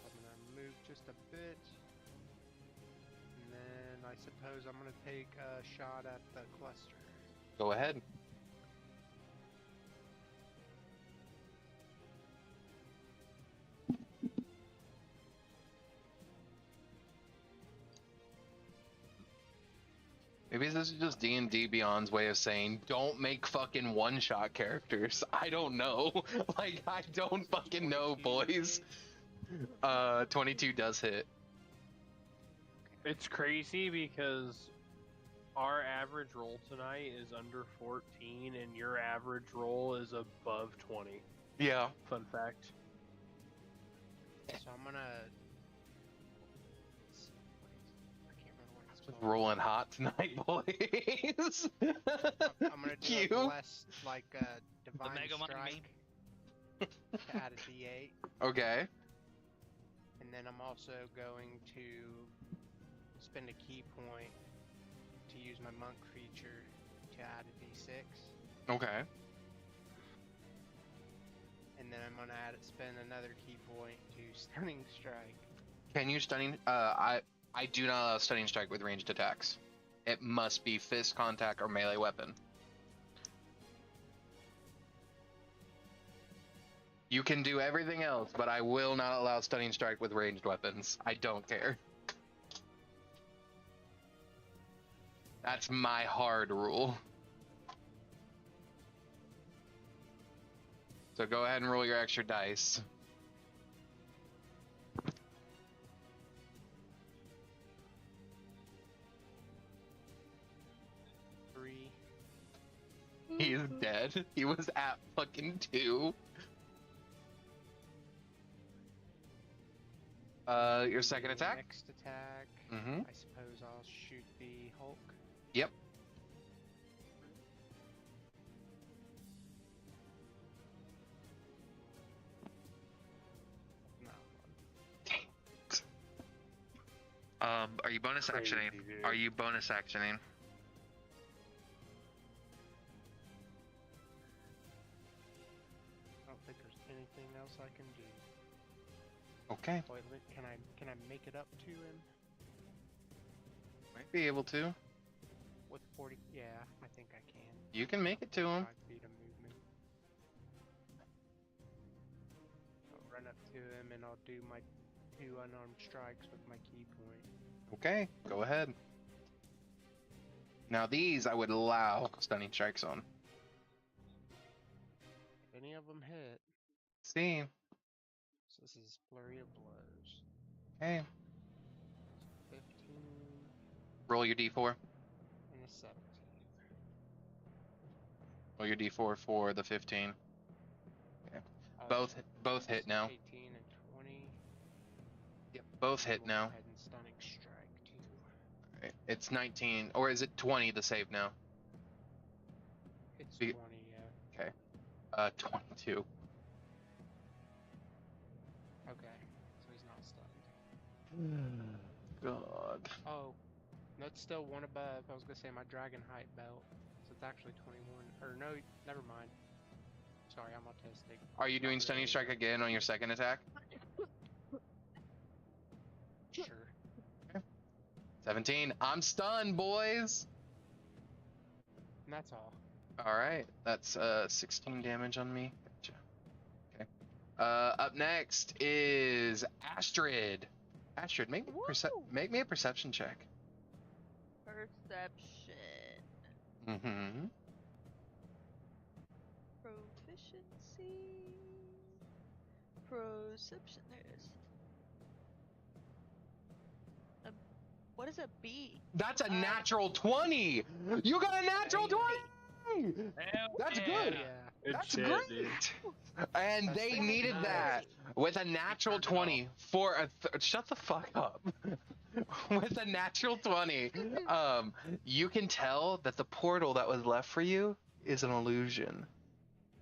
I'm gonna move just a bit. And then I suppose I'm gonna take a shot at the cluster. Go ahead. Maybe this is just D&D Beyond's way of saying, don't make fucking one-shot characters. I don't know. Like, I don't fucking know, boys. 22 does hit. It's crazy because our average roll tonight is under 14, and your average roll is above 20. Yeah. Fun fact. So I'm gonna. I can't remember what it's Just called. rolling hot tonight, boys. I'm gonna do Cute. a bless like divine Mega Mind strike to add a D8, Okay. and then I'm also going to spend a key point to use my monk feature to add a D6, Okay. and then I'm gonna spend another key point to stunning strike. Can you stunning? I do not allow stunning strike with ranged attacks. It must be fist contact or melee weapon. You can do everything else, but I will not allow stunning strike with ranged weapons. I don't care. That's my hard rule. So go ahead and roll your extra dice. Three. He is dead. He was at fucking 2. Your second attack? Next attack. Mm-hmm. I suppose I'll shoot the Hulk. Yep. No. Are you bonus actioning? Crazy, dude. Are you bonus actioning? I don't think there's anything else I can do. Okay. Wait, can I make it up to him Might be able to. with 40? Yeah, I think I can. You can make it to him. 5 feet of movement. I'll run up to him and I'll do my 2 unarmed strikes with my key point. Okay, go ahead. Now these I would allow stunning strikes on. If any of them hit, See. so this is flurry of blows. Okay. 15 Roll your d4. and a 17. Roll your d4 for the 15. Okay. Oh, Both hit now. 18 and 20. Yep, both hit Go now. ahead and stunning strike too. Alright, it's 19, or is it 20 the save now? It's Be- 20, yeah. Okay. 22. Okay, so he's not stunned. God. Oh, that's still one above. I was gonna say my dragon height belt, so it's actually 21. Or no, never mind. Sorry, I'm autistic. Are you doing Not stunning really. strike again on your second attack? Sure. 17. I'm stunned, boys. And that's all. Alright, that's 16 damage on me. Gotcha. Okay. Up next is Astrid. Astrid, make me a perception check. Perception. Mm-hmm. Proficiency. Perception. There it is. What is a B? That's a natural 20. You got a natural 20. That's good. Yeah. That's shit, great. dude. And That's they fucking needed nice. that with a natural 20 for a shut the fuck up. With a natural 20, you can tell that the portal that was left for you is an illusion.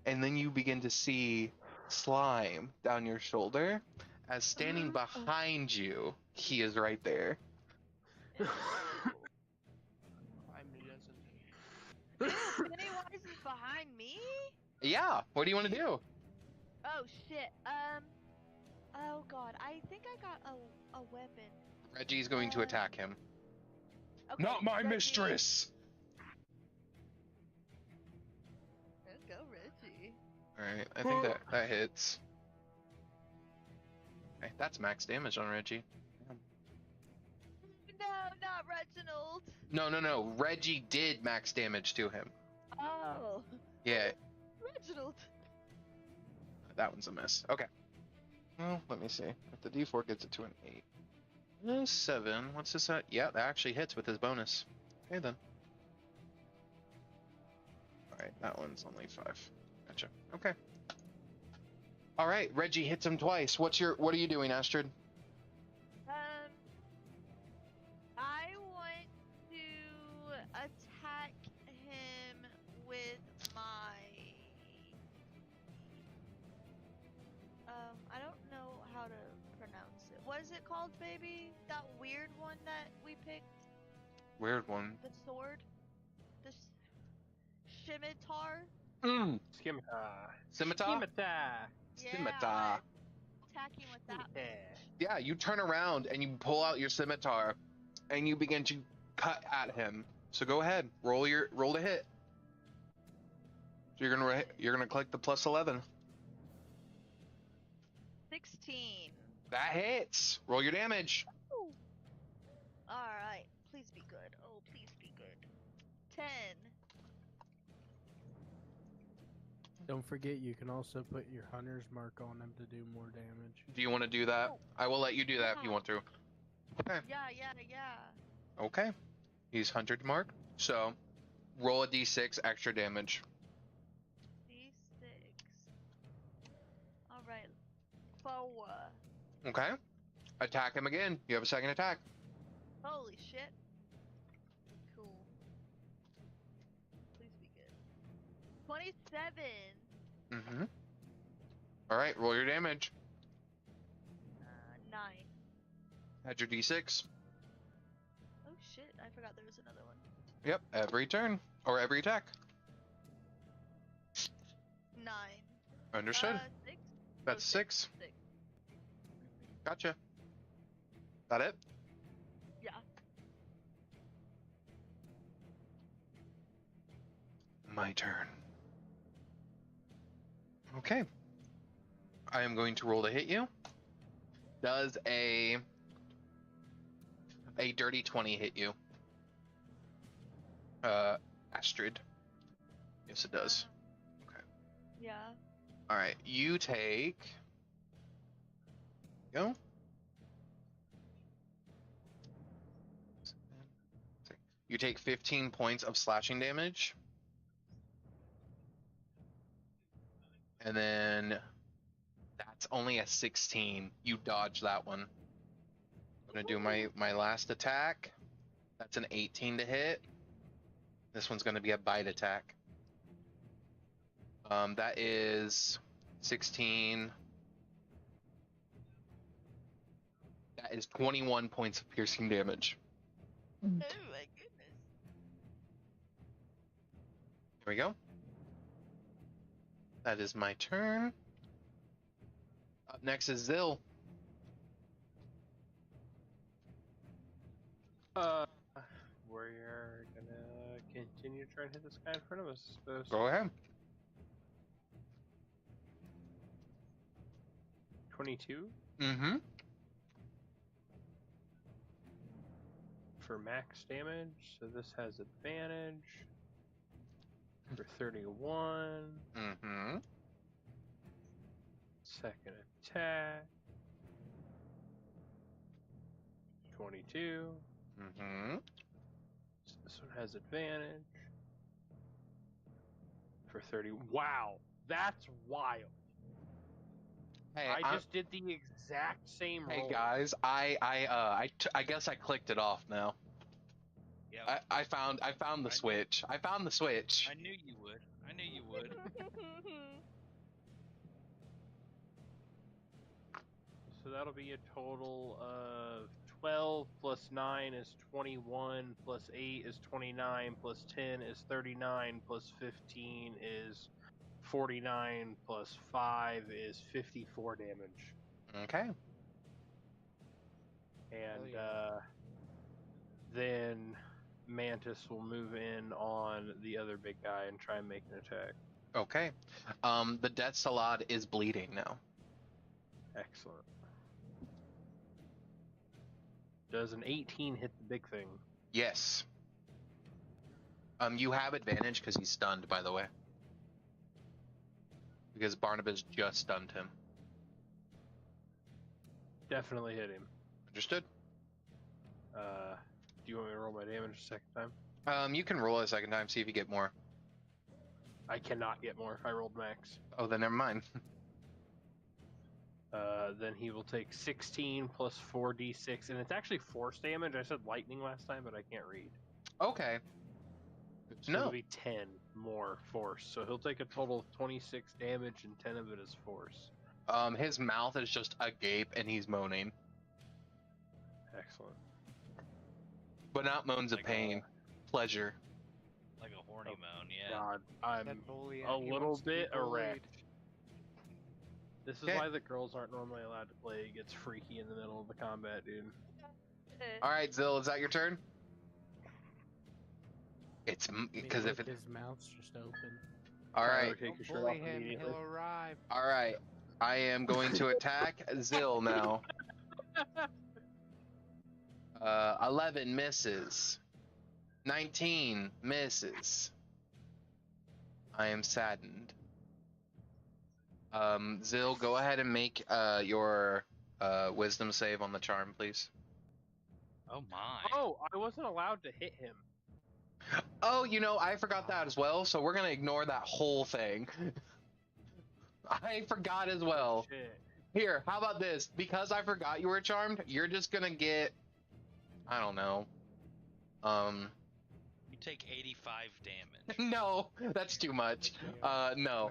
And then you begin to see slime down your shoulder as standing behind you, he is right there. Climb me, doesn't he? Pennywise is behind me? Yeah, what do you want to do? Oh shit. Oh god, I think I got a weapon. Reggie's going to attack him. Okay, Not my Reggie. mistress! Let's go, Reggie. Alright, I think that hits. Okay, that's max damage on Reggie. No, not Reginald. No. Reggie did max damage to him. Oh. Yeah, Reginald. that one's a miss. Okay. Well, let me see. If the D4 gets it to an 8. 7. What's this at? Yeah, that actually hits with his bonus. Okay, then. Alright, that one's only 5. Gotcha. Okay. Alright, Reggie hits him twice. What are you doing, Astrid? I want to attack him with my I don't know how to pronounce it. What is it called, baby? That weird one that we picked? Weird one. The sword? The scimitar? Scimitar. Scimitar? Yeah, Scimitar. attacking with that. Yeah, you turn around and you pull out your scimitar and you begin to cut at him. So go ahead, roll the hit. So you're gonna click the plus 11. 16. That hits. Roll your damage. Alright, please be good. Oh, please be good. 10. Don't forget, you can also put your hunter's mark on him to do more damage. Do you want to do that? I will let you do that if you want to. Okay. Yeah. Okay. He's hunted mark. So roll a d6 extra damage. D6. Alright. 4. Okay. Attack him again. You have a second attack. Holy shit. Cool. Please be good. 27. Mm-hmm. Alright, roll your damage. 9. Add your d6. Oh shit, I forgot there was another one. Yep, every turn. Or every attack. 9. Understood. 6. That's 6. 6. Gotcha. That it? Yeah. My turn. Okay. I am going to roll to hit you. Does a dirty 20 hit you? Astrid. Yes, it does. Okay. Yeah. Alright, you take... Go. You take 15 points of slashing damage. And then that's only a 16. You dodge that one. I'm gonna do my last attack. That's an 18 to hit. This one's gonna be a bite attack. That is 16. That is 21 points of piercing damage. Oh my goodness. Here we go. That is my turn. Up next is Zill. We're gonna continue trying to hit this guy in front of us, I suppose. Go ahead. 22 Mm-hmm. for max damage, so this has advantage for 31. Mm-hmm. Second attack. 22. Mm-hmm. So this one has advantage for 30. Wow, that's wild. Hey, I just did the exact same Hey roll. guys, I guess I clicked it off now. Yeah. I found the switch. I found the switch. I knew you would. I knew you would. So that'll be a total of 12 plus 9 is 21, plus 8 is 29, plus 10 is 39, plus 15 is 49, plus 5 is 54 damage. Okay. And then Mantis will move in on the other big guy and try and make an attack. Okay. The death salad is bleeding now. Excellent. Does an 18 hit the big thing? Yes. You have advantage because he's stunned, by the way. Because Barnabas just stunned him. Definitely hit him. Understood. Do you want me to roll my damage a second time? You can roll a second time, see if you get more. I cannot get more. I rolled max. Oh, then never mind. Then he will take 16 plus 4d6, and it's actually force damage. I said lightning last time, but I can't read. Okay. So No. it'll be 10 more force. So he'll take a total of 26 damage, and 10 of it is force. His mouth is just agape, and he's moaning. Excellent. But not moans of pain. Pleasure. Like a horny moan, yeah. God, I'm That bully, a he little wants to be bit bullied. erect. This is Okay. why the girls aren't normally allowed to play. It gets freaky in the middle of the combat, dude. Alright, Zill, is that your turn? It's because if it. his mouth's just open. Alright. Take your Don't shirt bully off him, immediately. he'll arrive. Alright. I am going to attack Zill now. 11 misses. 19 misses. I am saddened. Zill, go ahead and make your wisdom save on the charm, please. Oh my. Oh, I wasn't allowed to hit him. Oh, you know, I forgot that as well, so we're gonna ignore that whole thing. I forgot as well. Shit. Here, how about this? Because I forgot you were charmed, you're just gonna get... I don't know. You take 85 damage. No, that's too much. No.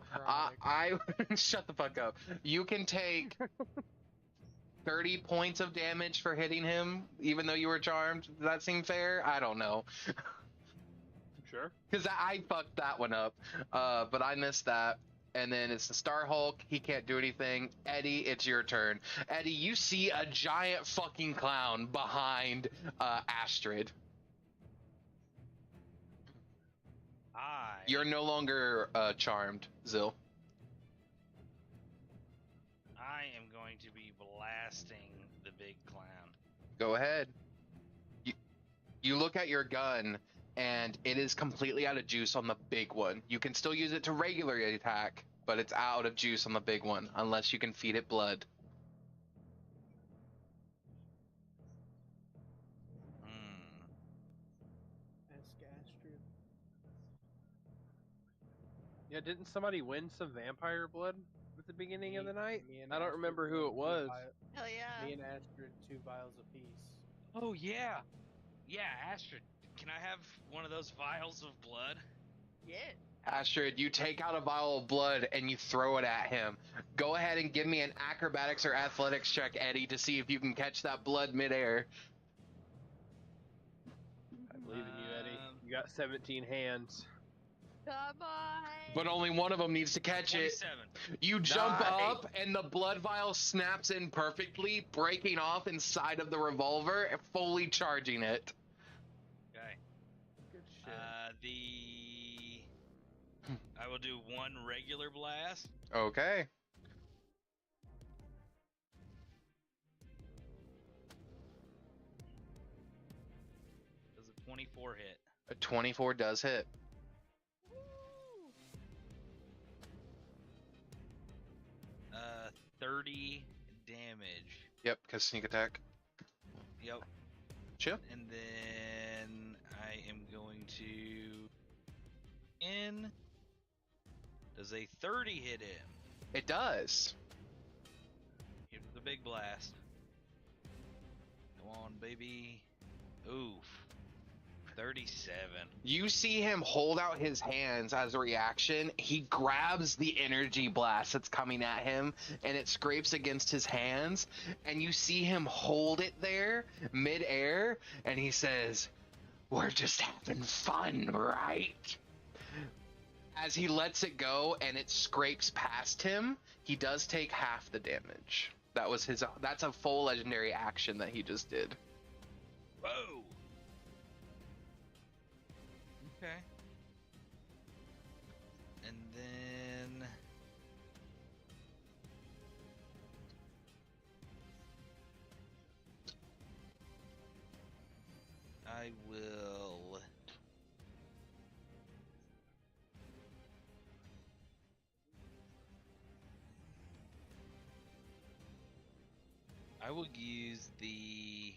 I shut the fuck up. You can take 30 points of damage for hitting him, even though you were charmed. Does that seem fair? I don't know. Sure. Because I fucked that one up. But I missed that. And then it's the Star Hulk. He can't do anything. Eddie, it's your turn. Eddie, you see a giant fucking clown behind Astrid. You're no longer charmed, Zill. I am going to be blasting the big clown. Go ahead. You look at your gun, and it is completely out of juice on the big one. You can still use it to regularly attack, but it's out of juice on the big one, unless you can feed it blood. Ask Astrid. Yeah, didn't somebody win some vampire blood at the beginning of the night? Me and I don't Astrid remember who it was. Hell yeah. Me and Astrid, 2 vials apiece. Oh yeah. Yeah, Astrid. Can I have one of those vials of blood? Yeah. Astrid, you take out a vial of blood and you throw it at him. Go ahead and give me an acrobatics or athletics check, Eddie, to see if you can catch that blood midair. I believe in you, Eddie. You got 17 hands. Come on. But only one of them needs to catch it. 27. You jump Nice. up and the blood vial snaps in perfectly, breaking off inside of the revolver, fully charging it. Okay. Good shit. I will do one regular blast. Okay. Does a 24 hit? A 24 does hit. 30 damage. Yep, because sneak attack. Yep. Chill. And then I am going to does a 30 hit him? It does. Here's the big blast. Come on, baby. Oof. 37. You see him hold out his hands as a reaction. He grabs the energy blast that's coming at him, and it scrapes against his hands, and you see him hold it there mid-air, and he says, "We're just having fun, right?" As he lets it go and it scrapes past him, he does take half the damage. That's a full legendary action that he just did. Whoa. Okay. And then I will. I will use the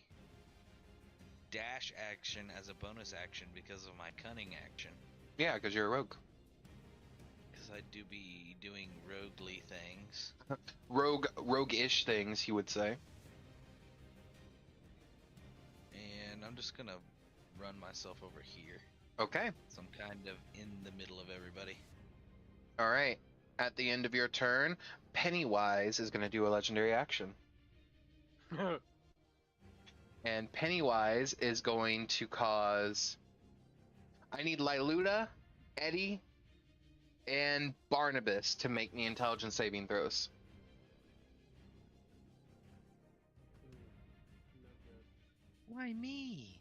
dash action as a bonus action because of my cunning action. Yeah, because you're a rogue. Because I do be doing roguely things. Rogue-ish things, you would say. And I'm just gonna run myself over here. Okay. So I'm kind of in the middle of everybody. All right. At the end of your turn, Pennywise is going to do a legendary action. And Pennywise is going to cause... I need Liluda, Eddie, and Barnabas to make me intelligence saving throws. Why me?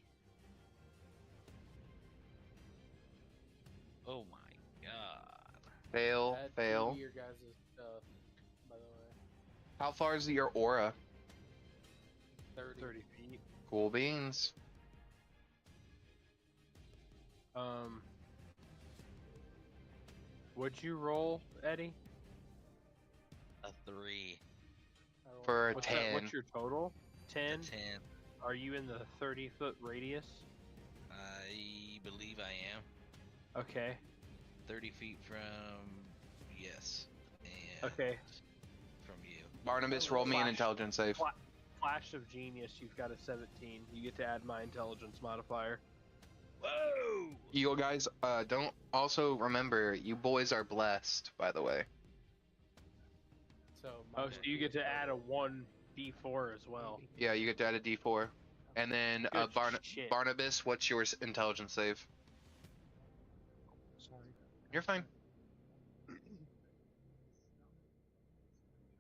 Oh my god. Fail, Add fail. 2 to your guys' stuff, by the way. How far is your aura? 30 feet. Cool beans. What'd you roll, Eddie? A 3. For a What's 10. What's your total? 10? 10. Are you in the 30-foot radius? I believe I am. Okay. 30 feet from... Yes. And Okay. from you. Barnabas, roll me an intelligence save. Flash of genius, you've got a 17. You get to add my intelligence modifier. Whoa! You guys, don't also remember, you boys are blessed, by the way. So Oh, so you get to add a 1d4 as well. Yeah, you get to add a d4. And then, Good shit. Barnabas, what's your intelligence save? Sorry. You're fine.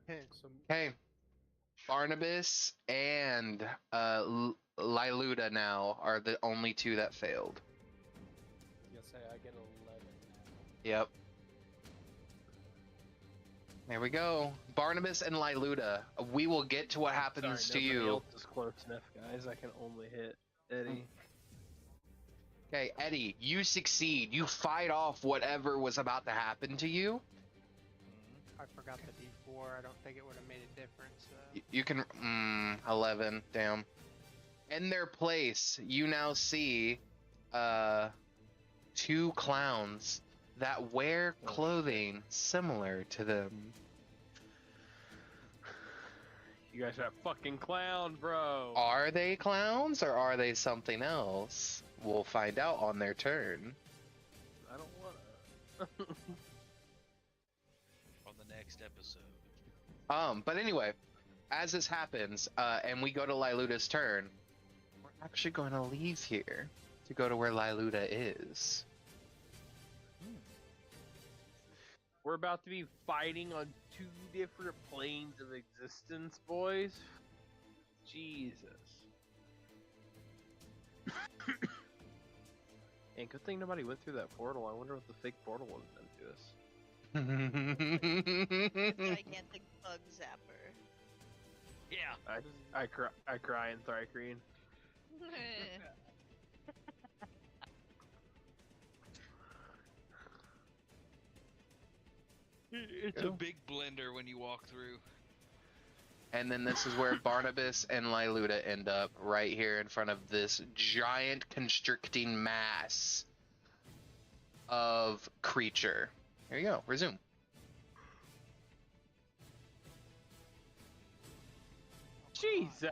10. Okay. Barnabas and Liluda now are the only two that failed. You'll say I get 11. Yep. There we go. Barnabas and Liluda. We will get to what happens Sorry, to nobody you. else is close enough, guys. I can only hit Eddie. Okay, Eddie, you succeed. You fight off whatever was about to happen to you. I forgot the D4. I don't think it would have made a difference. You can 11. Damn. In their place, you now see 2 clowns that wear clothing similar to them. You guys are a fucking clown, bro. Are they clowns or are they something else? We'll find out on their turn. I don't wanna. On the next episode. But anyway, as this happens, and we go to Liluda's turn, we're actually going to leave here to go to where Liluda is. We're about to be fighting on 2 different planes of existence, boys. Jesus. And good thing nobody went through that portal. I wonder what the fake portal would have done to us. Gigantic bug zapper. Yeah. I cry in Thrycreen. It's a big blender when you walk through. And then this is where Barnabas and Liluda end up, right here in front of this giant constricting mass of creature. Here you go, resume. Jesus!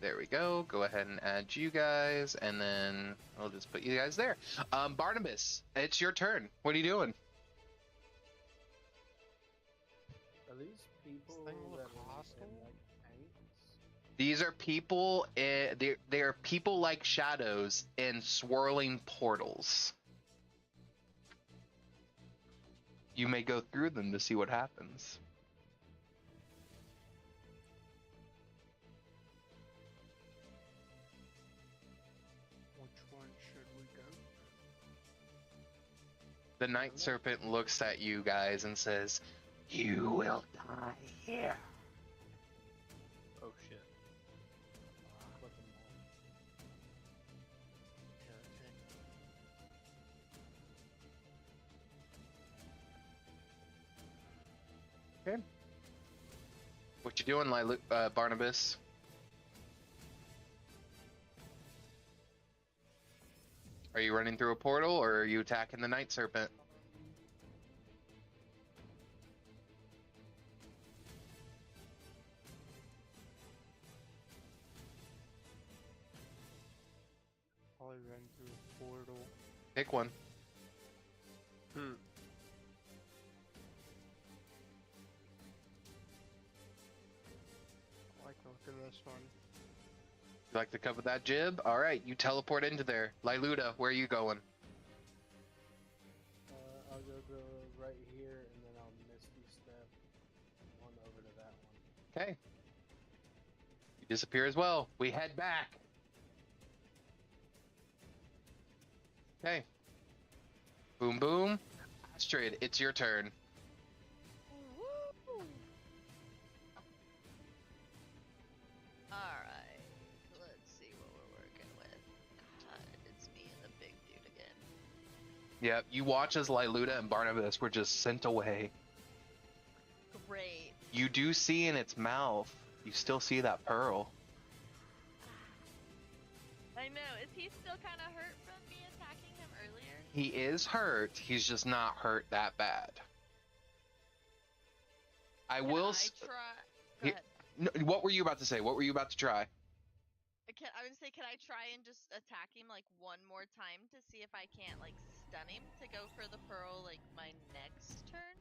There we go. Go ahead and add you guys, and then I'll just put you guys there. Barnabas, it's your turn. What are you doing? Are these people thing that look are hostile? in, like, tanks? These are people, they are people like shadows in swirling portals. You may go through them to see what happens. Which one should we go? The Night Serpent looks at you guys and says, You will die here. Oh shit. Okay. What you doing, Barnabas? Are you running through a portal, or are you attacking the Night Serpent? Probably run through a portal. Pick one. I like the look of this one. You like to cover that jib? All right, you teleport into there. Liluda, where are you going? I'll go right here, and then I'll misty step on over to that one. Okay. You disappear as well. We head back. Okay. Boom, boom. Astrid, it's your turn. Woo! Alright, let's see what we're working with. God, it's me and the big dude again. Yep, you watch as Liluda and Barnabas were just sent away. Great. You do see in its mouth, you still see that pearl. I know, is he still kind of hurt from me attacking him earlier? He is hurt, he's just not hurt that bad. I Can will. I try? Go He- ahead. No, what were you about to say? What were you about to try? I would say, can I try and just attack him like one more time to see if I can't like stun him to go for the pearl like my next turn?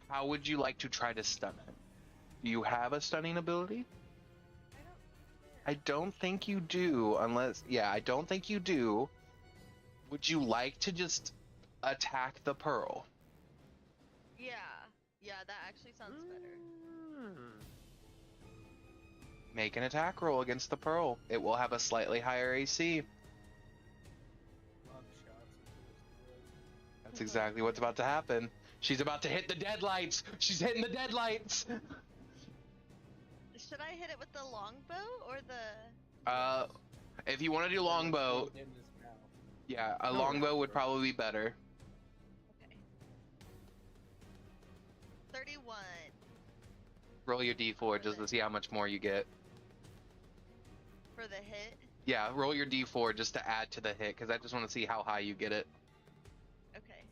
How would you like to try to stun him? Do you have a stunning ability? I don't think you do, unless... Yeah, I don't think you do. Would you like to just attack the pearl? Yeah, that actually sounds better. Make an attack roll against the pearl. It will have a slightly higher AC. That's exactly what's about to happen. She's about to hit the deadlights! She's hitting the deadlights! Should I hit it with the longbow or the... If you want to do longbow... Yeah, a longbow would probably be better. Okay. 31. Roll your d4 just to see how much more you get. For the hit? Yeah, roll your d4 just to add to the hit, because I just want to see how high you get it. Okay.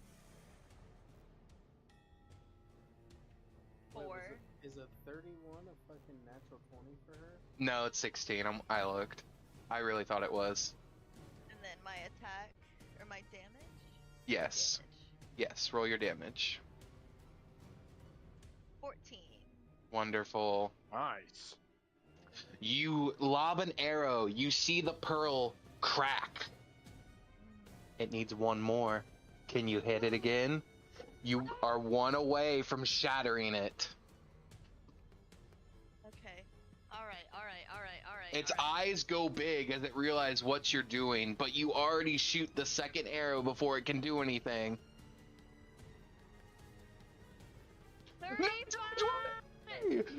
Wait, 4. Is a 31 a fucking natural 20 for her? No, it's 16. I looked. I really thought it was. And then my attack, or my damage? Yes. Yes, roll your damage. 14. Wonderful. Nice. You lob an arrow. You see the pearl crack. It needs one more. Can you hit it again? You are one away from shattering it. Okay. Alright. Its eyes go big as it realizes what you're doing, but you already shoot the second arrow before it can do anything. 35!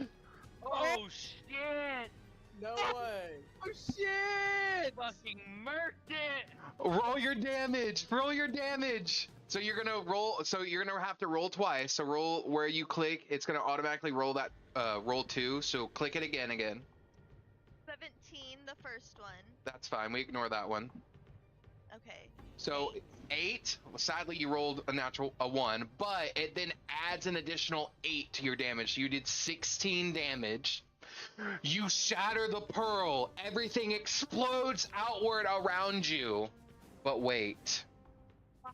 Oh shit! No way! Oh shit! Fucking murked it! Roll your damage. Roll your damage. So you're gonna roll. So you're gonna have to roll twice. So roll where you click. It's gonna automatically roll that. Roll 2. So click it again. 17, the first one. That's fine. We ignore that one. Okay. So 8. Sadly, you rolled a 1, but it then adds an additional 8 to your damage. So you did 16 damage. You shatter the pearl. Everything explodes outward around you. But wait. Oh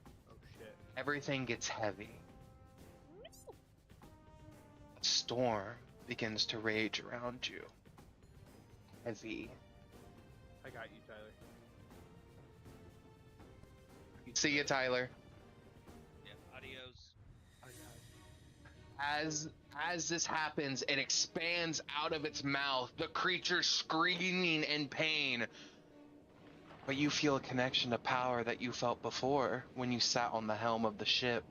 shit. Everything gets heavy. A storm begins to rage around you. Heavy. I got you, Tyler. See you, Tyler. Yeah, adios. As this happens, it expands out of its mouth, the creature screaming in pain. But you feel a connection to power that you felt before when you sat on the helm of the ship.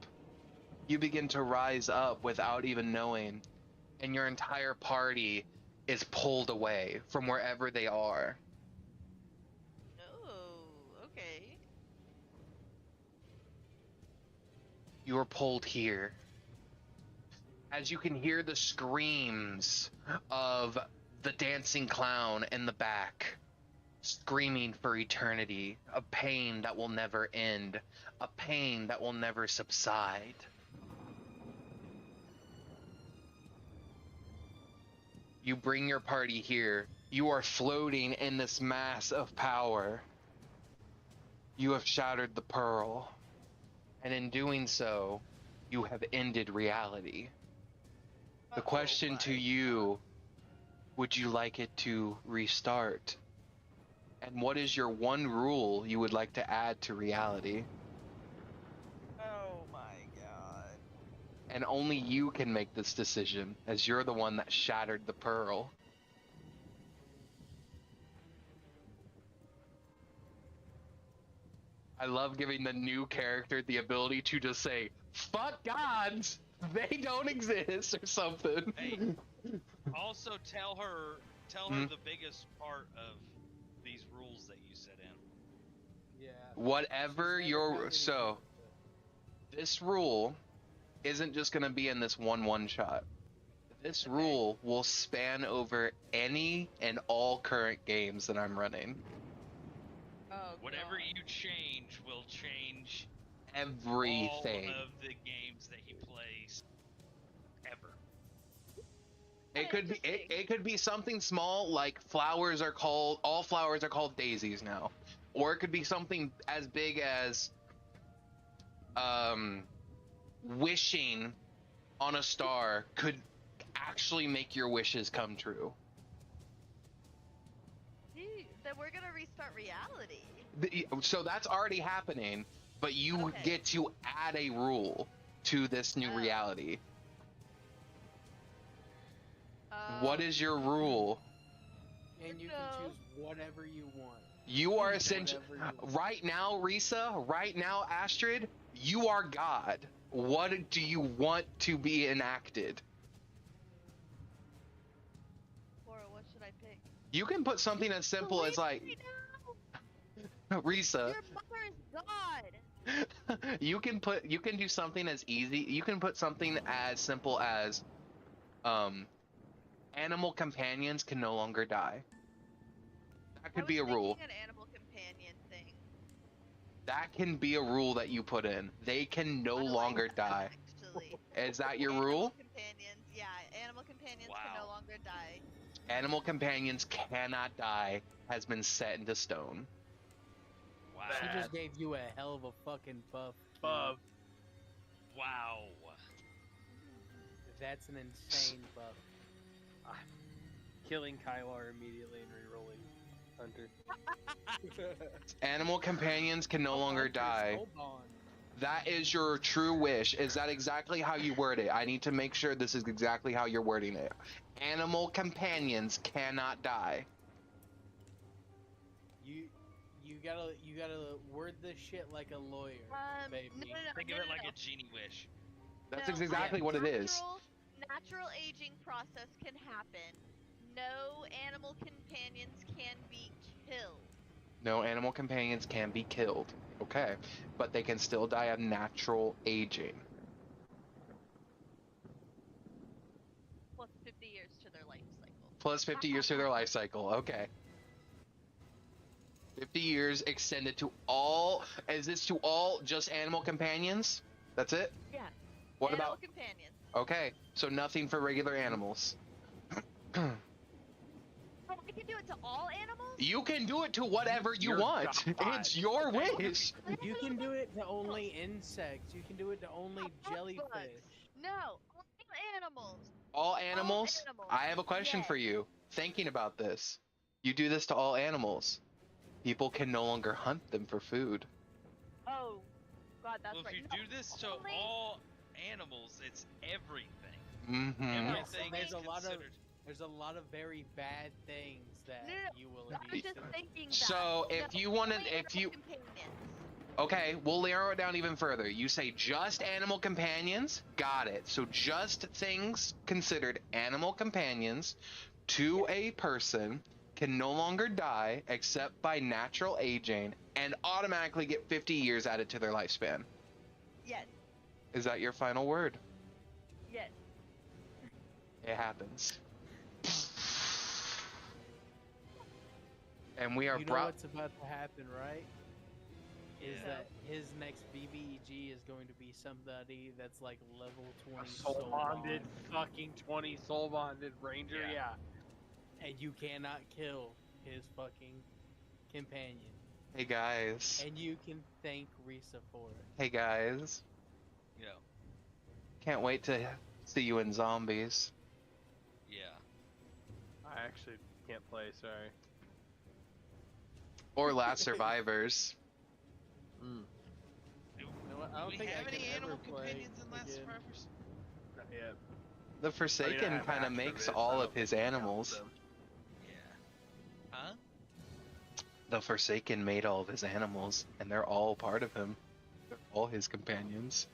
you begin to rise up without even knowing, and your entire party is pulled away from wherever they are. Oh, okay. You are pulled here. As you can hear the screams of the dancing clown in the back, screaming for eternity, a pain that will never end, a pain that will never subside. You bring your party here. You are floating in this mass of power. You have shattered the pearl. And in doing so, you have ended reality. The question to you, would you like it to restart? And what is your one rule you would like to add to reality? Oh my god. And only you can make this decision, as you're the one that shattered the pearl. I love giving the new character the ability to just say, fuck gods! They don't exist, or something. Hey, also tell her the biggest part of these rules that you set in. Yeah. Whatever your... So, this rule isn't just going to be in this one shot. This rule will span over any and all current games that I'm running. Oh, Whatever you change will change Everything. all of the games that he plays ever. It could be something small, like all flowers are called daisies now. Or it could be something as big as wishing on a star could actually make your wishes come true. Then we're gonna restart reality. So that's already happening, but you get to add a rule to this new reality. What is your rule? And you can choose whatever you want. You are essentially right now, Risa. Right now, Astrid. You are God. What do you want to be enacted? Laura, what should I pick? You can put something as simple as like Risa. Your mother is God. You can do something as easy. You can put something as simple as animal companions can no longer die. That could be a rule. An animal companion thing. That can be a rule that you put in. They can no longer die. Actually. Is that your rule? Companions, yeah, animal companions can no longer die. Animal companions cannot die has been set into stone. Wow. She just gave you a hell of a fucking buff. Wow. That's an insane buff. Killing Kylar immediately and re-rolling Hunter. Animal companions can no longer die. That is your true wish. Is that exactly how you word it? I need to make sure this is exactly how you're wording it. Animal companions cannot die. You gotta word this shit like a lawyer, baby. Think of it like a genie wish. That's exactly what it is. Natural aging process can happen. No animal companions can be killed. No animal companions can be killed. Okay. But they can still die of natural aging. Plus 50 years to their life cycle. Plus 50 years to their life cycle. Okay. 50 years extended to all... Is this to all just animal companions? That's it? Yeah. What animal about... companions. Okay. So nothing for regular animals. Oh, I can do it to all animals? You can do it to whatever you want. It's your wish. You can do it to only insects. You can do it to only jellyfish. No, all animals. All animals? I have a question for you. Thinking about this. You do this to all animals. People can no longer hunt them for food. Oh, God, that's well, right. If you do this to all animals, it's everything. Mm-hmm. Everything There's is a lot of considered. there's a lot of very bad things that you will I'm be. just thinking that. So if you want to, if you, Okay, we'll narrow it down even further. You say just animal companions. Got it. So just things considered animal companions to a person can no longer die except by natural aging and automatically get 50 years added to their lifespan. Yes. Is that your final word? Yes. It happens. And we are You know what's about to happen, right? Is that his next BBEG is going to be somebody that's like level 20 Soul bonded, fucking 20 soul bonded ranger, yeah. And you cannot kill his fucking companion. Hey guys. And you can thank Risa for it. Hey guys. Yo. Can't wait to see you in zombies. Yeah. I actually can't play, sorry. Or Last Survivors. You know what? I don't Do we think have I can any animal ever play companions in Last again. Survivors? Not yet. The Forsaken I have kind of Astral makes bits, I all don't of his think it counts animals. them. Yeah. Huh? The Forsaken made all of his animals, and they're all part of him. They're all his companions.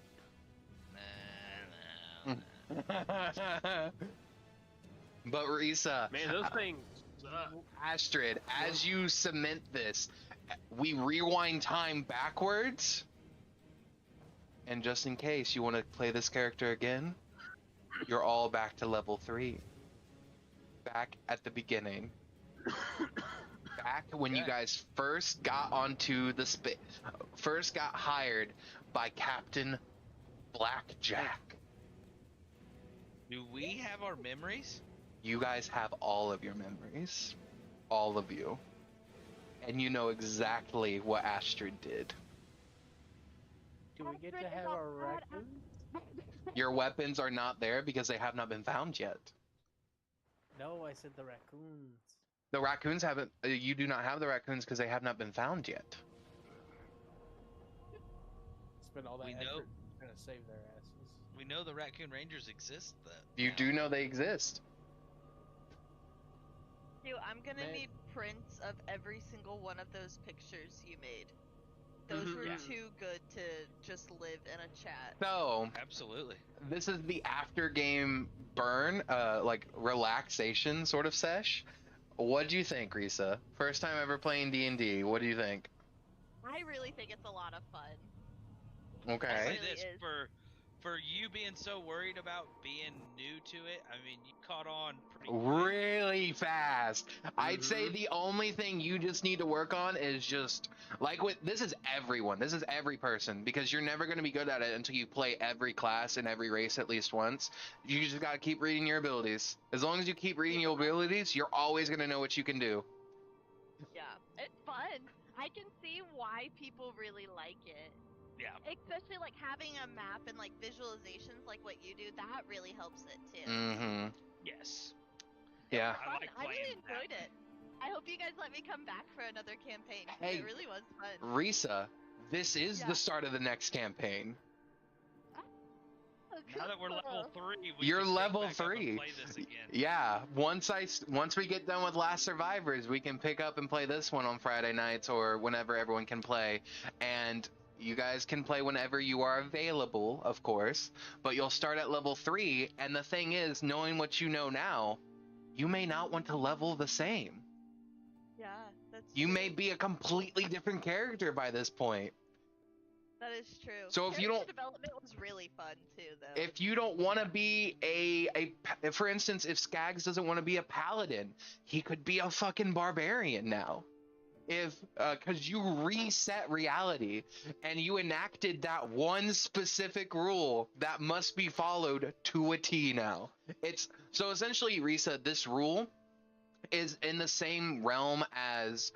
But Risa, Man, those things suck. Astrid, as you cement this, we rewind time backwards. And just in case you want to play this character again, you're all back to level 3. Back at the beginning. Back when you guys first got onto the first got hired by Captain Blackjack. Do we have our memories? You guys have all of your memories. All of you. And you know exactly what Astrid did. Do we get to have our raccoon? Your weapons are not there because they have not been found yet. No, I said the raccoons. The raccoons haven't. You do not have the raccoons because they have not been found yet. Spend all that We effort know- trying to save their asses. We know the Raccoon Rangers exist, though. You do know they exist. Dude, I'm gonna Man. need prints of every single one of those pictures you made. Those were too good to just live in a chat. So, Absolutely. this is the after game burn, like relaxation sort of sesh. What do you think, Risa? First time ever playing D&D. What do you think? I really think it's a lot of fun. Okay. I'll say really this, is. for you being so worried about being new to it, I mean, you caught on pretty quick. Really fast. I'd say the only thing you just need to work on is just like with this is everyone. This is every person because you're never going to be good at it until you play every class and every race at least once. You just got to keep reading your abilities. As long as you keep reading your abilities, you're always going to know what you can do. Yeah, it's fun. I can see why people really like it. Yeah. Especially like having a map and like visualizations like what you do, that really helps it too. Mm-hmm. Yes. Yeah. I like I really playing that. enjoyed it. I hope you guys let me come back for another campaign. 'Cause Hey. it really was fun. Risa, this is Yeah. the start of the next campaign. Oh, Now that we're level cool. 3, You're can pick level back up and 3. play this again. Yeah, once we get done with Last Survivors, we can pick up and play this one on Friday nights or whenever everyone can play. And you guys can play whenever you are available, of course. But you'll start at level 3, and the thing is, knowing what you know now, you may not want to level the same. Yeah, that's You true. may be a completely different character by this point. That is true. So if you Character don't- development was really fun too, though. If you don't want to be for instance, if Skaggs doesn't want to be a paladin, he could be a fucking barbarian now. Because you reset reality and you enacted that one specific rule that must be followed to a T now. So essentially, Risa, this rule is in the same realm as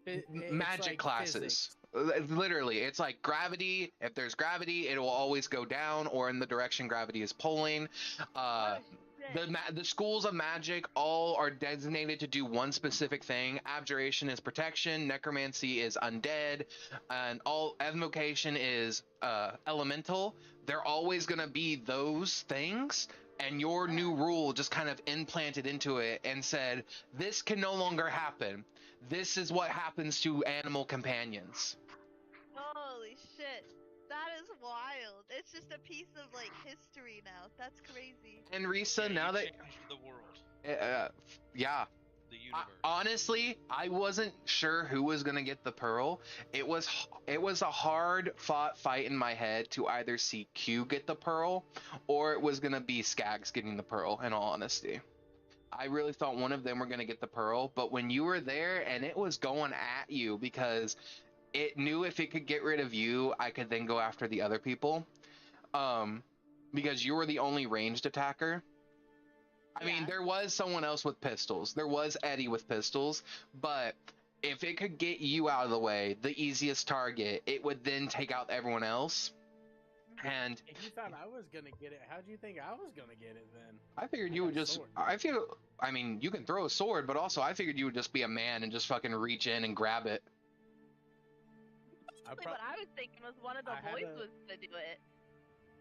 It's magic like classes. physics. Literally, it's like gravity. If there's gravity, it will always go down or in the direction gravity is pulling. The schools of magic all are designated to do one specific thing. Abjuration is protection, necromancy is undead, and all evocation is elemental. They're always going to be those things, and your new rule just kind of implanted into it and said, this can no longer happen. This is what happens to animal companions. Holy shit. That is wild. It's just a piece of like history now. That's crazy. And Risa, Yeah, now you that changed the world, yeah, the universe. honestly, I wasn't sure who was gonna get the pearl. It was a hard fought fight in my head to either see Q get the pearl, or it was gonna be Skags getting the pearl. In all honesty, I really thought one of them were gonna get the pearl. But when you were there and it was going at you because it knew if it could get rid of you, I could then go after the other people. Because you were the only ranged attacker. I mean, there was someone else with pistols. There was Eddie with pistols, but if it could get you out of the way, the easiest target, it would then take out everyone else. And If you thought I was gonna get it, how do you think I was gonna get it then? I figured you would got a just. sword. I mean, you can throw a sword, but also I figured you would just be a man and just fucking reach in and grab it. Actually, what I was thinking was one of the I had boys a- was gonna do it.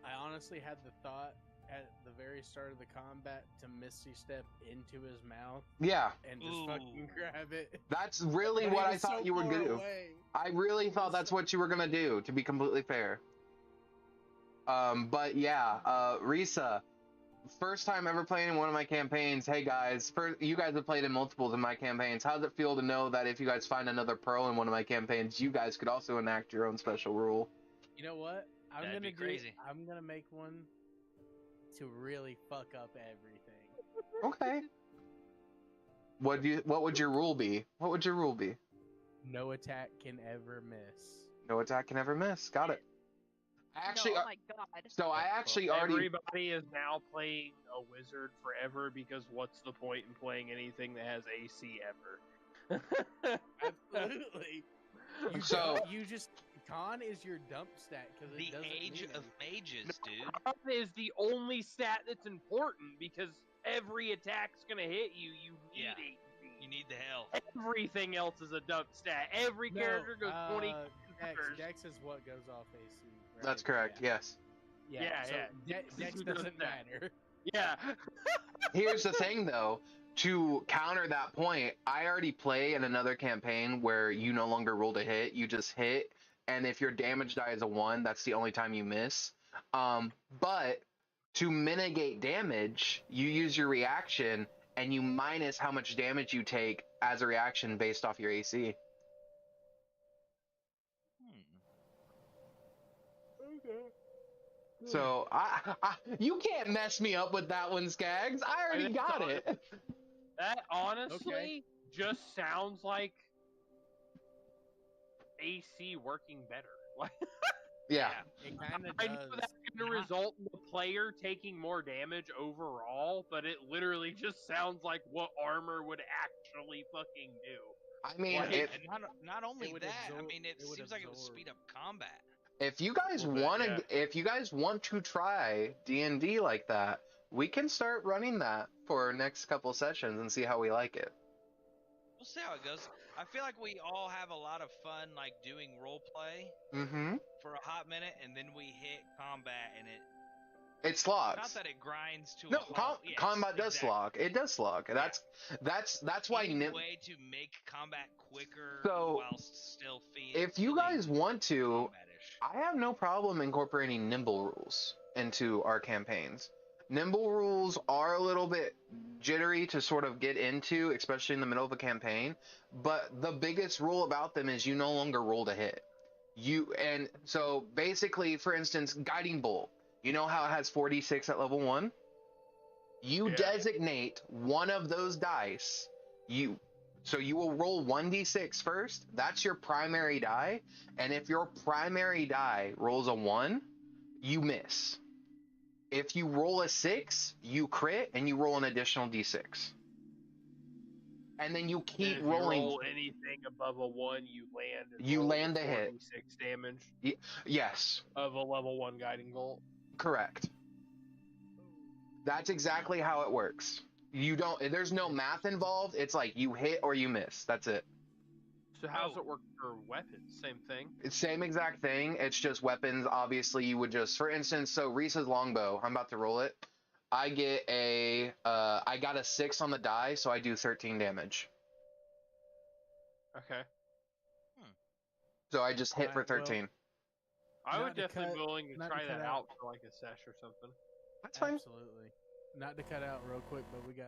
I honestly had the thought at the very start of the combat to Misty step into his mouth. Yeah. And just fucking grab it. That's really But what he I was thought so you were far gonna do. away. I really thought that's what you were gonna do, to be completely fair. But yeah, Risa, first time ever playing in one of my campaigns. Hey guys, you guys have played in multiples of my campaigns. How does it feel to know that if you guys find another pearl in one of my campaigns, you guys could also enact your own special rule? You know what? That'd be crazy. I'm gonna make one to really fuck up everything. Okay. What would your rule be? What would your rule be? No attack can ever miss. No attack can ever miss. Got it. Actually, oh my god. So I actually already. Everybody is now playing a wizard forever because what's the point in playing anything that has AC ever? Absolutely. Con is your dump stat because it The doesn't age mean of mages, dude. Con is the only stat that's important because every attack's gonna hit you. You need AC. You need the health. Everything else is a dump stat. Every character goes 20. Dex is what goes off AC. Right? That's correct. Yeah. Yes. Yeah. So Dex doesn't matter. Yeah. Here's the thing, though. To counter that point, I already play in another campaign where you no longer roll to hit. You just hit, and if your damage die is a 1, that's the only time you miss. But to mitigate damage, you use your reaction, and you minus how much damage you take as a reaction based off your AC. So you can't mess me up with that one, Skags. I already got it. That honestly just sounds like AC working better. Yeah. It kind of I does. know that's going to result in the player taking more damage overall, but it literally just sounds like what armor would actually fucking do. I mean, Like, And not only would that, absorb- I mean, it it would seems like it would absorb. speed up combat. if you guys want to try D&D like that, we can start running that for our next couple sessions and see how we like it. We'll see how it goes. I feel like we all have a lot of fun, like doing role play Mm-hmm. for a hot minute, and then we hit combat, and It slogs. not that it grinds to No, a halt. Yes, combat does exactly. slog. It does slog. That's why Any way to make combat quicker So, whilst still if you guys want to, combat-ish. I have no problem incorporating nimble rules into our campaigns. Nimble rules are a little bit jittery to sort of get into, especially in the middle of a campaign, but the biggest rule about them is you no longer roll to hit. And so basically, for instance, Guiding Bolt, you know how it has 46 at level 1? You designate one of those dice. So you will roll 1d6 first. That's your primary die. And if your primary die rolls a 1, you miss. If you roll a 6, you crit and you roll an additional d6. And then you keep if rolling. You roll anything above a 1, you land. and You roll land the hit. 46 damage Yes, of a level 1 guiding bolt. correct. That's exactly how it works. There's no math involved. It's like you hit or you miss. That's it. So how does it work for weapons? Same thing? It's same exact thing. It's just weapons. Obviously, you would just, for instance, so Reese's longbow. I'm about to roll it. I got a 6 on the die, so I do 13 damage. Okay. So I just hit for Alright, well, 13. I would Not to definitely be cut- willing to not to try cut that out- out for like a sesh or something. That's fine. Absolutely. Not to cut out real quick, but we got